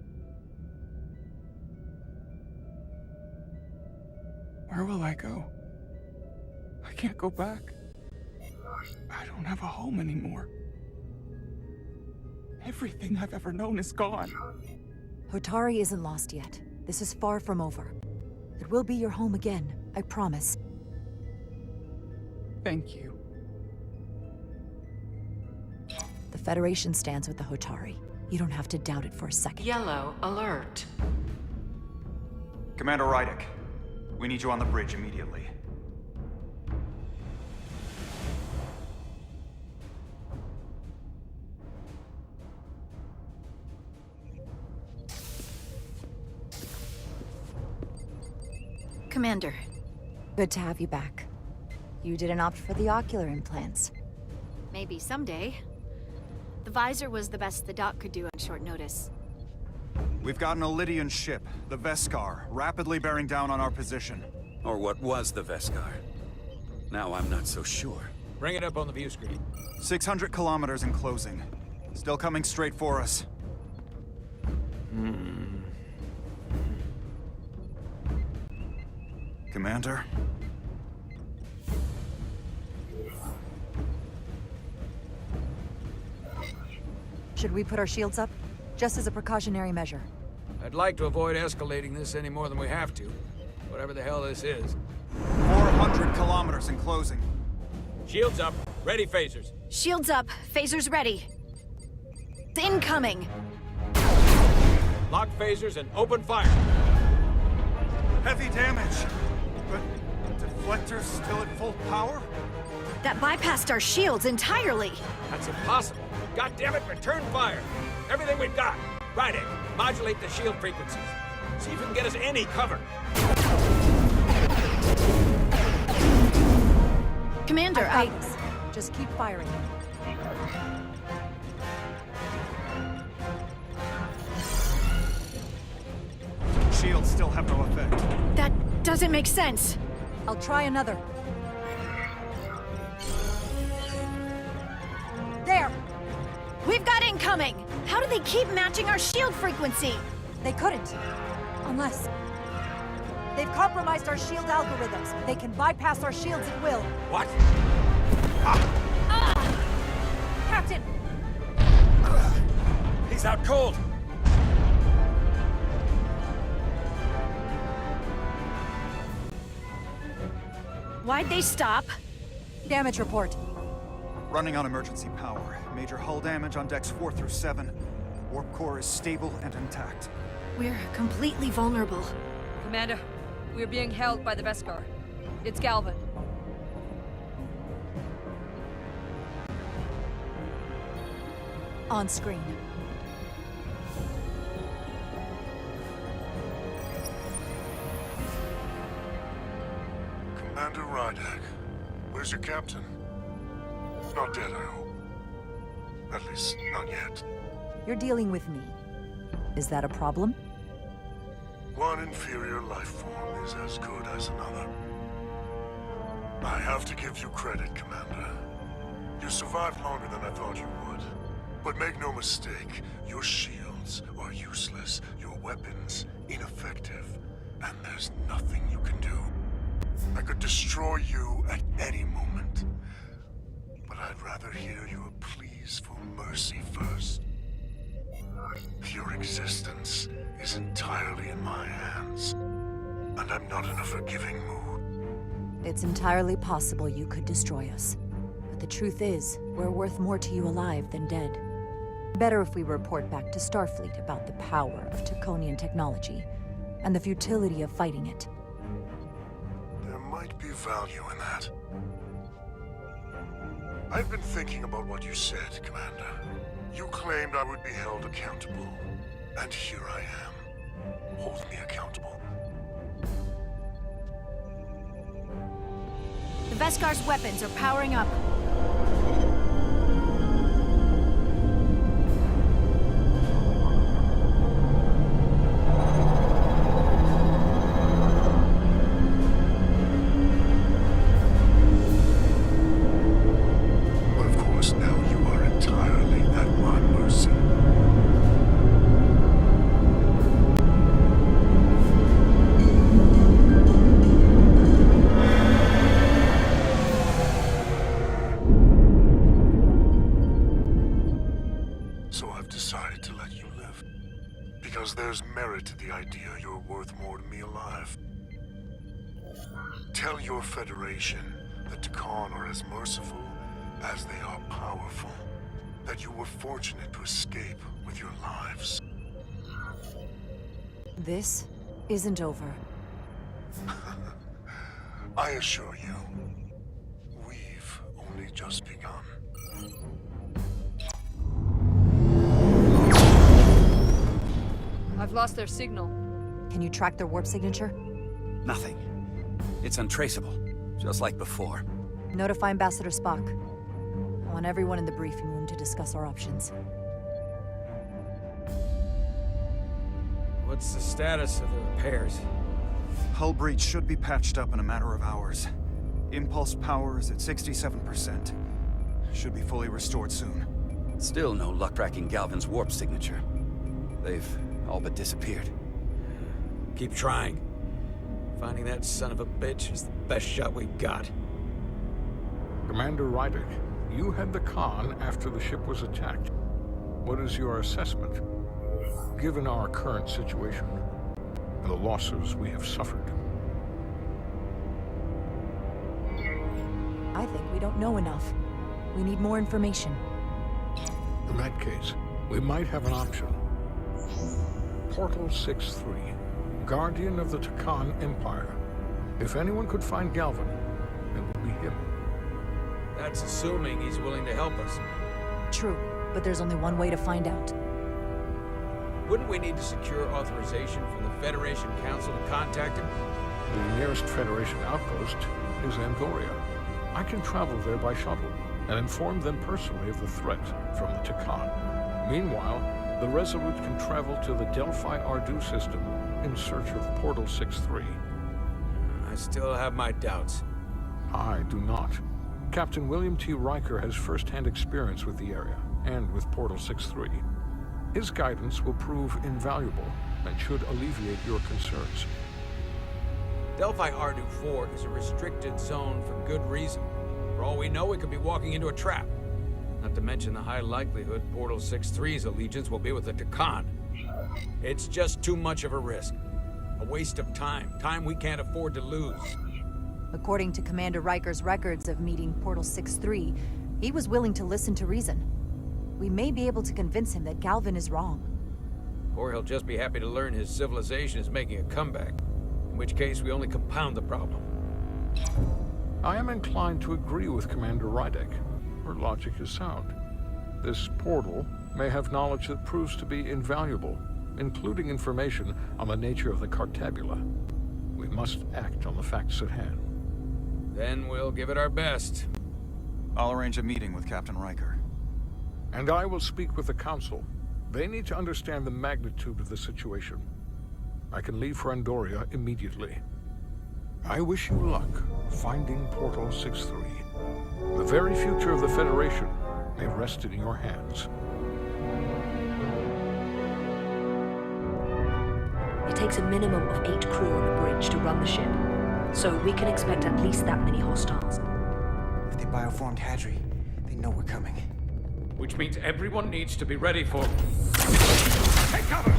Speaker 5: Where will I go? I can't go back. I don't have a home anymore. Everything I've ever known is gone.
Speaker 16: Hotari isn't lost yet. This is far from over. It will be your home again, I promise.
Speaker 5: Thank you.
Speaker 16: The Federation stands with the Hotari. You don't have to doubt it for a second.
Speaker 13: Yellow alert.
Speaker 3: Commander Rydick, we need you on the bridge immediately.
Speaker 7: Commander.
Speaker 16: Good to have you back. You didn't opt for the ocular implants.
Speaker 7: Maybe someday. The visor was the best the doc could do on short notice.
Speaker 3: We've got an Illidian ship, the Veskar, rapidly bearing down on our position.
Speaker 15: Or what was the Veskar? Now I'm not so sure.
Speaker 1: Bring it up on the view screen.
Speaker 3: 600 kilometers in closing. Still coming straight for us. Commander?
Speaker 16: Should we put our shields up? Just as a precautionary measure.
Speaker 1: I'd like to avoid escalating this any more than we have to. Whatever the hell this is.
Speaker 3: 400 kilometers in closing.
Speaker 1: Shields up. Ready phasers.
Speaker 7: Shields up. Phasers ready. Incoming.
Speaker 1: Lock phasers and open fire.
Speaker 3: Heavy damage. But deflectors still at full power?
Speaker 7: That bypassed our shields entirely.
Speaker 1: That's impossible. God damn it, return fire. Everything we've got. Right in. Modulate the shield frequencies. See if we can get us any cover.
Speaker 7: Commander,
Speaker 16: Just keep firing.
Speaker 3: Shields still have no effect.
Speaker 7: That doesn't make sense.
Speaker 16: I'll try another. There!
Speaker 7: We've got incoming! How do they keep matching our shield frequency?
Speaker 16: They couldn't. Unless... They've compromised our shield algorithms. They can bypass our shields at will.
Speaker 1: What?
Speaker 16: Captain!
Speaker 1: He's out cold!
Speaker 7: Why'd they stop?
Speaker 16: Damage report.
Speaker 3: Running on emergency power. Major hull damage on decks 4 through 7. Warp core is stable and intact.
Speaker 7: We're completely vulnerable.
Speaker 12: Commander, we're being held by the Beskar. It's Galvin.
Speaker 16: On screen.
Speaker 20: Commander Rydak, where's your captain? Not dead, I hope. At least, not yet.
Speaker 16: You're dealing with me. Is that a problem?
Speaker 20: One inferior life form is as good as another. I have to give you credit, Commander. You survived longer than I thought you would. But make no mistake, your shields are useless, your weapons ineffective, and there's nothing you can do. I could destroy you at any moment. But I'd rather hear your pleas for mercy first. Your existence is entirely in my hands, and I'm not in a forgiving mood.
Speaker 16: It's entirely possible you could destroy us. But the truth is, we're worth more to you alive than dead. Better if we report back to Starfleet about the power of Taconian technology, and the futility of fighting it.
Speaker 20: There might be value in that. I've been thinking about what you said, Commander. You claimed I would be held accountable, and here I am. Hold me accountable.
Speaker 7: The Veskar's weapons are powering up.
Speaker 20: But of course, now you are entirely at my mercy. So I've decided to let you live. Because there's merit to the idea you're worth more to me alive. Tell your Federation that Takan are as merciful as they are powerful. That you were fortunate to escape with your lives.
Speaker 16: This isn't over.
Speaker 20: I assure you, we've only just begun.
Speaker 12: I've lost their signal.
Speaker 16: Can you track their warp signature?
Speaker 15: Nothing. It's untraceable, just like before.
Speaker 16: Notify Ambassador Spock. I want everyone in the briefing room to discuss our options.
Speaker 1: What's the status of the repairs?
Speaker 3: Hull breach should be patched up in a matter of hours. Impulse power is at 67%. Should be fully restored soon.
Speaker 15: Still no luck tracking Galvin's warp signature. They've all but disappeared.
Speaker 1: Keep trying. Finding that son of a bitch is the best shot we've got.
Speaker 19: Commander Rydak, you had the con after the ship was attacked. what is your assessment, given our current situation and the losses we have suffered?
Speaker 16: I think we don't know enough. We need more information.
Speaker 19: In that case, we might have an option. Portal 6-3, Guardian of the Takan Empire. If anyone could find Galvin, it would be him.
Speaker 1: That's assuming he's willing to help us.
Speaker 16: True, but there's only one way to find out.
Speaker 1: Wouldn't we need to secure authorization from the Federation Council to contact him?
Speaker 19: The nearest Federation outpost is Andoria. I can travel there by shuttle and inform them personally of the threat from the Takan. Meanwhile, the Resolute can travel to the Delphi Ardu system in search of Portal 6-3.
Speaker 1: I still have my doubts.
Speaker 19: I do not. Captain William T. Riker has first-hand experience with the area and with Portal 6-3. His guidance will prove invaluable and should alleviate your concerns.
Speaker 1: Delphi Ardu 4 is a restricted zone for good reason. For all we know, we could be walking into a trap. Not to mention the high likelihood Portal 6-3's allegiance will be with the Takan. It's just too much of a risk. A waste of time. Time we can't afford to lose.
Speaker 16: According to Commander Riker's records of meeting Portal 6-3, he was willing to listen to reason. We may be able to convince him that Galvin is wrong.
Speaker 1: Or he'll just be happy to learn his civilization is making a comeback. In which case, we only compound the problem.
Speaker 19: I am inclined to agree with Commander Rydek. Her logic is sound. This portal may have knowledge that proves to be invaluable, including information on the nature of the Cartabula. We must act on the facts at hand.
Speaker 1: Then we'll give it our best.
Speaker 3: I'll arrange a meeting with Captain Riker.
Speaker 19: And I will speak with the Council. They need to understand the magnitude of the situation. I can leave for Andoria immediately. I wish you luck finding Portal 6-3. The very future of the Federation may rest in your hands.
Speaker 12: It takes a minimum of 8 crew on the bridge to run the ship, so we can expect at least that many hostiles.
Speaker 8: If they bioformed Hadri, they know we're coming.
Speaker 18: Which means everyone needs to be ready for... Take cover!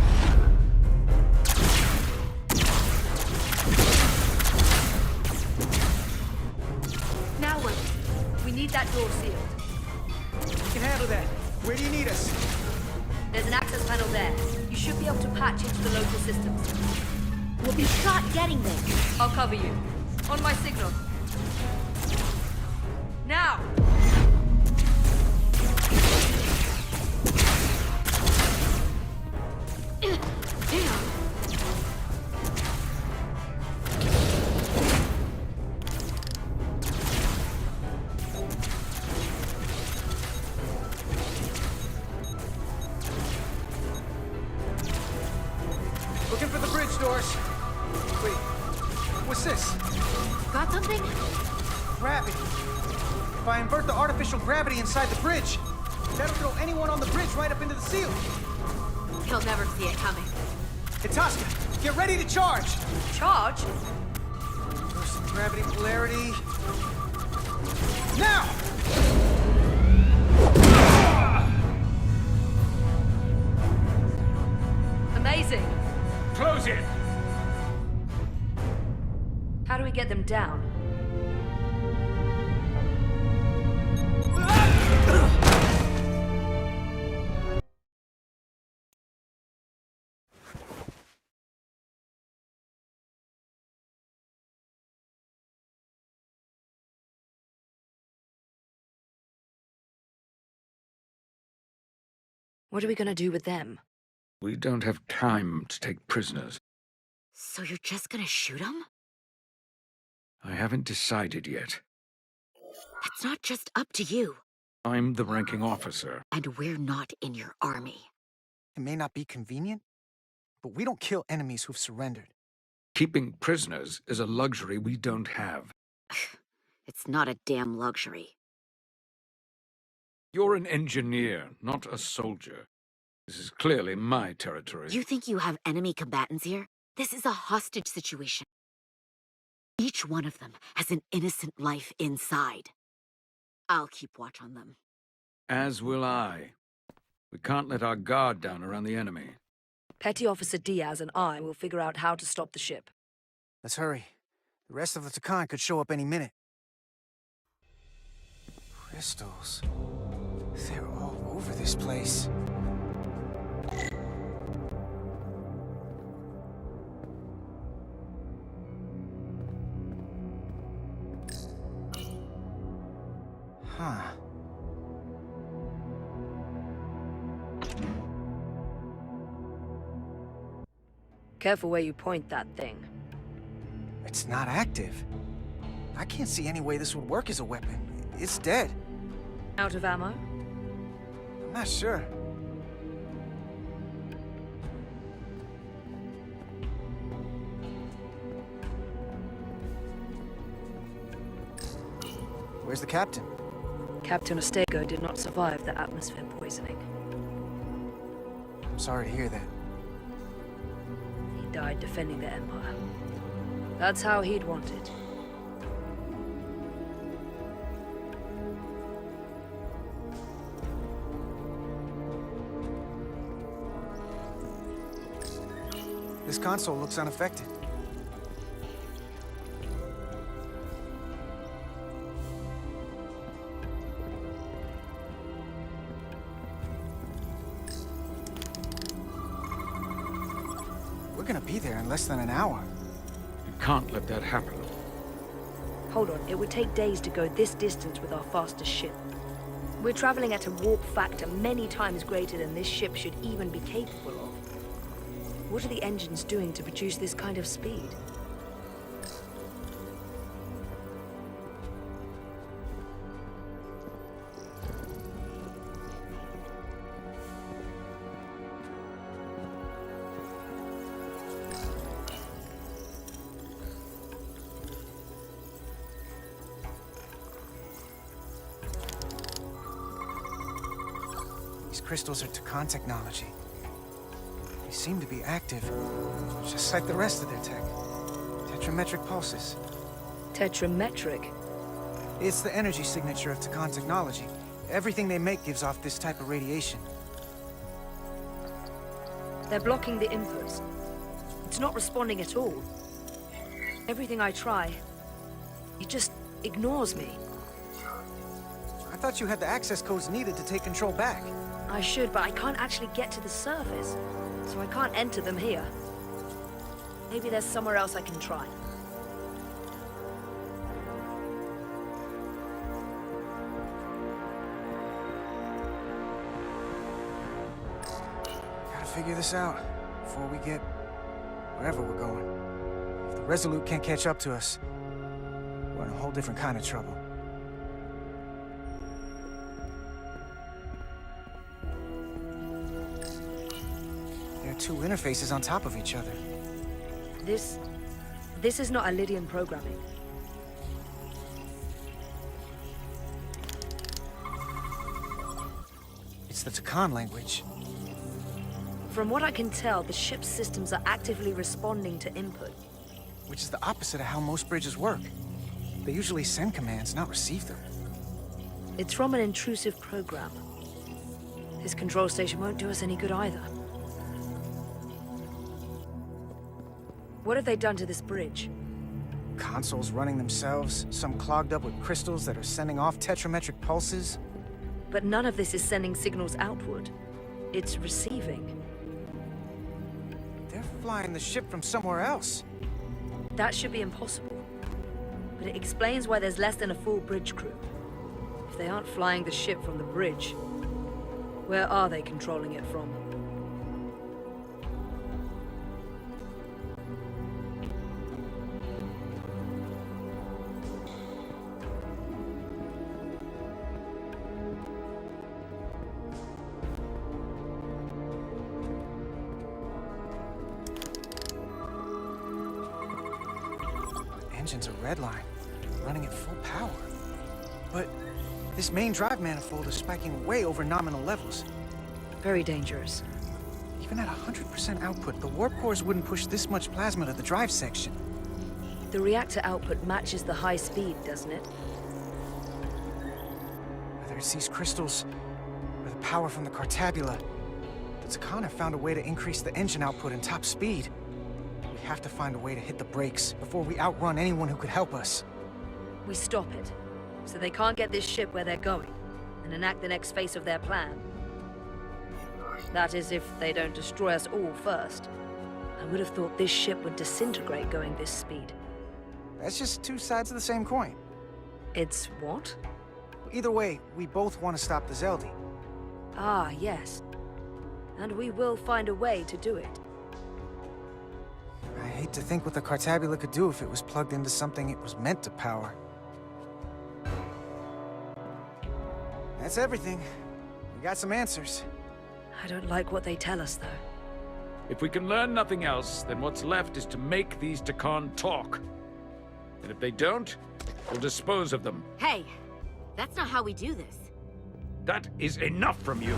Speaker 12: Now what? We need that door sealed.
Speaker 8: We can handle that. Where do you need us?
Speaker 12: There's an access panel there. You should be able to patch into the local systems.
Speaker 7: We'll be shot getting there.
Speaker 12: I'll cover you. On my signal. Now!
Speaker 7: Damn.
Speaker 8: Looking for the bridge doors. Wait, what's this?
Speaker 7: Got something?
Speaker 8: Gravity. If I invert the artificial gravity inside the bridge, that'll throw anyone on the bridge right up into the seal.
Speaker 7: He'll never see it coming.
Speaker 8: Itaska, get ready to charge.
Speaker 12: Charge?
Speaker 8: Reversing gravity polarity. Now!
Speaker 12: Amazing.
Speaker 18: Close it!
Speaker 12: How do we get them down? What are we gonna do with them?
Speaker 17: We don't have time to take prisoners.
Speaker 9: So you're just gonna shoot him?
Speaker 17: I haven't decided yet.
Speaker 9: That's not just up to you.
Speaker 17: I'm the ranking officer.
Speaker 9: And we're not in your army.
Speaker 8: It may not be convenient, but we don't kill enemies who've surrendered.
Speaker 17: Keeping prisoners is a luxury we don't have.
Speaker 9: It's not a damn luxury.
Speaker 17: You're an engineer, not a soldier. This is clearly my territory.
Speaker 9: You think you have enemy combatants here? This is a hostage situation. Each one of them has an innocent life inside. I'll keep watch on them.
Speaker 17: As will I.
Speaker 1: We can't let our guard down around the enemy.
Speaker 12: Petty Officer Diaz and I will figure out how to stop the ship.
Speaker 8: Let's hurry. The rest of the Trekkie could show up any minute. Crystals. They're all over this place. Huh.
Speaker 12: Careful where you point that thing.
Speaker 8: It's not active. I can't see any way this would work as a weapon. It's dead.
Speaker 12: Out of ammo?
Speaker 8: I'm not sure. Where's the captain?
Speaker 12: Captain Ostego did not survive the atmosphere poisoning.
Speaker 8: I'm sorry to hear that.
Speaker 12: He died defending the Empire. That's how he'd want it.
Speaker 8: This console looks unaffected. We're gonna be there in less than an hour.
Speaker 1: You can't let that happen.
Speaker 12: Hold on, it would take days to go this distance with our fastest ship. We're traveling at a warp factor many times greater than this ship should even be capable of. What are the engines doing to produce this kind of speed?
Speaker 8: These crystals are Trekkie technology. They seem to be active, just like the rest of their tech. Tetrametric pulses.
Speaker 12: Tetrametric?
Speaker 8: It's the energy signature of Trekkie technology. Everything they make gives off this type of radiation.
Speaker 12: They're blocking the inputs. It's not responding at all. Everything I try, it just ignores me.
Speaker 8: I thought you had the access codes needed to take control back.
Speaker 12: I should, but I can't actually get to the surface, so I can't enter them here. Maybe there's somewhere else I can try.
Speaker 8: Gotta figure this out before we get wherever we're going. If the Resolute can't catch up to us, we're in a whole different kind of trouble. There are two interfaces on top of each other.
Speaker 12: This is not Lydian programming.
Speaker 8: It's the Trekkie language.
Speaker 12: From what I can tell, the ship's systems are actively responding to input.
Speaker 8: Which is the opposite of how most bridges work. They usually send commands, not receive them.
Speaker 12: It's from an intrusive program. This control station won't do us any good either. What have they done to this bridge?
Speaker 8: Consoles running themselves, some clogged up with crystals that are sending off tetrametric pulses.
Speaker 12: But none of this is sending signals outward. It's receiving.
Speaker 8: They're flying the ship from somewhere else.
Speaker 12: That should be impossible. But it explains why there's less than a full bridge crew. If they aren't flying the ship from the bridge, where are they controlling it from?
Speaker 8: Engine's a red line, running at full power. But this main drive manifold is spiking way over nominal levels.
Speaker 12: Very dangerous.
Speaker 8: Even at 100% output, the warp cores wouldn't push this much plasma to the drive section.
Speaker 12: The reactor output matches the high speed, doesn't it?
Speaker 8: Whether it's these crystals or the power from the Cartabula. The Takan have found a way to increase the engine output and top speed. We have to find a way to hit the brakes before we outrun anyone who could help us.
Speaker 12: We stop it, so they can't get this ship where they're going, and enact the next phase of their plan. That is, if they don't destroy us all first. I would have thought this ship would disintegrate going this speed.
Speaker 8: That's just two sides of the same coin.
Speaker 12: It's what?
Speaker 8: Either way, we both want to stop the Zeldi.
Speaker 12: Ah, yes. And we will find a way to do it.
Speaker 8: I hate to think what the Cartabula could do if it was plugged into something it was meant to power. That's everything. We got some answers.
Speaker 12: I don't like what they tell us, though.
Speaker 17: If we can learn nothing else, then what's left is to make these Takan talk. And if they don't, we'll dispose of them.
Speaker 9: Hey, that's not how we do this.
Speaker 17: That is enough from you.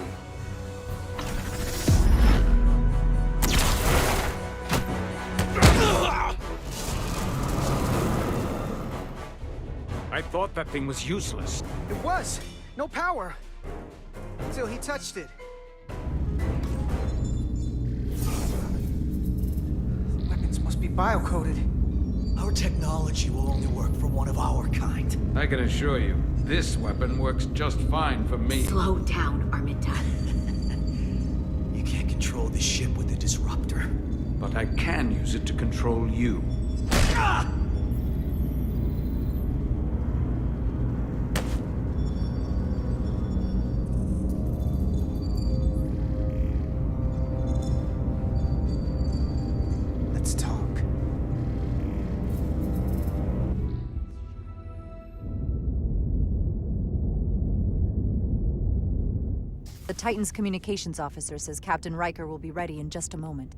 Speaker 17: I thought that thing was useless.
Speaker 8: It was. No power. Until he touched it. The weapons must be bio-coded.
Speaker 13: Our technology will only work for one of our kind.
Speaker 17: I can assure you, this weapon works just fine for me.
Speaker 9: Slow down, Arminta.
Speaker 13: You can't control the ship with a disruptor.
Speaker 17: But I can use it to control you.
Speaker 13: Ah!
Speaker 8: Let's talk.
Speaker 16: The Titan's communications officer says Captain Riker will be ready in just a moment.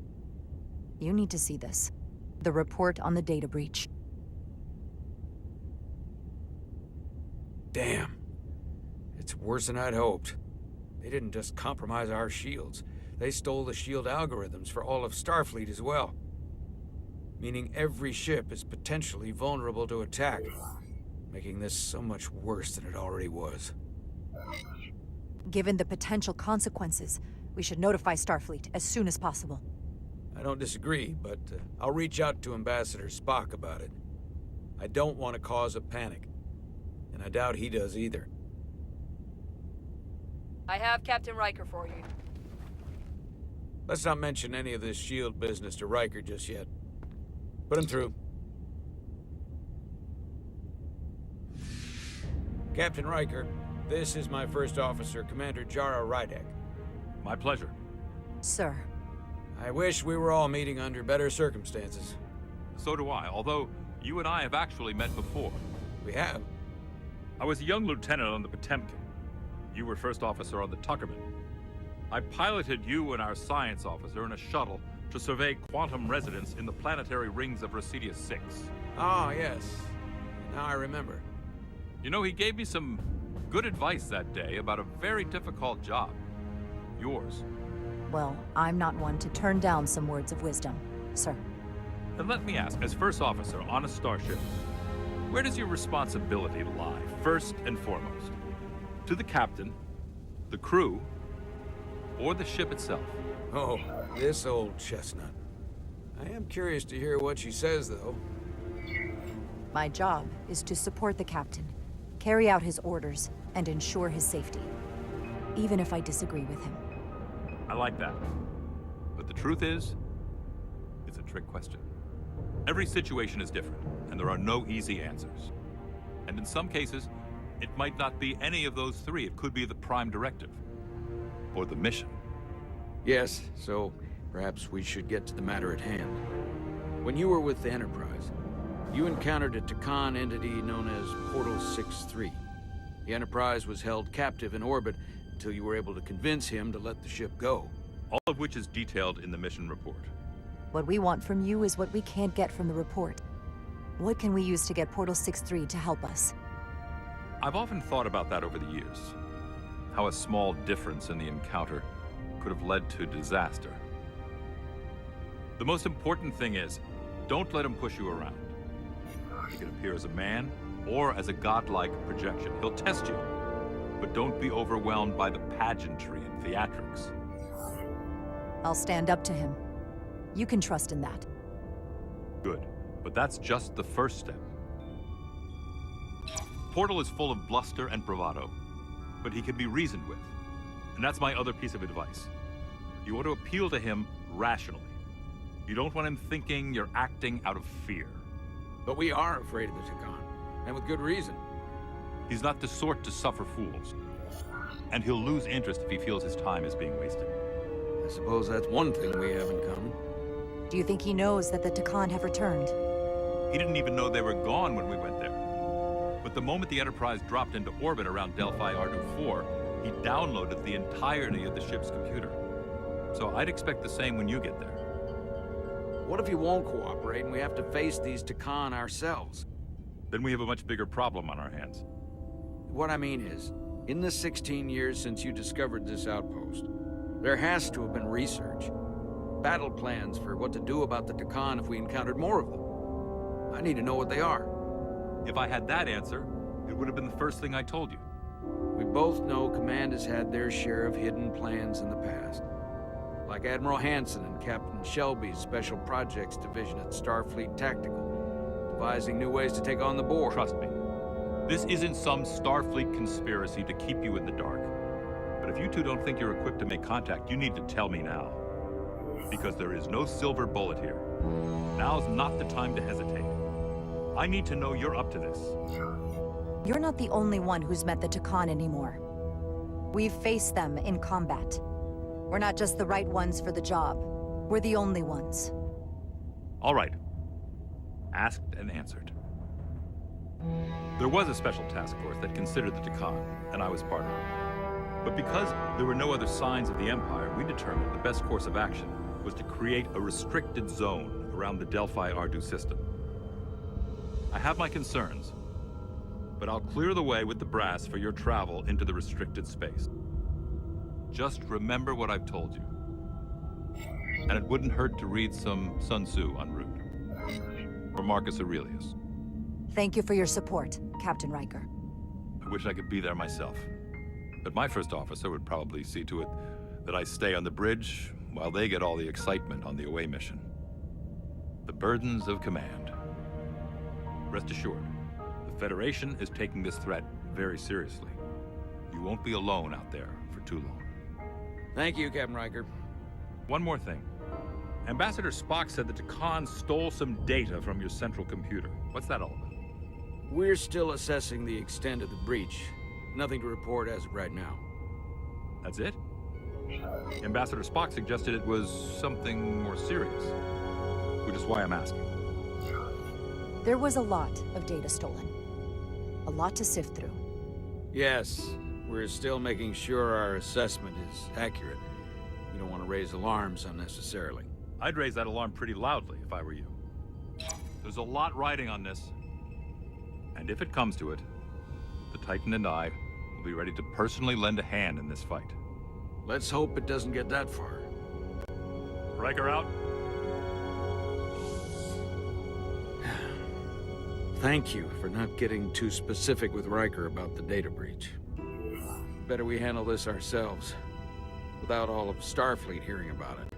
Speaker 16: You need to see this. The report on the data breach.
Speaker 1: Damn. It's worse than I'd hoped. They didn't just compromise our shields. They stole the shield algorithms for all of Starfleet as well. Meaning every ship is potentially vulnerable to attack, making this so much worse than it already was.
Speaker 16: Given the potential consequences, we should notify Starfleet as soon as possible.
Speaker 1: I don't disagree, but I'll reach out to Ambassador Spock about it. I don't want to cause a panic, and I doubt he does either.
Speaker 12: I have Captain Riker for you.
Speaker 1: Let's not mention any of this shield business to Riker just yet. Put him through. Captain Riker, this is my first officer, Commander Jara Rydek.
Speaker 22: My pleasure.
Speaker 16: Sir.
Speaker 1: I wish we were all meeting under better circumstances.
Speaker 22: So do I, although you and I have actually met before.
Speaker 1: We have?
Speaker 22: I was a young lieutenant on the Potemkin. You were first officer on the Tuckerman. I piloted you and our science officer in a shuttle to survey quantum resonance in the planetary rings of Ressurgence 6.
Speaker 1: Ah, yes. Now I remember.
Speaker 22: You know, he gave me some good advice that day about a very difficult job. Yours.
Speaker 16: Well, I'm not one to turn down some words of wisdom, sir.
Speaker 22: And let me ask, as first officer on a starship, where does your responsibility lie, first and foremost? To the captain, the crew, or the ship itself?
Speaker 1: Oh, this old chestnut. I am curious to hear what she says, though.
Speaker 16: My job is to support the captain, carry out his orders, and ensure his safety. Even if I disagree with him.
Speaker 22: I like that. But the truth is, it's a trick question. Every situation is different, and there are no easy answers. And in some cases, it might not be any of those three. It could be the prime directive. Or the mission.
Speaker 1: Yes, so perhaps we should get to the matter at hand. When you were with the Enterprise, you encountered a Takan entity known as Portal 6-3. The Enterprise was held captive in orbit until you were able to convince him to let the ship go.
Speaker 22: All of which is detailed in the mission report.
Speaker 16: What we want from you is what we can't get from the report. What can we use to get Portal 6-3 to help us?
Speaker 22: I've often thought about that over the years. How a small difference in the encounter could have led to disaster. The most important thing is, don't let him push you around. He can appear as a man or as a godlike projection. He'll test you. but don't be overwhelmed by the pageantry and theatrics.
Speaker 16: I'll stand up to him. You can trust in that.
Speaker 22: Good, but that's just the first step. Portal is full of bluster and bravado, but he can be reasoned with. And that's my other piece of advice. You want to appeal to him rationally. You don't want him thinking you're acting out of fear.
Speaker 1: But we are afraid of the Takan, and with good reason.
Speaker 22: He's not the sort to suffer fools. And he'll lose interest if he feels his time is being wasted.
Speaker 1: I suppose that's one thing we have in common.
Speaker 16: Do you think he knows that the Takan have returned?
Speaker 22: He didn't even know they were gone when we went there. But the moment the Enterprise dropped into orbit around Delphi Ardu 4, he downloaded the entirety of the ship's computer. So I'd expect the same when you get there.
Speaker 1: What if he won't cooperate and we have to face these Takan ourselves?
Speaker 22: Then we have a much bigger problem on our hands.
Speaker 1: What I mean is, in the 16 years since you discovered this outpost, there has to have been research. Battle plans for what to do about the Takan if we encountered more of them. I need to know what they are.
Speaker 22: If I had that answer, it would have been the first thing I told you.
Speaker 1: We both know Command has had their share of hidden plans in the past. Like Admiral Hansen and Captain Shelby's Special Projects Division at Starfleet Tactical, devising new ways to take on the board.
Speaker 22: Trust me, this isn't some Starfleet conspiracy to keep you in the dark. But if you two don't think you're equipped to make contact, you need to tell me now. Because there is no silver bullet here. Now's not the time to hesitate. I need to know you're up to this.
Speaker 16: You're not the only one who's met the Takan anymore. We've faced them in combat. We're not just the right ones for the job. We're the only ones.
Speaker 22: All right. Asked and answered. There was a special task force that considered the Takan, and I was part of it. But because there were no other signs of the Empire, we determined the best course of action was to create a restricted zone around the Delphi Ardu system. I have my concerns, but I'll clear the way with the brass for your travel into the restricted space. Just remember what I've told you. And it wouldn't hurt to read some Sun Tzu en route. Or Marcus Aurelius.
Speaker 16: Thank you for your support, Captain Riker.
Speaker 22: I wish I could be there myself. But my first officer would probably see to it that I stay on the bridge while they get all the excitement on the away mission. The burdens of command. Rest assured, the Federation is taking this threat very seriously. You won't be alone out there for too long.
Speaker 1: Thank you, Captain Riker.
Speaker 22: One more thing. Ambassador Spock said that Takan stole some data from your central computer. What's that all about?
Speaker 1: We're still assessing the extent of the breach. Nothing to report as of right now.
Speaker 22: That's it? Ambassador Spock suggested it was something more serious, which is why I'm asking.
Speaker 16: There was a lot of data stolen. A lot to sift through.
Speaker 1: Yes, we're still making sure our assessment is accurate. We don't want to raise alarms unnecessarily.
Speaker 22: I'd raise that alarm pretty loudly if I were you. There's a lot riding on this. And if it comes to it, the Titan and I will be ready to personally lend a hand in this fight.
Speaker 1: Let's hope it doesn't get that far.
Speaker 22: Riker out.
Speaker 1: Thank you for not getting too specific with Riker about the data breach. Better we handle this ourselves, without all of Starfleet hearing about it.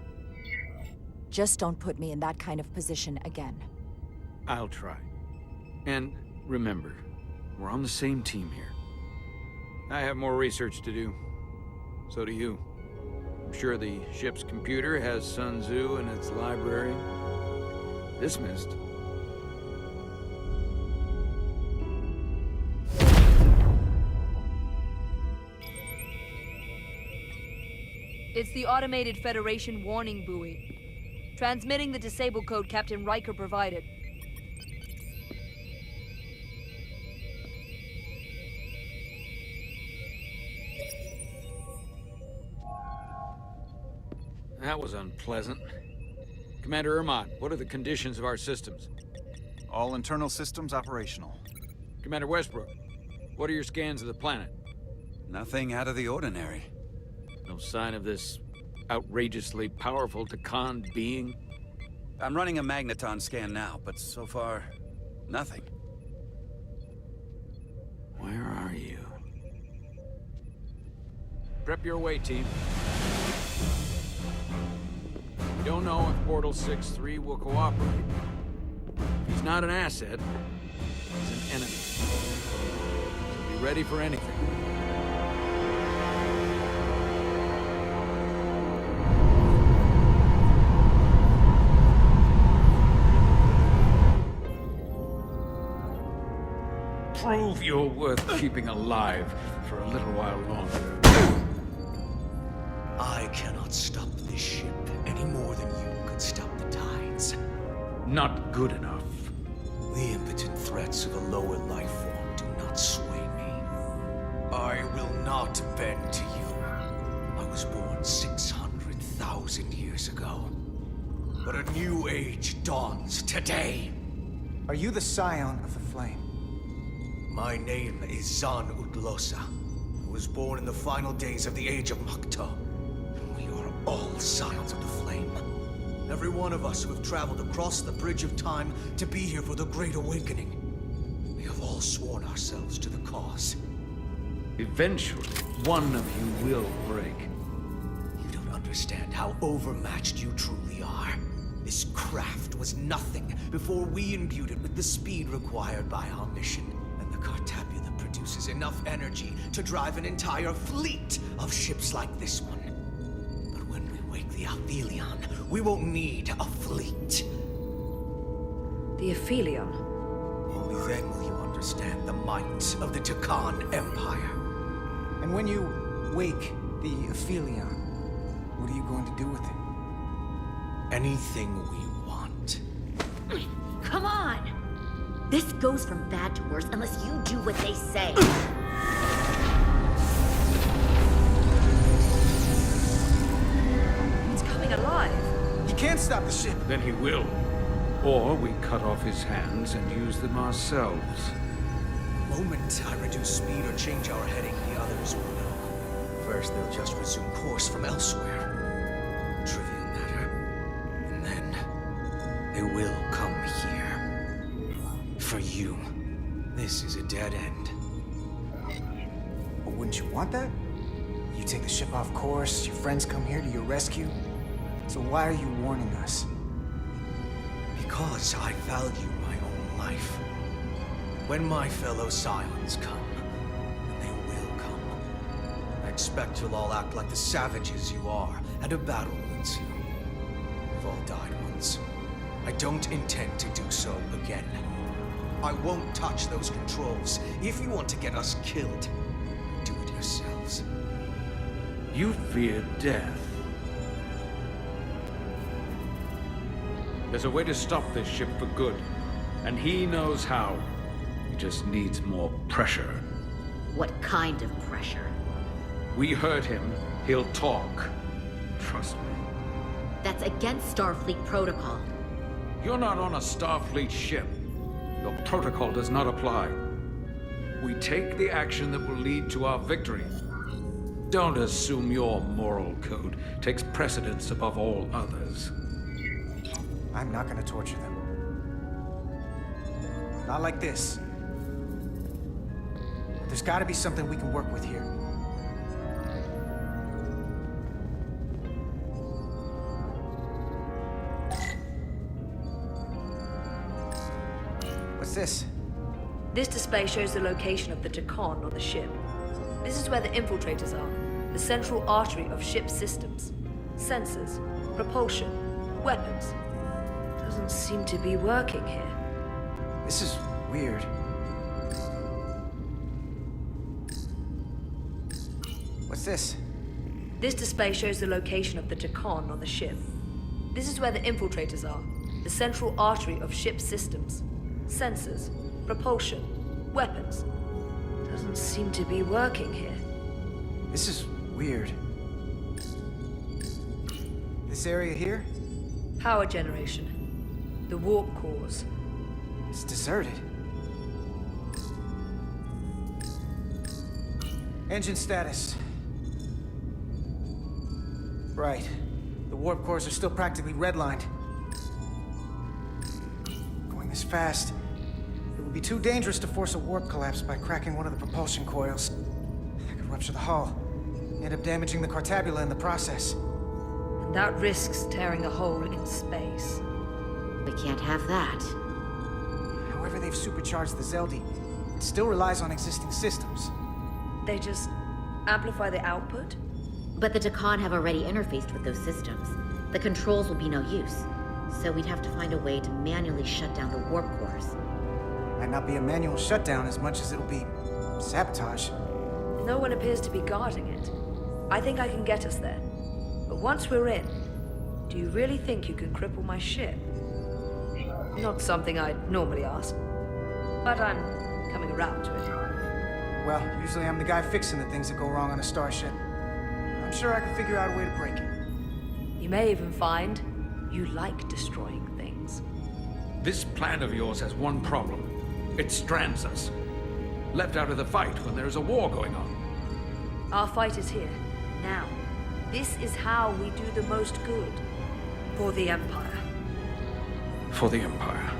Speaker 16: Just don't put me in that kind of position again.
Speaker 1: I'll try. And remember, we're on the same team here. I have more research to do. So do you. I'm sure the ship's computer has Sun Tzu in its library. Dismissed.
Speaker 12: It's the automated Federation warning buoy. Transmitting the disable code Captain Riker provided.
Speaker 1: That was unpleasant. Commander Ermont, what are the conditions of our systems?
Speaker 3: All internal systems operational.
Speaker 1: Commander Westbrook, what are your scans of the planet?
Speaker 15: Nothing out of the ordinary.
Speaker 1: No sign of this outrageously powerful Takan being?
Speaker 15: I'm running a magneton scan now, but so far, nothing.
Speaker 1: Where are you?
Speaker 17: Prep your way, team. We don't know if Portal 6-3 will cooperate. He's not an asset. He's an enemy. So be ready for anything. Prove you're worth keeping alive for a little while longer.
Speaker 13: I cannot stop this ship any more than you could stop the tides.
Speaker 17: Not good enough.
Speaker 13: The impotent threats of a lower life form do not sway me. I will not bend to you. I was born 600,000 years ago. But a new age dawns today.
Speaker 8: Are you the scion of the flame?
Speaker 13: My name is Zan Utlosa. I was born in the final days of the Age of Makto. And we are all scions of the flame. Every one of us who have traveled across the Bridge of Time to be here for the Great Awakening. We have all sworn ourselves to the cause.
Speaker 17: Eventually, one of you will break.
Speaker 13: You don't understand how overmatched you truly are. This craft was nothing before we imbued it with the speed required by our mission. And the Cartapula produces enough energy to drive an entire fleet of ships like this one. But when we wake the Aphelion, we won't need a fleet.
Speaker 12: The Aphelion?
Speaker 13: Only then will you understand the might of the Takan Empire.
Speaker 8: And when you wake the Aphelion, what are you going to do with it?
Speaker 13: Anything we want.
Speaker 9: Come on! This goes from bad to worse unless you do what they say.
Speaker 12: It's coming alive.
Speaker 8: You can't stop the ship.
Speaker 17: Then he will. Or we cut off his hands and use them ourselves.
Speaker 13: The moment I reduce speed or change our heading, the others will know. First, they'll just resume course from elsewhere. Trivial matter. And then, they will come here. For you, this is a dead end.
Speaker 8: But wouldn't you want that? You take the ship off course, your friends come here to your rescue. So why are you warning us?
Speaker 13: Because I value my own life. When my fellow Scions come, and they will come, I expect you'll all act like the savages you are, and a battle will ensue. We've all died once. I don't intend to do so again. I won't touch those controls. If you want to get us killed, do it yourselves.
Speaker 17: You fear death. There's a way to stop this ship for good, and he knows how. He just needs more pressure.
Speaker 9: What kind of pressure?
Speaker 17: We heard him. He'll talk. Trust me.
Speaker 9: That's against Starfleet protocol.
Speaker 17: You're not on a Starfleet ship. Your protocol does not apply. We take the action that will lead to our victory. Don't assume your moral code takes precedence above all others.
Speaker 8: I'm not gonna torture them. Not like this. There's gotta be something we can work with here. What's this?
Speaker 12: This display shows the location of the Takan on the ship. This is where the infiltrators are, the central artery of ship systems. Sensors, propulsion, weapons. Doesn't seem to be working here.
Speaker 8: This is weird. What's this?
Speaker 12: This display shows the location of the Takan on the ship. This is where the infiltrators are, the central artery of ship systems. Sensors, propulsion, weapons. Doesn't seem to be working here.
Speaker 8: This is weird. This area here?
Speaker 12: Power generation. The warp cores.
Speaker 8: It's deserted. Engine status. Right. The warp cores are still practically redlined. Going this fast, it would be too dangerous to force a warp collapse by cracking one of the propulsion coils. That could rupture the hull. End up damaging the Cartabula in the process.
Speaker 12: And that risks tearing a hole in space.
Speaker 9: We can't have that.
Speaker 8: However they've supercharged the Zeldi, it still relies on existing systems.
Speaker 12: They just amplify the output?
Speaker 9: But the Takan have already interfaced with those systems. The controls will be no use. So we'd have to find a way to manually shut down the warp cores.
Speaker 8: Might not be a manual shutdown as much as it'll be sabotage.
Speaker 12: No one appears to be guarding it. I think I can get us there. But once we're in, do you really think you can cripple my ship? Not something I'd normally ask. But I'm coming around to it.
Speaker 8: Well, usually I'm the guy fixing the things that go wrong on a starship. I'm sure I can figure out a way to break it.
Speaker 12: You may even find you like destroying things.
Speaker 1: This plan of yours has one problem. It strands us. Left out of the fight when there's a war going on.
Speaker 12: Our fight is here, now. This is how we do the most good. For the Empire.
Speaker 1: For the Empire.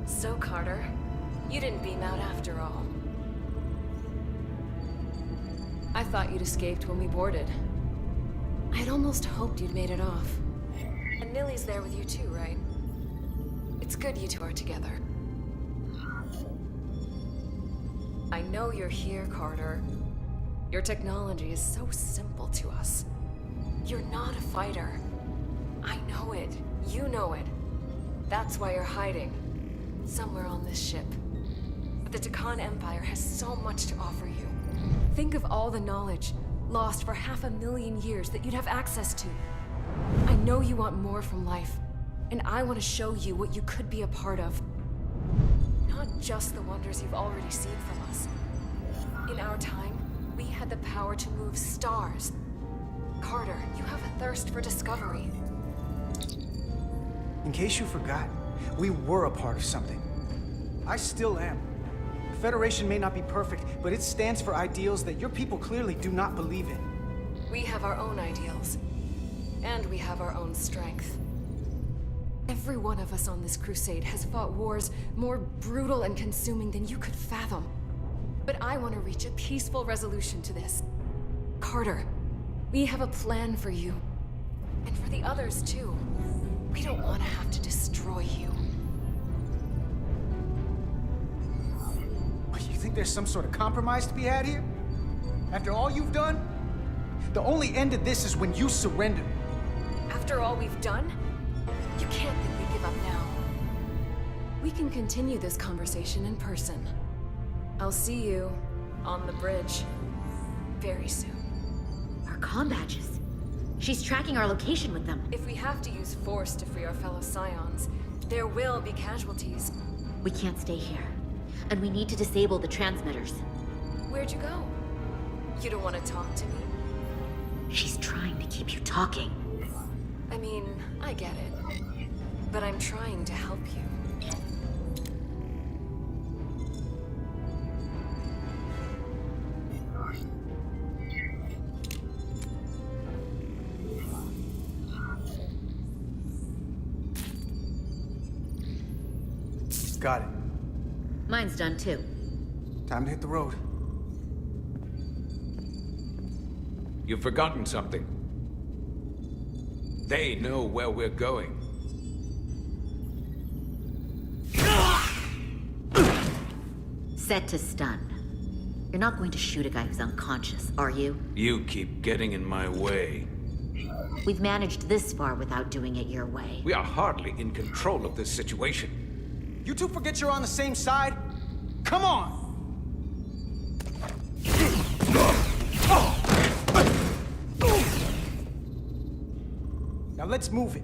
Speaker 2: So, Carter, you didn't beam out after all. I thought you'd escaped when we boarded. I had almost hoped you'd made it off. And Nilly's there with you too, right? It's good you two are together. I know you're here, Carter. Your technology is so simple to us. You're not a fighter. I know it. You know it. That's why you're hiding. Somewhere on this ship. But the Takan Empire has so much to offer you. Think of all the knowledge lost for 500,000 years that you'd have access to. I know you want more from life, and I want to show you what you could be a part of. Not just the wonders you've already seen from us. In our time, we had the power to move stars. Carter, you have a thirst for discovery.
Speaker 8: In case you forgot, we were a part of something. I still am. The Federation may not be perfect, but it stands for ideals that your people clearly do not believe in.
Speaker 2: We have our own ideals. And we have our own strength. Every one of us on this crusade has fought wars more brutal and consuming than you could fathom. But I want to reach a peaceful resolution to this. Carter, we have a plan for you. And for the others, too. We don't want to have to destroy you.
Speaker 8: You think there's some sort of compromise to be had here? After all you've done? The only end of this is when you surrender.
Speaker 2: After all we've done? You can't think we give up now. We can continue this conversation in person. I'll see you on the bridge very soon.
Speaker 9: Our comm badges. She's tracking our location with them.
Speaker 2: If we have to use force to free our fellow Scions, there will be casualties.
Speaker 9: We can't stay here. And we need to disable the transmitters.
Speaker 2: Where'd you go? You don't want to talk to me?
Speaker 9: She's trying to keep you talking.
Speaker 2: I mean, I get it. But I'm trying to help you.
Speaker 8: Got it.
Speaker 9: Mine's done too.
Speaker 8: Time to hit the road.
Speaker 1: You've forgotten something. They know where we're going.
Speaker 9: Set to stun. You're not going to shoot a guy who's unconscious, are you?
Speaker 1: You keep getting in my way.
Speaker 9: We've managed this far without doing it your way.
Speaker 1: We are hardly in control of this situation.
Speaker 8: You two forget you're on the same side? Come on! Now let's move it.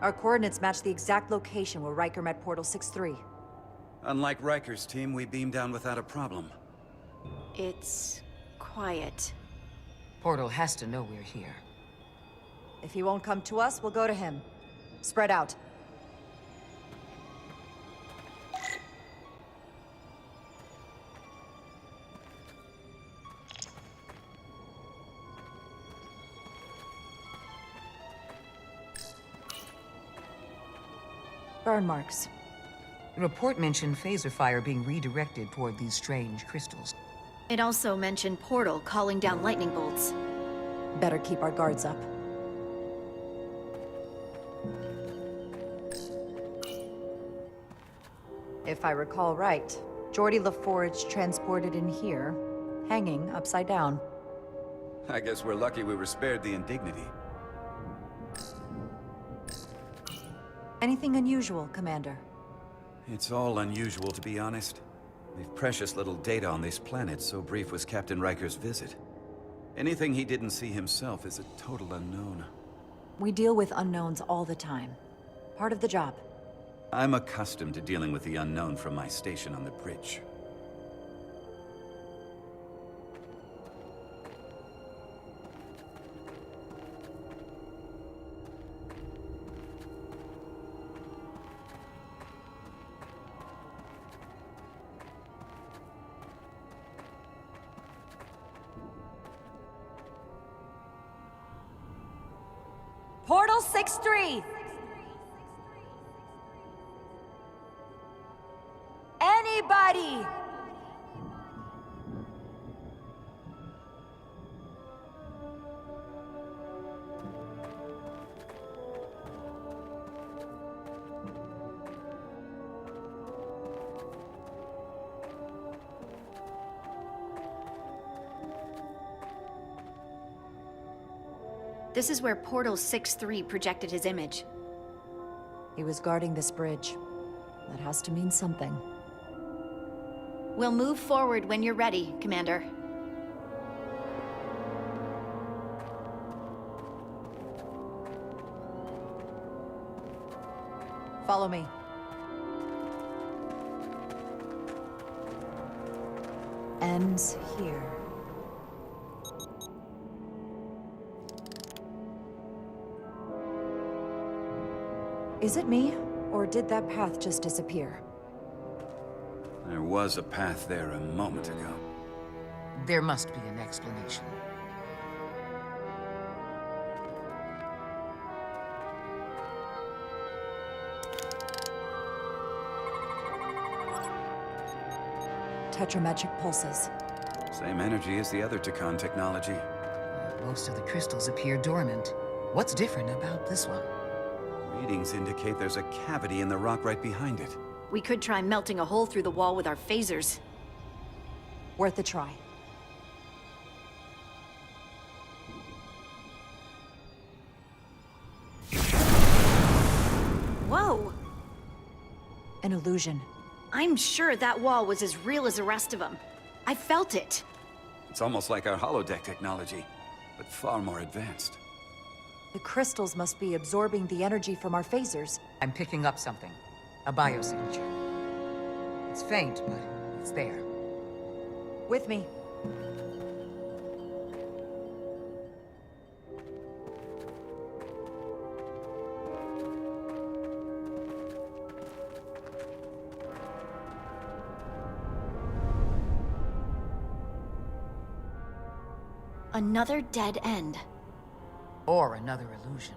Speaker 16: Our coordinates match the exact location where Riker met Portal 6-3.
Speaker 15: Unlike Riker's team, we beamed down without a problem.
Speaker 7: It's quiet.
Speaker 11: Portal has to know we're here.
Speaker 16: If he won't come to us, we'll go to him. Spread out. Burn marks.
Speaker 11: The report mentioned phaser fire being redirected toward these strange crystals.
Speaker 7: It also mentioned Portal calling down lightning bolts.
Speaker 16: Better keep our guards up. If I recall right, Geordi LaForge transported in here, hanging upside down.
Speaker 15: I guess we're lucky we were spared the indignity.
Speaker 16: Anything unusual, Commander?
Speaker 15: It's all unusual, to be honest. We've precious little data on this planet, so brief was Captain Riker's visit. Anything he didn't see himself is a total unknown.
Speaker 16: We deal with unknowns all the time. Part of the job.
Speaker 15: I'm accustomed to dealing with the unknown from my station on the bridge.
Speaker 16: Portal 6-3! Anybody!
Speaker 7: This is where Portal 6-3 projected his image.
Speaker 16: He was guarding this bridge. That has to mean something.
Speaker 7: We'll move forward when you're ready, Commander.
Speaker 16: Follow me. Ends here. Is it me, or did that path just disappear?
Speaker 15: There was a path there a moment ago.
Speaker 11: There must be an explanation.
Speaker 16: Tetrametric pulses.
Speaker 15: Same energy as the other Takan technology.
Speaker 11: Most of the crystals appear dormant. What's different about this one?
Speaker 15: Readings indicate there's a cavity in the rock right behind it.
Speaker 7: We could try melting a hole through the wall with our phasers.
Speaker 16: Worth a try.
Speaker 7: Whoa!
Speaker 16: An illusion.
Speaker 7: I'm sure that wall was as real as the rest of them. I felt it.
Speaker 15: It's almost like our holodeck technology, but far more advanced.
Speaker 16: The crystals must be absorbing the energy from our phasers.
Speaker 11: I'm picking up something. A biosignature. It's faint, but it's there.
Speaker 16: With me.
Speaker 7: Another dead end.
Speaker 11: Or another illusion.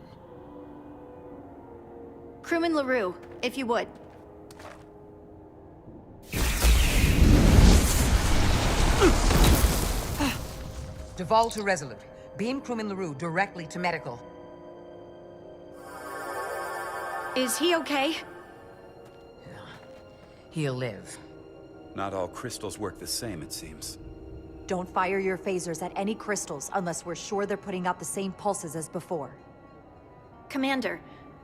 Speaker 7: Crewman LaRue, if you would.
Speaker 11: Duval to Resolute. Beam Crewman LaRue directly to medical.
Speaker 7: Is he okay?
Speaker 11: He'll live.
Speaker 15: Not all crystals work the same, it seems.
Speaker 16: Don't fire your phasers at any crystals unless we're sure they're putting out the same pulses as before.
Speaker 7: Commander,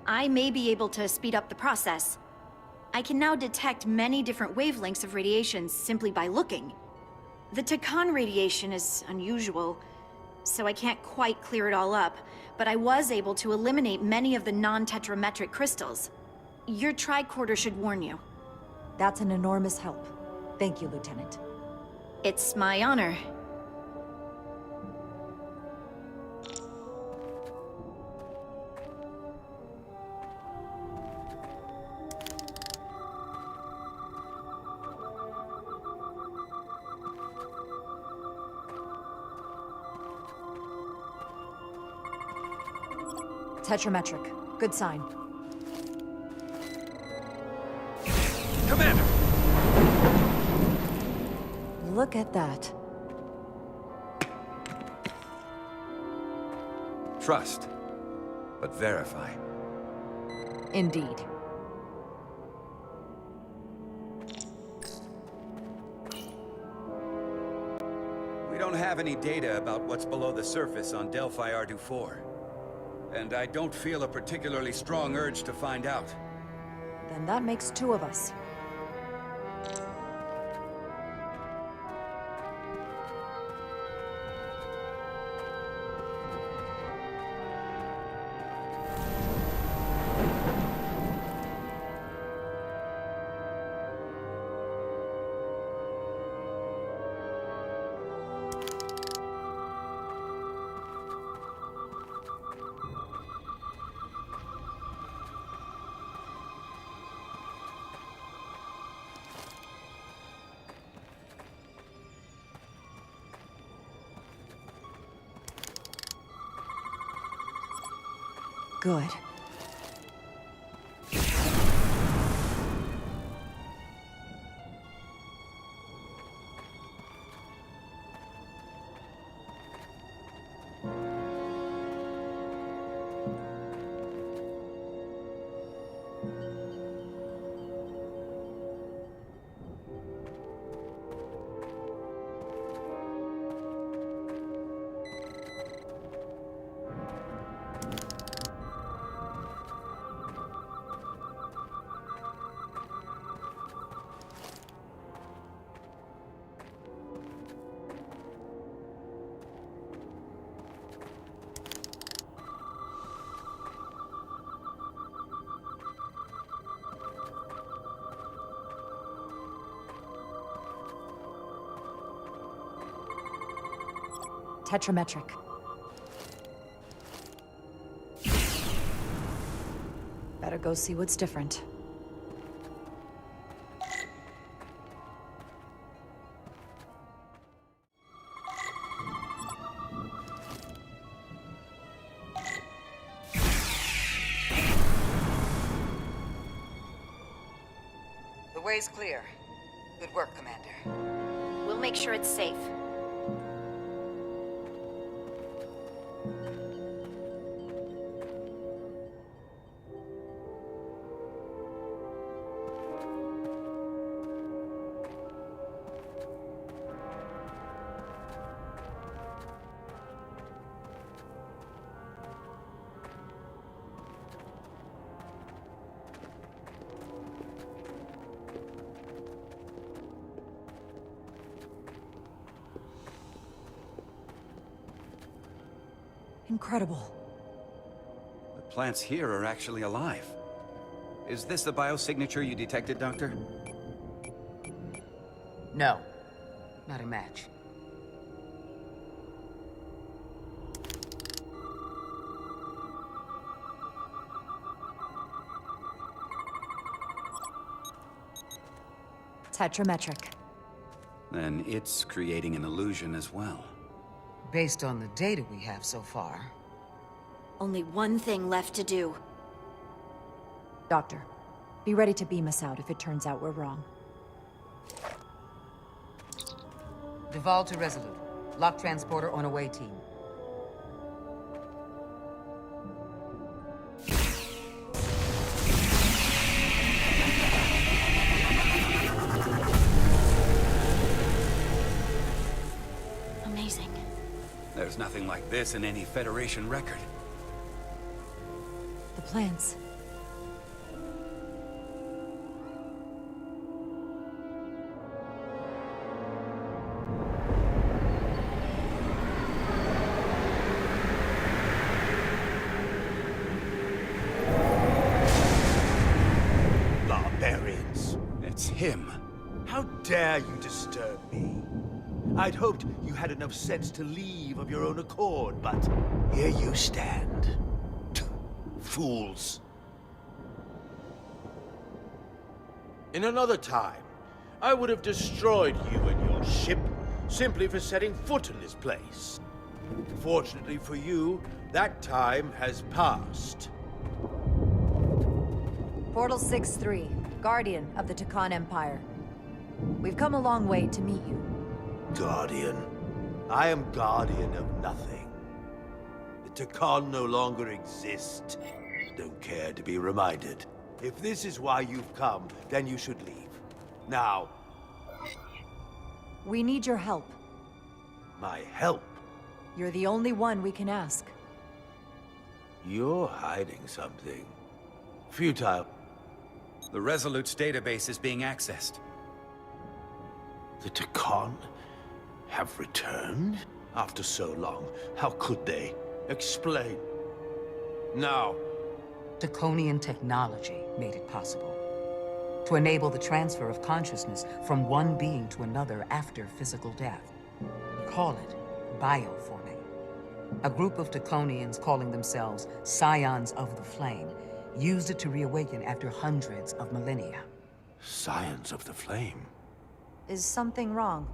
Speaker 7: I may be able to speed up the process. I can now detect many different wavelengths of radiation simply by looking. The Takan radiation is unusual, so I can't quite clear it all up, but I was able to eliminate many of the non-tetrametric crystals. Your tricorder should warn you.
Speaker 16: That's an enormous help. Thank you, Lieutenant.
Speaker 7: It's my honor.
Speaker 16: Tetrametric. Good sign.
Speaker 1: Commander!
Speaker 16: Look at that.
Speaker 15: Trust, but verify.
Speaker 16: Indeed.
Speaker 15: We don't have any data about what's below the surface on Delphi Ardu-4. And I don't feel a particularly strong urge to find out.
Speaker 16: Then that makes two of us. Good. Tetrametric. Better go see what's different.
Speaker 11: The way's clear. Good work, Commander.
Speaker 7: We'll make sure it's safe.
Speaker 16: Incredible.
Speaker 15: The plants here are actually alive. Is this the biosignature you detected, Doctor?
Speaker 11: No. Not a match.
Speaker 16: Tetrametric.
Speaker 15: Then it's creating an illusion as well.
Speaker 11: Based on the data we have so far.
Speaker 7: Only one thing left to do.
Speaker 16: Doctor, be ready to beam us out if it turns out we're wrong.
Speaker 11: Duval to Resolute. Lock transporter on away team.
Speaker 7: Amazing.
Speaker 15: There's nothing like this in any Federation record.
Speaker 16: The plants.
Speaker 4: Barbarians.
Speaker 15: It's him.
Speaker 4: How dare you disturb me? I'd hoped you had enough sense to leave of your own accord, but here you stand. Fools. In another time, I would have destroyed you and your ship simply for setting foot in this place. Fortunately for you, that time has passed.
Speaker 16: Portal 6-3, Guardian of the Takan Empire. We've come a long way to meet you.
Speaker 4: Guardian. I am Guardian of nothing. The Takan no longer exist. Don't care to be reminded. If this is why you've come, then you should leave. Now.
Speaker 16: We need your help.
Speaker 4: My help?
Speaker 16: You're the only one we can ask.
Speaker 4: You're hiding something. Futile.
Speaker 15: The Resolute's database is being accessed.
Speaker 4: The Takan have returned? After so long, how could they? Explain. Now.
Speaker 11: Draconian technology made it possible. To enable the transfer of consciousness from one being to another after physical death. We call it bioforming. A group of Draconians calling themselves Scions of the Flame used it to reawaken after hundreds of millennia.
Speaker 4: Scions of the Flame?
Speaker 16: Is something wrong?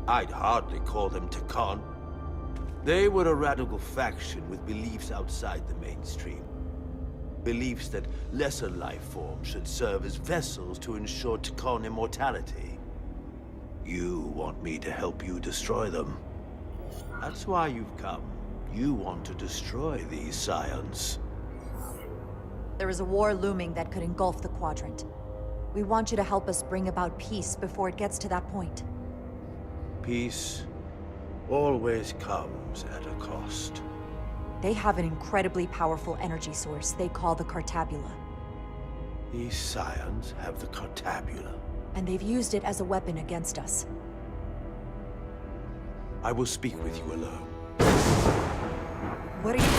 Speaker 4: I'd hardly call them Takan. They were a radical faction with beliefs outside the mainstream. Beliefs that lesser life forms should serve as vessels to ensure Takan immortality. You want me to help you destroy them. That's why you've come. You want to destroy these Scions.
Speaker 16: There is a war looming that could engulf the Quadrant. We want you to help us bring about peace before it gets to that point.
Speaker 4: Peace always comes at a cost.
Speaker 16: They have an incredibly powerful energy source they call the Cartabula.
Speaker 4: These Scions have the Cartabula.
Speaker 16: And they've used it as a weapon against us.
Speaker 4: I will speak with you alone.
Speaker 16: What are you...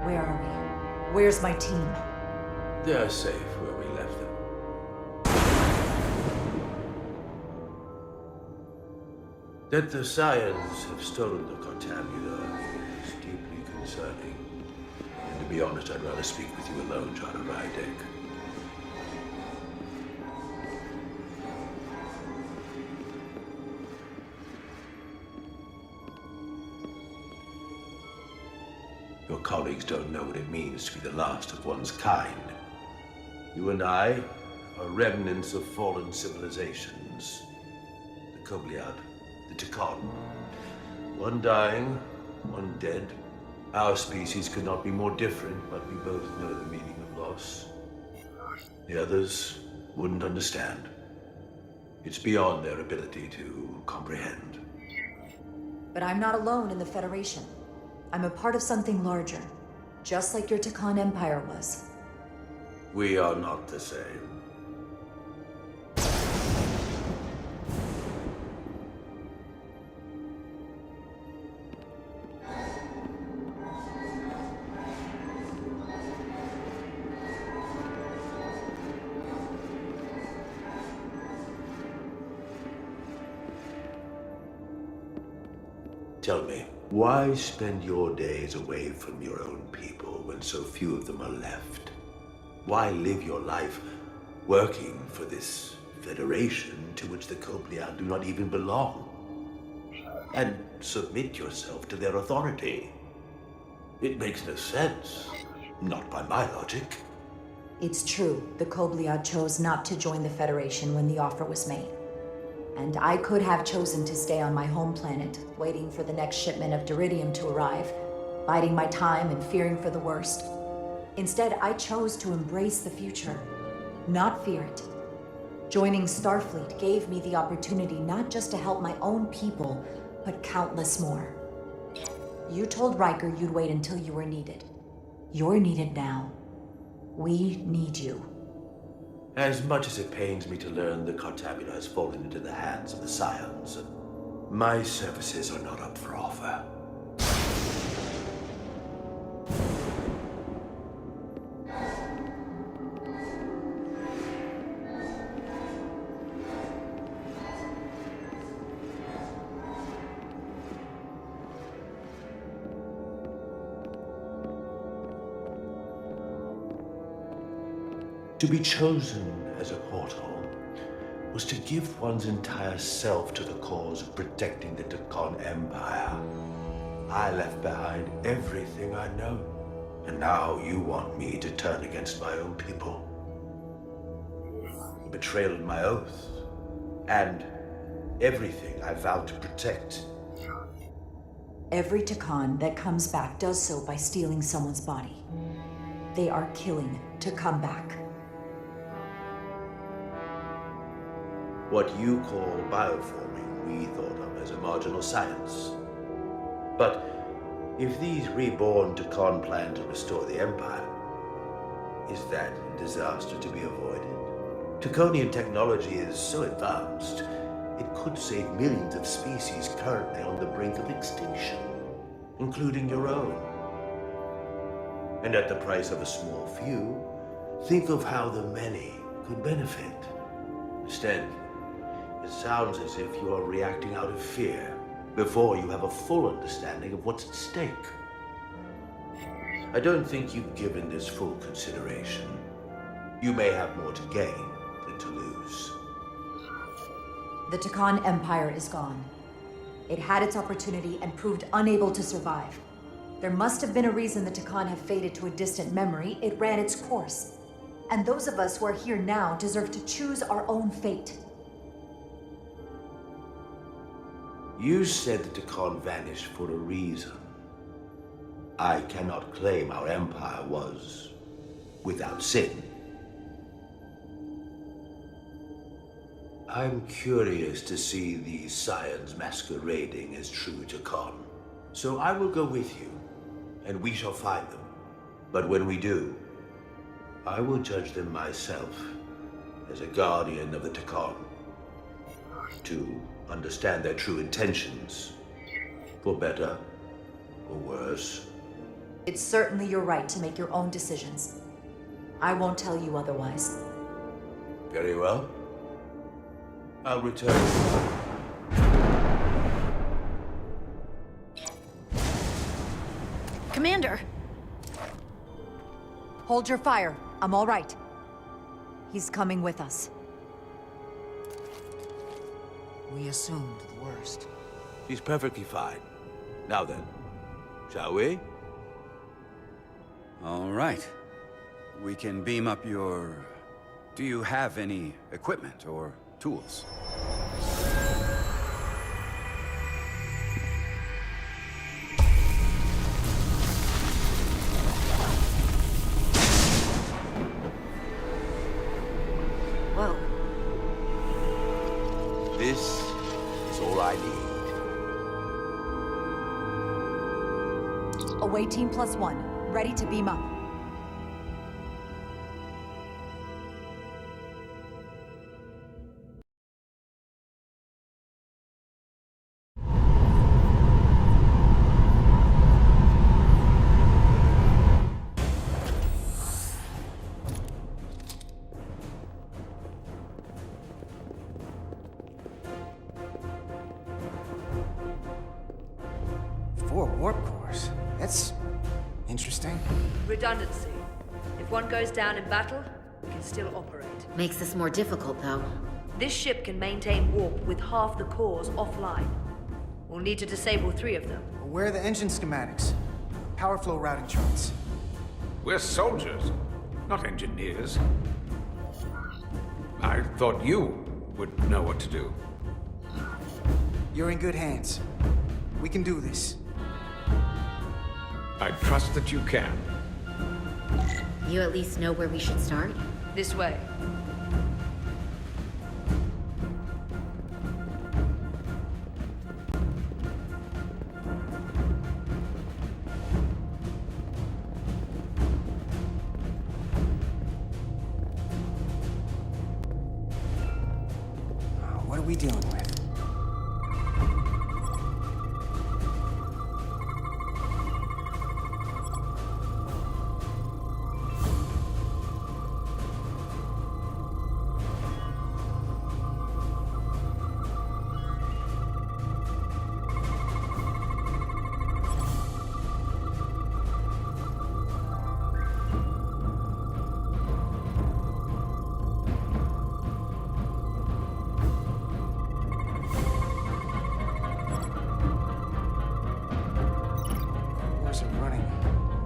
Speaker 16: Where are we? Where's my team?
Speaker 4: They're safe where we left them. That the Scions have stolen the Cartabula is deeply concerning. And to be honest, I'd rather speak with you alone, John Rydek. Your colleagues don't know what it means to be the last of one's kind. You and I are remnants of fallen civilizations. The Kobliad, the Takan. One dying, one dead. Our species could not be more different, but we both know the meaning of loss. The others wouldn't understand. It's beyond their ability to comprehend.
Speaker 16: But I'm not alone in the Federation. I'm a part of something larger, just like your Takan Empire was.
Speaker 4: We are not the same. Tell me, why spend your days away from your own people when so few of them are left? Why live your life working for this federation to which the Kobliad do not even belong? And submit yourself to their authority? It makes no sense. Not by my logic.
Speaker 16: It's true, the Kobliad chose not to join the Federation when the offer was made. And I could have chosen to stay on my home planet, waiting for the next shipment of Diridium to arrive, biding my time and fearing for the worst. Instead, I chose to embrace the future, not fear it. Joining Starfleet gave me the opportunity not just to help my own people, but countless more. You told Riker you'd wait until you were needed. You're needed now. We need you.
Speaker 4: As much as it pains me to learn the Cartabula has fallen into the hands of the Scions, my services are not up for offer. To be chosen as a portal was to give one's entire self to the cause of protecting the Trekkie Empire. I left behind everything I know, and now you want me to turn against my own people. Betrayal of my oath, and everything I vowed to protect.
Speaker 16: Every Trekkie that comes back does so by stealing someone's body. They are killing to come back.
Speaker 4: What you call bioforming, we thought of as a marginal science. But if these reborn Trekkie plan to restore the Empire, is that a disaster to be avoided? Trekkian technology is so advanced, it could save millions of species currently on the brink of extinction, including your own. And at the price of a small few, think of how the many could benefit. Instead, it sounds as if you are reacting out of fear before you have a full understanding of what's at stake. I don't think you've given this full consideration. You may have more to gain than to lose.
Speaker 16: The Trekkie Empire is gone. It had its opportunity and proved unable to survive. There must have been a reason the Trekkie have faded to a distant memory. It ran its course. And those of us who are here now deserve to choose our own fate.
Speaker 4: You said the Trekkie vanished for a reason. I cannot claim our empire was without sin. I'm curious to see these scions masquerading as true Trekkie. So I will go with you, and we shall find them. But when we do, I will judge them myself as a guardian of the Trekkie, to understand their true intentions, for better or worse.
Speaker 16: It's certainly your right to make your own decisions. I won't tell you otherwise.
Speaker 4: Very well. I'll return.
Speaker 7: Commander!
Speaker 16: Hold your fire. I'm all right. He's coming with us.
Speaker 11: We assumed the worst.
Speaker 4: She's perfectly fine. Now then, shall we?
Speaker 15: All right. We can beam up your... Do you have any equipment or tools?
Speaker 16: Whoa.
Speaker 4: This is all I need.
Speaker 16: Away team +1. Ready to beam up.
Speaker 8: Warp cores. That's interesting.
Speaker 12: Redundancy. If one goes down in battle, we can still operate.
Speaker 9: Makes this more difficult, though.
Speaker 12: This ship can maintain warp with half the cores offline. We'll need to disable 3 of them.
Speaker 8: Where are the engine schematics? Power flow routing charts.
Speaker 1: We're soldiers, not engineers. I thought you would know what to do.
Speaker 8: You're in good hands. We can do this.
Speaker 1: I trust that you can.
Speaker 9: You at least know where we should start?
Speaker 12: This way.
Speaker 8: What are we dealing with?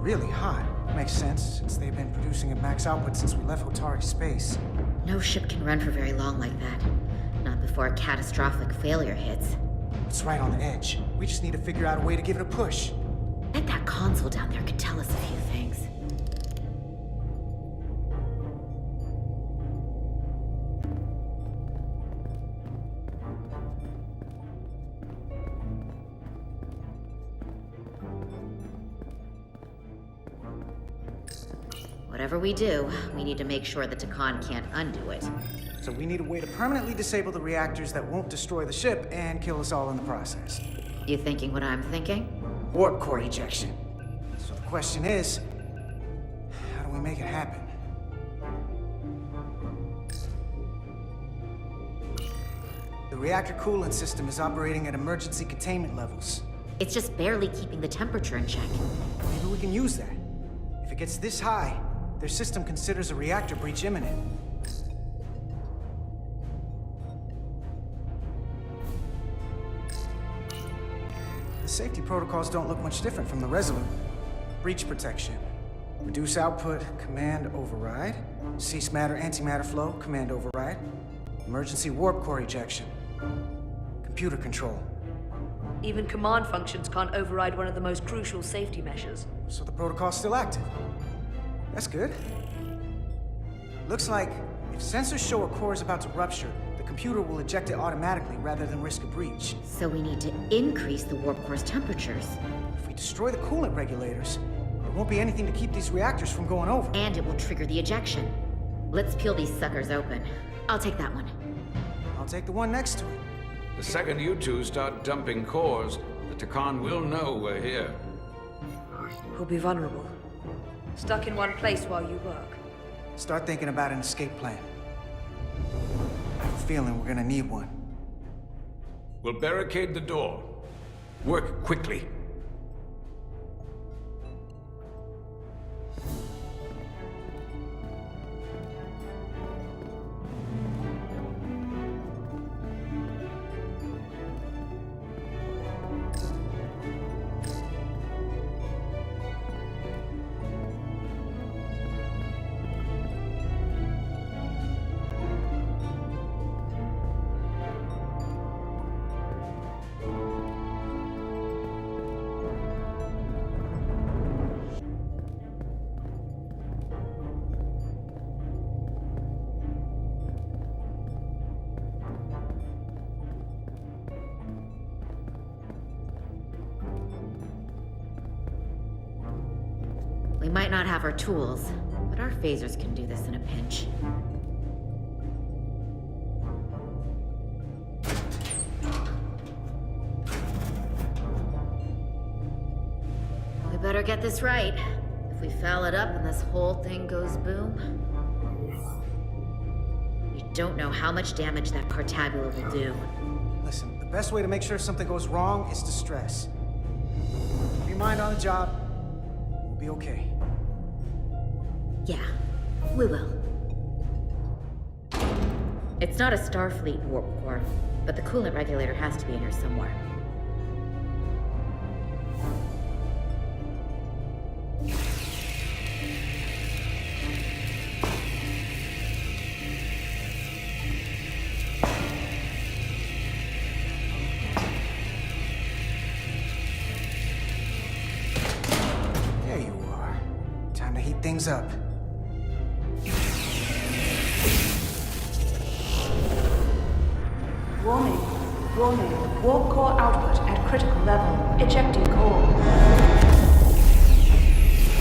Speaker 8: really hot. Makes sense, since they've been producing at max output since we left Hotari space.
Speaker 9: No ship can run for very long like that. Not before a catastrophic failure hits.
Speaker 8: It's right on the edge. We just need to figure out a way to give it a push.
Speaker 9: Bet that console down there could tell us a few things. Whatever we do, we need to make sure the Takan can't undo it.
Speaker 8: So we need a way to permanently disable the reactors that won't destroy the ship and kill us all in the process.
Speaker 9: You thinking what I'm thinking?
Speaker 8: Warp core ejection. So the question is, how do we make it happen? The reactor coolant system is operating at emergency containment levels.
Speaker 9: It's just barely keeping the temperature in check.
Speaker 8: Maybe we can use that. If it gets this high, their system considers a reactor breach imminent. The safety protocols don't look much different from the Resolute. Breach protection. Reduce output, command override. Cease matter, antimatter flow, command override. Emergency warp core ejection. Computer control.
Speaker 12: Even command functions can't override one of the most crucial safety measures.
Speaker 8: So the protocol's still active. That's good. Looks like if sensors show a core is about to rupture, the computer will eject it automatically rather than risk a breach.
Speaker 9: So we need to increase the warp core's temperatures.
Speaker 8: If we destroy the coolant regulators, there won't be anything to keep these reactors from going over.
Speaker 9: And it will trigger the ejection. Let's peel these suckers open. I'll take that one.
Speaker 8: I'll take the one next to it.
Speaker 1: The second you two start dumping cores, the Takan will know we're here.
Speaker 12: We'll be vulnerable. Stuck in one place while you work.
Speaker 8: Start thinking about an escape plan. I have a feeling we're gonna need one.
Speaker 1: We'll barricade the door. Work quickly.
Speaker 9: We might not have our tools, but our phasers can do this in a pinch. We better get this right. If we foul it up and this whole thing goes boom, we don't know how much damage that Cartabula will do.
Speaker 8: Listen, the best way to make sure something goes wrong is to stress. Keep your mind on the job. We'll be okay.
Speaker 9: Yeah, we will. It's not a Starfleet warp core, but the coolant regulator has to be in here somewhere.
Speaker 8: There you are. Time to heat things up.
Speaker 6: Warning. Warning. Warp core output at critical level. Ejecting core.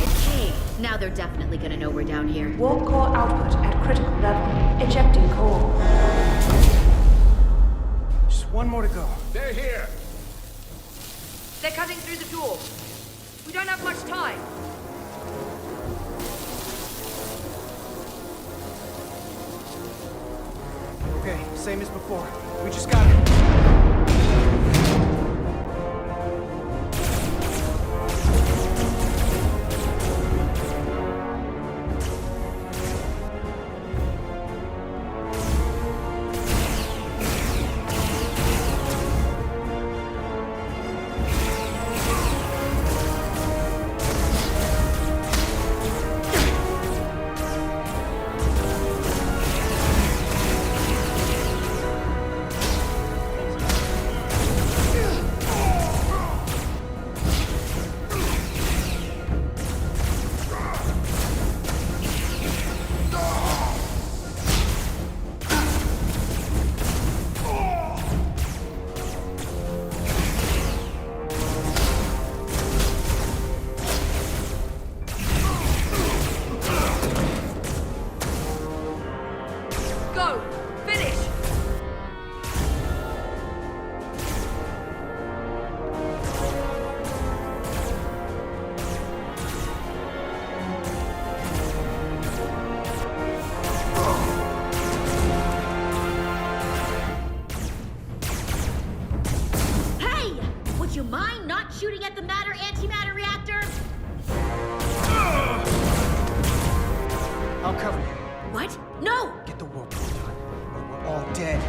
Speaker 9: Okay, now they're definitely gonna know we're down here.
Speaker 6: Warp core output at critical level. Ejecting core.
Speaker 8: Just one more to go.
Speaker 1: They're here!
Speaker 12: They're cutting through the door. We don't have much time.
Speaker 8: Okay, same as before. We just gotta...
Speaker 10: not shooting at the matter-antimatter reactor?
Speaker 8: I'll cover you.
Speaker 10: What? No!
Speaker 8: Get the warp core done, or we're all dead.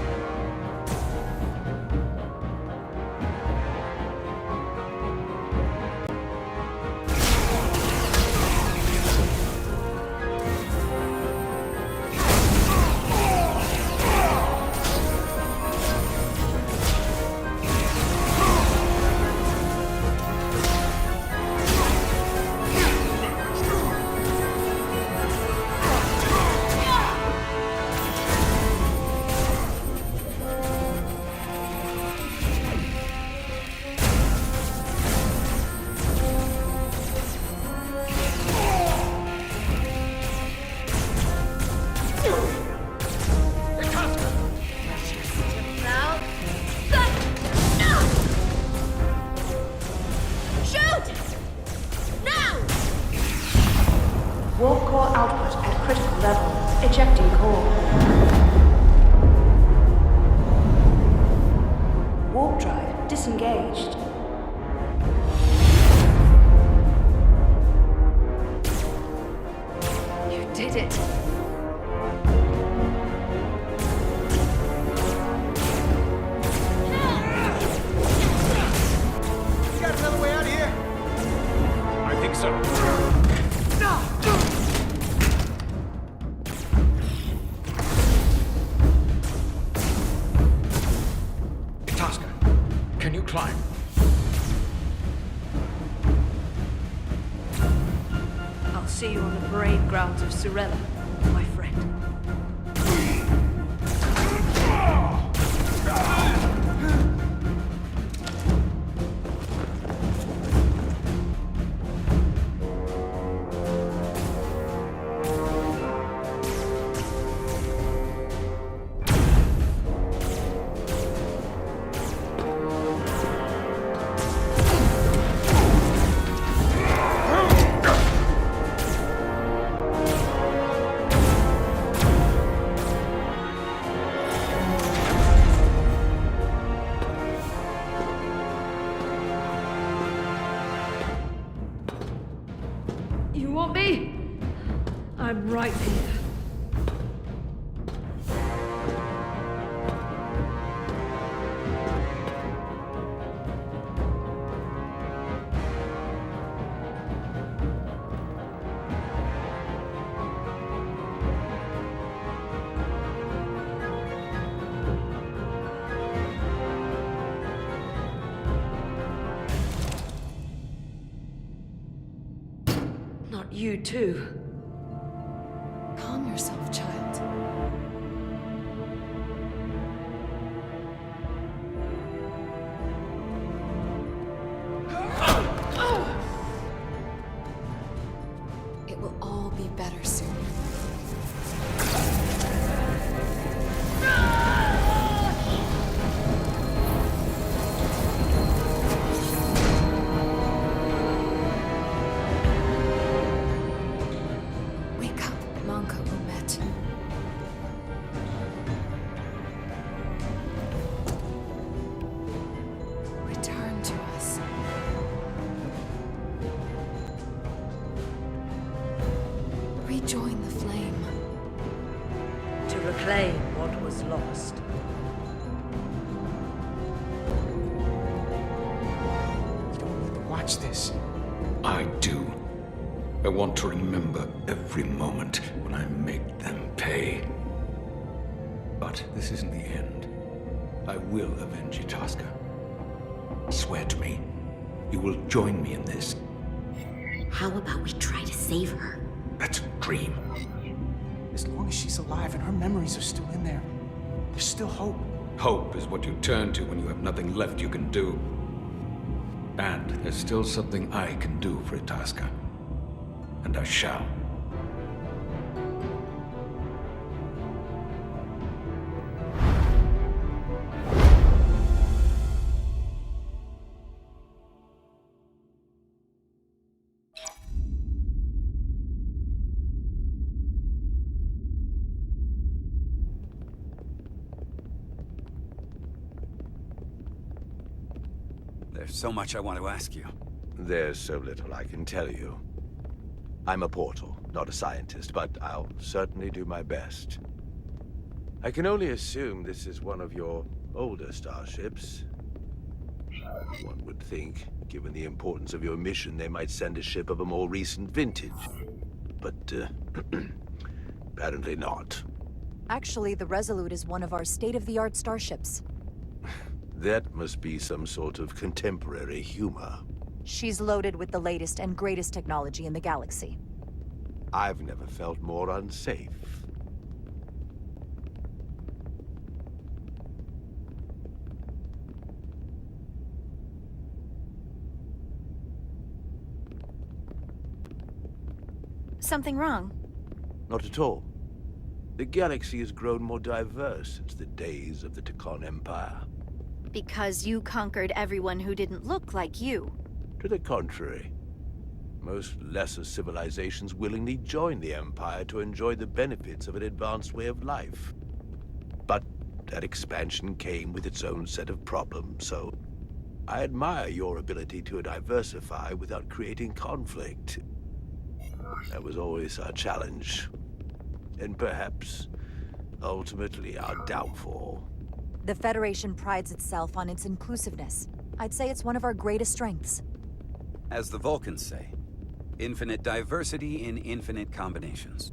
Speaker 6: Warp core output at critical level. Ejecting core. Warp drive disengaged.
Speaker 12: You did it.
Speaker 8: You got another way out of here?
Speaker 1: I think so.
Speaker 17: Tosca, can you climb?
Speaker 12: I'll see you on the parade grounds of Surela, my friend. You want me? I'm right here. Not you too.
Speaker 2: Calm yourself, child. It will all be better soon. Wake up, Manka Umet. Return to us. Rejoin the flame.
Speaker 12: To reclaim what was lost.
Speaker 8: You don't need to watch this.
Speaker 1: I do. I want to remember every moment when I made them pay. But this isn't the end. I will avenge you, Tosca. Swear to me, you will join me in this.
Speaker 9: How about we try to save her?
Speaker 1: That's a dream.
Speaker 8: As long as she's alive and her memories are still in there, there's still hope.
Speaker 1: Hope is what you turn to when you have nothing left you can do. And there's still something I can do for Tosca. And I shall.
Speaker 15: There's so much I want to ask you.
Speaker 4: There's so little I can tell you. I'm a portal, not a scientist, but I'll certainly do my best. I can only assume this is one of your older starships. One would think, given the importance of your mission, they might send a ship of a more recent vintage. But, apparently not.
Speaker 16: Actually, the Resolute is one of our state-of-the-art starships.
Speaker 4: That must be some sort of contemporary humor.
Speaker 16: She's loaded with the latest and greatest technology in the galaxy.
Speaker 4: I've never felt more unsafe.
Speaker 7: Something wrong?
Speaker 4: Not at all. The galaxy has grown more diverse since the days of the Tekon Empire.
Speaker 7: Because you conquered everyone who didn't look like you.
Speaker 4: To the contrary. Most lesser civilizations willingly joined the Empire to enjoy the benefits of an advanced way of life. But that expansion came with its own set of problems, so I admire your ability to diversify without creating conflict. That was always our challenge. And perhaps, ultimately, our downfall.
Speaker 16: The Federation prides itself on its inclusiveness. I'd say it's one of our greatest strengths.
Speaker 15: As the Vulcans say, infinite diversity in infinite combinations.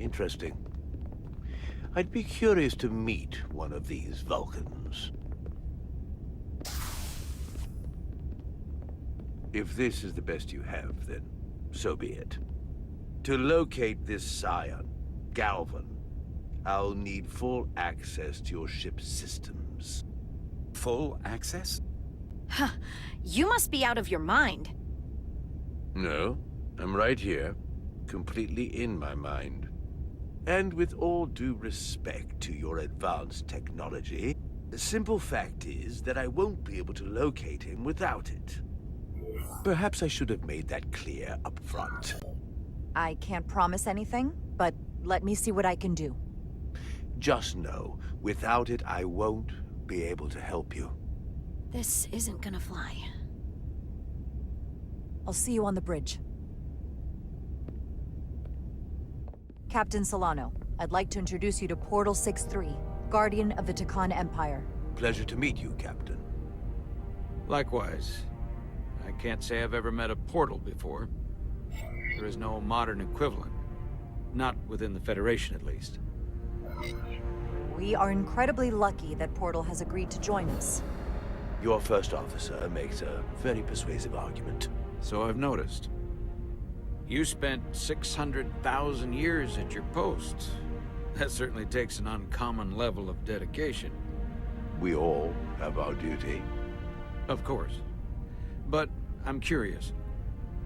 Speaker 4: Interesting. I'd be curious to meet one of these Vulcans. If this is the best you have, then so be it. To locate this scion, Galvan, I'll need full access to your ship's systems.
Speaker 15: Full access?
Speaker 7: Huh. You must be out of your mind.
Speaker 4: No, I'm right here, completely in my mind. And with all due respect to your advanced technology, the simple fact is that I won't be able to locate him without it. Perhaps I should have made that clear up front.
Speaker 16: I can't promise anything, but let me see what I can do.
Speaker 4: Just know, without it, I won't be able to help you.
Speaker 7: This isn't gonna fly.
Speaker 16: I'll see you on the bridge. Captain Solano, I'd like to introduce you to Portal 6-3, Guardian of the Tekon Empire.
Speaker 4: Pleasure to meet you, Captain.
Speaker 17: Likewise. I can't say I've ever met a portal before. There is no modern equivalent. Not within the Federation, at least.
Speaker 16: We are incredibly lucky that Portal has agreed to join us.
Speaker 4: Your first officer makes a very persuasive argument.
Speaker 17: So I've noticed. You spent 600,000 years at your post. That certainly takes an uncommon level of dedication.
Speaker 4: We all have our duty.
Speaker 17: Of course. But I'm curious.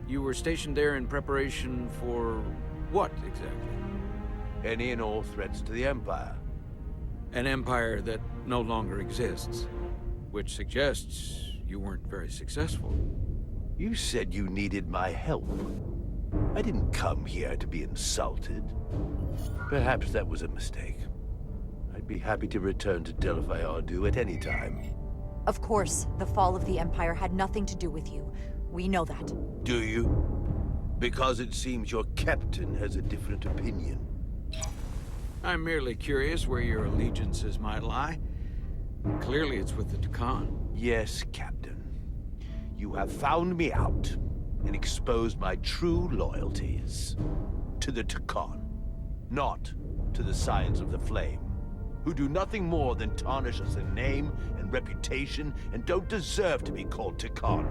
Speaker 17: You were stationed there in preparation for what, exactly?
Speaker 4: Any and all threats to the Empire.
Speaker 17: An empire that no longer exists. Which suggests you weren't very successful.
Speaker 4: You said you needed my help. I didn't come here to be insulted. Perhaps that was a mistake. I'd be happy to return to Delphi Ardu at any time.
Speaker 16: Of course, the fall of the Empire had nothing to do with you. We know that.
Speaker 4: Do you? Because it seems your captain has a different opinion.
Speaker 17: I'm merely curious where your allegiances might lie. Clearly it's with the Tekon.
Speaker 4: Yes, Captain. You have found me out and exposed my true loyalties. To the Tekon, not to the Scions of the Flame, who do nothing more than tarnish us in name and reputation and don't deserve to be called Tekon.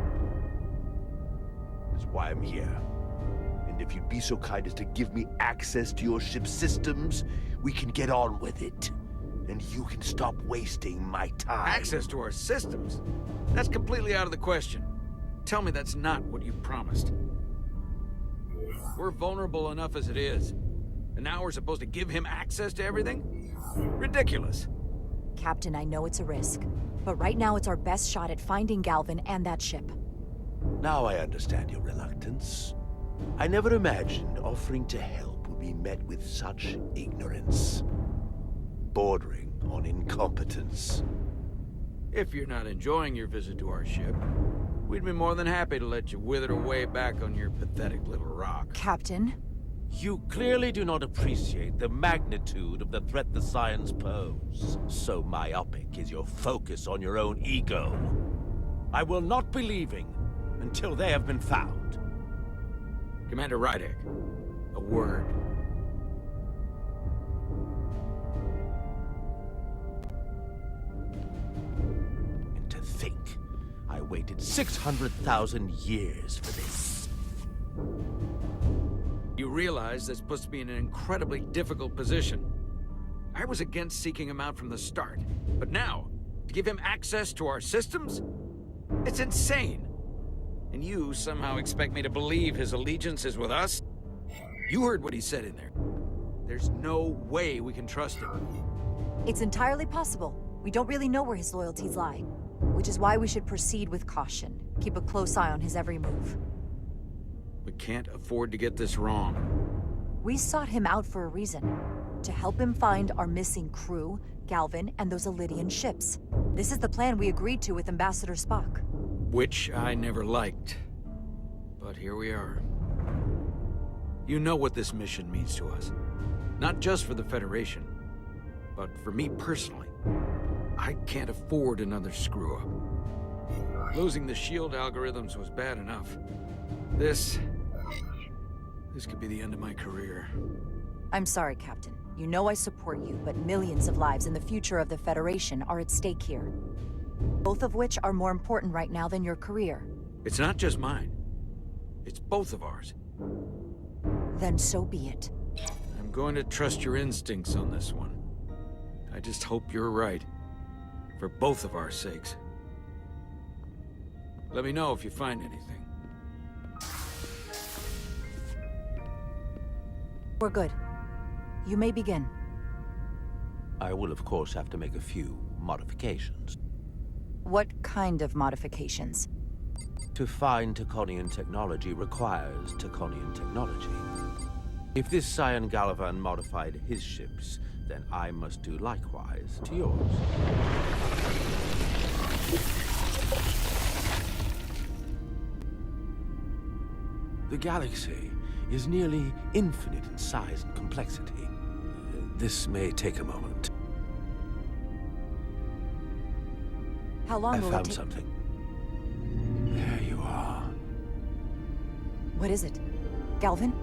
Speaker 4: That's why I'm here. And if you'd be so kind as to give me access to your ship's systems, we can get on with it. And you can stop wasting my time.
Speaker 17: Access to our systems? That's completely out of the question. Tell me that's not what you promised. We're vulnerable enough as it is. And now we're supposed to give him access to everything? Ridiculous.
Speaker 16: Captain, I know it's a risk. But right now it's our best shot at finding Galvan and that ship.
Speaker 4: Now I understand your reluctance. I never imagined offering to help would be met with such ignorance. Bordering on incompetence.
Speaker 17: If you're not enjoying your visit to our ship, we'd be more than happy to let you wither away back on your pathetic little rock.
Speaker 16: Captain?
Speaker 14: You clearly do not appreciate the magnitude of the threat the Scions pose. So myopic is your focus on your own ego. I will not be leaving until they have been found.
Speaker 17: Commander Rydek, a word.
Speaker 14: And to think, I waited 600,000 years for this.
Speaker 17: You realize that's supposed to be in an incredibly difficult position. I was against seeking him out from the start, but now, to give him access to our systems? It's insane! And you somehow expect me to believe his allegiance is with us? You heard what he said in there. There's no way we can trust him.
Speaker 16: It's entirely possible. We don't really know where his loyalties lie, which is why we should proceed with caution. Keep a close eye on his every move.
Speaker 17: We can't afford to get this wrong.
Speaker 16: We sought him out for a reason. To help him find our missing crew, Galvin, and those Elydian ships. This is the plan we agreed to with Ambassador Spock.
Speaker 17: Which I never liked. But here we are. You know what this mission means to us. Not just for the Federation, but for me personally. I can't afford another screw-up. Losing the shield algorithms was bad enough. This could be the end of my career.
Speaker 16: I'm sorry, Captain. You know I support you, but millions of lives and the future of the Federation are at stake here. Both of which are more important right now than your career.
Speaker 17: It's not just mine. It's both of ours.
Speaker 16: Then so be it.
Speaker 17: I'm going to trust your instincts on this one. I just hope you're right. For both of our sakes. Let me know if you find anything.
Speaker 16: We're good. You may begin.
Speaker 14: I will, of course, have to make a few modifications.
Speaker 16: What kind of modifications?
Speaker 14: To find Taconian technology requires Taconian technology. If this Scion Galvan modified his ships, then I must do likewise to yours. The galaxy is nearly infinite in size and complexity. This may take a moment.
Speaker 16: How long will it take?
Speaker 14: I found something. There you are.
Speaker 16: What is it? Galvin?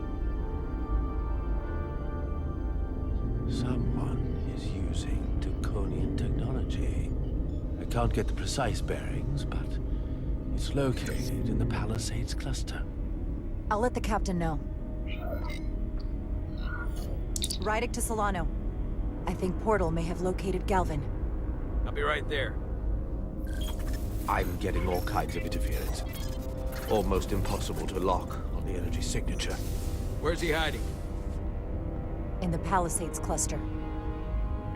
Speaker 14: Someone is using Taconian technology. I can't get the precise bearings, but it's located in the Palisades cluster.
Speaker 16: I'll let the captain know. Rydek to Solano. I think Portal may have located Galvin.
Speaker 17: I'll be right there.
Speaker 14: I'm getting all kinds of interference. Almost impossible to lock on the energy signature.
Speaker 17: Where's he hiding?
Speaker 16: In the Palisades cluster.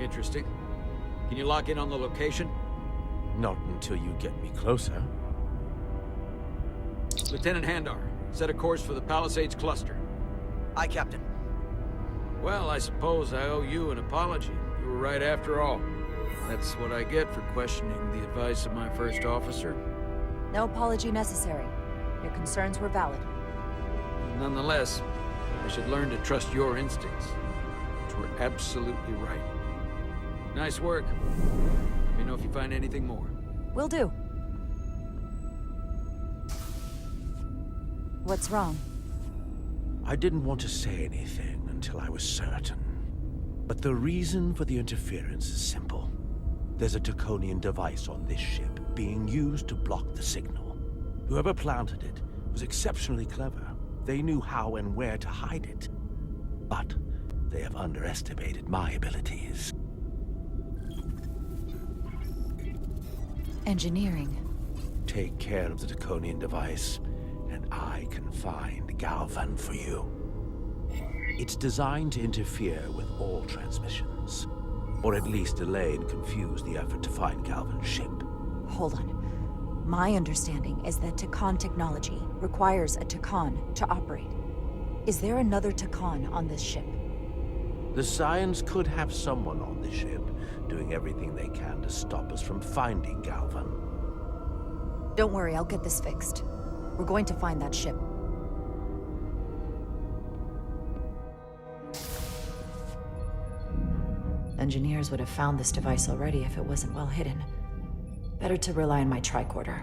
Speaker 17: Interesting. Can you lock in on the location?
Speaker 14: Not until you get me closer.
Speaker 17: Lieutenant Handar, set a course for the Palisades cluster.
Speaker 8: Aye, Captain.
Speaker 17: Well, I suppose I owe you an apology. You were right after all. That's what I get for questioning the advice of my first officer.
Speaker 16: No apology necessary. Your concerns were valid.
Speaker 17: Nonetheless, I should learn to trust your instincts, which were absolutely right. Nice work. Let me know if you find anything more.
Speaker 16: Will do. What's wrong?
Speaker 14: I didn't want to say anything until I was certain. But the reason for the interference is simple. There's a Taconian device on this ship being used to block the signal. Whoever planted it was exceptionally clever. They knew how and where to hide it. But they have underestimated my abilities.
Speaker 16: Engineering.
Speaker 14: Take care of the Taconian device, and I can find Galvan for you. It's designed to interfere with all transmissions, or at least delay and confuse the effort to find Galvan's ship.
Speaker 16: Hold on. My understanding is that Takan technology requires a Takan to operate. Is there another Takan on this ship?
Speaker 14: The Scions could have someone on the ship, doing everything they can to stop us from finding Galvan.
Speaker 16: Don't worry, I'll get this fixed. We're going to find that ship. Engineers would have found this device already if it wasn't well hidden. Better to rely on my tricorder.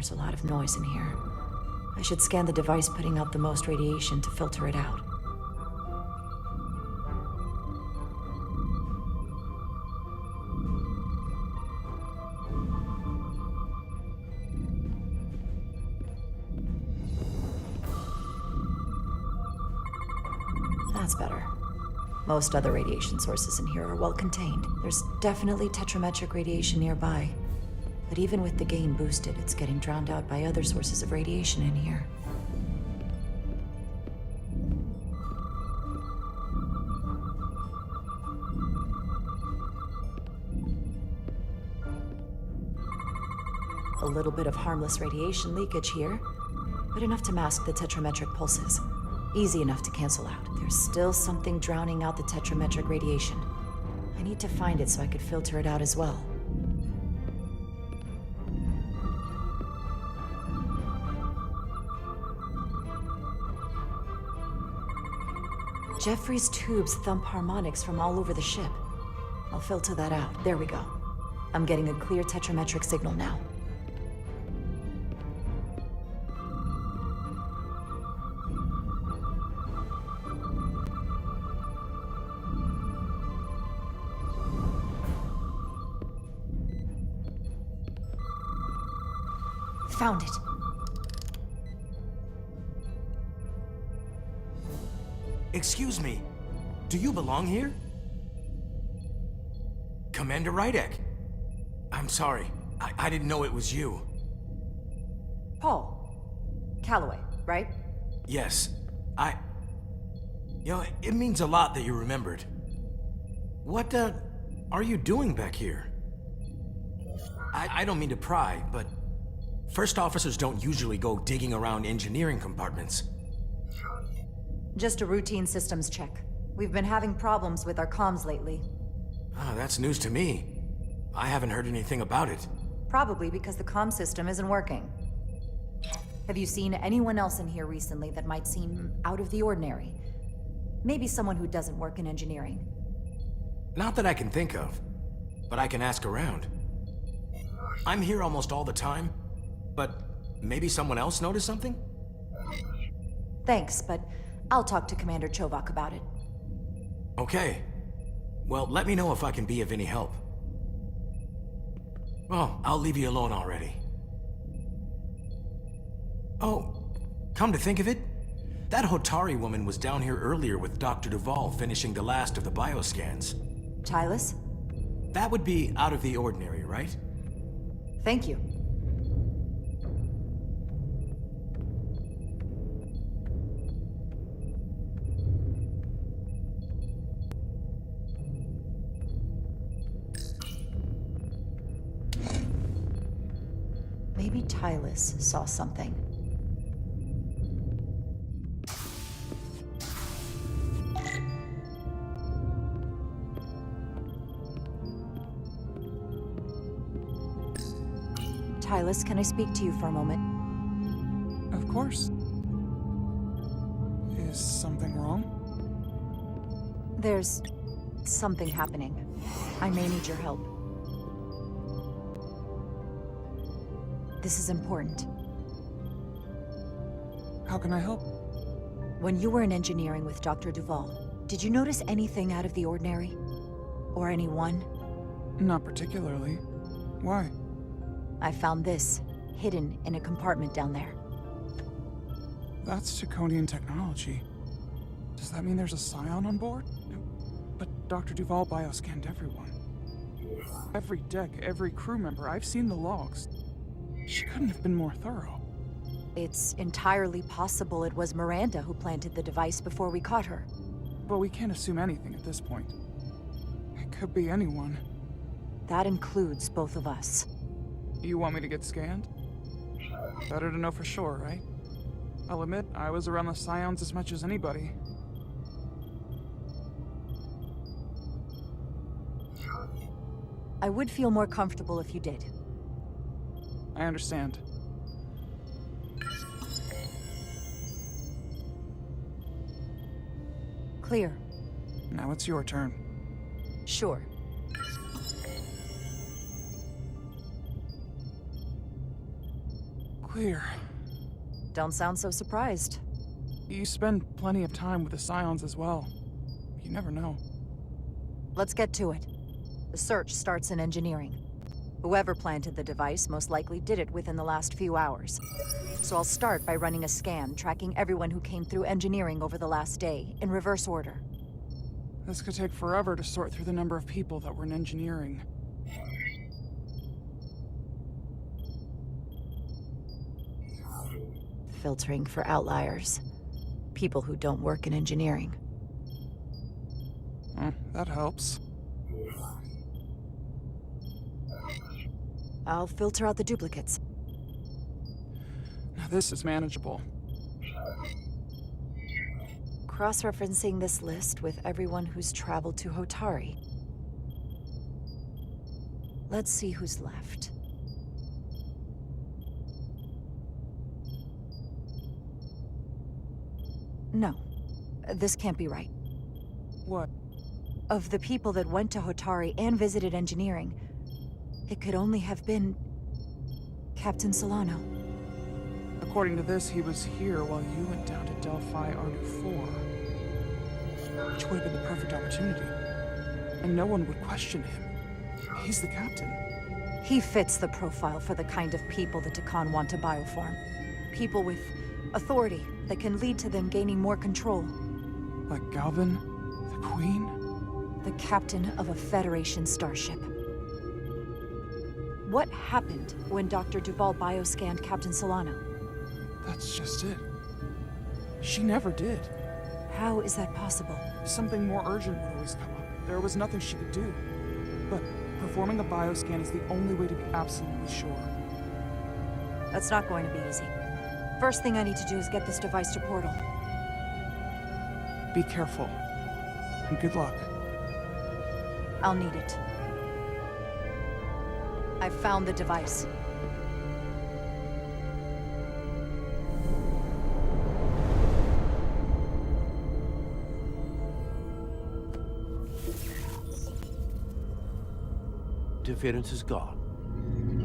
Speaker 16: There's a lot of noise in here. I should scan the device putting out the most radiation to filter it out. That's better. Most other radiation sources in here are well contained. There's definitely tetrametric radiation nearby. But even with the gain boosted, it's getting drowned out by other sources of radiation in here. A little bit of harmless radiation leakage here, but enough to mask the tetrametric pulses. Easy enough to cancel out. There's still something drowning out the tetrametric radiation. I need to find it so I could filter it out as well. Jeffrey's tubes thump harmonics from all over the ship. I'll filter that out. There we go. I'm getting a clear tetrametric signal now. Found it.
Speaker 5: Excuse me, do you belong here? Commander Rydek. I'm sorry, I didn't know it was you.
Speaker 16: Paul. Calloway, right?
Speaker 5: Yes, You know, it means a lot that you remembered. What, are you doing back here? I don't mean to pry, but first officers don't usually go digging around engineering compartments.
Speaker 16: Just a routine systems check. We've been having problems with our comms lately.
Speaker 5: Ah, that's news to me. I haven't heard anything about it.
Speaker 16: Probably because the comm system isn't working. Have you seen anyone else in here recently that might seem out of the ordinary? Maybe someone who doesn't work in engineering.
Speaker 5: Not that I can think of, but I can ask around. I'm here almost all the time, but maybe someone else noticed something?
Speaker 16: Thanks, but I'll talk to Commander Chovak about it.
Speaker 5: Okay. Well, let me know if I can be of any help. Well, I'll leave you alone already. Oh, come to think of it, that Hotari woman was down here earlier with Dr. Duvall finishing the last of the bioscans.
Speaker 16: Tylis?
Speaker 5: That would be out of the ordinary, right?
Speaker 16: Thank you. Maybe Tylis saw something. Tylis, can I speak to you for a moment?
Speaker 21: Of course. Is something wrong?
Speaker 16: There's something happening. I may need your help. This is important.
Speaker 21: How can I help?
Speaker 16: When you were in engineering with Dr. Duvall, did you notice anything out of the ordinary? Or anyone?
Speaker 21: Not particularly. Why?
Speaker 16: I found this, hidden in a compartment down there.
Speaker 21: That's Draconian technology. Does that mean there's a Scion on board? But Dr. Duvall bioscanned everyone. Every deck, every crew member, I've seen the logs. She couldn't have been more thorough.
Speaker 16: It's entirely possible it was Miranda who planted the device before we caught her.
Speaker 21: But we can't assume anything at this point. It could be anyone.
Speaker 16: That includes both of us.
Speaker 21: You want me to get scanned? Better to know for sure, right? I'll admit, I was around the Scions as much as anybody.
Speaker 16: I would feel more comfortable if you did.
Speaker 21: I understand.
Speaker 16: Clear.
Speaker 21: Now it's your turn.
Speaker 16: Sure.
Speaker 21: Clear.
Speaker 16: Don't sound so surprised.
Speaker 21: You spend plenty of time with the Scions as well. You never know.
Speaker 16: Let's get to it. The search starts in engineering. Whoever planted the device most likely did it within the last few hours. So I'll start by running a scan, tracking everyone who came through engineering over the last day, in reverse order.
Speaker 21: This could take forever to sort through the number of people that were in engineering.
Speaker 16: Filtering for outliers. People who don't work in engineering.
Speaker 21: That helps.
Speaker 16: I'll filter out the duplicates.
Speaker 21: Now this is manageable.
Speaker 16: Cross-referencing this list with everyone who's traveled to Hotari. Let's see who's left. No. This can't be right.
Speaker 21: What?
Speaker 16: Of the people that went to Hotari and visited engineering, it could only have been Captain Solano.
Speaker 21: According to this, he was here while you went down to Delphi Arnu 4. Which would have been the perfect opportunity. And no one would question him. He's the captain.
Speaker 16: He fits the profile for the kind of people the Takan want to bioform. People with authority that can lead to them gaining more control.
Speaker 21: Like Galvin? The Queen?
Speaker 16: The captain of a Federation starship. What happened when Dr. Duval bioscanned Captain Solano?
Speaker 21: That's just it. She never did.
Speaker 16: How is that possible?
Speaker 21: Something more urgent would always come up. There was nothing she could do. But performing a bioscan is the only way to be absolutely sure.
Speaker 16: That's not going to be easy. First thing I need to do is get this device to Portal.
Speaker 21: Be careful. And good luck.
Speaker 16: I'll need it. I found the device.
Speaker 14: Interference is gone.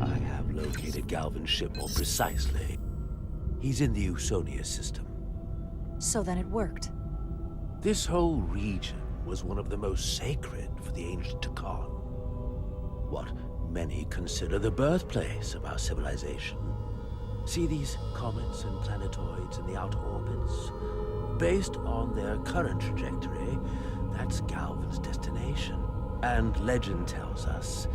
Speaker 14: I have located Galvin's ship more precisely. He's in the Usonia system.
Speaker 16: So then it worked.
Speaker 14: This whole region was one of the most sacred for the ancient Takan. What many consider the birthplace of our civilization. See these comets and planetoids in the outer orbits? Based on their current trajectory, that's Galvin's destination. And legend tells us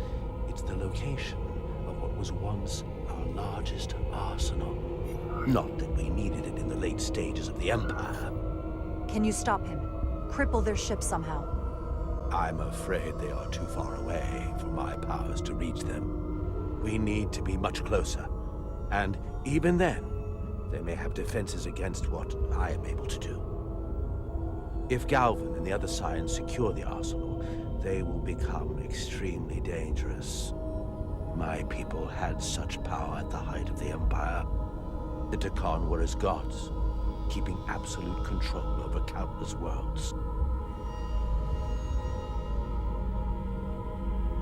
Speaker 14: it's the location of what was once our largest arsenal. Not that we needed it in the late stages of the Empire.
Speaker 16: Can you stop him? Cripple their ship somehow?
Speaker 14: I'm afraid they are too far away for my powers to reach them. We need to be much closer. And even then, they may have defenses against what I am able to do. If Galvin and the other Scions secure the arsenal, they will become extremely dangerous. My people had such power at the height of the Empire. The Takan were as gods, keeping absolute control over countless worlds.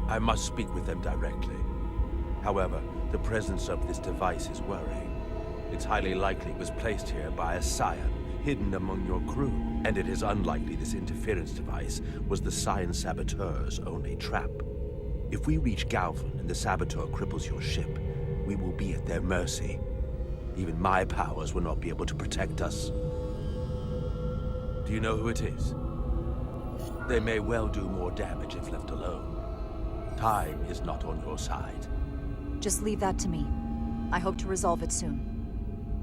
Speaker 14: I must speak with them directly. However, the presence of this device is worrying. It's highly likely it was placed here by a Scion, hidden among your crew. And it is unlikely this interference device was the Scion Saboteur's only trap. If we reach Galvin and the Saboteur cripples your ship, we will be at their mercy. Even my powers will not be able to protect us. Do you know who it is? They may well do more damage if left alone. Time is not on your side.
Speaker 16: Just leave that to me. I hope to resolve it soon.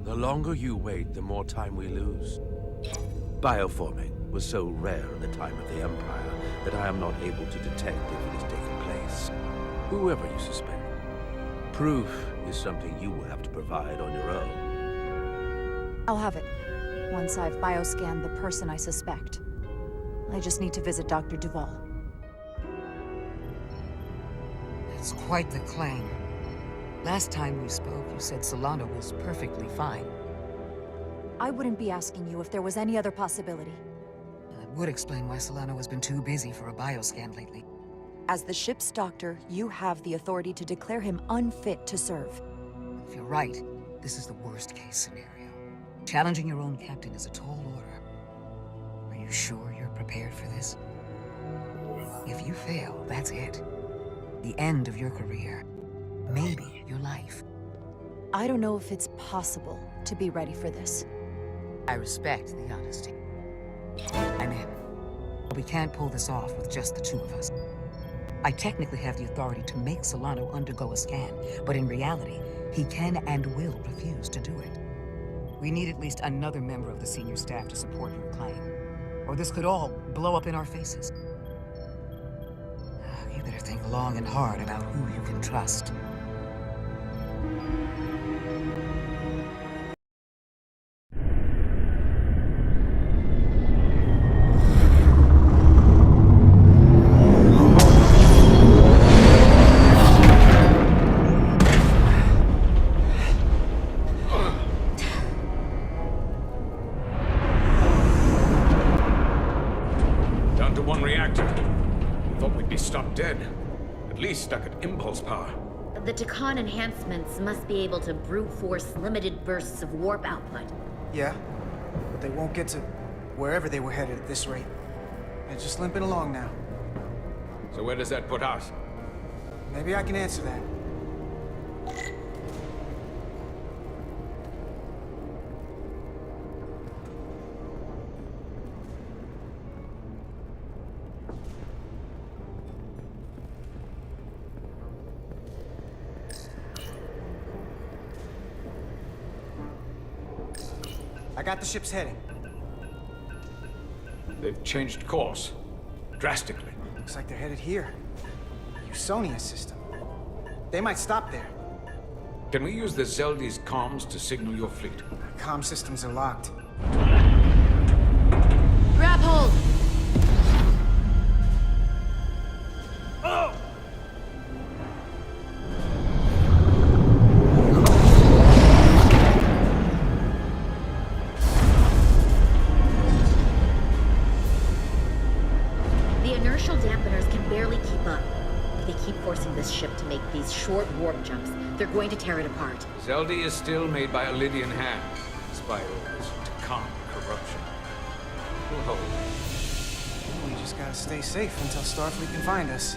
Speaker 14: The longer you wait, the more time we lose. Bioforming was so rare in the time of the Empire that I am not able to detect if it has taken place. Whoever you suspect, proof is something you will have to provide on your own.
Speaker 16: I'll have it, once I've bioscanned the person I suspect. I just need to visit Dr. Duval.
Speaker 11: It's quite the claim. Last time we spoke, you said Solano was perfectly fine.
Speaker 16: I wouldn't be asking you if there was any other possibility.
Speaker 11: That would explain why Solano has been too busy for a bioscan lately.
Speaker 16: As the ship's doctor, you have the authority to declare him unfit to serve.
Speaker 11: If you're right, this is the worst-case scenario. Challenging your own captain is a tall order. Are you sure you're prepared for this? If you fail, that's it. The end of your career. Maybe your life.
Speaker 16: I don't know if it's possible to be ready for this.
Speaker 11: I respect the honesty. I'm in. We can't pull this off with just the two of us. I technically have the authority to make Solano undergo a scan, but in reality, he can and will refuse to do it. We need at least another member of the senior staff to support your claim, or this could all blow up in our faces. You better think long and hard about who you can trust.
Speaker 1: Down to one reactor. Thought we'd be stopped dead. At least stuck at impulse power.
Speaker 10: The Takan enhancements must be able to brute force limited bursts of warp output.
Speaker 8: Yeah, but they won't get to wherever they were headed at this rate. They're just limping along now.
Speaker 1: So where does that put us?
Speaker 8: Maybe I can answer that. I got the ship's heading.
Speaker 1: They've changed course. Drastically.
Speaker 8: Looks like they're headed here. Usonia system. They might stop there.
Speaker 1: Can we use the Zeldi's comms to signal your fleet?
Speaker 8: Comm systems are locked.
Speaker 10: Grab hold!
Speaker 1: Oh!
Speaker 10: The inertial dampeners can barely keep up. If they keep forcing this ship to make these short warp jumps, they're going to tear it apart.
Speaker 1: Zeldi is still made by a Lydian hand, despite all this Takan corruption. We'll hold.
Speaker 8: We just gotta stay safe until Starfleet can find us.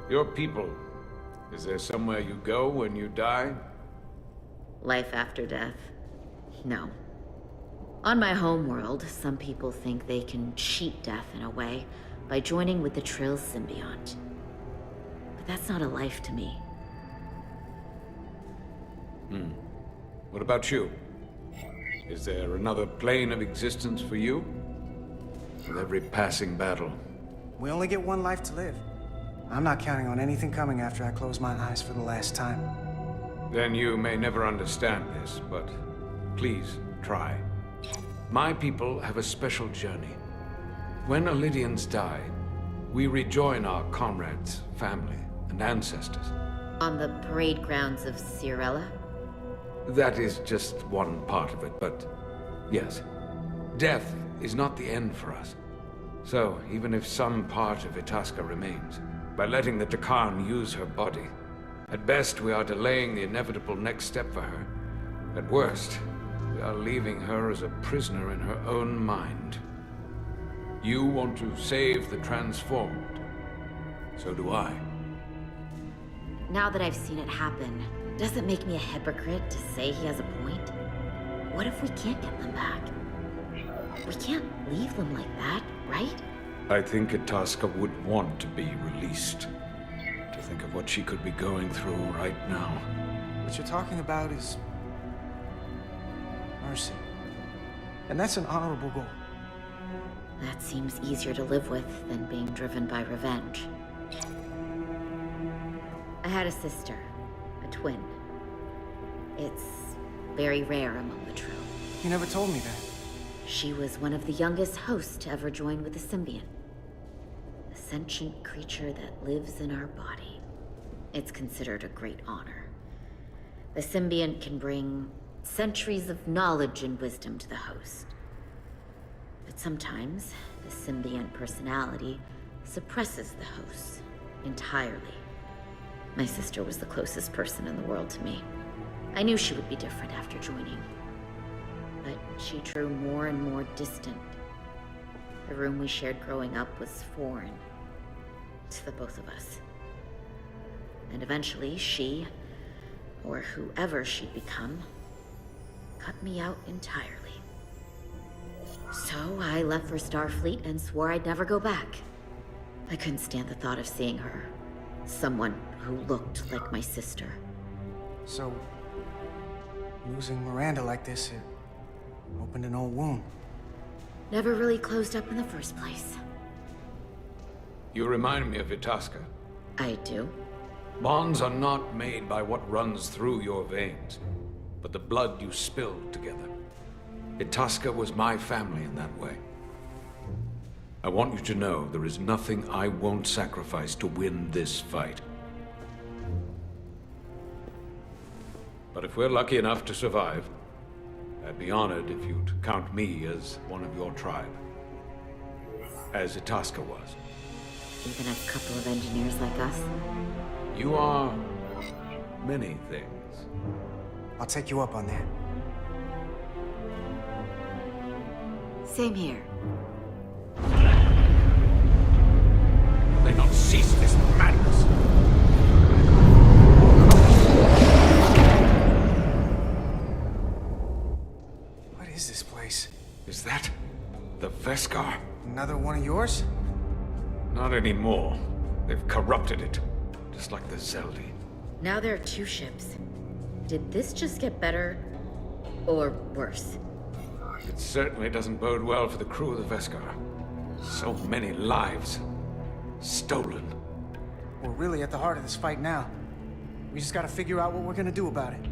Speaker 1: Your people. Is there somewhere you go when you die?
Speaker 10: Life after death? No. On my homeworld, some people think they can cheat death in a way by joining with the Trill symbiont. But that's not a life to me.
Speaker 1: What about you? Is there another plane of existence for you? With every passing battle.
Speaker 8: We only get one life to live. I'm not counting on anything coming after I close my eyes for the last time.
Speaker 1: Then you may never understand this, but please try. My people have a special journey. When Lydians die, we rejoin our comrades, family, and ancestors.
Speaker 10: On the parade grounds of Cirella?
Speaker 1: That is just one part of it, but yes. Death is not the end for us. So, even if some part of Itasca remains, by letting the Takan use her body, at best we are delaying the inevitable next step for her. At worst, we are leaving her as a prisoner in her own mind. You want to save the transformed. So do I.
Speaker 10: Now that I've seen it happen, does it make me a hypocrite to say he has a point? what if we can't get them back? We can't leave them like that, right?
Speaker 1: I think Itasca would want to be released. To think of what she could be going through right now.
Speaker 8: What you're talking about is mercy. And that's an honorable goal.
Speaker 10: That seems easier to live with than being driven by revenge. I had a sister, a twin. It's very rare among the Trill.
Speaker 8: You never told me that.
Speaker 10: She was one of the youngest hosts to ever join with the symbiont. A sentient creature that lives in our body. It's considered a great honor. The symbiont can bring centuries of knowledge and wisdom to the host. But sometimes, the symbiont personality suppresses the host entirely. My sister was the closest person in the world to me. I knew she would be different after joining. But she drew more and more distant. The room we shared growing up was foreign to the both of us. And eventually she, or whoever she'd become, cut me out entirely. So I left for Starfleet and swore I'd never go back. I couldn't stand the thought of seeing her. Someone who looked like my sister.
Speaker 8: So, losing Miranda like this, it opened an old wound.
Speaker 10: Never really closed up in the first place.
Speaker 1: You remind me of Itasca.
Speaker 10: I do?
Speaker 1: Bonds are not made by what runs through your veins, but the blood you spilled together. Itasca was my family in that way. I want you to know there is nothing I won't sacrifice to win this fight. But if we're lucky enough to survive, I'd be honored if you'd count me as one of your tribe. As Itasca was.
Speaker 10: Even a couple of engineers like us?
Speaker 1: You are many things.
Speaker 8: I'll take you up on that.
Speaker 10: Same here.
Speaker 1: They not cease this madness.
Speaker 8: What is this place?
Speaker 1: Is that the Veskar?
Speaker 8: Another one of yours?
Speaker 1: Not anymore. They've corrupted it, just like the Zeldi.
Speaker 10: Now there are 2 ships. Did this just get better, or worse?
Speaker 1: It certainly doesn't bode well for the crew of the Veskar. So many lives stolen.
Speaker 8: We're really at the heart of this fight now. We just gotta figure out what we're gonna do about it.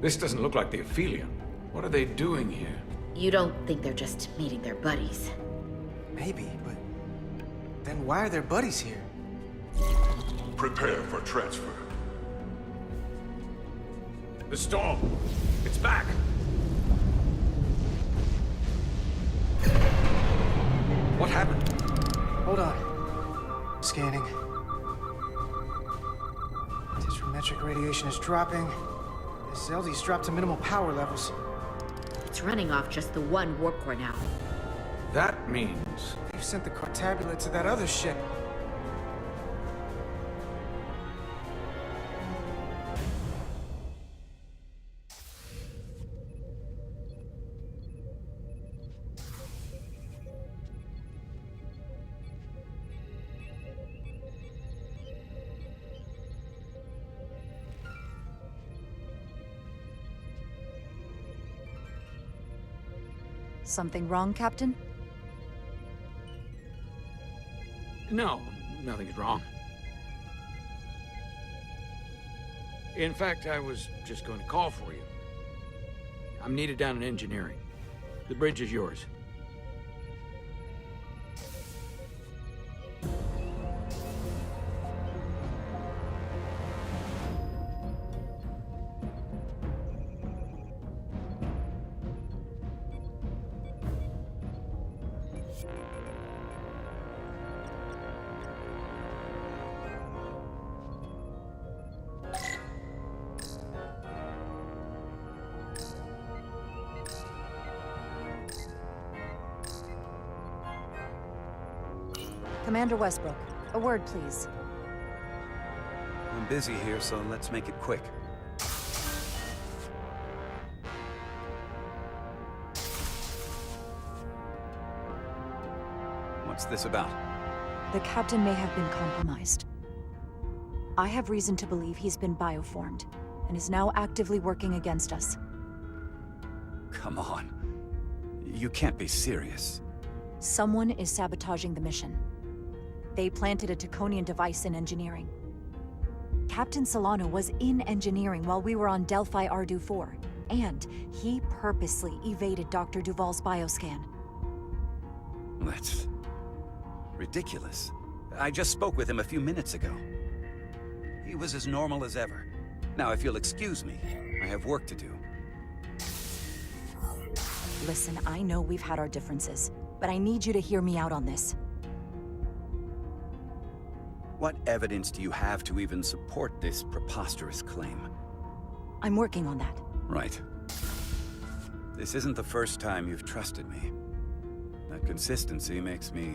Speaker 1: This doesn't look like the Aphelion. What are they doing here?
Speaker 10: You don't think they're just meeting their buddies?
Speaker 8: Maybe, but then why are their buddies here?
Speaker 18: Prepare for transfer.
Speaker 1: The storm! It's back! What happened?
Speaker 8: Hold on. Scanning. Tetrametric radiation is dropping. The Zeldi's dropped to minimal power levels.
Speaker 10: It's running off just the one warp core now.
Speaker 1: That means...
Speaker 8: They've sent the Cartabula to that other ship.
Speaker 16: Something wrong, Captain?
Speaker 17: No, nothing's wrong. In fact, I was just going to call for you. I'm needed down in engineering. The bridge is yours.
Speaker 16: Commander Westbrook, a word, please.
Speaker 15: I'm busy here, so let's make it quick. What's this about?
Speaker 16: The captain may have been compromised. I have reason to believe he's been bioformed, and is now actively working against us.
Speaker 15: Come on. You can't be serious.
Speaker 16: Someone is sabotaging the mission. They planted a Taconian device in engineering. Captain Solano was in engineering while we were on Delphi Ardu 4, and he purposely evaded Dr. Duval's bioscan.
Speaker 15: That's ridiculous. I just spoke with him a few minutes ago. He was as normal as ever. Now, if you'll excuse me, I have work to do.
Speaker 16: Listen, I know we've had our differences, but I need you to hear me out on this.
Speaker 15: What evidence do you have to even support this preposterous claim?
Speaker 16: I'm working on that.
Speaker 15: Right. This isn't the first time you've trusted me. That consistency makes me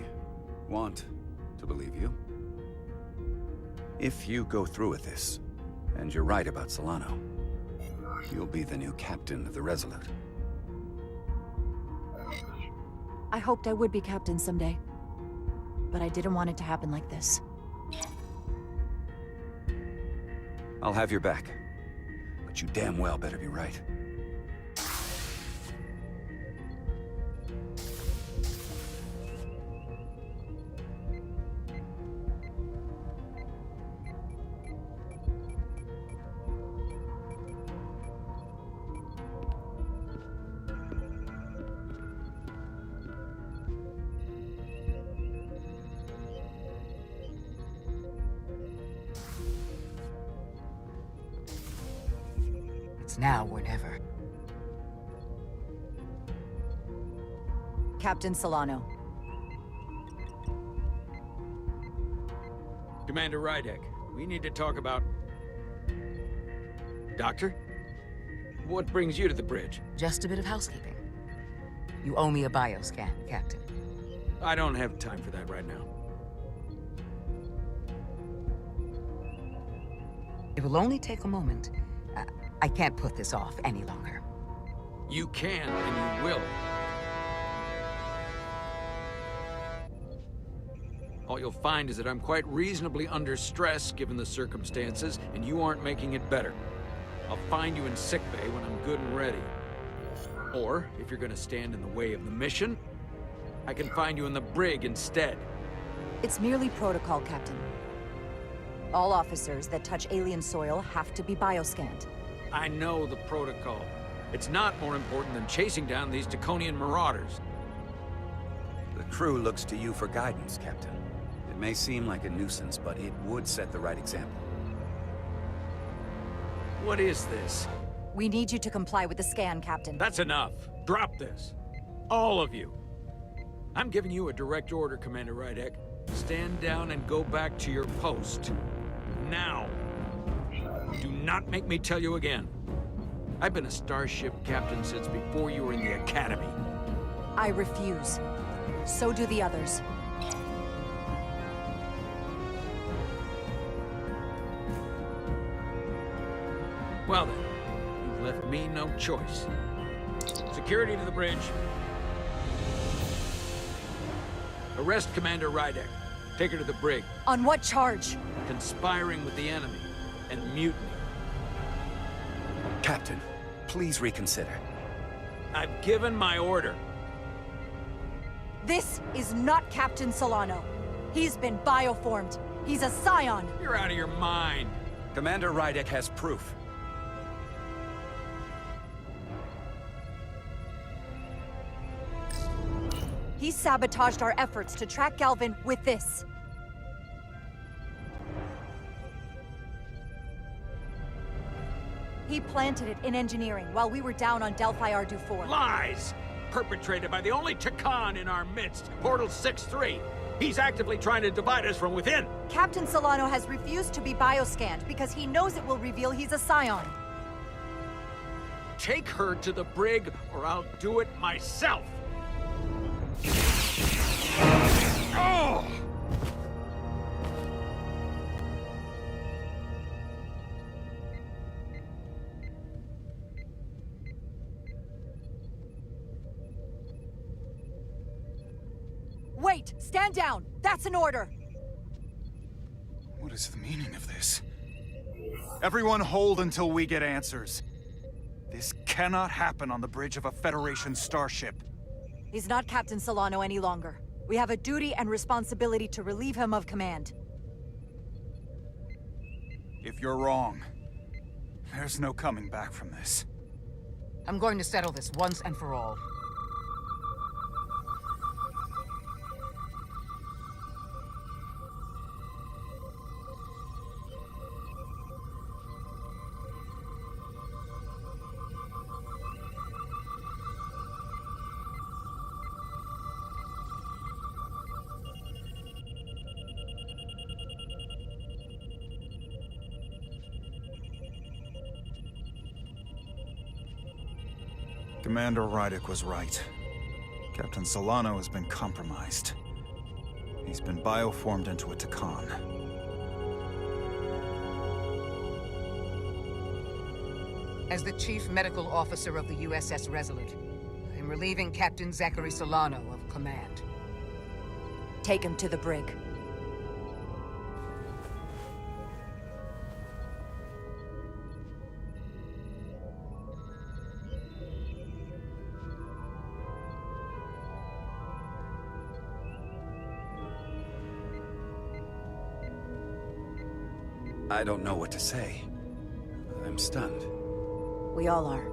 Speaker 15: want to believe you. If you go through with this, and you're right about Solano, you'll be the new captain of the Resolute.
Speaker 16: I hoped I would be captain someday, but I didn't want it to happen like this.
Speaker 15: I'll have your back, but you damn well better be right.
Speaker 11: It's now or never.
Speaker 16: Captain Solano.
Speaker 17: Commander Rydek, we need to talk about... Doctor? What brings you to the bridge?
Speaker 11: Just a bit of housekeeping. You owe me a bioscan, Captain.
Speaker 17: I don't have time for that right now.
Speaker 11: It will only take a moment. I can't put this off any longer.
Speaker 17: You can, and you will. All you'll find is that I'm quite reasonably under stress given the circumstances, and you aren't making it better. I'll find you in sickbay when I'm good and ready. Or, if you're gonna stand in the way of the mission, I can find you in the brig instead.
Speaker 16: It's merely protocol, Captain. All officers that touch alien soil have to be bioscanned.
Speaker 17: I know the protocol. It's not more important than chasing down these Taconian marauders.
Speaker 15: The crew looks to you for guidance, Captain. It may seem like a nuisance, but it would set the right example.
Speaker 17: What is this?
Speaker 16: We need you to comply with the scan, Captain.
Speaker 17: That's enough. Drop this. All of you. I'm giving you a direct order, Commander Rydek. Stand down and go back to your post. Now. Do not make me tell you again. I've been a starship captain since before you were in the Academy.
Speaker 16: I refuse. So do the others.
Speaker 17: Well then, you've left me no choice. Security to the bridge. Arrest Commander Rydek. Take her to the brig.
Speaker 16: On what charge?
Speaker 17: Conspiring with the enemy and mutiny.
Speaker 15: Captain, please reconsider.
Speaker 17: I've given my order.
Speaker 16: This is not Captain Solano. He's been bioformed. He's a scion.
Speaker 17: You're out of your mind.
Speaker 15: Commander Rydek has proof.
Speaker 16: He sabotaged our efforts to track Galvin with this. He planted it in engineering while we were down on Delphi Ardu 4.
Speaker 17: Lies! Perpetrated by the only Takan in our midst, Portal 6-3. He's actively trying to divide us from within.
Speaker 16: Captain Solano has refused to be bioscanned because he knows it will reveal he's a scion.
Speaker 17: Take her to the brig, or I'll do it myself. Oh!
Speaker 16: Wait! Alert! Stand down! That's an order!
Speaker 3: What is the meaning of this? Everyone hold until we get answers. This cannot happen on the bridge of a Federation starship.
Speaker 16: He's not Captain Solano any longer. We have a duty and responsibility to relieve him of command.
Speaker 3: If you're wrong, there's no coming back from this.
Speaker 11: I'm going to settle this once and for all.
Speaker 3: Commander Rydick was right. Captain Solano has been compromised. He's been bioformed into a Takan.
Speaker 11: As the Chief Medical Officer of the USS Resolute, I'm relieving Captain Zachary Solano of command.
Speaker 16: Take him to the brig.
Speaker 15: I don't know what to say. I'm stunned.
Speaker 16: We all are.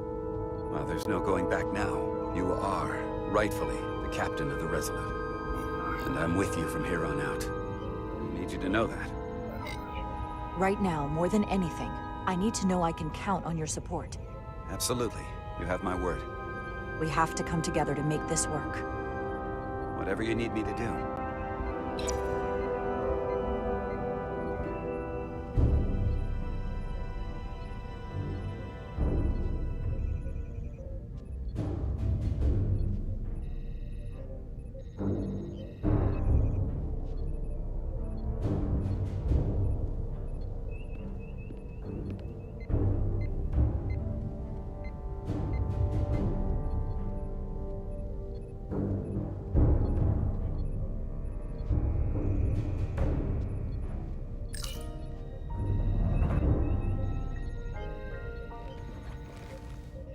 Speaker 15: Well, there's no going back now. You are, rightfully, the captain of the Resolute. And I'm with you from here on out. I need you to know that.
Speaker 16: Right now, more than anything, I need to know I can count on your support.
Speaker 15: Absolutely. You have my word.
Speaker 16: We have to come together to make this work.
Speaker 15: Whatever you need me to do.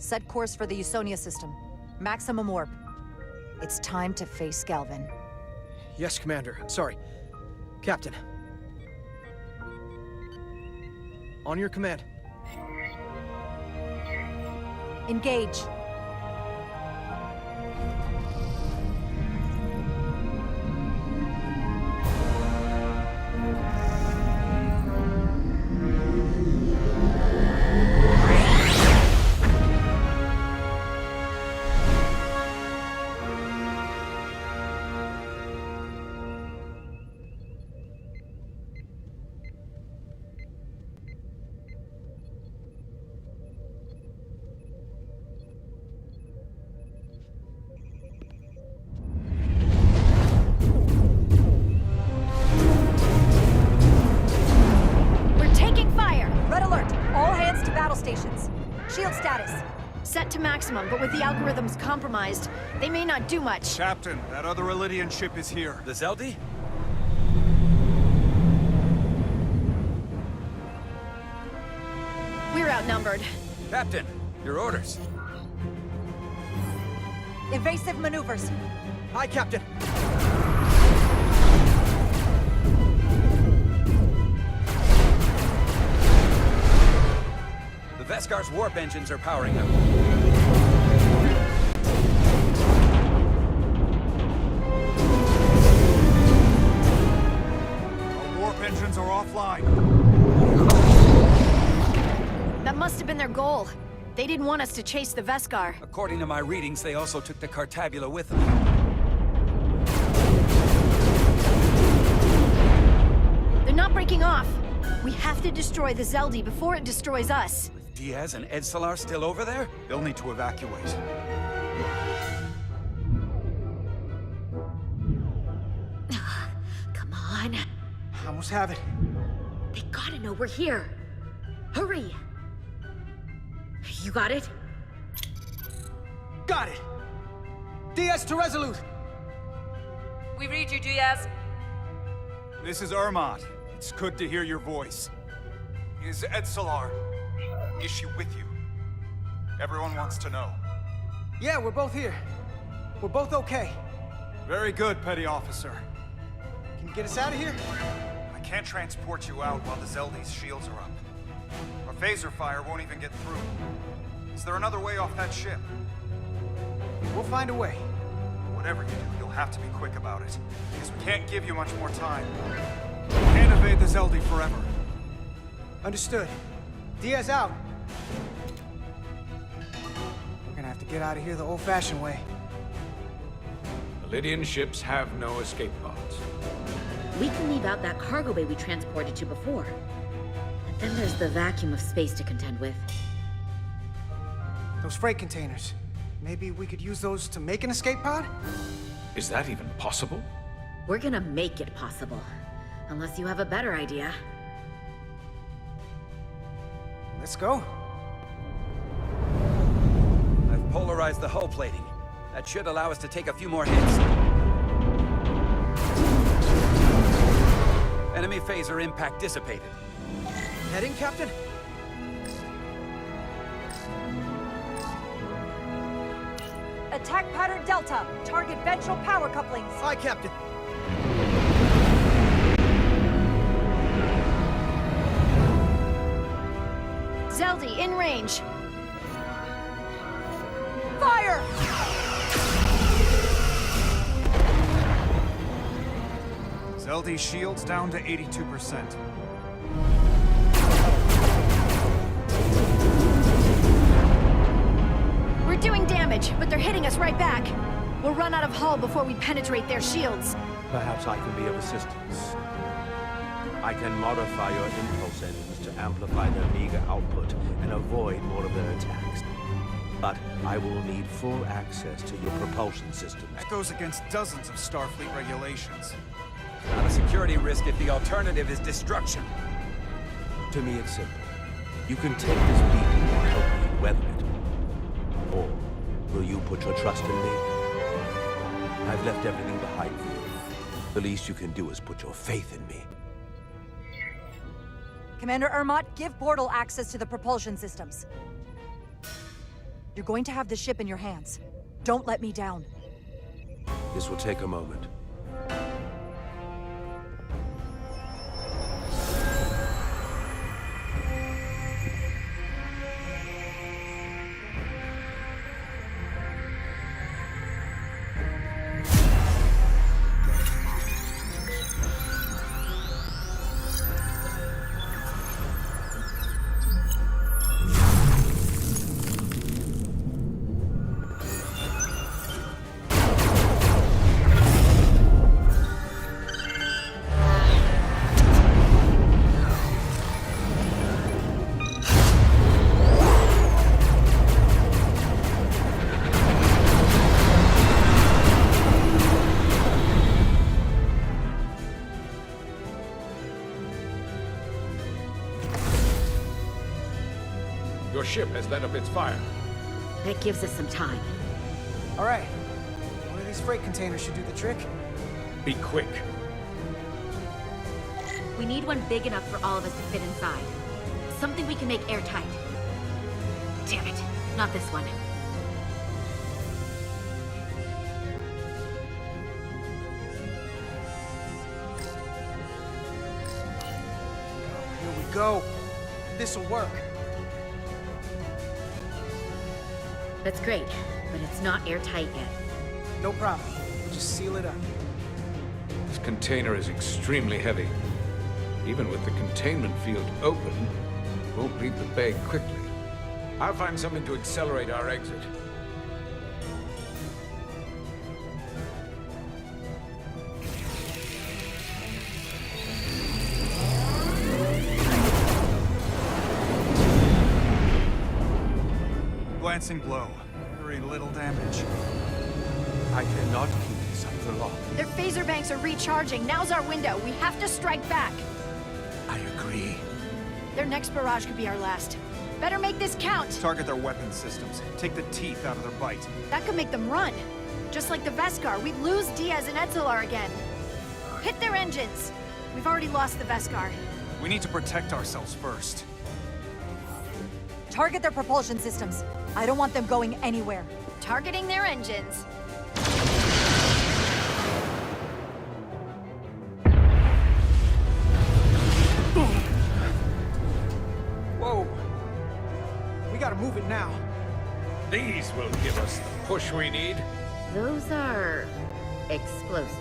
Speaker 16: Set course for the Usonia system. Maximum warp. It's time to face Galvin.
Speaker 8: Yes, Commander. Sorry. Captain. On your command.
Speaker 16: Engage. Shield status.
Speaker 7: Set to maximum, but with the algorithms compromised, they may not do much.
Speaker 3: Captain, that other Elydian ship is here.
Speaker 15: The Zeldi?
Speaker 7: We're outnumbered.
Speaker 15: Captain, your orders.
Speaker 16: Evasive maneuvers.
Speaker 8: Aye, Captain.
Speaker 15: The Veskar's warp engines are powering up.
Speaker 3: Our warp engines are offline.
Speaker 7: That must have been their goal. They didn't want us to chase the Veskar.
Speaker 15: According to my readings, they also took the Cartabula with them.
Speaker 7: They're not breaking off. We have to destroy the Zeldi before it destroys us.
Speaker 15: With Diaz and Edsalar still over there?
Speaker 3: They'll need to evacuate.
Speaker 10: Come on.
Speaker 8: I almost have it.
Speaker 10: They gotta know we're here. Hurry! You got it?
Speaker 8: Got it! Diaz to Resolute!
Speaker 12: We read you, Diaz.
Speaker 3: This is Ermot. It's good to hear your voice. Is Edsalar? Is she with you? Everyone wants to know.
Speaker 8: Yeah, we're both here. We're both okay.
Speaker 3: Very good, Petty Officer.
Speaker 8: Can you get us out of here?
Speaker 3: I can't transport you out while the Zeldi's shields are up. Our phaser fire won't even get through. Is there another way off that ship?
Speaker 8: We'll find a way.
Speaker 3: Whatever you do, you'll have to be quick about it, because we can't give you much more time. We can't evade the Zeldi forever.
Speaker 8: Understood. Diaz out. We're gonna have to get out of here the old-fashioned way.
Speaker 1: Lydian ships have no escape pods.
Speaker 10: We can leave out that cargo bay we transported to before. And then there's the vacuum of space to contend with.
Speaker 8: Those freight containers. Maybe we could use those to make an escape pod?
Speaker 1: Is that even possible?
Speaker 10: We're gonna make it possible. Unless you have a better idea.
Speaker 8: Let's go.
Speaker 15: I've polarized the hull plating. That should allow us to take a few more hits. Enemy phaser impact dissipated.
Speaker 8: Heading, Captain?
Speaker 16: Attack pattern Delta. Target ventral power couplings.
Speaker 8: Aye, Captain.
Speaker 7: Zeldi, in range.
Speaker 16: Fire!
Speaker 3: Zeldi's shields down to 82%.
Speaker 7: We're doing damage, but they're hitting us right back. We'll run out of hull before we penetrate their shields.
Speaker 14: Perhaps I can be of assistance. I can modify your impulse engines to amplify their meager output and avoid more of their attacks. But I will need full access to your propulsion systems.
Speaker 3: That goes against dozens of Starfleet regulations.
Speaker 15: Not a security risk if the alternative is destruction.
Speaker 14: To me, it's simple. You can take this beating and help me weather it. Or will you put your trust in me? I've left everything behind for you. The least you can do is put your faith in me.
Speaker 16: Commander Ermot, give portal access to the propulsion systems. You're going to have the ship in your hands. Don't let me down.
Speaker 14: This will take a moment.
Speaker 1: Your ship has let up its fire.
Speaker 10: That gives us some time.
Speaker 8: All right. One of these freight containers should do the trick.
Speaker 1: Be quick.
Speaker 10: We need one big enough for all of us to fit inside. Something we can make airtight. Damn it, not this one.
Speaker 8: Here we go. This'll work.
Speaker 10: That's great, but it's not airtight yet.
Speaker 8: No problem. We'll just seal it up.
Speaker 1: This container is extremely heavy. Even with the containment field open, it won't leave the bay quickly. I'll find something to accelerate our exit.
Speaker 3: Glancing blow. Very little damage.
Speaker 14: I cannot keep this up for long.
Speaker 7: Their phaser banks are recharging. Now's our window. We have to strike back.
Speaker 14: I agree.
Speaker 7: Their next barrage could be our last. Better make this count.
Speaker 3: Target their weapon systems. Take the teeth out of their bite.
Speaker 7: That could make them run. Just like the Veskar, we'd lose Diaz and Etzelar again. Hit their engines! We've already lost the Veskar.
Speaker 3: We need to protect ourselves first.
Speaker 16: Target their propulsion systems. I don't want them going anywhere.
Speaker 7: Targeting their engines.
Speaker 8: Whoa. We gotta move it now.
Speaker 1: These will give us the push we need.
Speaker 10: Those are explosives.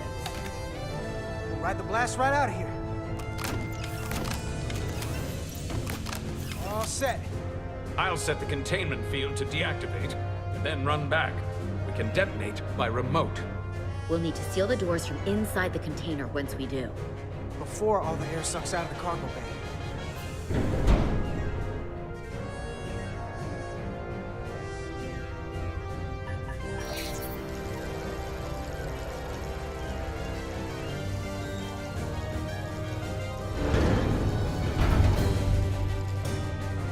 Speaker 8: We'll ride the blast right out of here. All set.
Speaker 1: I'll set the containment field to deactivate, and then run back. We can detonate by remote.
Speaker 10: We'll need to seal the doors from inside the container once we do.
Speaker 8: Before all the air sucks out of the cargo bay.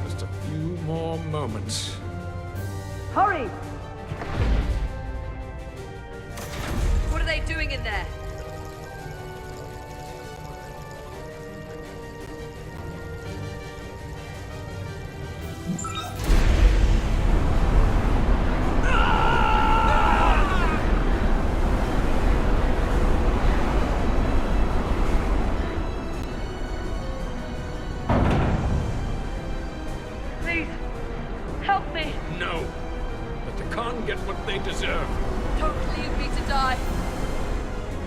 Speaker 1: Just a few more moments.
Speaker 12: Hurry! What are they doing in there? Please, help me!
Speaker 1: No. Let the Khan get what they deserve.
Speaker 12: Don't leave me to die.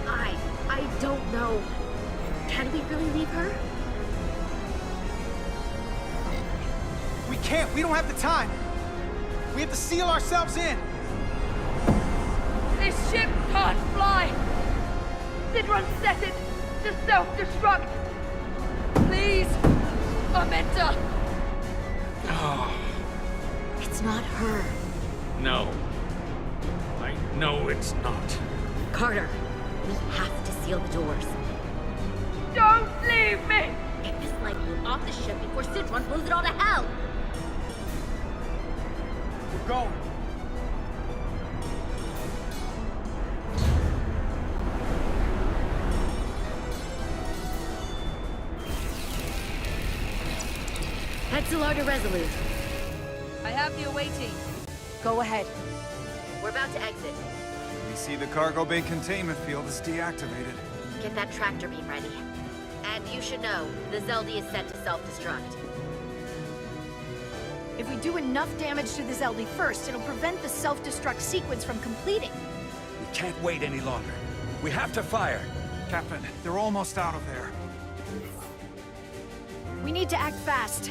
Speaker 10: I don't know. Can we really leave her?
Speaker 8: We can't. We don't have the time. We have to seal ourselves in.
Speaker 12: This ship can't fly. Sidron set it to self-destruct. Please, Amenta.
Speaker 10: It's not her.
Speaker 1: No. I know it's not.
Speaker 10: Carter, we have to seal the doors.
Speaker 12: Don't leave me!
Speaker 10: Get this lifeboat off the ship before Sidron blows it all to hell!
Speaker 8: We're going.
Speaker 10: Etzelar to Resolute.
Speaker 12: I have the awaiting.
Speaker 16: Go ahead.
Speaker 10: We're about to exit.
Speaker 3: We see the cargo bay containment field is deactivated.
Speaker 10: Get that tractor beam ready. And you should know, the Zeldy is set to self-destruct.
Speaker 7: If we do enough damage to the Zeldy first, it'll prevent the self-destruct sequence from completing.
Speaker 14: We can't wait any longer. We have to fire.
Speaker 3: Captain, they're almost out of there.
Speaker 7: We need to act fast.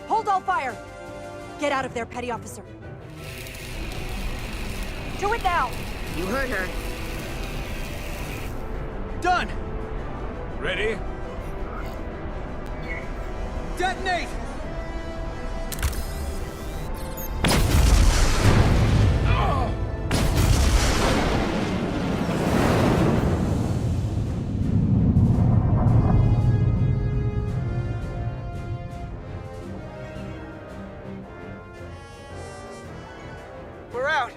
Speaker 16: Hold all fire! Get out of there, Petty Officer. Do it now!
Speaker 10: You heard her.
Speaker 8: Done!
Speaker 1: Ready?
Speaker 8: Detonate! We're out!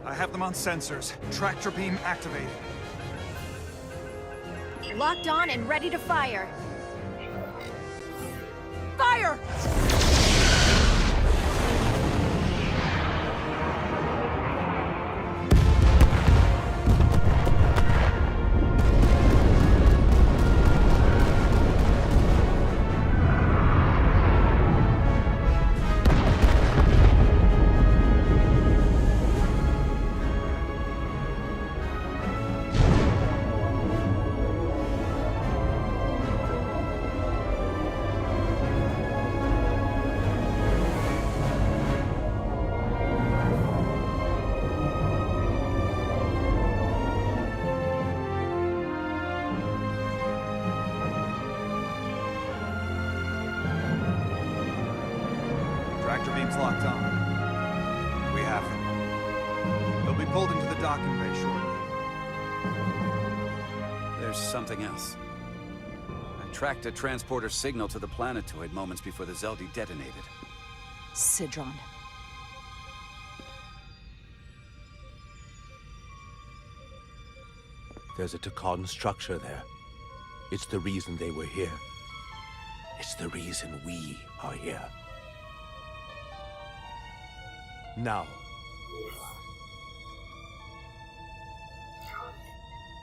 Speaker 3: I have them on sensors. Tractor beam activated.
Speaker 7: Locked on and ready to fire.
Speaker 16: Fire!
Speaker 3: Tractor beam's locked on. We have them. They'll be pulled into the docking bay shortly.
Speaker 15: There's something else. I tracked a transporter signal to the planetoid moments before the Zeldy detonated.
Speaker 16: Sidron.
Speaker 14: There's a Takan structure there. It's the reason they were here. It's the reason we are here. Now.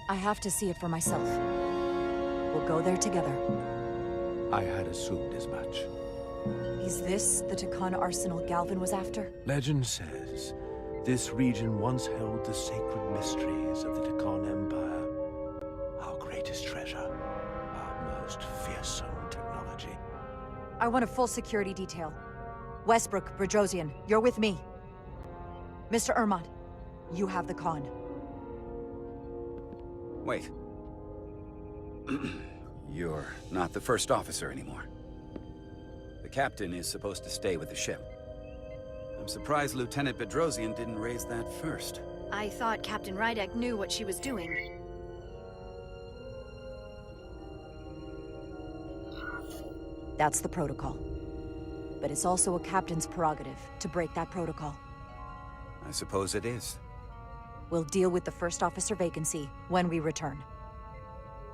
Speaker 16: I have to see it for myself. We'll go there together.
Speaker 14: I had assumed as much.
Speaker 16: Is this the Takan arsenal Galvin was after?
Speaker 14: Legend says this region once held the sacred mysteries of the Takan Empire. Our greatest treasure. Our most fearsome technology.
Speaker 16: I want a full security detail. Westbrook, Brodrosian, you're with me. Mr. Ermont, you have the con.
Speaker 15: Wait. You're not the first officer anymore. The captain is supposed to stay with the ship. I'm surprised Lieutenant Bedrosian didn't raise that first.
Speaker 7: I thought Captain Rydek knew what she was doing.
Speaker 16: That's the protocol. But it's also a captain's prerogative to break that protocol.
Speaker 15: I suppose it is.
Speaker 16: We'll deal with the first officer vacancy when we return.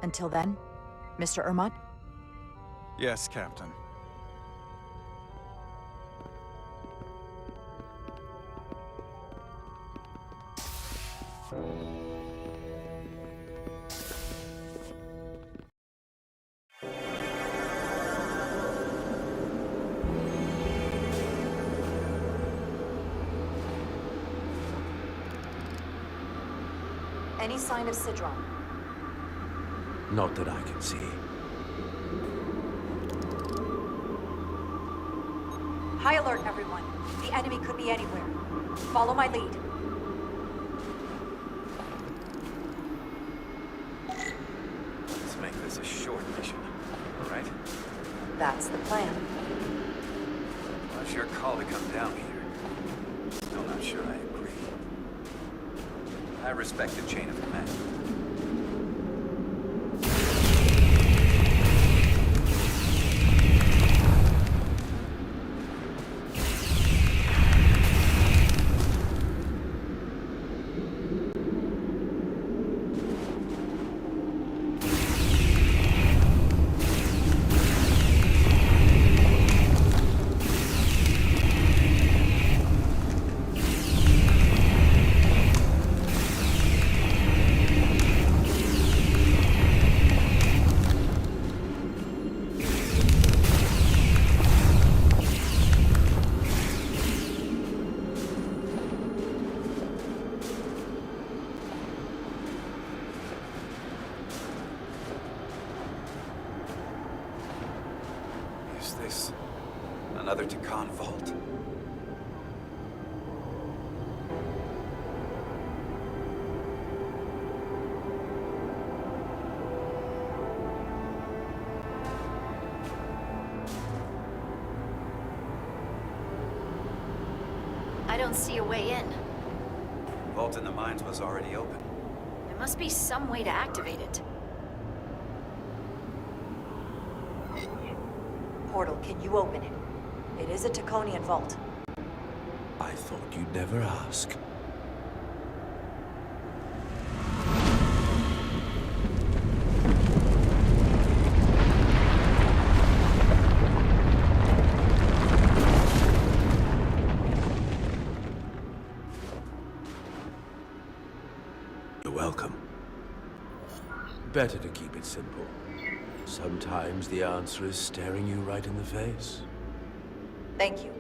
Speaker 16: Until then, Mr. Ermont?
Speaker 3: Yes, Captain.
Speaker 16: Any sign of Sidron?
Speaker 14: Not that I can see.
Speaker 16: High alert, everyone. The enemy could be anywhere. Follow my lead.
Speaker 15: Let's make this a short mission, all right?
Speaker 16: That's the plan.
Speaker 15: Well, it's your call to come down here. Still not sure I agree. I respect the chain of command. Is this another Takan vault?
Speaker 7: I don't see a way in.
Speaker 15: The vault in the mines was already open.
Speaker 7: There must be some way to activate it.
Speaker 16: Portal, can you open it? It is a Taconian vault.
Speaker 14: I thought you'd never ask. You're welcome. Better to keep it simple. Sometimes the answer is staring you right in the face.
Speaker 16: Thank you.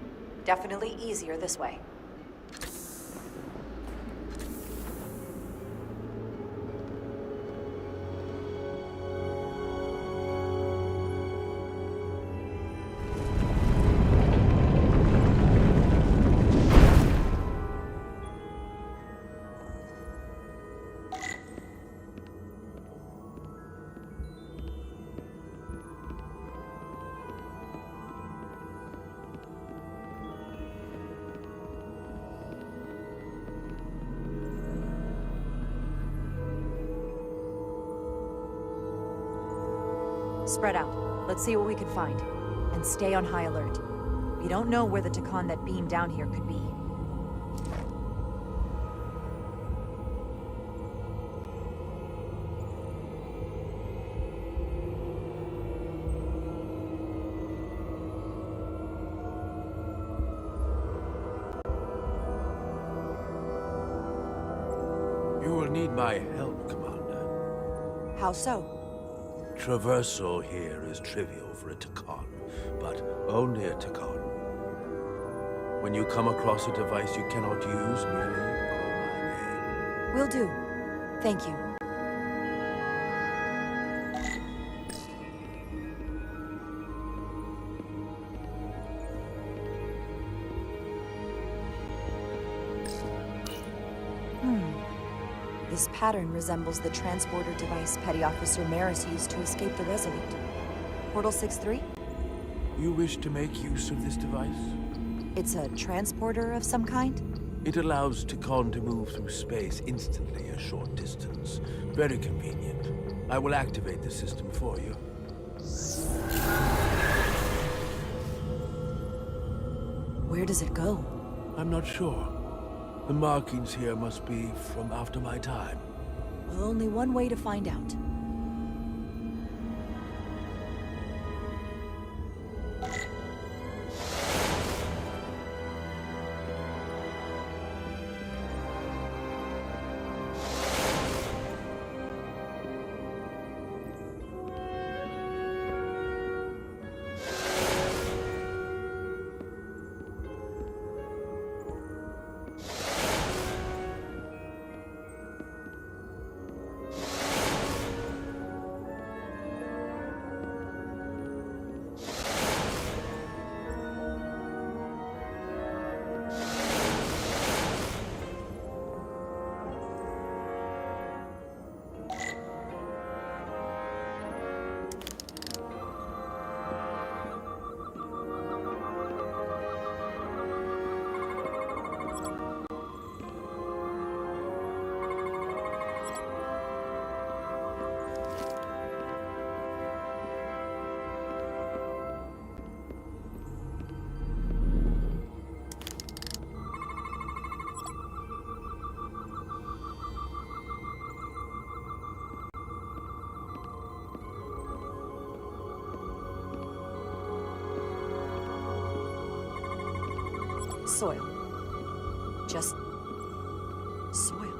Speaker 16: Definitely easier this way. Spread out. Let's see what we can find. And stay on high alert. We don't know where the Takan that beamed down here could be.
Speaker 14: You'll need my help, Commander.
Speaker 16: How so?
Speaker 14: Traversal here is trivial for a Trekkie, but only a Trekkie. When you come across a device you cannot use, merely call my name.
Speaker 16: Will do. Thank you. This pattern resembles the transporter device Petty Officer Maris used to escape the Resolute. Portal 6-3?
Speaker 14: You wish to make use of this device?
Speaker 16: It's a transporter of some kind?
Speaker 14: It allows Trekkie to move through space instantly a short distance. Very convenient. I will activate the system for you.
Speaker 16: Where does it go?
Speaker 14: I'm not sure. The markings here must be from after my time.
Speaker 16: Well, only one way to find out. Soil. Just soil.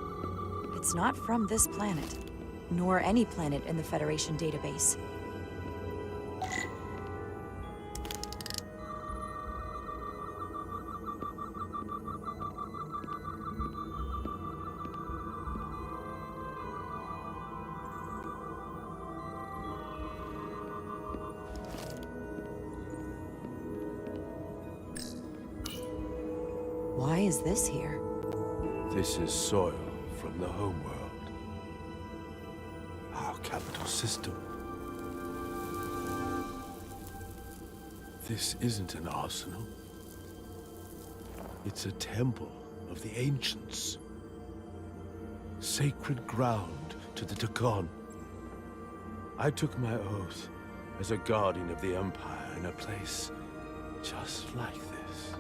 Speaker 16: It's not from this planet, nor any planet in the Federation database. Why is this here?
Speaker 14: This is soil from the homeworld. Our capital system. This isn't an arsenal. It's a temple of the ancients. Sacred ground to the Trekkie. I took my oath as a guardian of the Empire in a place just like this.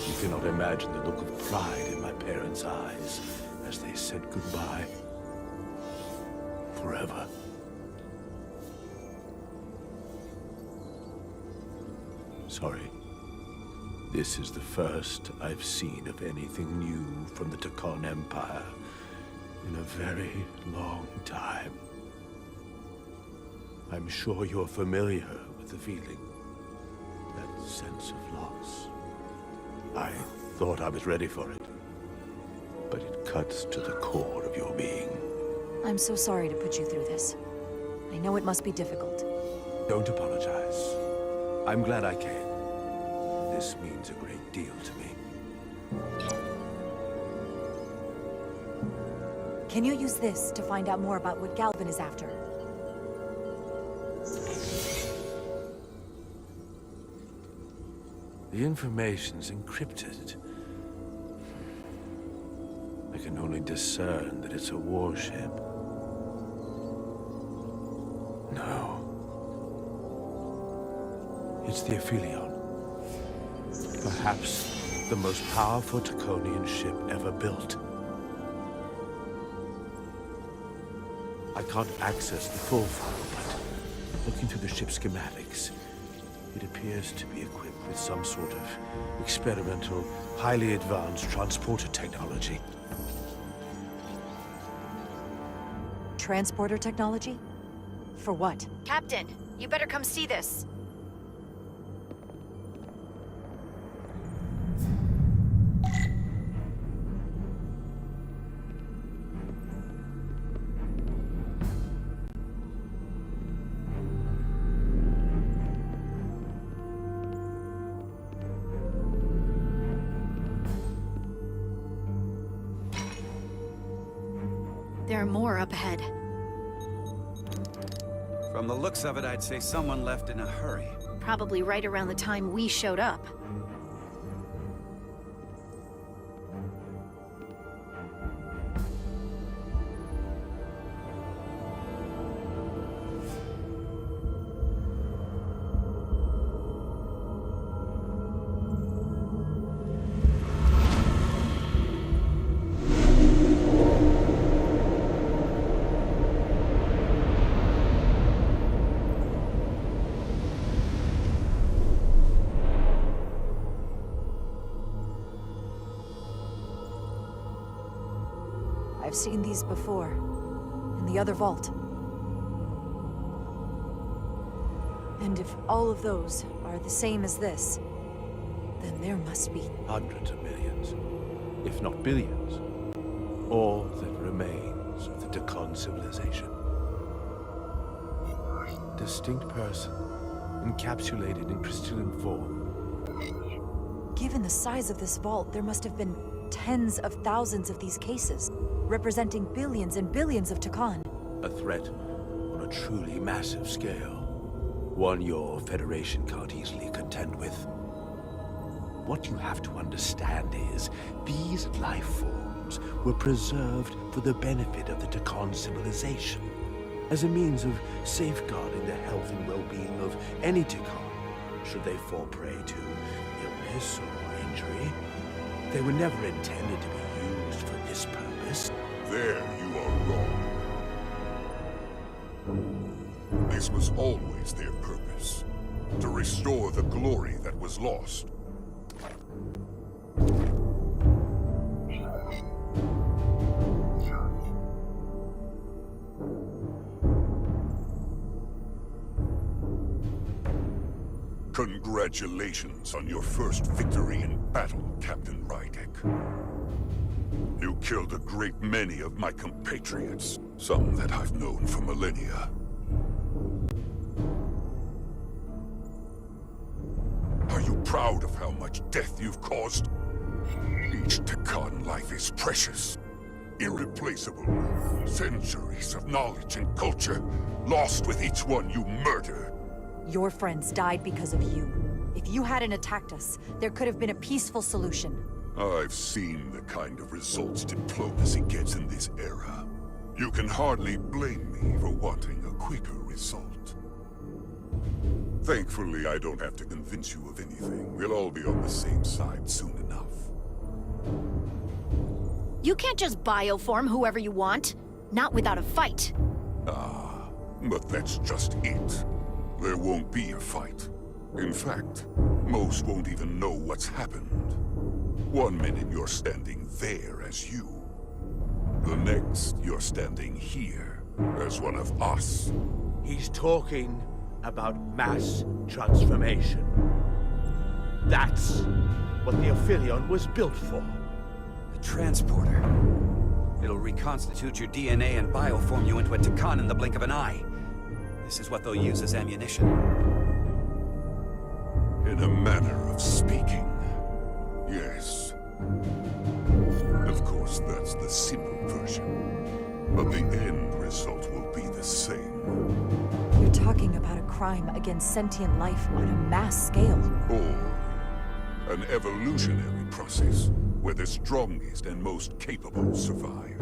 Speaker 14: You cannot imagine the look of pride in my parents' eyes as they said goodbye. Forever. Sorry. This is the first I've seen of anything new from the Trekkie Empire in a very long time. I'm sure you're familiar with the feeling. That sense of loss. I thought I was ready for it, but it cuts to the core of your being.
Speaker 16: I'm so sorry to put you through this. I know it must be difficult.
Speaker 14: Don't apologize. I'm glad I came. This means a great deal to me.
Speaker 16: Can you use this to find out more about what Galvin is after?
Speaker 14: The information's encrypted. I can only discern that it's a warship. No. It's the Aphelion. Perhaps the most powerful Trekkian ship ever built. I can't access the full file, but Looking through the ship's schematics, it appears to be equipped with some sort of experimental, highly advanced transporter technology.
Speaker 16: Transporter technology? For what?
Speaker 7: Captain, you better come see this. There are more up ahead.
Speaker 15: From the looks of it, I'd say someone left in a hurry.
Speaker 7: Probably right around the time we showed up.
Speaker 16: I've seen these before. In the other vault. And if all of those are the same as this, then there must be
Speaker 14: Hundreds of millions, if not billions. All that remains of the Dakan civilization. Distinct person, encapsulated in crystalline form.
Speaker 16: Given the size of this vault, there must have been tens of thousands of these cases, representing billions and billions of Dakan.
Speaker 14: A threat on a truly massive scale. One your Federation can't easily contend with. What you have to understand is, these life forms were preserved for the benefit of the Dakan civilization, as a means of safeguarding the health and well-being of any Dakan, should they fall prey to illness or injury. They were never intended to be used for this purpose.
Speaker 19: There you are wrong. This was always their purpose, to restore the glory that was lost. Congratulations on your first victory in battle, Captain Rydek. You killed a great many of my compatriots, some that I've known for millennia. Are you proud of how much death you've caused? Each Dakan life is precious, irreplaceable. Centuries of knowledge and culture, lost with each one you murder.
Speaker 16: Your friends died because of you. If you hadn't attacked us, there could have been a peaceful solution.
Speaker 19: I've seen the kind of results diplomacy gets in this era. You can hardly blame me for wanting a quicker result. Thankfully, I don't have to convince you of anything. We'll all be on the same side soon enough.
Speaker 7: You can't just bioform whoever you want. Not without a fight.
Speaker 19: Ah, but that's just it. There won't be a fight. In fact, most won't even know what's happened. One minute you're standing there as you. The next, you're standing here as one of us.
Speaker 14: He's talking about mass transformation. That's what the Aphelion was built for.
Speaker 15: The transporter. It'll reconstitute your DNA and bioform you into a Dakan in the blink of an eye. This is what they'll use as ammunition.
Speaker 19: In a manner of speaking, yes. Of course, that's the simple version. But the end result will be the same.
Speaker 16: You're talking about a crime against sentient life on a mass scale.
Speaker 19: Or an evolutionary process where the strongest and most capable survive.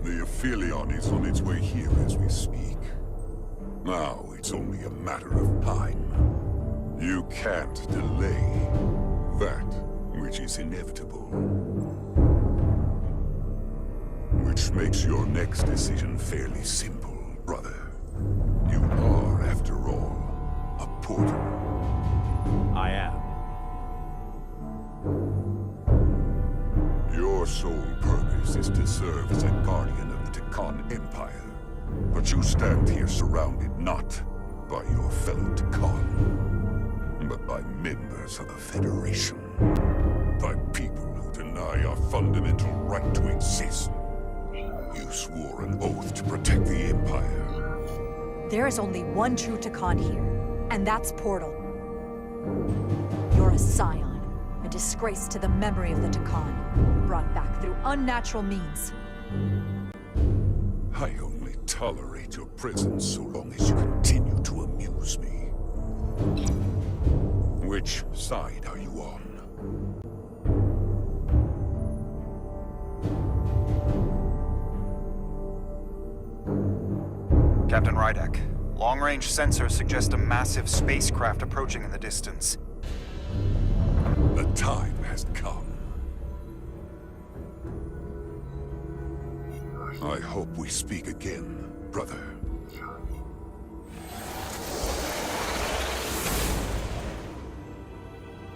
Speaker 19: The Aphelion is on its way here as we speak. Now it's only a matter of time. You can't delay that which is inevitable. Which makes your next decision fairly simple, brother. You after all, a portal.
Speaker 14: I am.
Speaker 19: Your sole purpose is to serve as a guardian of the Tekkan Empire. But you stand here surrounded not by your fellow Tekkan, but by members of the Federation. By people who deny our fundamental right to exist. You swore an oath to protect the Empire.
Speaker 16: There is only one true Tekkan here, and that's Portal. You're a scion, a disgrace to the memory of the Tekkan, brought back through unnatural means.
Speaker 19: I only tolerate your presence so long as you continue to amuse me. Which side are you on?
Speaker 3: Captain Rydek, long-range sensors suggest a massive spacecraft approaching in the distance.
Speaker 19: The time has come. I hope we speak again, brother.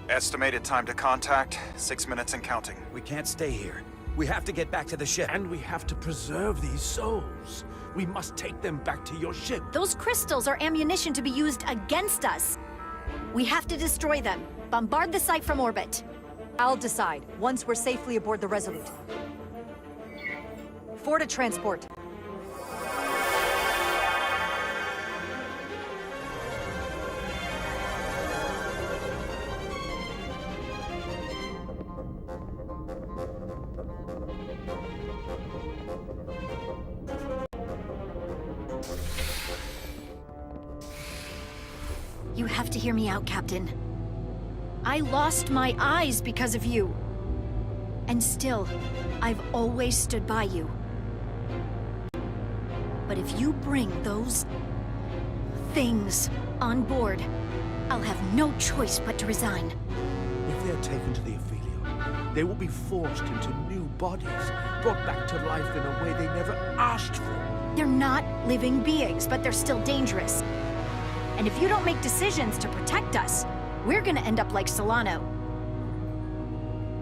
Speaker 3: Estimated time to contact, 6 minutes and counting.
Speaker 20: We can't stay here. We have to get back to the ship.
Speaker 14: And we have to preserve these souls. We must take them back to your ship.
Speaker 7: Those crystals are ammunition to be used against us. We have to destroy them. Bombard the site from orbit.
Speaker 16: I'll decide, once we're safely aboard the Resolute. 4 to transport.
Speaker 7: You have to hear me out, Captain. I lost my eyes because of you. And still, I've always stood by you. But if you bring those things on board, I'll have no choice but to resign.
Speaker 14: If they're taken to the Ophelia, they will be forced into new bodies, brought back to life in a way they never asked for.
Speaker 7: They're not living beings, but they're still dangerous. And if you don't make decisions to protect us, we're gonna end up like Solano.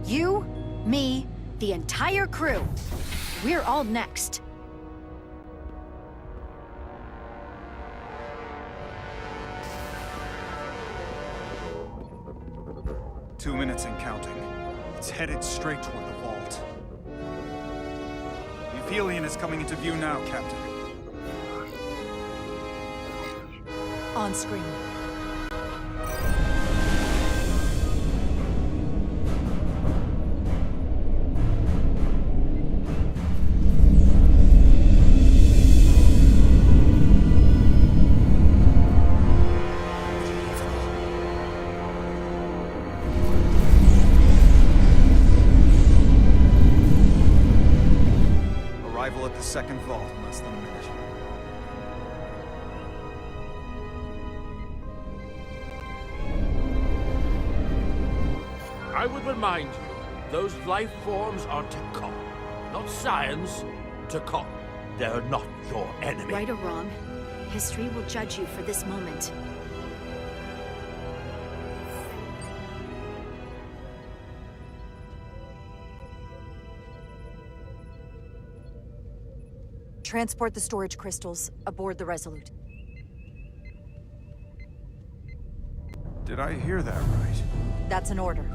Speaker 7: You, me, the entire crew. We're all next.
Speaker 3: Two minutes and counting. It's headed straight toward the vault. The Aphelion is coming into view now, Captain.
Speaker 16: On screen.
Speaker 3: Arrival at the second vault in less than a minute.
Speaker 14: I would remind you, those life forms are Tekkan, not science. Tekkan. They're not your enemy.
Speaker 7: Right or wrong, history will judge you for this moment.
Speaker 16: Transport the storage crystals aboard the Resolute.
Speaker 3: Did I hear that right?
Speaker 16: That's an order.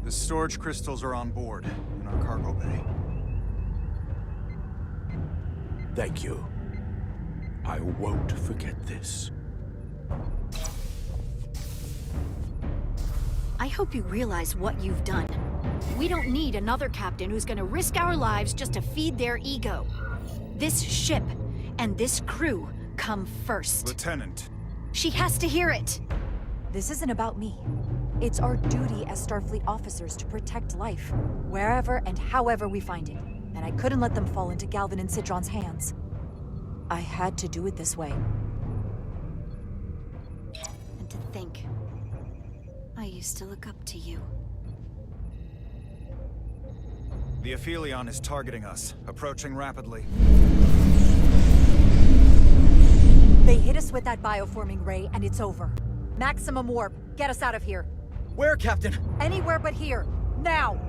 Speaker 3: The storage crystals are on board in our cargo bay.
Speaker 14: Thank you. I won't forget this.
Speaker 7: I hope you realize what you've done. We don't need another captain who's gonna risk our lives just to feed their ego. This ship and this crew come first.
Speaker 3: Lieutenant.
Speaker 7: She has to hear it.
Speaker 16: This isn't about me. It's our duty as Starfleet officers to protect life, wherever and however we find it. And I couldn't let them fall into Galvin and Sidron's hands. I had to do it this way.
Speaker 7: And to think,
Speaker 9: I used to look up to you.
Speaker 3: The Aphelion is targeting us, approaching rapidly.
Speaker 16: They hit us with that bioforming ray, and it's over. Maximum warp. Get us out of here.
Speaker 20: Where, Captain?
Speaker 16: Anywhere but here. Now!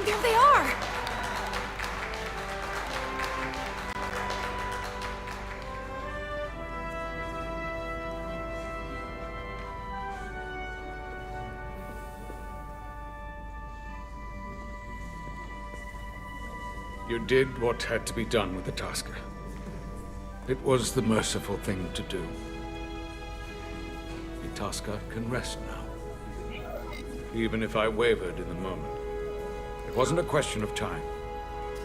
Speaker 2: There they are!
Speaker 1: You did what had to be done with the Tasker. It was the merciful thing to do. The Tasker can rest now. Even if I wavered in the moment. It wasn't a question of time.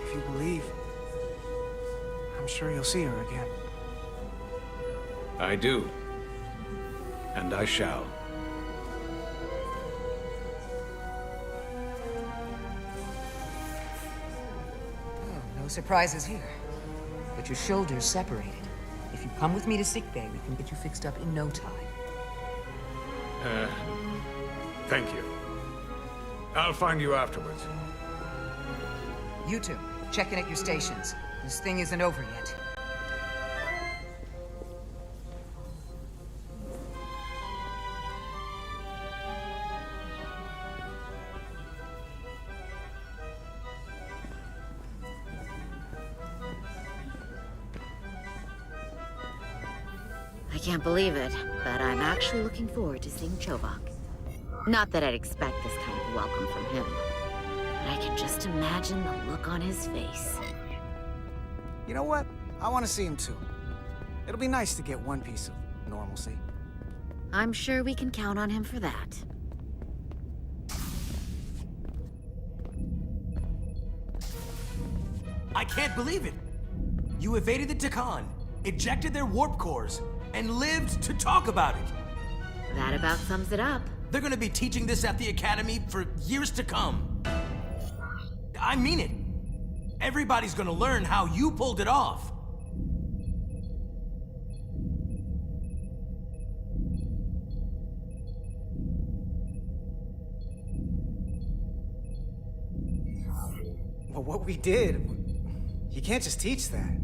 Speaker 8: If you believe, I'm sure you'll see her again.
Speaker 1: I do. And I shall.
Speaker 11: No surprises here. But your shoulders separated. If you come with me to sickbay, we can get you fixed up in no time.
Speaker 1: Thank you. I'll find you afterwards.
Speaker 11: You two, check in at your stations. This thing isn't over yet.
Speaker 10: I can't believe it, but I'm actually looking forward to seeing Chovok. Not that I'd expect this kind of welcome from him, but I can just imagine the look on his face.
Speaker 8: You know what? I want to see him too. It'll be nice to get one piece of normalcy.
Speaker 10: I'm sure we can count on him for that.
Speaker 5: I can't believe it! You evaded the Takan, ejected their warp cores, and lived to talk about it!
Speaker 10: That about sums it up.
Speaker 5: They're gonna be teaching this at the Academy for years to come. I mean it. Everybody's gonna learn how you pulled it off.
Speaker 8: Well, what we did, you can't just teach that.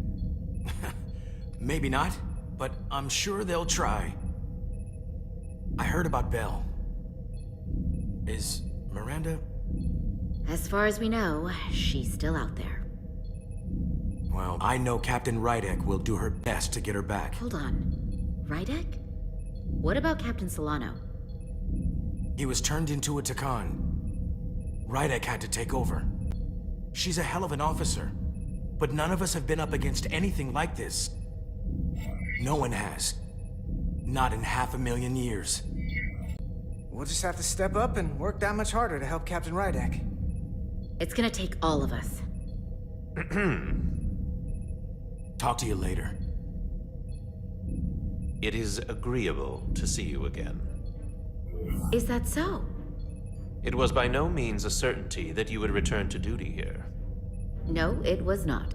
Speaker 5: Maybe not, but I'm sure they'll try. I heard about Belle. Is Miranda?
Speaker 10: As far as we know, she's still out there.
Speaker 5: Well, I know Captain Rydek will do her best to get her back.
Speaker 10: Hold on. Rydek? What about Captain Solano?
Speaker 5: He was turned into a Takan. Rydek had to take over. She's a hell of an officer, but none of us have been up against anything like this. No one has. Not in 500,000 years.
Speaker 8: We'll just have to step up and work that much harder to help Captain Rydek.
Speaker 10: It's gonna take all of us.
Speaker 5: Talk to you later.
Speaker 4: It is agreeable to see you again.
Speaker 10: Is that so?
Speaker 4: It was by no means a certainty that you would return to duty here.
Speaker 10: No, it was not.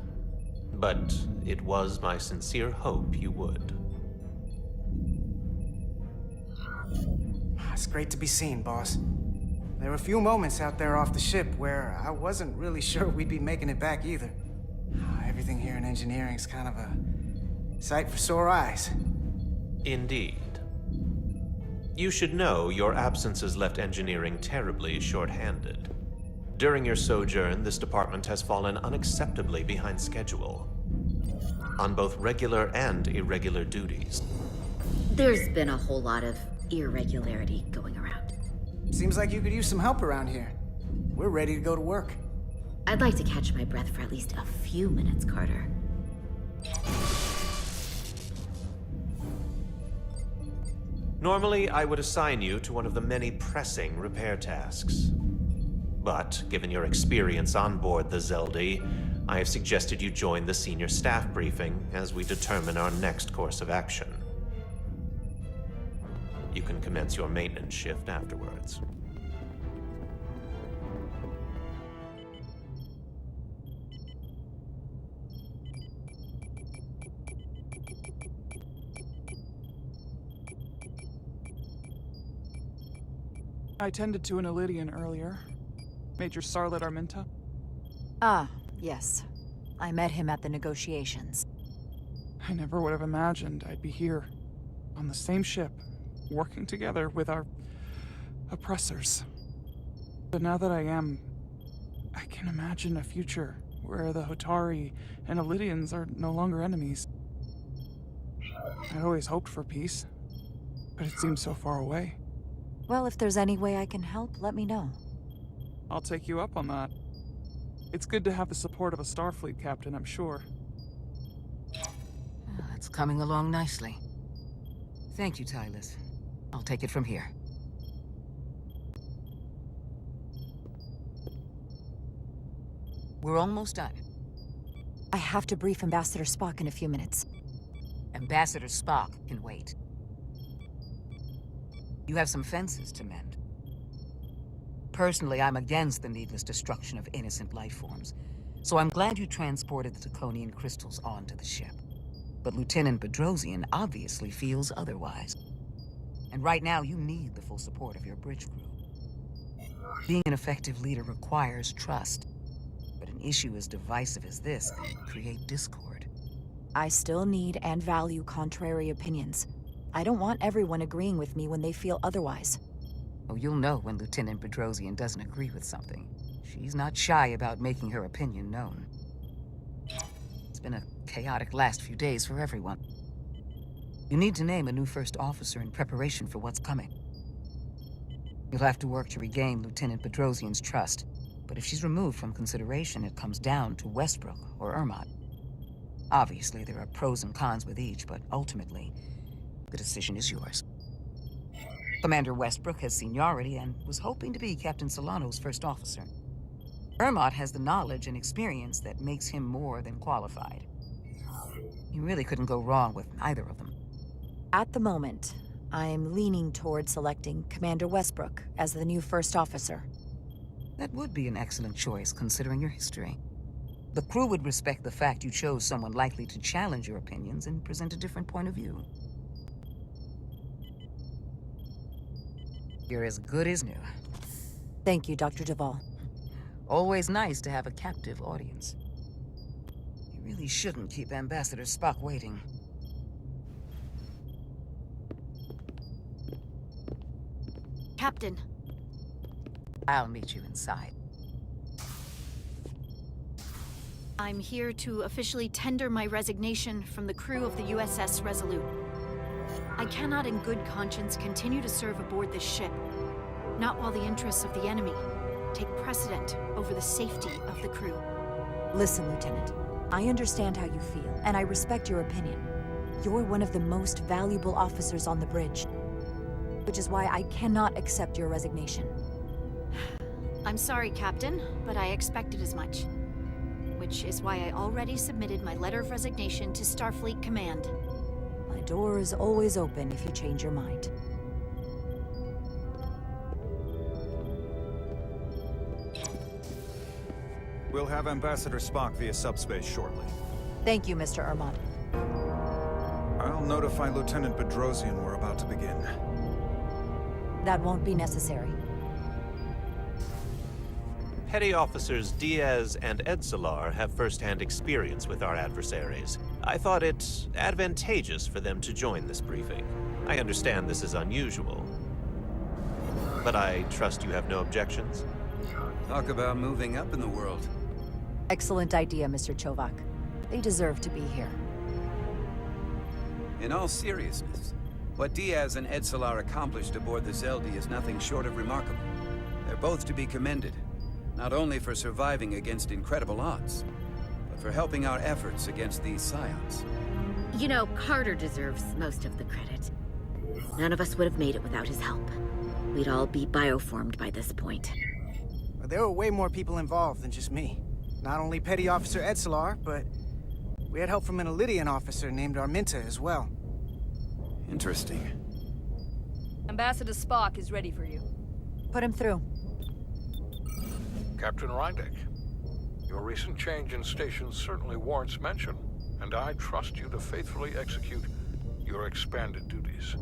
Speaker 4: But it was my sincere hope you would.
Speaker 8: It's great to be seen, boss. There were a few moments out there off the ship where I wasn't really sure we'd be making it back either. Everything here in engineering's kind of a sight for sore eyes.
Speaker 4: Indeed. You should know your absences left engineering terribly short-handed. During your sojourn, this department has fallen unacceptably behind schedule. On both regular and irregular duties.
Speaker 10: There's been a whole lot of irregularity going around.
Speaker 8: Seems like you could use some help around here. We're ready to go to work.
Speaker 10: I'd like to catch my breath for at least a few minutes, Carter.
Speaker 13: Normally, I would assign you to one of the many pressing repair tasks. But, given your experience on board the Zeldy, I have suggested you join the senior staff briefing as we determine our next course of action. You can commence your maintenance shift afterwards.
Speaker 21: I tended to an Elydian earlier. Major Sarlet Arminta.
Speaker 16: Ah, yes. I met him at the negotiations.
Speaker 21: I never would have imagined I'd be here, on the same ship, working together with our oppressors. But now that I am, I can imagine a future where the Hotari and Elydians are no longer enemies. I always hoped for peace, but it seems so far away.
Speaker 16: Well, if there's any way I can help, let me know.
Speaker 21: I'll take you up on that. It's good to have the support of a Starfleet captain, I'm sure.
Speaker 11: It's coming along nicely. Thank you, Tylus. I'll take it from here. We're almost done.
Speaker 16: I have to brief Ambassador Spock in a few minutes.
Speaker 11: Ambassador Spock can wait. You have some fences to mend. Personally, I'm against the needless destruction of innocent life forms, so I'm glad you transported the Draconian crystals onto the ship. But Lieutenant Bedrosian obviously feels otherwise. And right now, you need the full support of your bridge crew. Being an effective leader requires trust, but an issue as divisive as this can create discord.
Speaker 16: I still need and value contrary opinions. I don't want everyone agreeing with me when they feel otherwise.
Speaker 11: Oh, you'll know when Lieutenant Bedrosian doesn't agree with something. She's not shy about making her opinion known. It's been a chaotic last few days for everyone. You need to name a new first officer in preparation for what's coming. You'll have to work to regain Lieutenant Bedrosian's trust, but if she's removed from consideration, it comes down to Westbrook or Ermot. Obviously, there are pros and cons with each, but ultimately, the decision is yours. Commander Westbrook has seniority and was hoping to be Captain Solano's first officer. Ermot has the knowledge and experience that makes him more than qualified. You really couldn't go wrong with either of them.
Speaker 16: At the moment, I'm leaning toward selecting Commander Westbrook as the new first officer.
Speaker 11: That would be an excellent choice, considering your history. The crew would respect the fact you chose someone likely to challenge your opinions and present a different point of view. You're as good as new.
Speaker 16: Thank you, Dr. Duvall.
Speaker 11: Always nice to have a captive audience. You really shouldn't keep Ambassador Spock waiting.
Speaker 7: Captain.
Speaker 11: I'll meet you inside.
Speaker 7: I'm here to officially tender my resignation from the crew of the USS Resolute. I cannot in good conscience continue to serve aboard this ship, not while the interests of the enemy take precedent over the safety of the crew.
Speaker 16: Listen, Lieutenant. I understand how you feel, and I respect your opinion. You're one of the most valuable officers on the bridge, which is why I cannot accept your resignation.
Speaker 7: I'm sorry, Captain, but I expected as much. Which is why I already submitted my letter of resignation to Starfleet Command.
Speaker 16: My door is always open if you change your mind.
Speaker 3: We'll have Ambassador Spock via subspace shortly.
Speaker 16: Thank you, Mr. Ermot.
Speaker 3: I'll notify Lieutenant Bedrosian we're about to begin.
Speaker 16: That won't be necessary.
Speaker 13: Petty Officers Diaz and Edsalar have first-hand experience with our adversaries. I thought it advantageous for them to join this briefing. I understand this is unusual, but I trust you have no objections?
Speaker 15: Talk about moving up in the world.
Speaker 16: Excellent idea, Mr. Chovak. They deserve to be here.
Speaker 15: In all seriousness, what Diaz and Edsalar accomplished aboard the Zeldy is nothing short of remarkable. They're both to be commended. Not only for surviving against incredible odds, but for helping our efforts against these scions.
Speaker 10: You know, Carter deserves most of the credit. None of us would have made it without his help. We'd all be bioformed by this point.
Speaker 8: There were way more people involved than just me. Not only Petty Officer Edselar, but we had help from an Elydian officer named Arminta as well.
Speaker 15: Interesting.
Speaker 12: Ambassador Spock is ready for you.
Speaker 16: Put him through.
Speaker 6: Captain Rydek, your recent change in station certainly warrants mention, and I trust you to faithfully execute your expanded duties.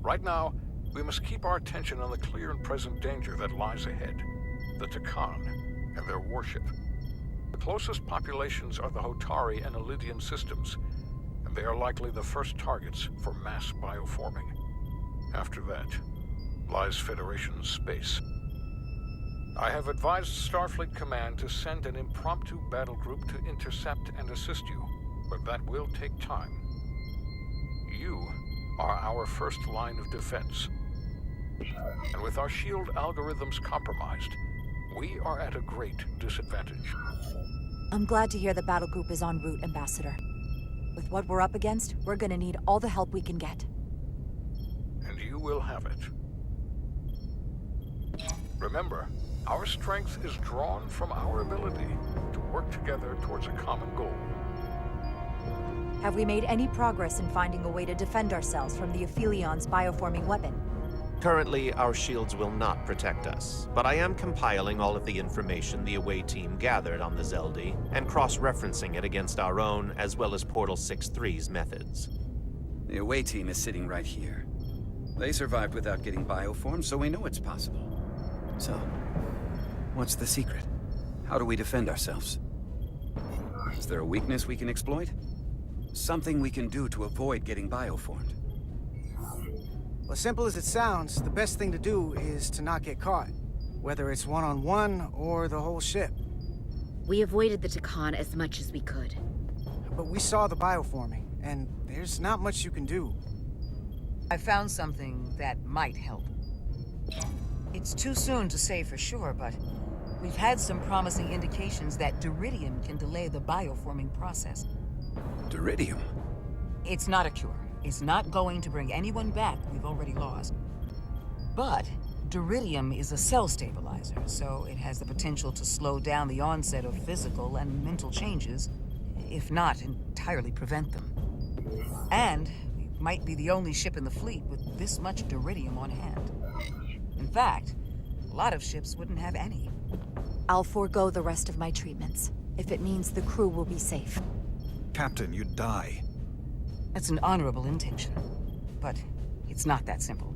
Speaker 6: Right now, we must keep our attention on the clear and present danger that lies ahead. The Takan and their warship. The closest populations are the Hotari and Elydian systems, and they are likely the first targets for mass bioforming. After that, lies Federation space. I have advised Starfleet Command to send an impromptu battle group to intercept and assist you, but that will take time. You are our first line of defense. And with our shield algorithms compromised, we are at a great disadvantage.
Speaker 16: I'm glad to hear the battle group is en route, Ambassador. With what we're up against, we're gonna need all the help we can get.
Speaker 6: And you will have it. Remember, our strength is drawn from our ability to work together towards a common goal.
Speaker 16: Have we made any progress in finding a way to defend ourselves from the Aphilion's bioforming weapon?
Speaker 13: Currently, our shields will not protect us, but I am compiling all of the information the away team gathered on the Zeldi and cross-referencing it against our own as well as Portal 6-3's methods.
Speaker 15: The away team is sitting right here. They survived without getting bioformed, so we know it's possible. So, what's the secret? How do we defend ourselves? Is there a weakness we can exploit? Something we can do to avoid getting bioformed?
Speaker 8: Well, as simple as it sounds, the best thing to do is to not get caught. Whether it's one-on-one or the whole ship.
Speaker 10: We avoided the Takan as much as we could.
Speaker 8: But we saw the bioforming, and there's not much you can do.
Speaker 11: I found something that might help. It's too soon to say for sure, but we've had some promising indications that Duridium can delay the bioforming process.
Speaker 15: Duridium?
Speaker 11: It's not a cure. It's not going to bring anyone back we've already lost. But Duridium is a cell stabilizer, so it has the potential to slow down the onset of physical and mental changes, if not entirely prevent them. And we might be the only ship in the fleet with this much Duridium on hand. In fact, a lot of ships wouldn't have any.
Speaker 16: I'll forego the rest of my treatments, if it means the crew will be safe.
Speaker 3: Captain, you'd die.
Speaker 11: That's an honorable intention, but it's not that simple.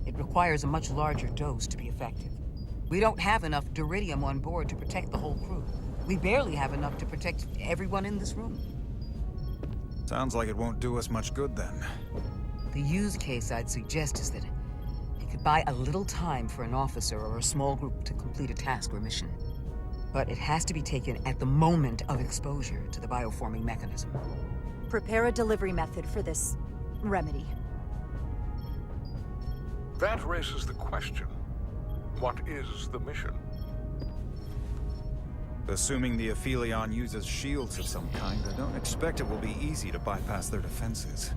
Speaker 11: It requires a much larger dose to be effective. We don't have enough Duridium on board to protect the whole crew. We barely have enough to protect everyone in this room.
Speaker 3: Sounds like it won't do us much good then.
Speaker 11: The use case I'd suggest is that it could buy a little time for an officer or a small group to complete a task or mission. But it has to be taken at the moment of exposure to the bioforming mechanism.
Speaker 16: Prepare a delivery method for this remedy.
Speaker 6: That raises the question. What is the mission?
Speaker 3: Assuming the Aphelion uses shields of some kind, I don't expect it will be easy to bypass their defenses.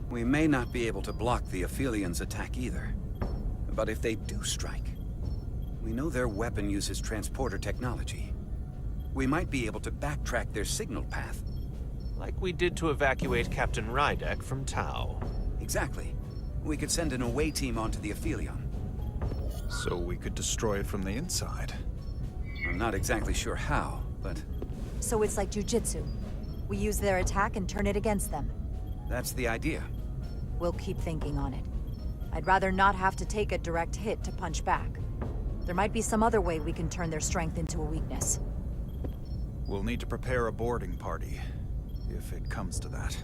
Speaker 15: We may not be able to block the Aphelions' attack either. But if they do strike, we know their weapon uses transporter technology. We might be able to backtrack their signal path.
Speaker 13: Like we did to evacuate Captain Rydek from Tau.
Speaker 15: Exactly. We could send an away team onto the Aphelion.
Speaker 3: So we could destroy it from the inside.
Speaker 15: I'm not exactly sure how, but...
Speaker 16: So it's like jujitsu. We use their attack and turn it against them.
Speaker 15: That's the idea.
Speaker 16: We'll keep thinking on it. I'd rather not have to take a direct hit to punch back. There might be some other way we can turn their strength into a weakness.
Speaker 3: We'll need to prepare a boarding party, if it comes to that.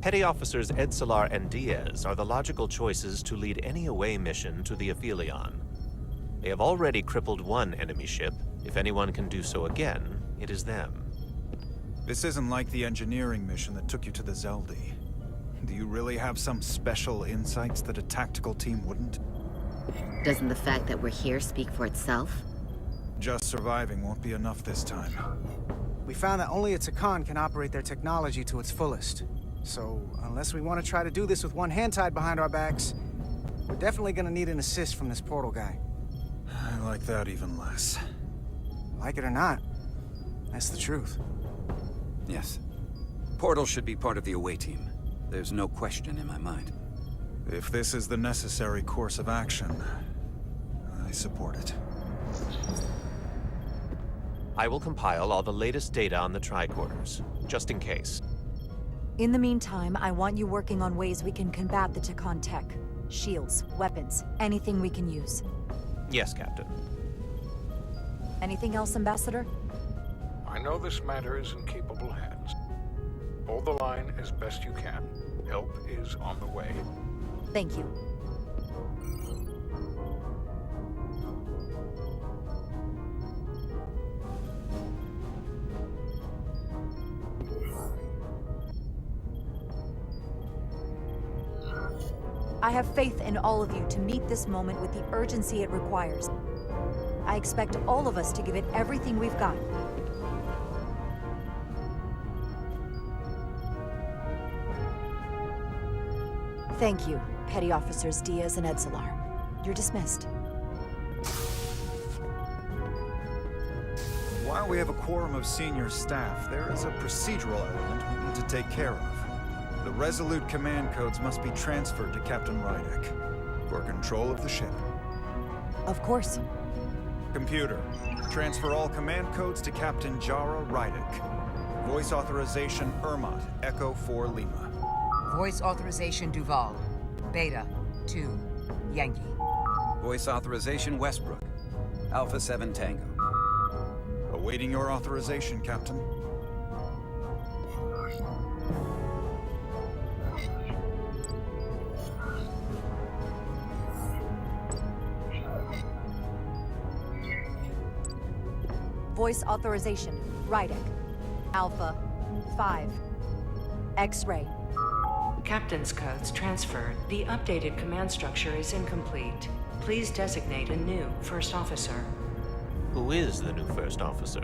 Speaker 13: Petty Officers Edselar and Diaz are the logical choices to lead any away mission to the Aphelion. They have already crippled one enemy ship. If anyone can do so again, it is them.
Speaker 3: This isn't like the engineering mission that took you to the Zeldi. Do you really have some special insights that a tactical team wouldn't?
Speaker 10: Doesn't the fact that we're here speak for itself?
Speaker 3: Just surviving won't be enough this time.
Speaker 8: We found that only a Takan can operate their technology to its fullest. So, unless we want to try to do this with one hand tied behind our backs, we're definitely gonna need an assist from this portal guy.
Speaker 3: I like that even less.
Speaker 8: Like it or not, that's the truth.
Speaker 15: Yes. Portal should be part of the away team. There's no question in my mind.
Speaker 3: If this is the necessary course of action, I support it.
Speaker 13: I will compile all the latest data on the tricorders, just in case.
Speaker 16: In the meantime, I want you working on ways we can combat the Takan tech. Shields, weapons, anything we can use.
Speaker 13: Yes, Captain.
Speaker 16: Anything else, Ambassador?
Speaker 6: I know this matter is in capable hands. Hold the line as best you can. Help is on the way.
Speaker 16: Thank you. I have faith in all of you to meet this moment with the urgency it requires. I expect all of us to give it everything we've got. Thank you, Petty Officers Diaz and Edsalar. You're dismissed.
Speaker 3: While we have a quorum of senior staff, there is a procedural element we need to take care of. The Resolute command codes must be transferred to Captain Rydek for control of the ship.
Speaker 16: Of course.
Speaker 3: Computer, transfer all command codes to Captain Jara Rydek. Voice authorization Ermot, Echo 4 Lima.
Speaker 11: Voice authorization Duval. Beta 2 Yankee.
Speaker 15: Voice authorization Westbrook. Alpha 7 Tango.
Speaker 3: Awaiting your authorization, Captain.
Speaker 16: Voice authorization, Rydek. Alpha 5. X-ray.
Speaker 18: Captain's codes transferred. The updated command structure is incomplete. Please designate a new first officer.
Speaker 13: Who is the new first officer?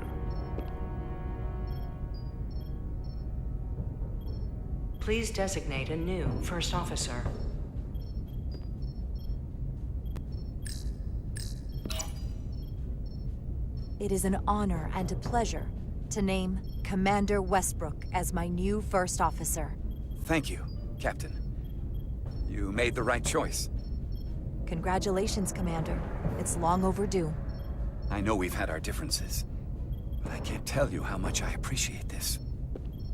Speaker 18: Please designate a new first officer.
Speaker 16: It is an honor and a pleasure to name Commander Westbrook as my new first officer.
Speaker 15: Thank you, Captain. You made the right choice.
Speaker 16: Congratulations, Commander. It's long overdue.
Speaker 15: I know we've had our differences, but I can't tell you how much I appreciate this.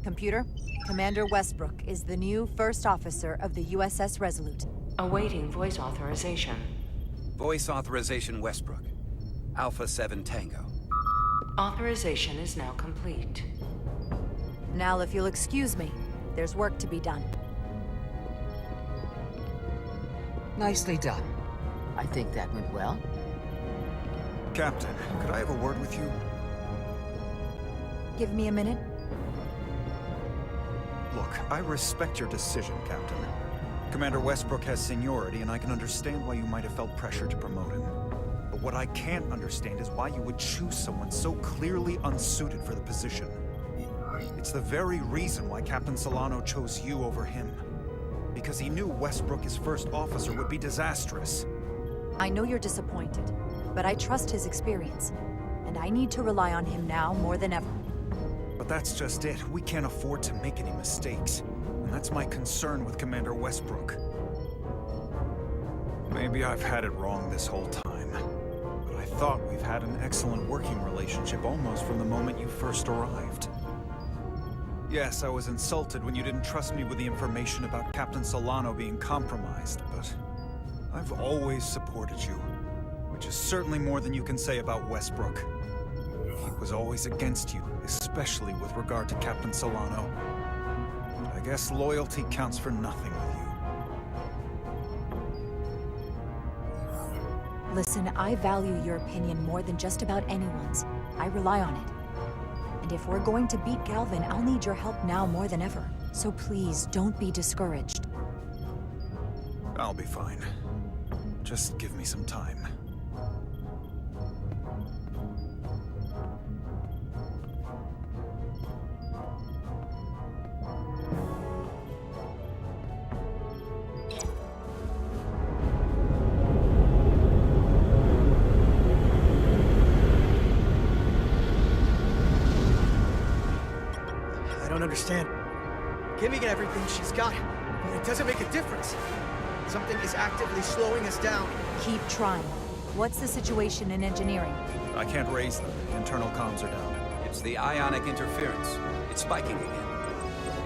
Speaker 16: Computer, Commander Westbrook is the new first officer of the USS Resolute.
Speaker 18: Awaiting voice authorization.
Speaker 15: Voice authorization Westbrook. Alpha 7 Tango.
Speaker 18: Authorization is now complete.
Speaker 16: Now, if you'll excuse me, there's work to be done.
Speaker 11: Nicely done. I think that went well.
Speaker 3: Captain, could I have a word with you?
Speaker 16: Give me a minute.
Speaker 3: Look, I respect your decision, Captain. Commander Westbrook has seniority, and I can understand why you might have felt pressure to promote him. But what I can't understand is why you would choose someone so clearly unsuited for the position. It's the very reason why Captain Solano chose you over him. Because he knew Westbrook as first officer would be disastrous.
Speaker 16: I know you're disappointed, but I trust his experience. And I need to rely on him now more than ever.
Speaker 3: But that's just it. We can't afford to make any mistakes. And that's my concern with Commander Westbrook. Maybe I've had it wrong this whole time. But I thought we've had an excellent working relationship almost from the moment you first arrived. Yes, I was insulted when you didn't trust me with the information about Captain Solano being compromised, but I've always supported you, which is certainly more than you can say about Westbrook. He was always against you, especially with regard to Captain Solano. But I guess loyalty counts for nothing with you.
Speaker 16: Listen, I value your opinion more than just about anyone's. I rely on it. And if we're going to beat Galvin, I'll need your help now more than ever. So please, don't be discouraged.
Speaker 3: I'll be fine. Just give me some time.
Speaker 17: I don't understand. Giving everything she's got, but it doesn't make a difference. Something is actively slowing us down.
Speaker 16: Keep trying. What's the situation in engineering?
Speaker 3: I can't raise them. Internal comms are down.
Speaker 15: It's the ionic interference. It's spiking again.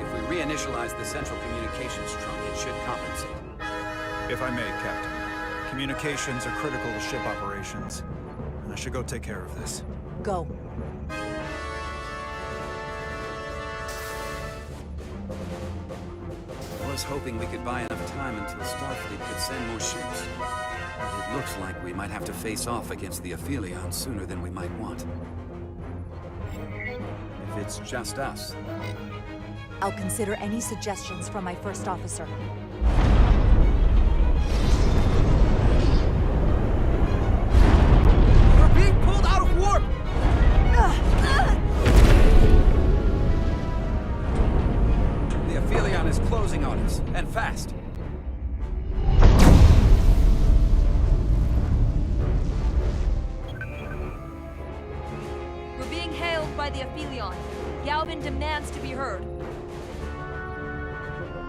Speaker 15: If we reinitialize the central communications trunk, it should compensate.
Speaker 3: If I may, Captain. Communications are critical to ship operations, and I should go take care of this.
Speaker 16: Go.
Speaker 15: I was hoping we could buy enough time until Starfleet could send more ships. But it looks like we might have to face off against the Aphelion sooner than we might want. If it's just us.
Speaker 16: I'll consider any suggestions from my first officer.
Speaker 17: We're being pulled out of warp!
Speaker 15: The Aphelion is closing on us, and fast.
Speaker 12: We're being hailed by the Aphelion. Galvin demands to be heard.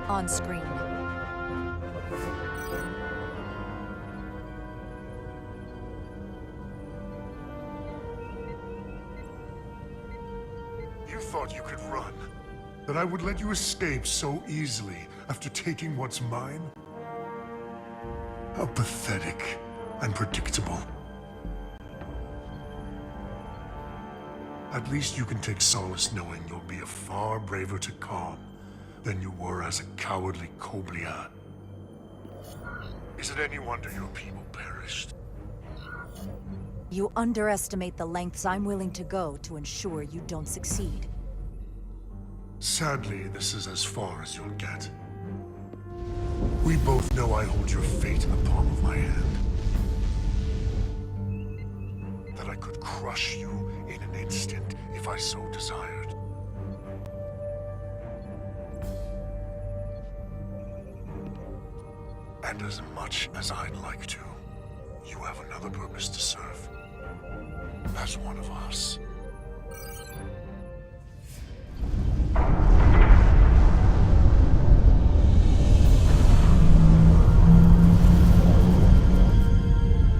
Speaker 16: On screen.
Speaker 22: You thought you could run? That I would let you escape so easily after taking what's mine? How pathetic and predictable. At least you can take solace knowing you'll be a far braver Trekkie than you were as a cowardly Koblian. Is it any wonder your people perished?
Speaker 16: You underestimate the lengths I'm willing to go to ensure you don't succeed.
Speaker 22: Sadly, this is as far as you'll get. We both know I hold your fate in the palm of my hand. That I could crush you in an instant if I so desired. And as much as I'd like to, you have another purpose to serve. As one of us.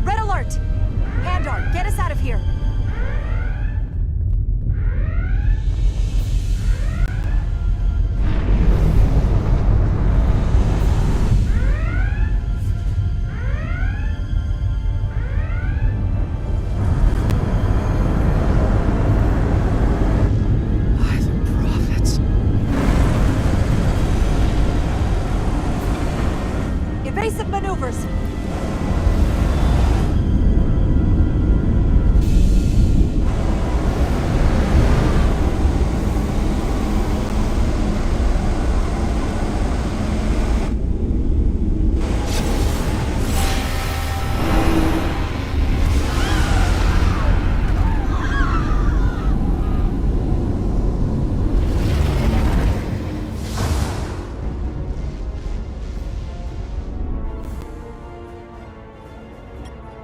Speaker 16: Red alert! Handar, get us out of here! Evasive maneuvers!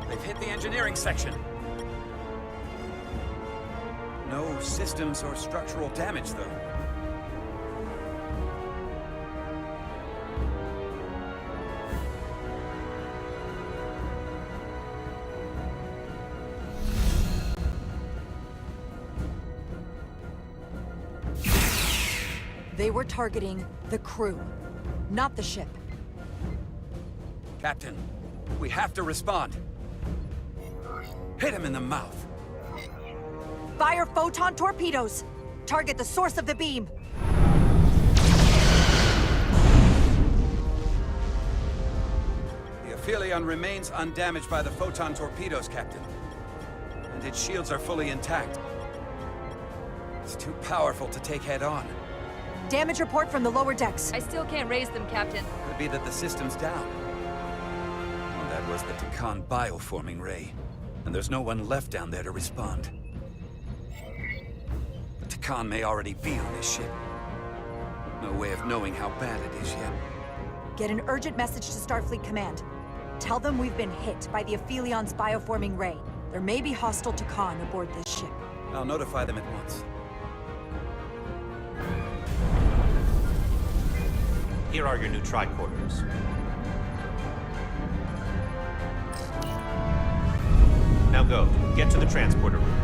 Speaker 15: They've hit the engineering section. No systems or structural damage, though.
Speaker 16: They were targeting the crew, not the ship.
Speaker 15: Captain, we have to respond. Hit him in the mouth.
Speaker 16: Fire photon torpedoes! Target the source of the beam!
Speaker 15: The Aphelion remains undamaged by the photon torpedoes, Captain. And its shields are fully intact. It's too powerful to take head-on.
Speaker 16: Damage report from the lower decks.
Speaker 12: I still can't raise them, Captain.
Speaker 15: Could be that the system's down. Well, that was the Takan bioforming ray, and there's no one left down there to respond. The Takan may already be on this ship. No way of knowing how bad it is yet.
Speaker 16: Get an urgent message to Starfleet Command. Tell them we've been hit by the Aphelion's bioforming ray. There may be hostile Takan aboard this ship.
Speaker 15: I'll notify them at once.
Speaker 13: Here are your new tricorders. Now go. Get to the transporter room.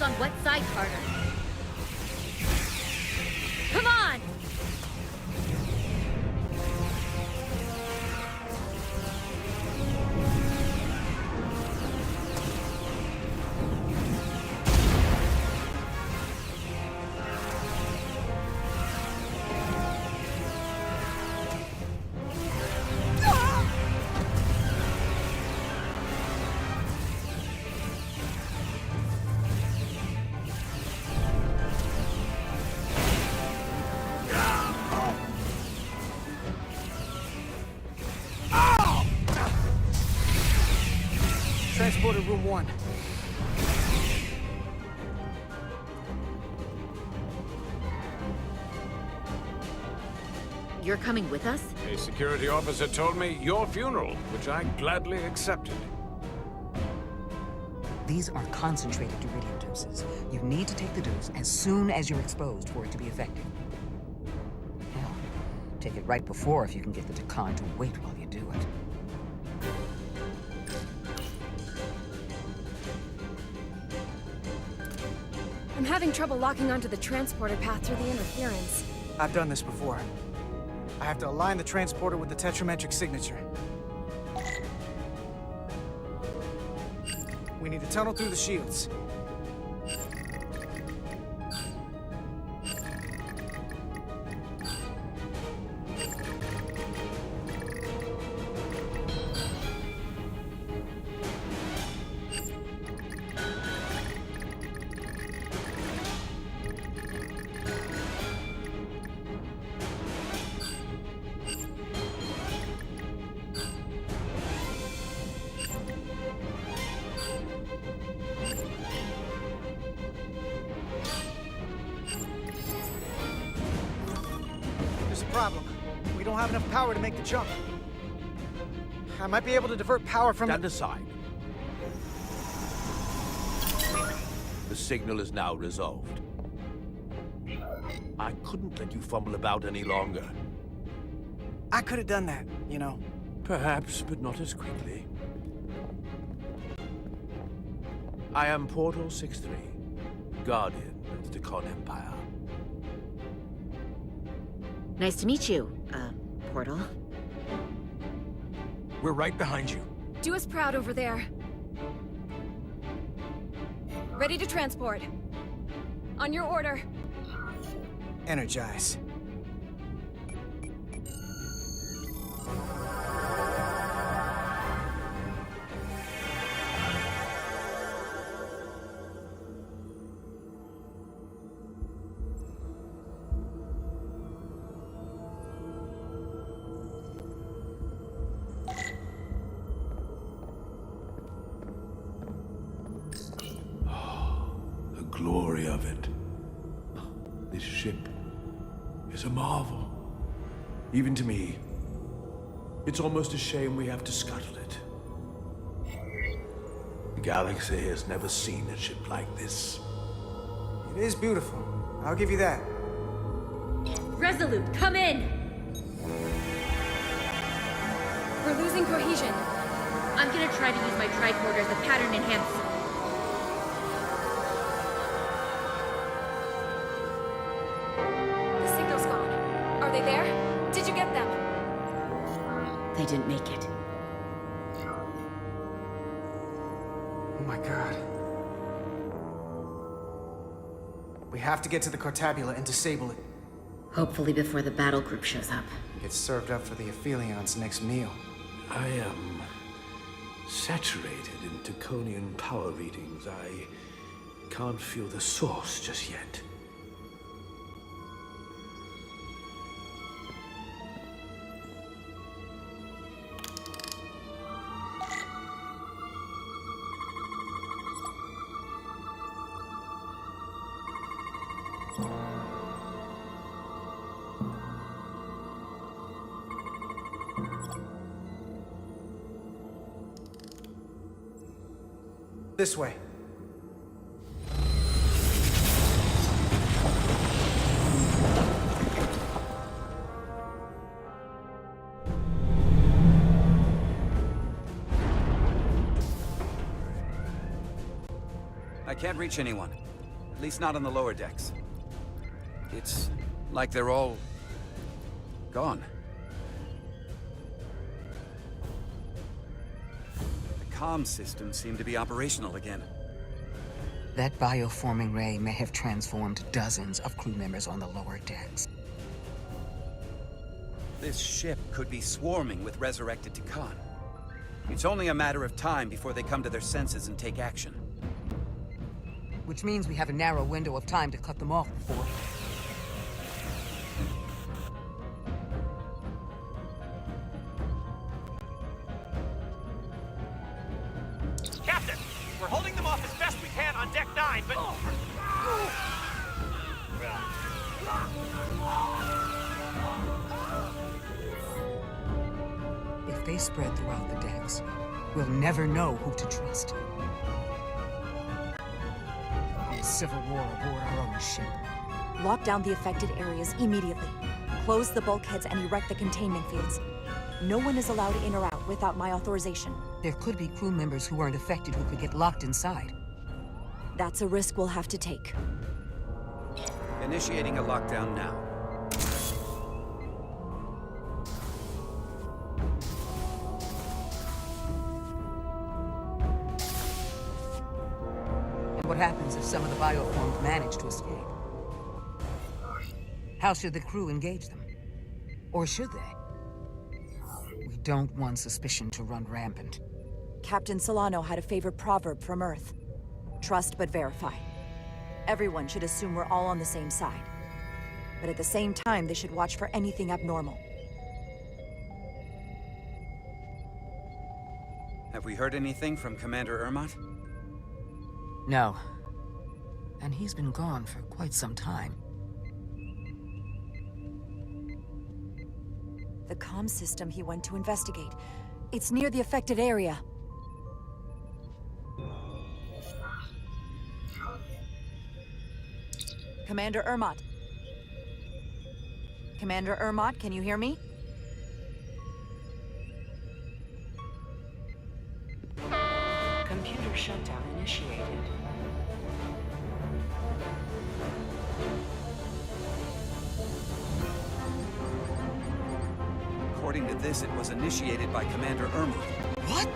Speaker 10: On what side, Carter? Come on!
Speaker 17: Transporter room 1.
Speaker 10: You're coming with us?
Speaker 1: A security officer told me your funeral, which I gladly accepted.
Speaker 11: These are concentrated iridium doses. You need to take the dose as soon as you're exposed for it to be effective. Hell, take it right before if you can get the Takan to wait while you do it.
Speaker 2: I'm having trouble locking onto the transporter path through the interference.
Speaker 17: I've done this before. I have to align the transporter with the tetrametric signature. We need to tunnel through the shields. Problem. We don't have enough power to make the jump. I might be able to divert power from...
Speaker 4: Stand aside. The signal is now resolved. I couldn't let you fumble about any longer.
Speaker 17: I could have done that, you know.
Speaker 4: Perhaps, but not as quickly. I am Portal 6-3, Guardian of the Takan Empire.
Speaker 10: Nice to meet you, Portal.
Speaker 5: We're right behind you.
Speaker 2: Do us proud over there. Ready to transport. On your order.
Speaker 17: Energize.
Speaker 4: Glory of it. This ship is a marvel. Even to me. It's almost a shame we have to scuttle it. The galaxy has never seen a ship like this.
Speaker 17: It is beautiful. I'll give you that.
Speaker 10: Resolute, come in!
Speaker 2: We're losing cohesion.
Speaker 10: I'm gonna try to use my tricorder as a pattern enhance.
Speaker 2: The signal's gone. Are they there? Did you get them?
Speaker 10: They didn't make it.
Speaker 17: Oh my god. We have to get to the Cartabula and disable it.
Speaker 10: Hopefully before the battle group shows up.
Speaker 17: Get served up for the Aphelions' next meal.
Speaker 4: I am saturated in Taconian power readings. I can't feel the source just yet.
Speaker 17: This way.
Speaker 15: I can't reach anyone. At least not on the lower decks. It's like they're all gone. The comm systems seem to be operational again.
Speaker 11: That bioforming ray may have transformed dozens of crew members on the lower decks.
Speaker 15: This ship could be swarming with resurrected Takan. It's only a matter of time before they come to their senses and take action.
Speaker 11: Which means we have a narrow window of time to cut them off before...
Speaker 14: Captain! We're holding them off as best we can on Deck 9, but...
Speaker 11: If they spread throughout the decks, we'll never know who to trust. A civil war aboard our own ship.
Speaker 16: Lock down the affected areas immediately. Close the bulkheads and erect the containment fields. No one is allowed in or out without my authorization.
Speaker 11: There could be crew members who weren't affected who could get locked inside.
Speaker 16: That's a risk we'll have to take.
Speaker 15: Initiating a lockdown now.
Speaker 11: And what happens if some of the bioforms manage to escape? How should the crew engage them? Or should they? We don't want suspicion to run rampant.
Speaker 16: Captain Solano had a favorite proverb from Earth. Trust but verify. Everyone should assume we're all on the same side. But at the same time, they should watch for anything abnormal.
Speaker 15: Have we heard anything from Commander Ermot?
Speaker 11: No. And he's been gone for quite some time.
Speaker 16: The comm system he went to investigate. It's near the affected area. Commander Ermot. Commander Ermot, can you hear me?
Speaker 18: Computer shutdown initiated.
Speaker 15: According to this, it was initiated by Commander Ermot.
Speaker 11: What?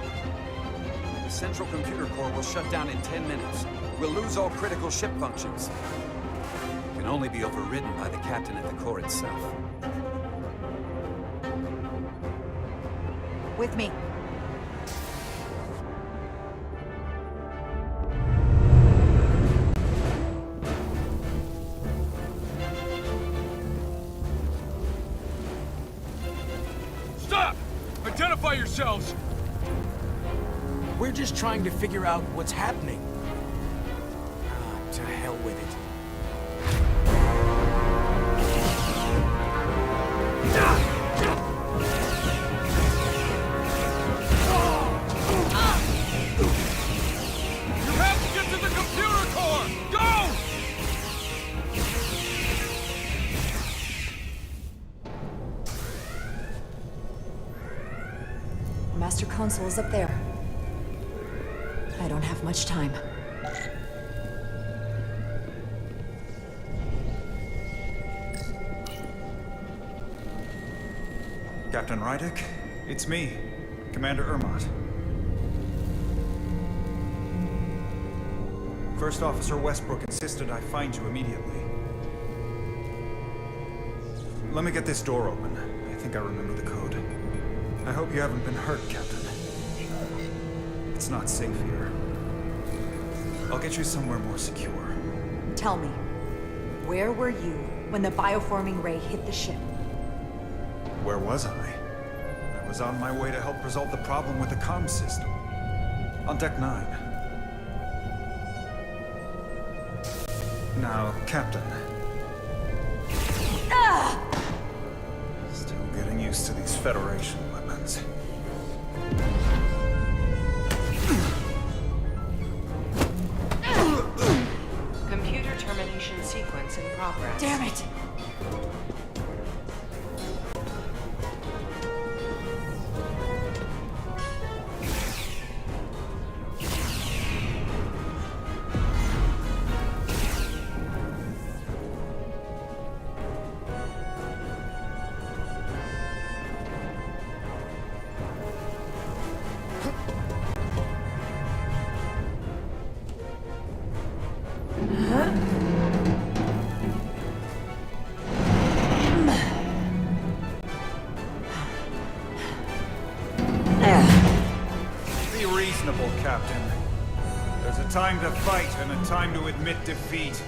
Speaker 15: The central computer core will shut down in 10 minutes. We'll lose all critical ship functions. It can only be overridden by the captain at the core itself.
Speaker 16: With me.
Speaker 19: Stop! Identify yourselves!
Speaker 5: We're just trying to figure out what's happening. Ah, to hell with it.
Speaker 19: You have to get to the computer core! Go!
Speaker 16: Master Console is up there. I don't have much time.
Speaker 3: Captain Rydick, it's me, Commander Ermont. First Officer Westbrook insisted I find you immediately. Let me get this door open. I think I remember the code. I hope you haven't been hurt, Captain. It's not safe here. I'll get you somewhere more secure.
Speaker 16: Tell me, where were you when the bioforming ray hit the ship?
Speaker 3: Where was I? I was on my way to help resolve the problem with the comm system. On Deck 9. Now, Captain. Still getting used to these Federation weapons.
Speaker 18: Computer termination sequence in progress.
Speaker 16: Damn it!
Speaker 3: Be reasonable, Captain. There's a time to fight and a time to admit defeat.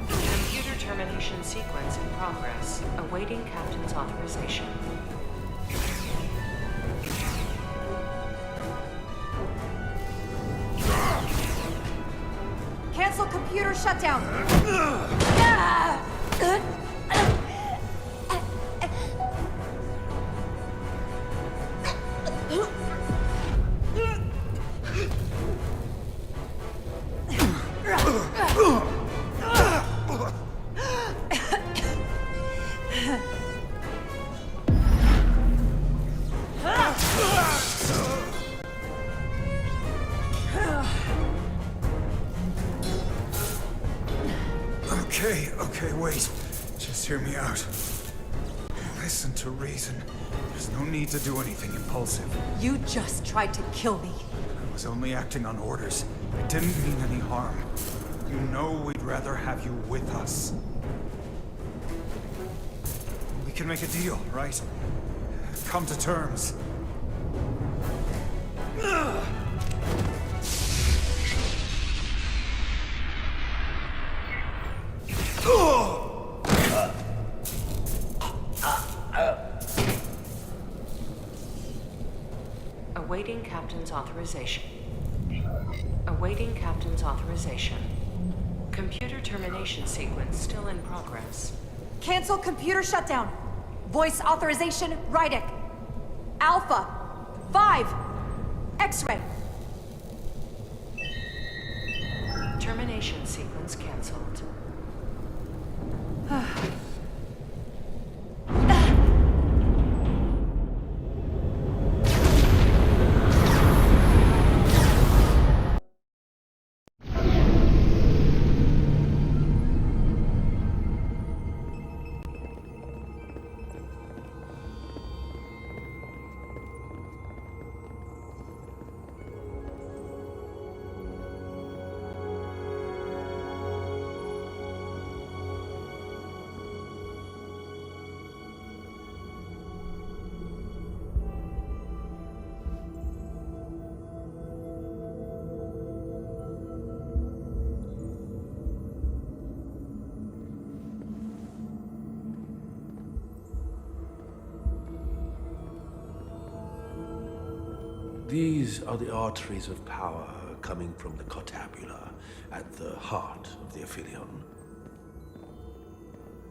Speaker 18: Computer termination sequence in progress. Awaiting Captain's authorization.
Speaker 16: Cancel computer shutdown!
Speaker 3: Okay, wait. Just hear me out. Listen to reason. There's no need to do anything impulsive.
Speaker 16: You just tried to kill me.
Speaker 3: I was only acting on orders. I didn't mean any harm. You know we'd rather have you with us. We can make a deal, right? Come to terms.
Speaker 18: Awaiting Captain's authorization. Awaiting Captain's authorization. Computer termination sequence still in progress.
Speaker 16: Cancel computer shutdown. Voice authorization, Rydick. Alpha 5. X-ray.
Speaker 18: Termination sequence cancelled.
Speaker 4: These are the arteries of power coming from the cortabula at the heart of the Aphelion.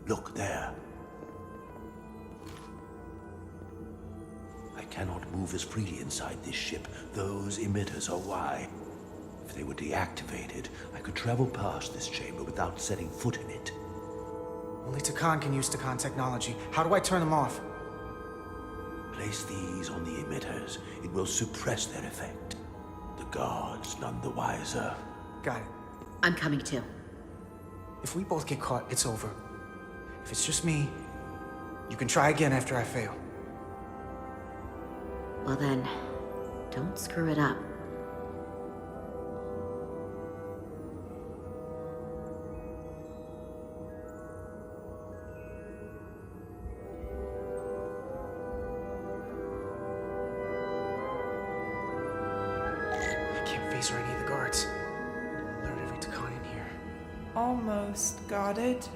Speaker 4: Look there. I cannot move as freely inside this ship. Those emitters are why. If they were deactivated, I could travel past this chamber without setting foot in it.
Speaker 8: Only Takan can use Takan technology. How do I turn them off?
Speaker 4: Place these on the emitters. It will suppress their effect. The guards none the wiser.
Speaker 8: Got it.
Speaker 10: I'm coming too.
Speaker 8: If we both get caught, it's over. If it's just me, you can try again after I fail.
Speaker 10: Well then, don't screw it up.
Speaker 8: I can't face or any of the guards. Alert every Trekkie in here.
Speaker 9: Almost got it.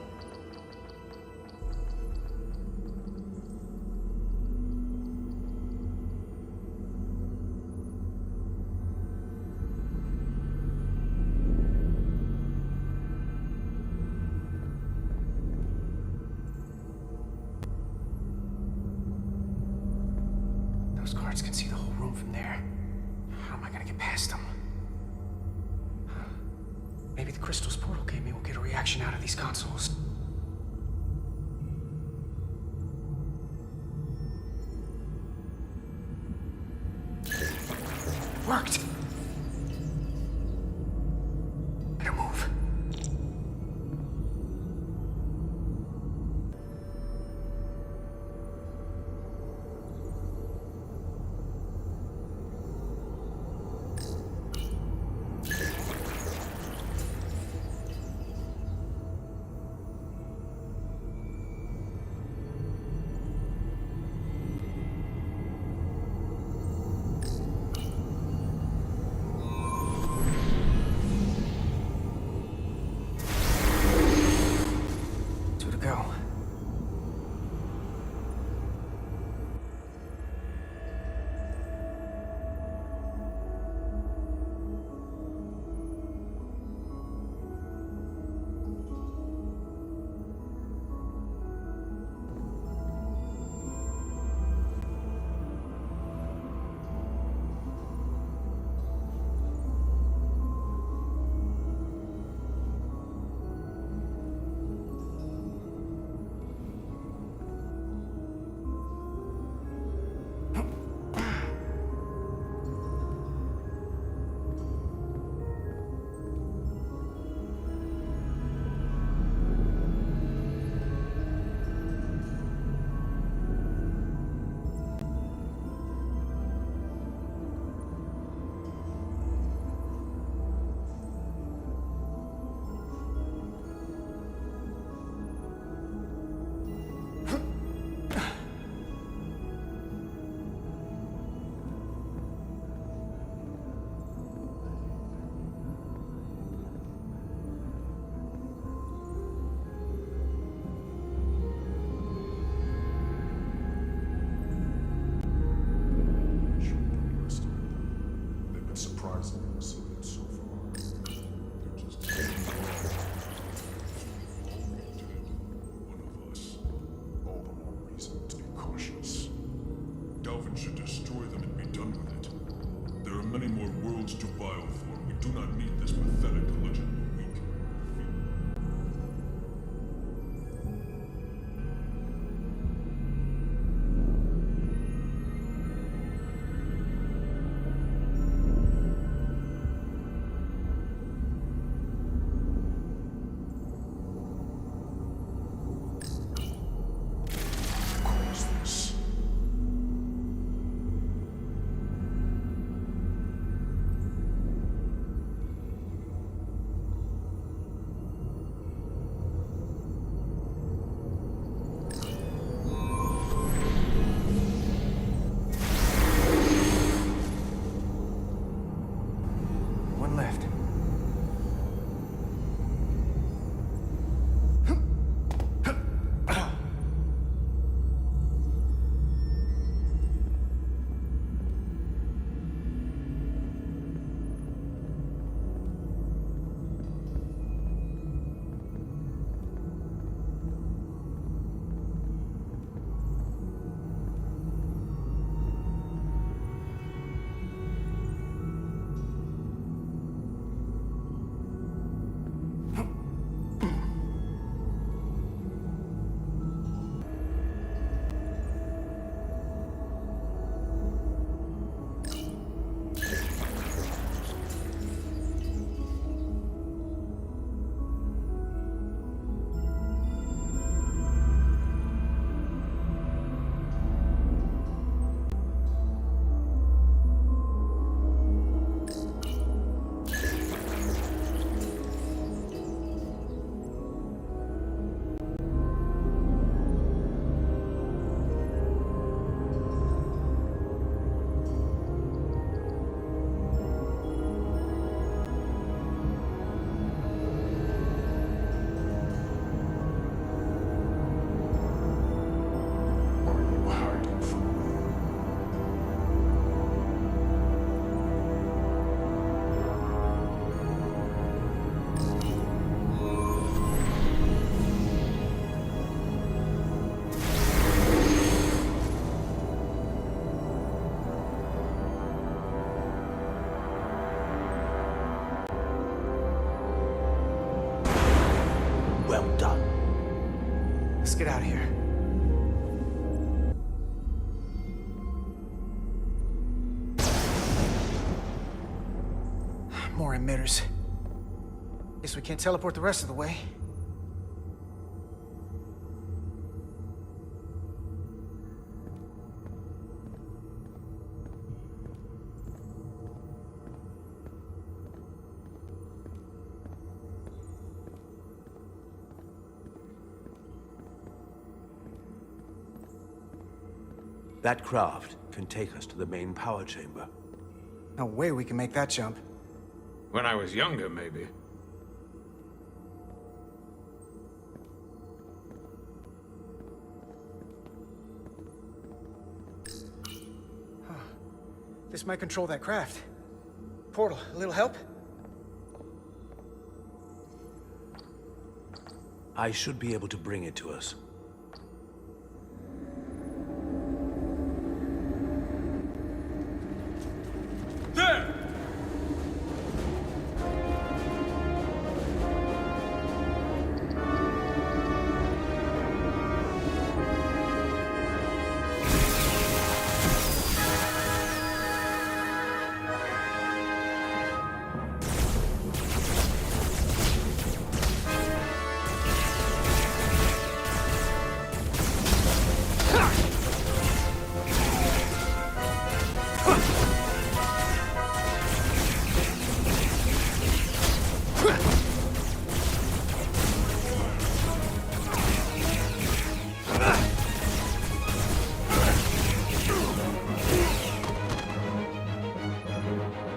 Speaker 8: Those guards can see the whole room from there. How am I gonna get past them? Maybe the crystal's portal gaming will get a reaction out of these consoles. Worked! Better move. Two to go.
Speaker 22: They've been surprisingly resilient so far. They're just one of us. All the more reason to be cautious. Delvin should destroy them and be done with it. There are many more worlds to file for. We do not need this pathetic legend.
Speaker 17: Let's get out of here. More emitters. Guess we can't teleport the rest of the way.
Speaker 4: That craft can take us to the main power chamber.
Speaker 17: No way we can make that jump.
Speaker 1: When I was younger, maybe.
Speaker 17: This might control that craft. Portal, a little help?
Speaker 4: I should be able to bring it to us.
Speaker 19: There!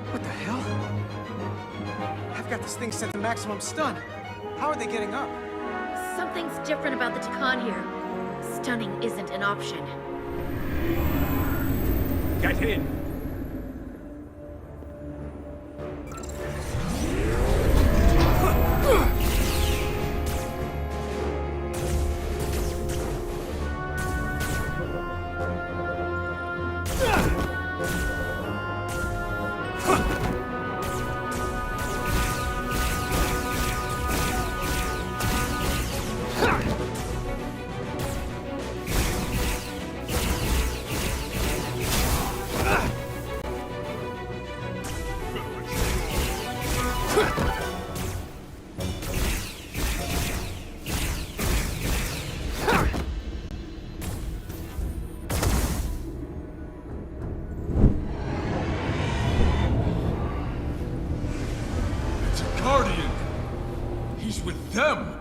Speaker 17: What the hell? I've got this thing set to maximum stun. How are they getting up?
Speaker 10: Something's different about the Takan here. Stunning isn't an option.
Speaker 14: Get in!
Speaker 19: Guardian! He's with them!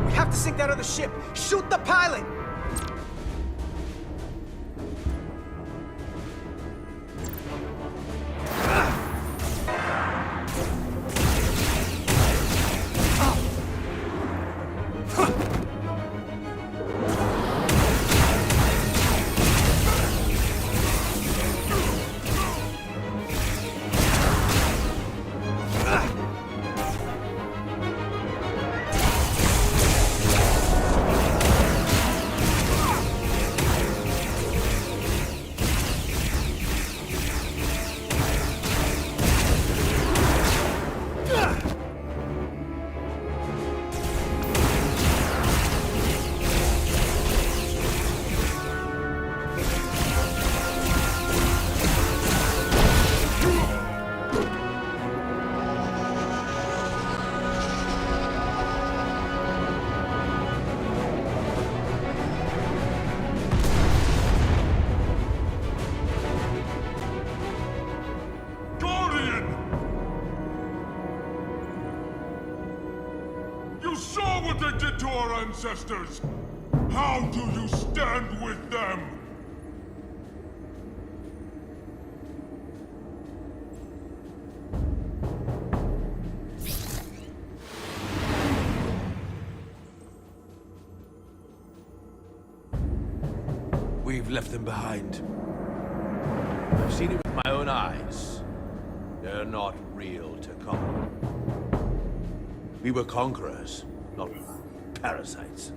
Speaker 17: We have to sink that other ship! Shoot the pilot!
Speaker 19: You saw what they did to our ancestors! How do you stand with them?
Speaker 4: We've left them behind. I've seen it with my own eyes. They're not real Trekkie. We were conquerors, not parasites.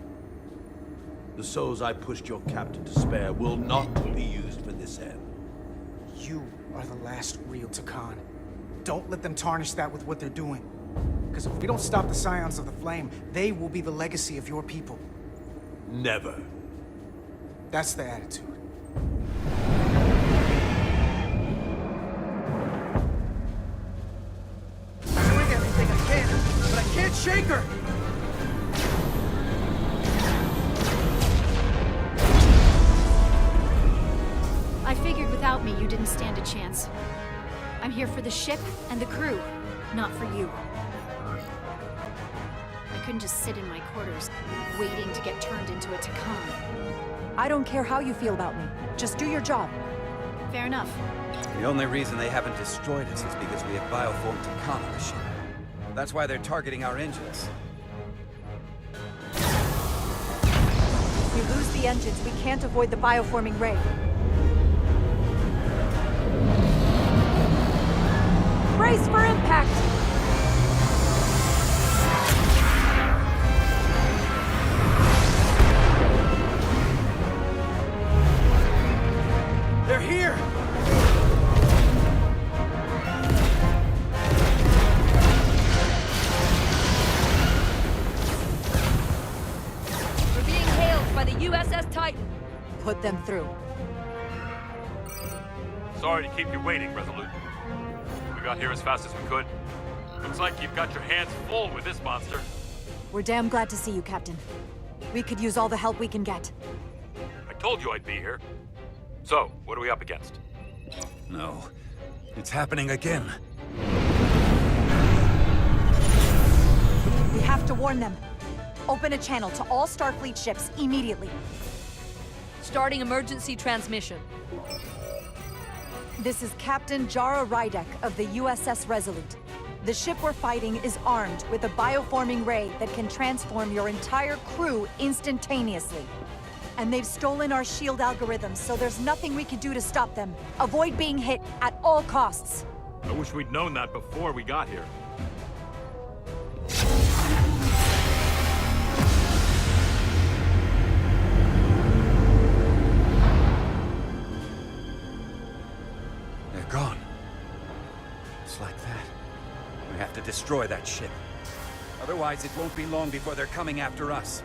Speaker 4: The souls I pushed your captain to spare will not be used for this end.
Speaker 8: You are the last real Trekkie. Don't let them tarnish that with what they're doing. Because if we don't stop the Scions of the Flame, they will be the legacy of your people.
Speaker 4: Never.
Speaker 8: That's the attitude. I'm doing everything I can, but I can't shake her!
Speaker 7: I figured without me, you didn't stand a chance. I'm here for the ship and the crew, not for you. I couldn't just sit in my quarters, waiting to get turned into a Trekkie.
Speaker 16: I don't care how you feel about me. Just do your job.
Speaker 7: Fair enough.
Speaker 15: The only reason they haven't destroyed us is because we have bioformed Trekkie on the ship. That's why they're targeting our engines.
Speaker 16: If we lose the engines, we can't avoid the bioforming ray. Brace for impact!
Speaker 8: They're here!
Speaker 12: We're being hailed by the USS Titan.
Speaker 16: Put them through.
Speaker 14: Sorry to keep you waiting, Resolute. We got here as fast as we could. Looks like you've got your hands full with this monster.
Speaker 16: We're damn glad to see you, Captain. We could use all the help we can get.
Speaker 14: I told you I'd be here. So, what are we up against?
Speaker 15: No. It's happening again.
Speaker 16: We have to warn them. Open a channel to all Starfleet ships immediately.
Speaker 12: Starting emergency transmission.
Speaker 16: This is Captain Jara Rydek of the USS Resolute. The ship we're fighting is armed with a bioforming ray that can transform your entire crew instantaneously. And they've stolen our shield algorithms, so there's nothing we can do to stop them. Avoid being hit at all costs.
Speaker 14: I wish we'd known that before we got here.
Speaker 15: They're gone. Just like that. We have to destroy that ship. Otherwise, it won't be long before they're coming after us.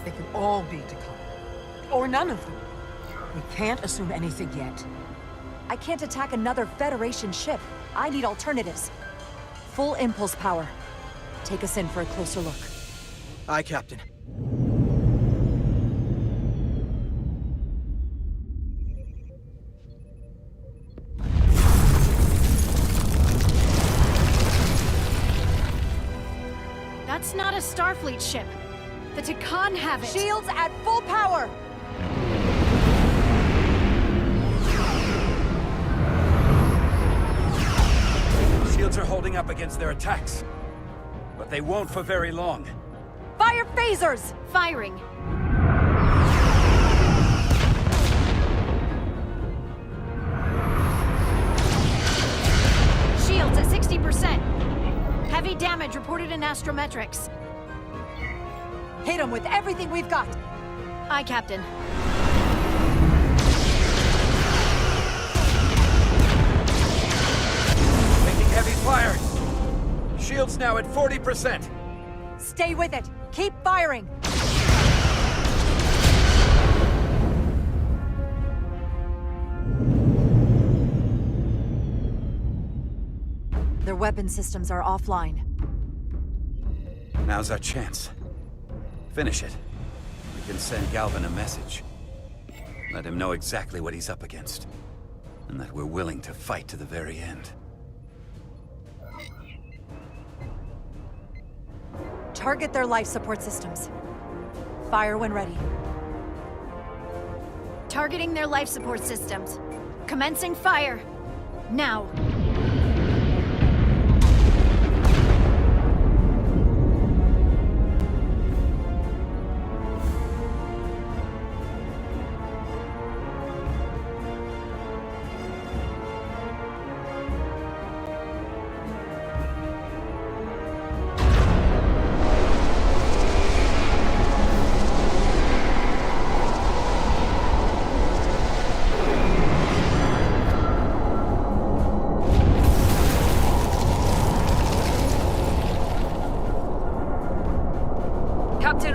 Speaker 11: They can all be Trekkie. Or none of them. We can't assume anything yet.
Speaker 16: I can't attack another Federation ship. I need alternatives. Full impulse power. Take us in for a closer look.
Speaker 8: Aye, Captain.
Speaker 7: That's not a Starfleet ship. The Trekkie have it.
Speaker 16: Shields at full power!
Speaker 15: Shields are holding up against their attacks. But they won't for very long.
Speaker 16: Fire phasers!
Speaker 7: Firing. Shields at 60%. Heavy damage reported in astrometrics.
Speaker 16: Hit them with everything we've got!
Speaker 7: Aye, Captain.
Speaker 15: Taking heavy fire. Shields now at 40%.
Speaker 16: Stay with it! Keep firing! Their weapon systems are offline.
Speaker 15: Now's our chance. Finish it. We can send Galvin a message. Let him know exactly what he's up against. And that we're willing to fight to the very end.
Speaker 16: Target their life support systems. Fire when ready.
Speaker 7: Targeting their life support systems. Commencing fire. Now.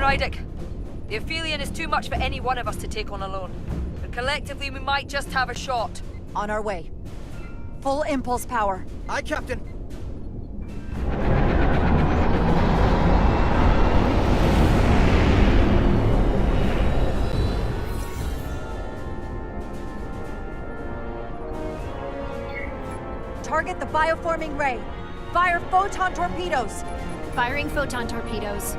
Speaker 12: Rydick. The Aphelion is too much for any one of us to take on alone. But collectively, we might just have a shot.
Speaker 16: On our way. Full impulse power.
Speaker 17: Aye, Captain.
Speaker 16: Target the bioforming ray. Fire photon torpedoes.
Speaker 7: Firing photon torpedoes.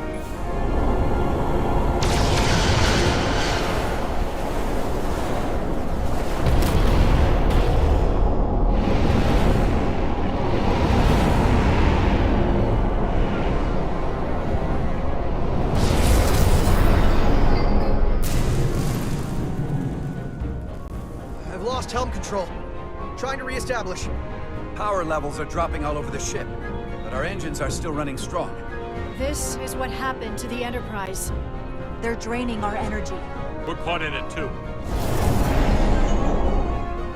Speaker 17: I've lost helm control. Trying to reestablish.
Speaker 15: Power levels are dropping all over the ship, but our engines are still running strong.
Speaker 7: This is what happened to the Enterprise.
Speaker 16: They're draining our energy.
Speaker 14: We're caught in it too.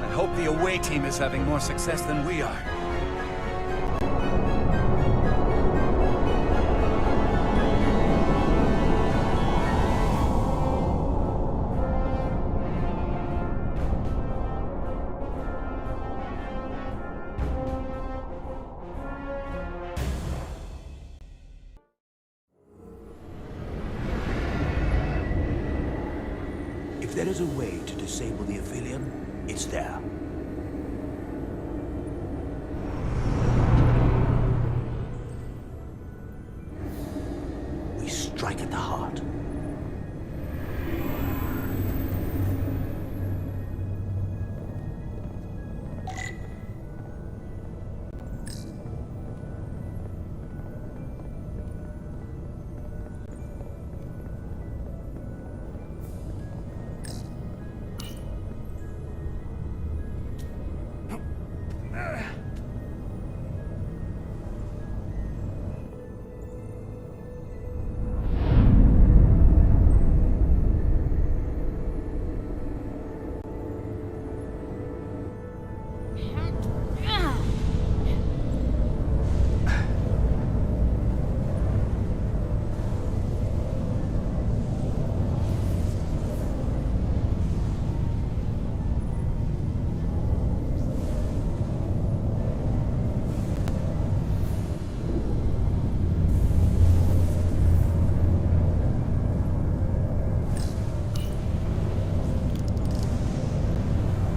Speaker 15: I hope the away team is having more success than we are.
Speaker 4: If there is a way to disable the Aphelion, it's there. We strike at the heart.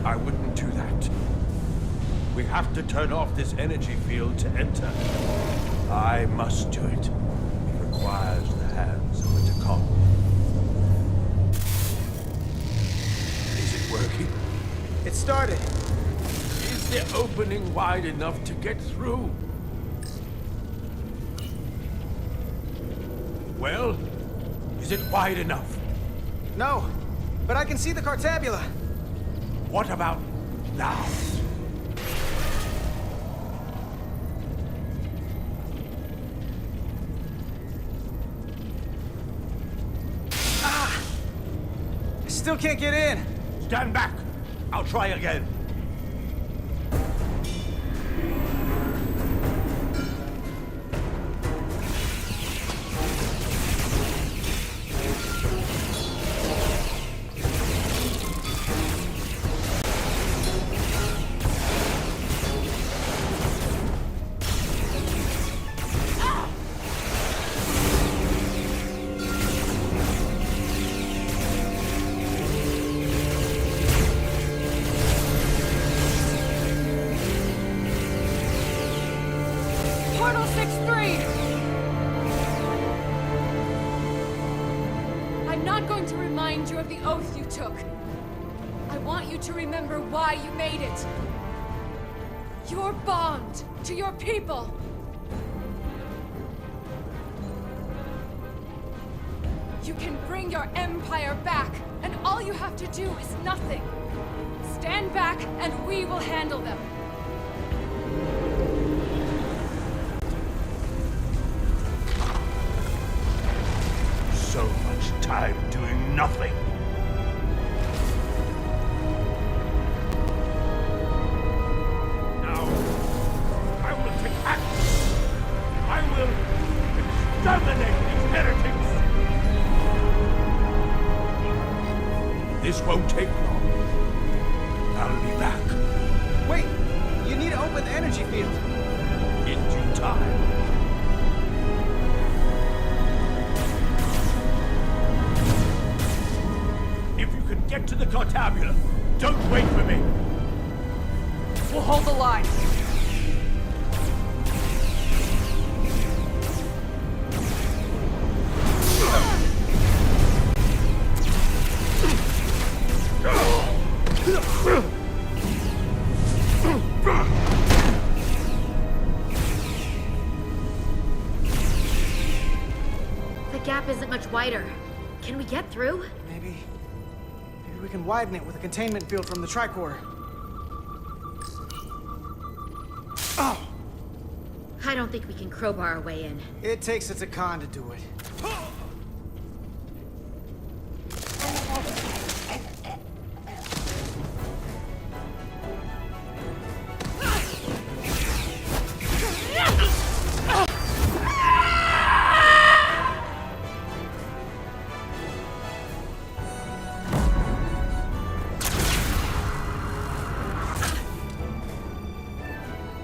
Speaker 4: I wouldn't do that. We have to turn off this energy field to enter. I must do it. It requires the hands of a Trekkie. Is it working?
Speaker 17: It started.
Speaker 4: Is the opening wide enough to get through? Well, is it wide enough?
Speaker 17: No, but I can see the Cartabula.
Speaker 4: What about now?
Speaker 17: Ah! I still can't get in.
Speaker 4: Stand back. I'll try again.
Speaker 2: Portal 6-3! I'm not going to remind you of the oath you took. I want you to remember why you made it. Your bond to your people. You can bring your empire back, and all you have to do is nothing. Stand back, and we will handle them.
Speaker 4: So much time doing nothing. Now, I will take action. I will exterminate these heretics.
Speaker 17: with the energy field.
Speaker 19: In due time. If you can get to the Cartabula, don't wait for me.
Speaker 2: We'll hold the line.
Speaker 10: The gap isn't much wider. Can we get through?
Speaker 17: Maybe we can widen it with a containment field from the tricorder. Oh!
Speaker 10: I don't think we can crowbar our way in.
Speaker 17: It takes a Takan to do it.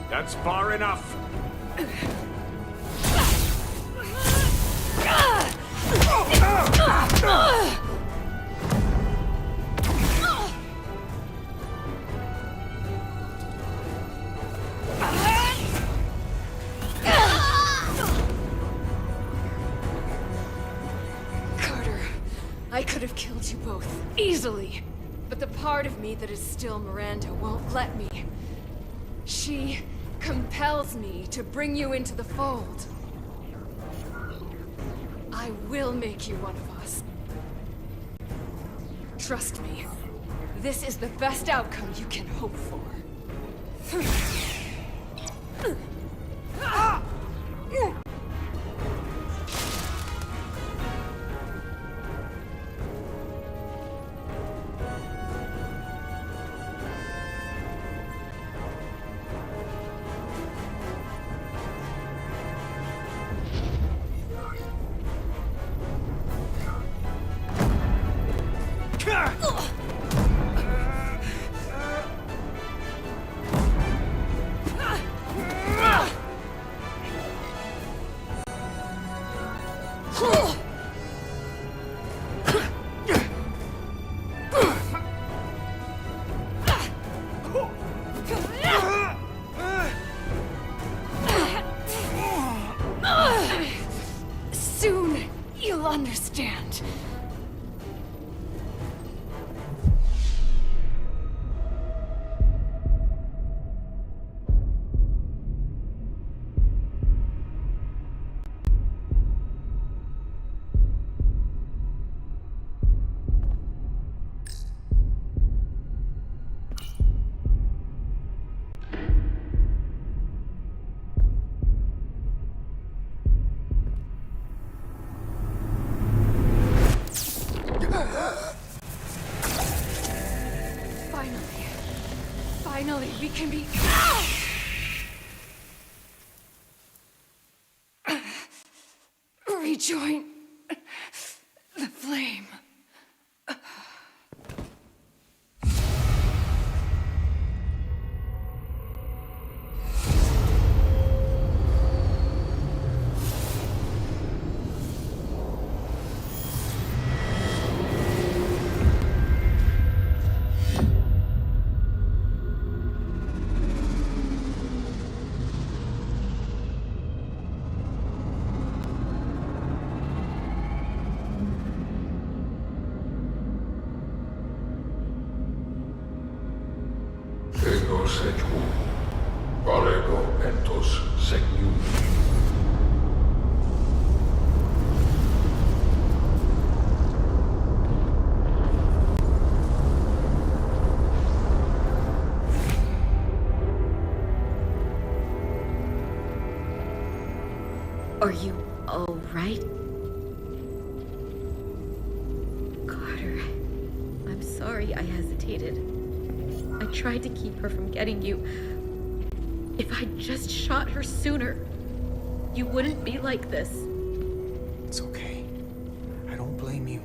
Speaker 19: That's far enough.
Speaker 2: Carter, I could have killed you both, easily. But the part of me that is still Miranda won't let me. She compels me to bring you into the fold. I will make you one of us. Trust me, this is the best outcome you can hope for. Soon, you'll understand. Finally, we can be... rejoin the flame.
Speaker 10: Are you all right? Carter, I'm sorry I hesitated. I tried to keep her from getting you. If I'd just shot her sooner, you wouldn't be like this.
Speaker 17: It's okay. I don't blame you.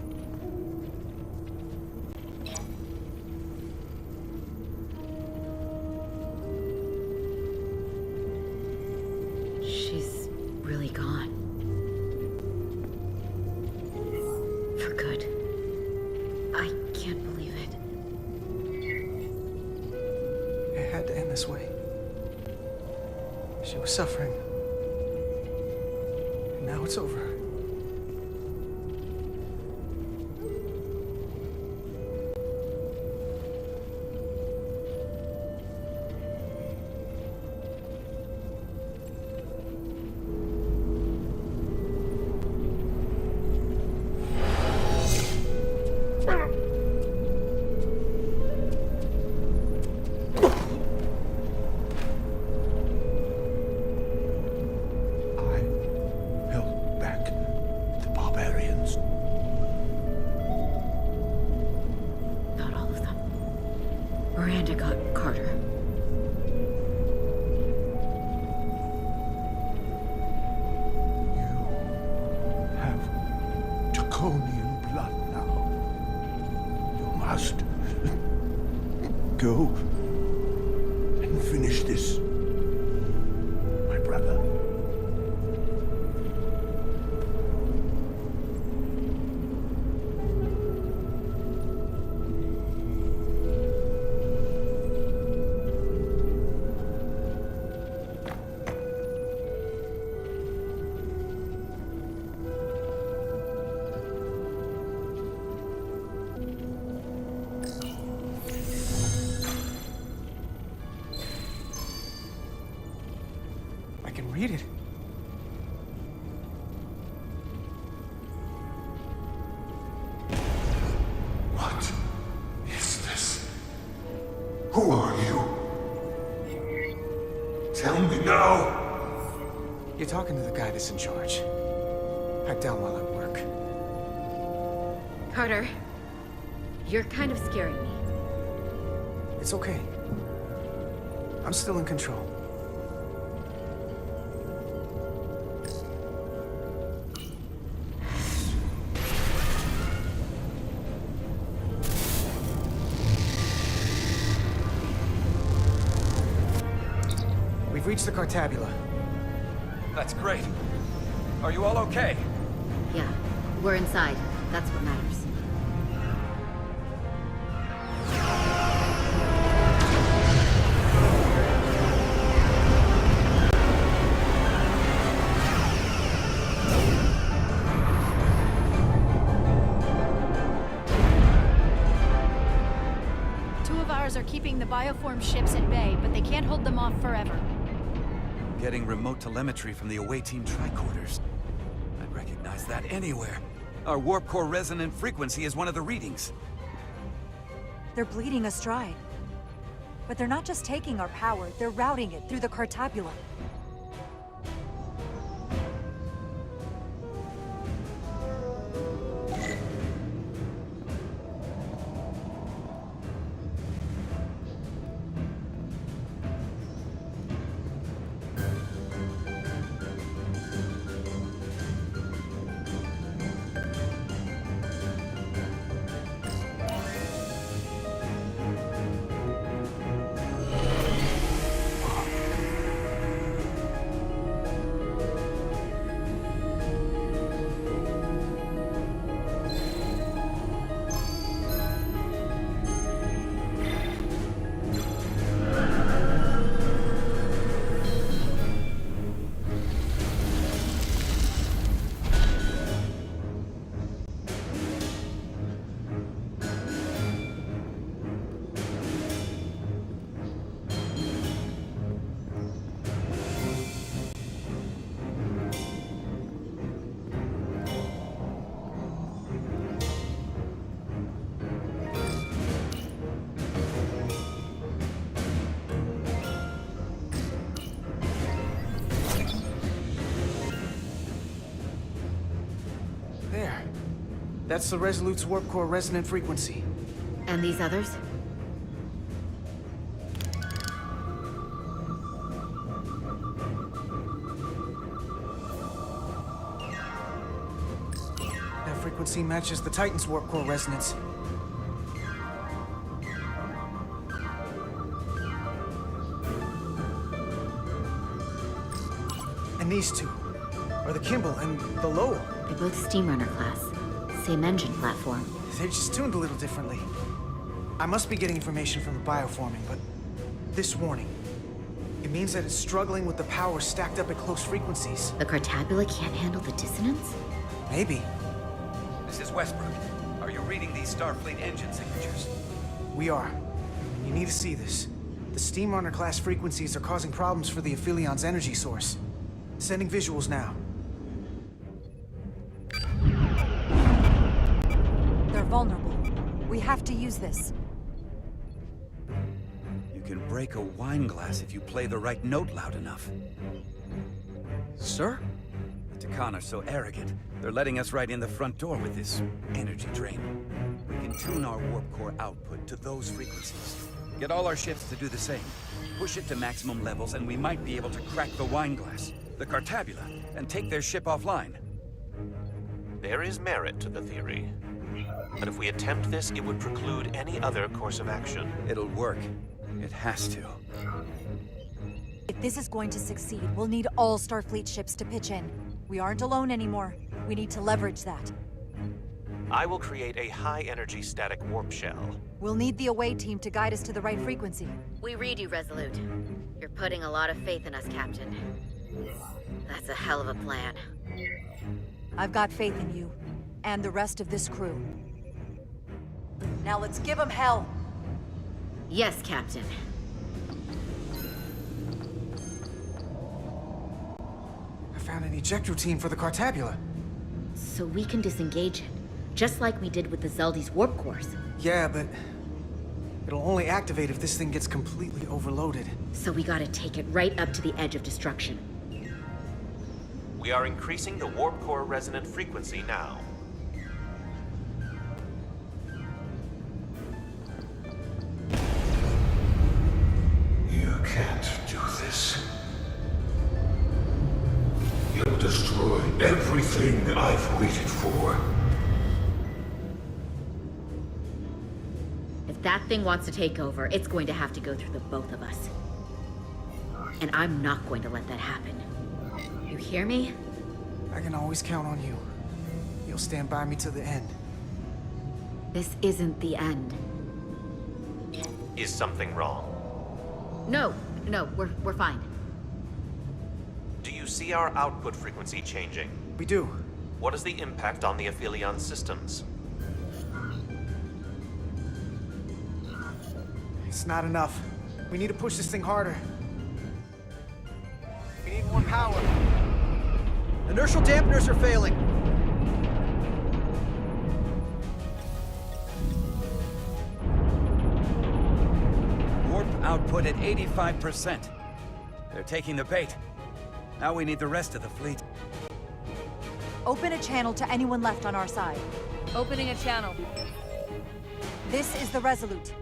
Speaker 17: She was suffering. And now it's over.
Speaker 19: Go and finish this, my brother.
Speaker 17: Read it.
Speaker 19: What is this? Who are you? Tell me now!
Speaker 17: You're talking to the guy that's in charge. Pipe down while I work.
Speaker 10: Carter, you're kind of scaring me.
Speaker 17: It's okay. I'm still in control. We've reached the Cartabula.
Speaker 20: That's great. Are you all okay?
Speaker 10: Yeah, we're inside. That's what matters.
Speaker 7: 2 of ours are keeping the bioform ships at bay, but they can't hold them off forever.
Speaker 15: Getting remote telemetry from the away team tricorders. I'd recognize that anywhere. Our warp core resonant frequency is one of the readings.
Speaker 16: They're bleeding astride. But they're not just taking our power, they're routing it through the Cartabula.
Speaker 17: There. That's the Resolute's warp core resonant frequency.
Speaker 10: And these others?
Speaker 17: That frequency matches the Titan's warp core resonance. And these two are the Kimball and the Lowell.
Speaker 10: They're both Steamrunner class. Same engine platform.
Speaker 17: They're just tuned a little differently. I must be getting information from the bioforming, but this warning, it
Speaker 8: means that it's struggling with the power stacked up at close frequencies.
Speaker 10: The Cartabula can't handle the dissonance?
Speaker 8: Maybe.
Speaker 15: This is Westbrook. Are you reading these Starfleet engine signatures?
Speaker 8: We are. You need to see this. The Steam Runner class frequencies are causing problems for the Aphilion's energy source. Sending visuals now.
Speaker 16: They're vulnerable. We have to use this.
Speaker 15: You can break a wine glass if you play the right note loud enough.
Speaker 8: Sir?
Speaker 15: The Takan are so arrogant. They're letting us right in the front door with this energy drain. We can tune our warp core output to those frequencies. Get all our ships to do the same. Push it to maximum levels and we might be able to crack the wine glass, the Cartabula, and take their ship offline.
Speaker 13: There is merit to the theory. But if we attempt this, it would preclude any other course of action.
Speaker 15: It'll work. It has to.
Speaker 16: If this is going to succeed, we'll need all Starfleet ships to pitch in. We aren't alone anymore. We need to leverage that.
Speaker 13: I will create a high-energy static warp shell.
Speaker 16: We'll need the away team to guide us to the right frequency.
Speaker 10: We read you, Resolute. You're putting a lot of faith in us, Captain. That's a hell of a plan.
Speaker 16: I've got faith in you, and the rest of this crew. Now let's give them hell!
Speaker 10: Yes, Captain.
Speaker 8: I found an ejector team for the Cartabula.
Speaker 10: So we can disengage it, just like we did with the Zeldy's warp cores.
Speaker 8: Yeah, but it'll only activate if this thing gets completely overloaded.
Speaker 10: So we gotta take it right up to the edge of destruction.
Speaker 13: We are increasing the warp core resonant frequency now.
Speaker 19: You can't do this. You'll destroy everything I've waited for.
Speaker 10: If that thing wants to take over, it's going to have to go through the both of us. And I'm not going to let that happen. You hear me?
Speaker 8: I can always count on you. You'll stand by me to the end.
Speaker 10: This isn't the end.
Speaker 13: Is something wrong?
Speaker 10: No, we're fine.
Speaker 13: Do you see our output frequency changing?
Speaker 8: We do.
Speaker 13: What is the impact on the Aphelion systems?
Speaker 8: It's not enough. We need to push this thing harder. We need more power.
Speaker 17: Inertial dampeners are failing.
Speaker 15: Warp output at 85%. They're taking the bait. Now we need the rest of the fleet.
Speaker 16: Open a channel to anyone left on our side.
Speaker 12: Opening a channel.
Speaker 16: This is the Resolute.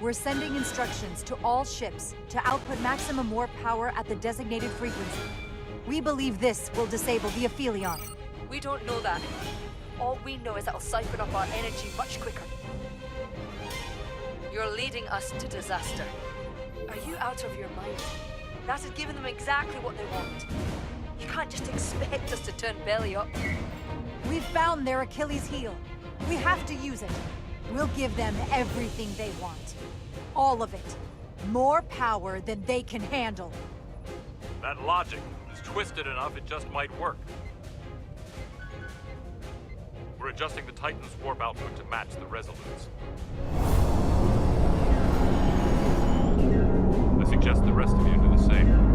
Speaker 16: We're sending instructions to all ships to output maximum warp power at the designated frequency. We believe this will disable the Aphelion.
Speaker 12: We don't know that. All we know is that it'll siphon up our energy much quicker. You're leading us to disaster. Are you out of your mind? That has given them exactly what they want. You can't just expect us to turn belly up.
Speaker 16: We've found their Achilles heel. We have to use it. We'll give them everything they want. All of it. More power than they can handle.
Speaker 14: That logic is twisted enough it just might work. We're adjusting the Titan's warp output to match the Resolute's. I suggest the rest of you do the same.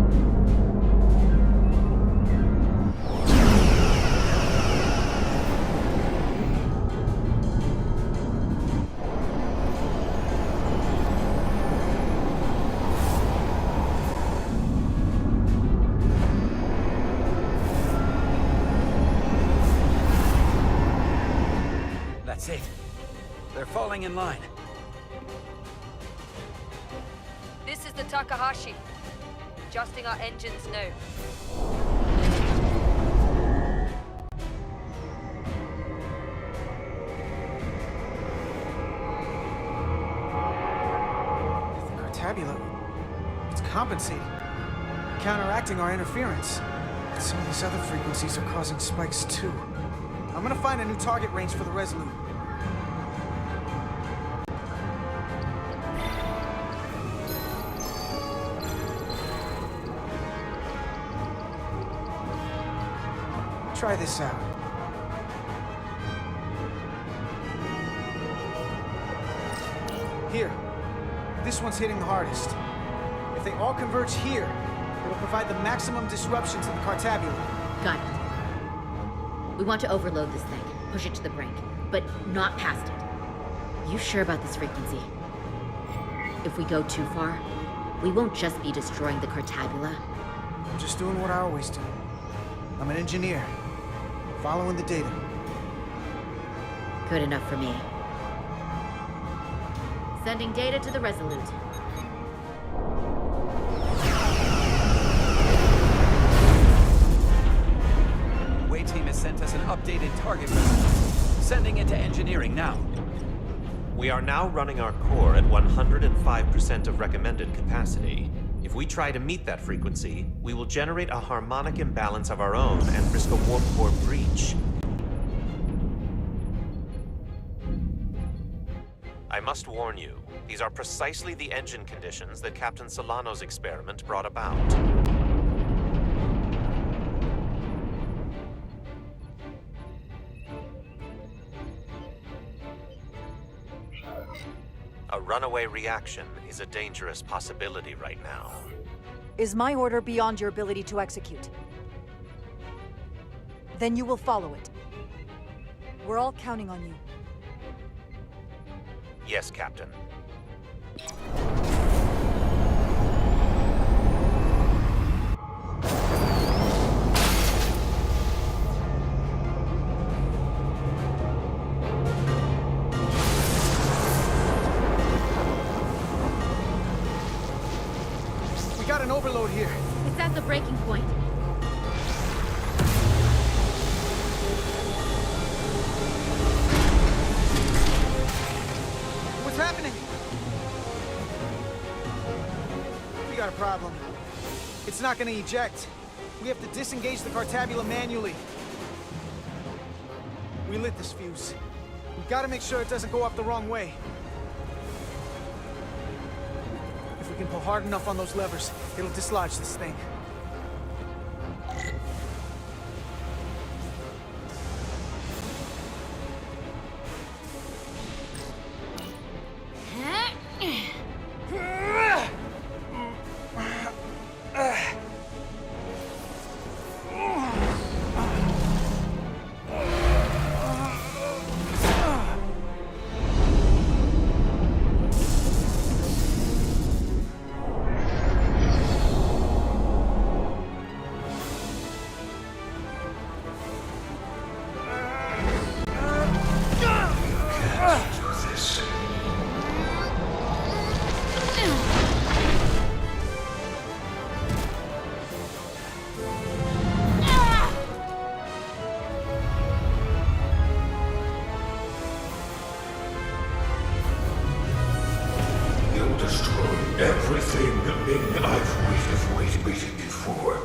Speaker 15: That's it. They're falling in line.
Speaker 12: This is the Takahashi. Adjusting our engines now.
Speaker 8: The Cartabula, it's compensating. Counteracting our interference. But some of these other frequencies are causing spikes too. I'm gonna find a new target range for the Resolute.
Speaker 17: Try this out. Here. This one's hitting the hardest. If they all converge here, it'll provide the maximum disruption to the Cartabula.
Speaker 10: Got it. We want to overload this thing, push it to the brink, but not past it. You sure about this frequency? If we go too far, we won't just be destroying the Cartabula.
Speaker 17: I'm just doing what I always do. I'm an engineer, following the data.
Speaker 10: Good enough for me. Sending data to the Resolute.
Speaker 6: Way team has sent us an updated target list. Sending it to engineering now.
Speaker 13: We are now running our core at 105% of recommended capacity. If we try to meet that frequency, we will generate a harmonic imbalance of our own and risk a warp core breach. I must warn you, these are precisely the engine conditions that Captain Solano's experiment brought about. A runaway reaction is a dangerous possibility right now.
Speaker 16: Is my order beyond your ability to execute? Then you will follow it. We're all counting on you.
Speaker 13: Yes, Captain.
Speaker 17: We got an overload here.
Speaker 10: It's at the breaking point.
Speaker 17: What's happening? We got a problem. It's not gonna eject. We have to disengage the Cartabula manually. We lit this fuse. We gotta make sure it doesn't go up the wrong way. If we can pull hard enough on those levers, it'll dislodge this thing.
Speaker 19: Everything I've waited for.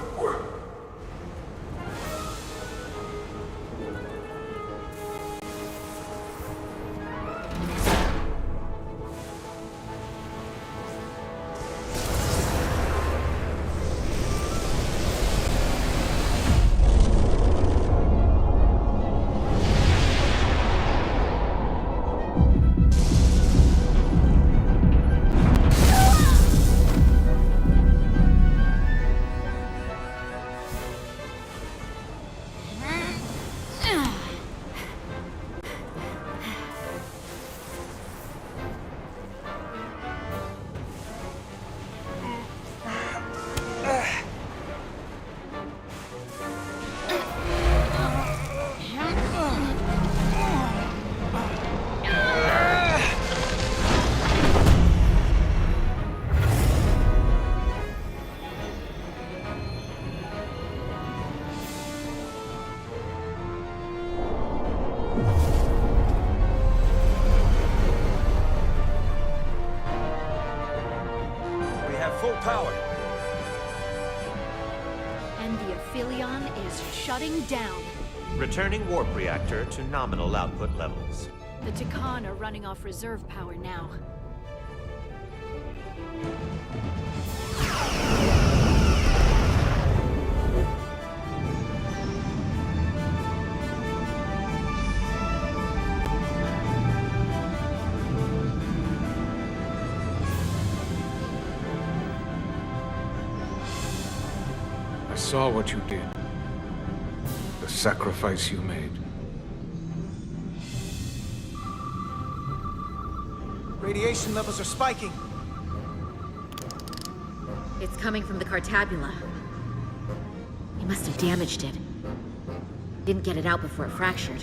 Speaker 6: Full power.
Speaker 7: And the Aphelion is shutting down.
Speaker 13: Returning warp reactor to nominal output levels.
Speaker 7: The Takan are running off reserve power now.
Speaker 1: I saw what you did. The sacrifice you made.
Speaker 17: Radiation levels are spiking.
Speaker 10: It's coming from the Cartabula. We must have damaged it. Didn't get it out before it fractured.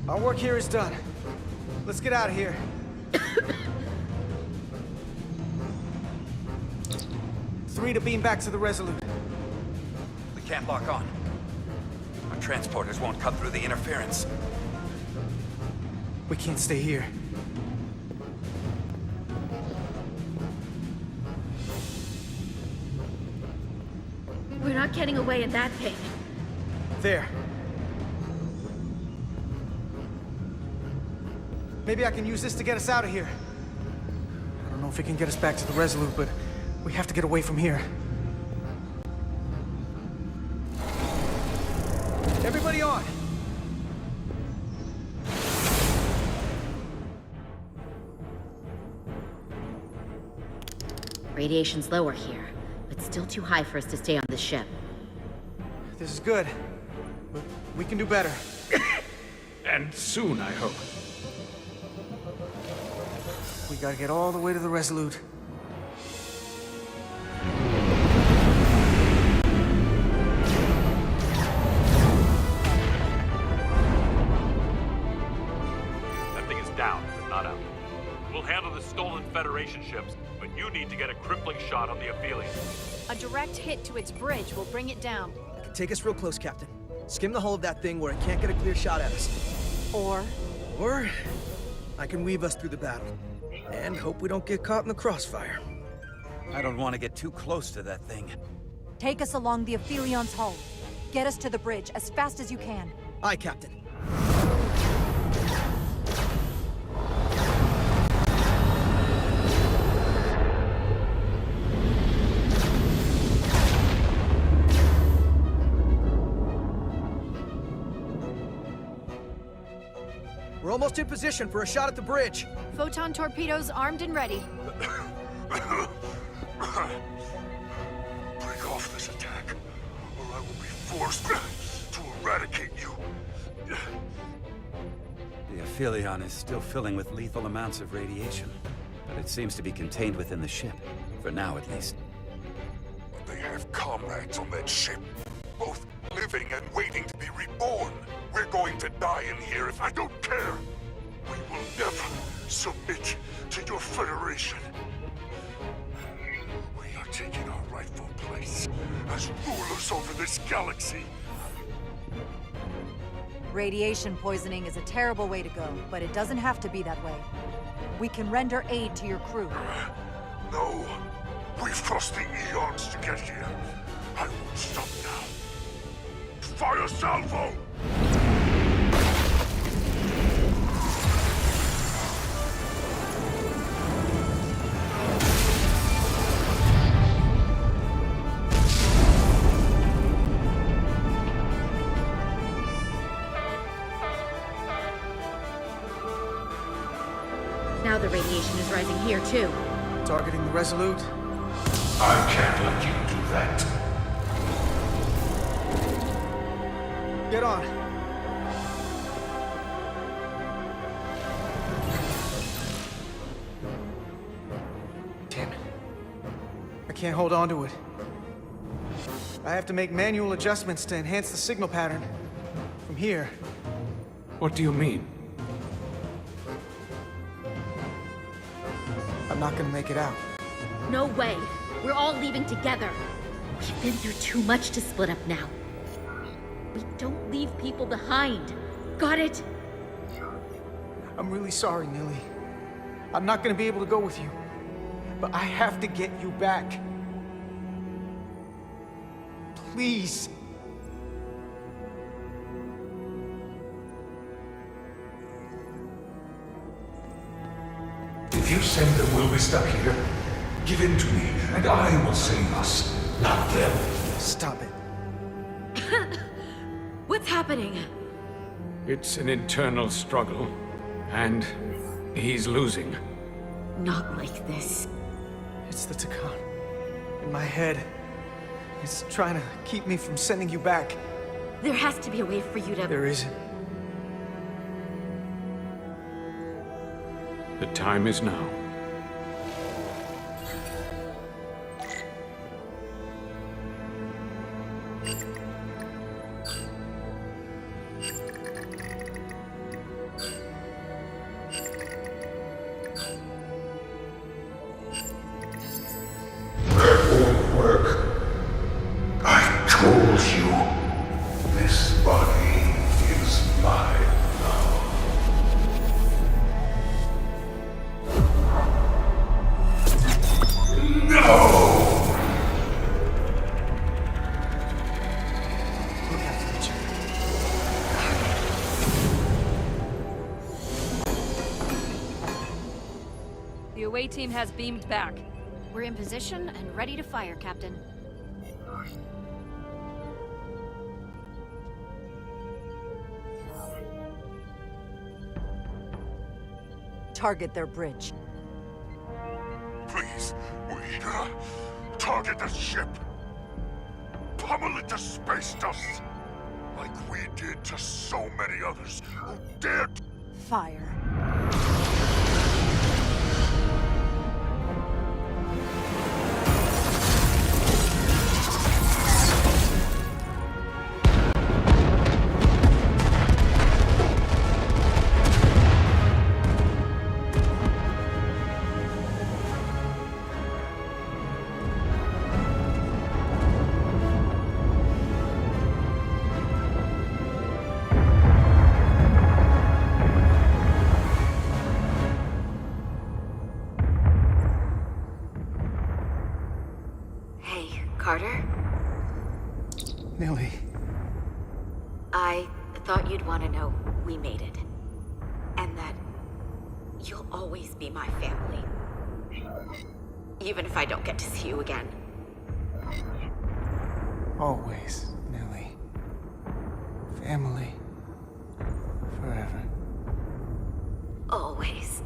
Speaker 17: Our work here is done. Let's get out of here. 3 to beam back to the Resolute.
Speaker 15: We can't lock on. Our transporters won't cut through the interference.
Speaker 17: We can't stay here.
Speaker 10: We're not getting away in that thing.
Speaker 17: There. Maybe I can use this to get us out of here. I don't know if it can get us back to the Resolute, but we have to get away from here. Everybody on!
Speaker 10: Radiation's lower here, but still too high for us to stay on this ship.
Speaker 17: This is good, but we can do better.
Speaker 1: And soon, I hope.
Speaker 17: We gotta get all the way to the Resolute.
Speaker 14: That thing is down, but not out. We'll handle the stolen Federation ships, but you need to get a crippling shot on the Aphelion.
Speaker 7: A direct hit to its bridge will bring it down.
Speaker 17: Take us real close, Captain. Skim the hull of that thing where it can't get a clear shot at us. Or I can weave us through the battle. And hope we don't get caught in the crossfire.
Speaker 15: I don't want to get too close to that thing.
Speaker 16: Take us along the Aphelion's hull. Get us to the bridge as fast as you can.
Speaker 17: Aye, Captain. We're almost in position for a shot at the bridge.
Speaker 7: Photon torpedoes armed and ready.
Speaker 19: Break off this attack, or I will be forced to eradicate you.
Speaker 15: The Aphelion is still filling with lethal amounts of radiation, but it seems to be contained within the ship, for now at least.
Speaker 19: They have comrades on that ship, both living and waiting to be reborn. We're going to die in here if I don't care. We will never submit to your Federation. We are taking our rightful place as rulers over this galaxy.
Speaker 16: Radiation poisoning is a terrible way to go, but it doesn't have to be that way. We can render aid to your crew.
Speaker 19: No. We've crossed the eons to get here. I won't stop now. Fire salvo!
Speaker 10: Now the radiation is rising here, too.
Speaker 17: Targeting the Resolute?
Speaker 19: I can't let you do that.
Speaker 17: Get on. Damn it. I can't hold on to it. I have to make manual adjustments to enhance the signal pattern. From here.
Speaker 1: What do you mean?
Speaker 17: I'm not gonna make it out.
Speaker 10: No way. We're all leaving together. We've been through too much to split up now. We don't leave people behind. Got it?
Speaker 17: I'm really sorry, Millie. I'm not gonna be able to go with you. But I have to get you back. Please.
Speaker 19: If you send them, we'll be stuck here. Give in to me, and I will save us, not them.
Speaker 17: Stop it.
Speaker 10: What's happening?
Speaker 1: It's an internal struggle, and he's losing.
Speaker 10: Not like this.
Speaker 17: It's the Takan. in my head. It's trying to keep me from sending you back.
Speaker 10: There has to be a way for you to...
Speaker 17: There isn't.
Speaker 1: The time is now.
Speaker 12: The away team has beamed back.
Speaker 7: We're in position and ready to fire, Captain.
Speaker 16: Target their bridge.
Speaker 19: Please, we target the ship. Pummel it to space dust, like we did to so many others who dared.
Speaker 16: Fire.
Speaker 10: Carter?
Speaker 17: Millie.
Speaker 10: I thought you'd want to know we made it. And that you'll always be my family. Even if I don't get to see you again.
Speaker 17: Always, Millie. Family. Forever.
Speaker 10: Always.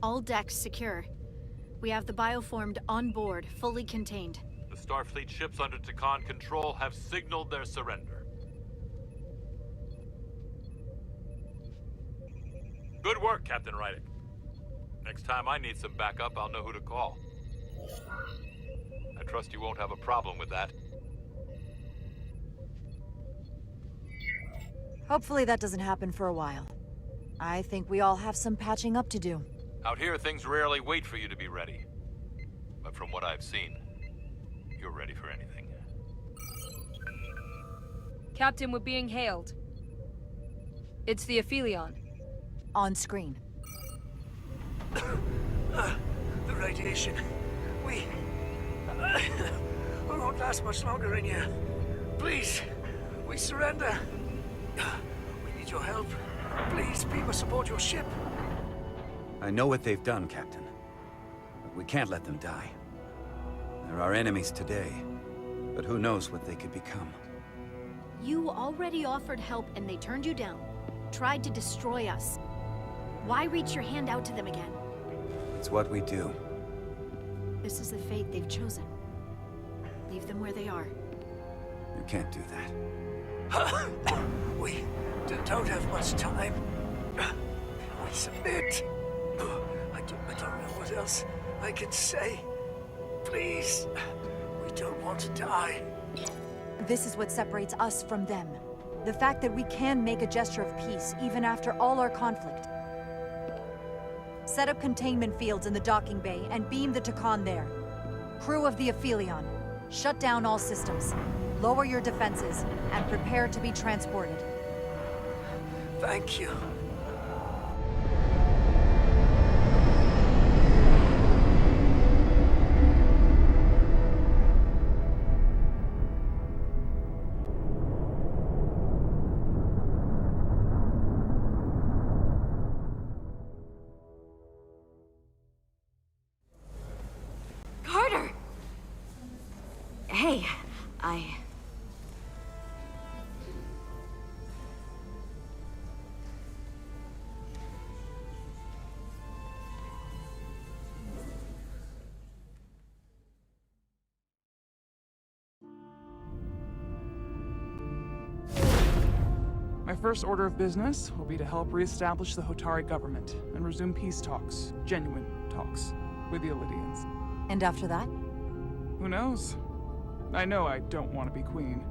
Speaker 7: All decks secure. We have the bioformed on board, fully contained.
Speaker 14: The Starfleet ships under Takan control have signaled their surrender. Good work, Captain Rydick. Next time I need some backup, I'll know who to call. I trust you won't have a problem with that.
Speaker 16: Hopefully that doesn't happen for a while. I think we all have some patching up to do.
Speaker 14: Out here, things rarely wait for you to be ready. But from what I've seen, you're ready for anything.
Speaker 12: Captain, we're being hailed. It's the Aphelion.
Speaker 16: On screen.
Speaker 8: The radiation. We won't last much longer in here. Please, we surrender. We need your help. Please beam us aboard your ship.
Speaker 15: I know what they've done, Captain. But we can't let them die. They're our enemies today, but who knows what they could become.
Speaker 7: You already offered help and they turned you down. Tried to destroy us. Why reach your hand out to them again?
Speaker 15: It's what we do.
Speaker 7: This is the fate they've chosen. Leave them where they are.
Speaker 15: You can't do that.
Speaker 8: We don't have much time. I submit. I don't know what else I can say. Please, we don't want to die.
Speaker 16: This is what separates us from them. The fact that we can make a gesture of peace even after all our conflict. Set up containment fields in the docking bay and beam the Takan there. Crew of the Aphelion, shut down all systems. Lower your defenses and prepare to be transported.
Speaker 17: Thank you.
Speaker 10: Carter! Hey,
Speaker 5: My first order of business will be to help reestablish the Hotari government and resume peace talks, genuine talks, with the Elydians.
Speaker 16: And after that?
Speaker 5: Who knows? I know I don't want to be queen.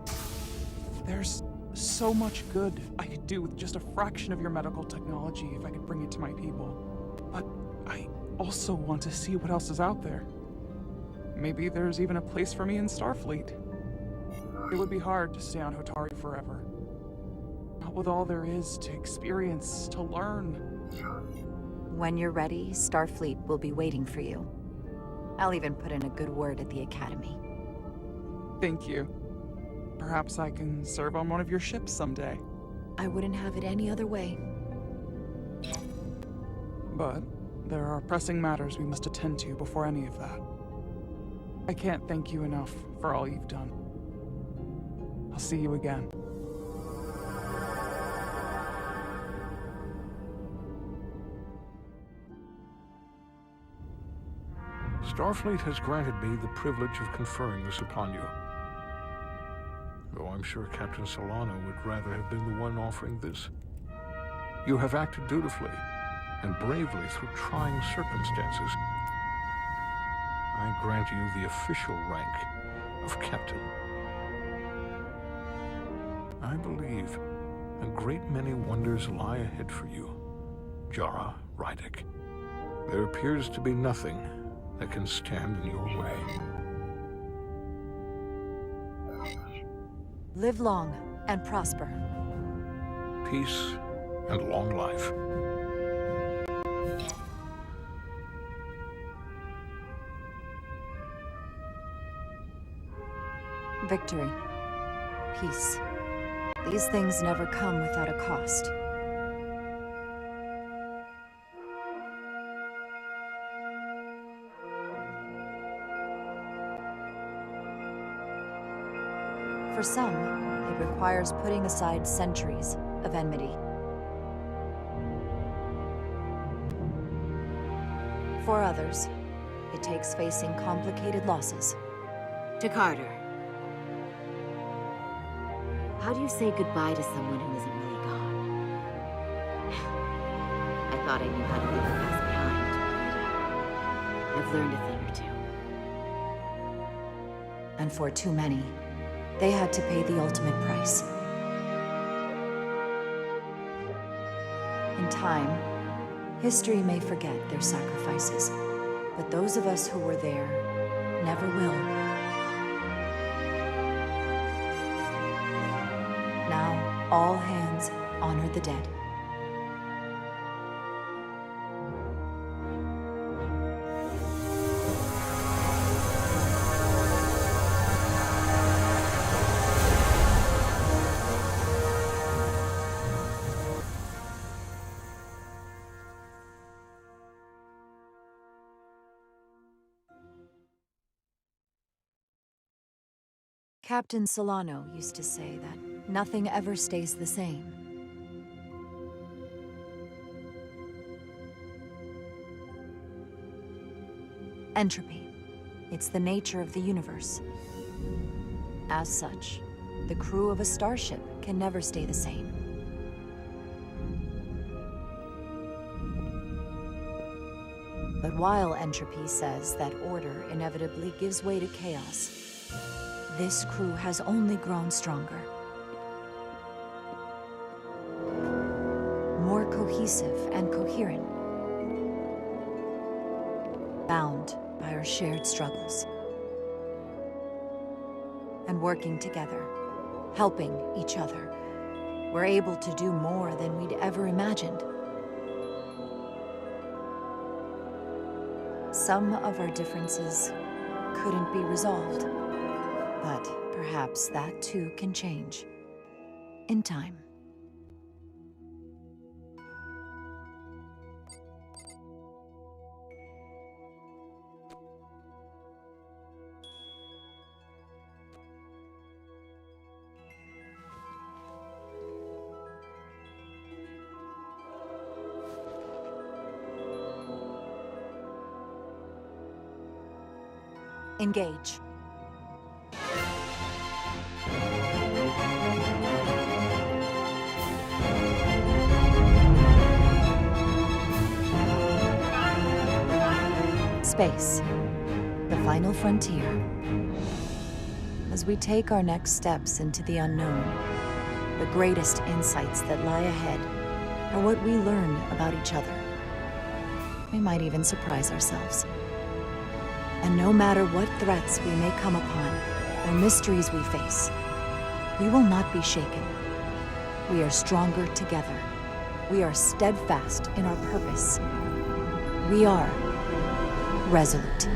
Speaker 5: There's so much good I could do with just a fraction of your medical technology if I could bring it to my people. But I also want to see what else is out there. Maybe there's even a place for me in Starfleet. It would be hard to stay on Hotari forever. Not with all there is to experience, to learn.
Speaker 16: When you're ready, Starfleet will be waiting for you. I'll even put in a good word at the Academy.
Speaker 5: Thank you. Perhaps I can serve on one of your ships someday.
Speaker 16: I wouldn't have it any other way.
Speaker 5: But there are pressing matters we must attend to before any of that. I can't thank you enough for all you've done. I'll see you again.
Speaker 21: Starfleet has granted me the privilege of conferring this upon you. Though I'm sure Captain Solano would rather have been the one offering this. You have acted dutifully and bravely through trying circumstances. I grant you the official rank of Captain. I believe a great many wonders lie ahead for you, Jara Rydek. There appears to be nothing that can stand in your way.
Speaker 16: Live long and prosper.
Speaker 21: Peace and long life.
Speaker 16: Victory. Peace. These things never come without a cost. For some, it requires putting aside centuries of enmity. For others, it takes facing complicated losses.
Speaker 10: To Carter. How do you say goodbye to someone who isn't really gone? I thought I knew how to leave the past behind, but I've learned a thing or two.
Speaker 16: And for too many, they had to pay the ultimate price. In time, history may forget their sacrifices, but those of us who were there never will. Now, all hands honor the dead. Captain Solano used to say that nothing ever stays the same. Entropy. It's the nature of the universe. As such, the crew of a starship can never stay the same. But while entropy says that order inevitably gives way to chaos, this crew has only grown stronger. more cohesive and coherent. Bound by our shared struggles. And working together, helping each other, we're able to do more than we'd ever imagined. Some of our differences couldn't be resolved, but perhaps that too can change in time. Engage. Space, the final frontier. As we take our next steps into the unknown, the greatest insights that lie ahead are what we learn about each other. We might even surprise ourselves. And no matter what threats we may come upon, or mysteries we face, we will not be shaken. We are stronger together. We are steadfast in our purpose. We are resolute.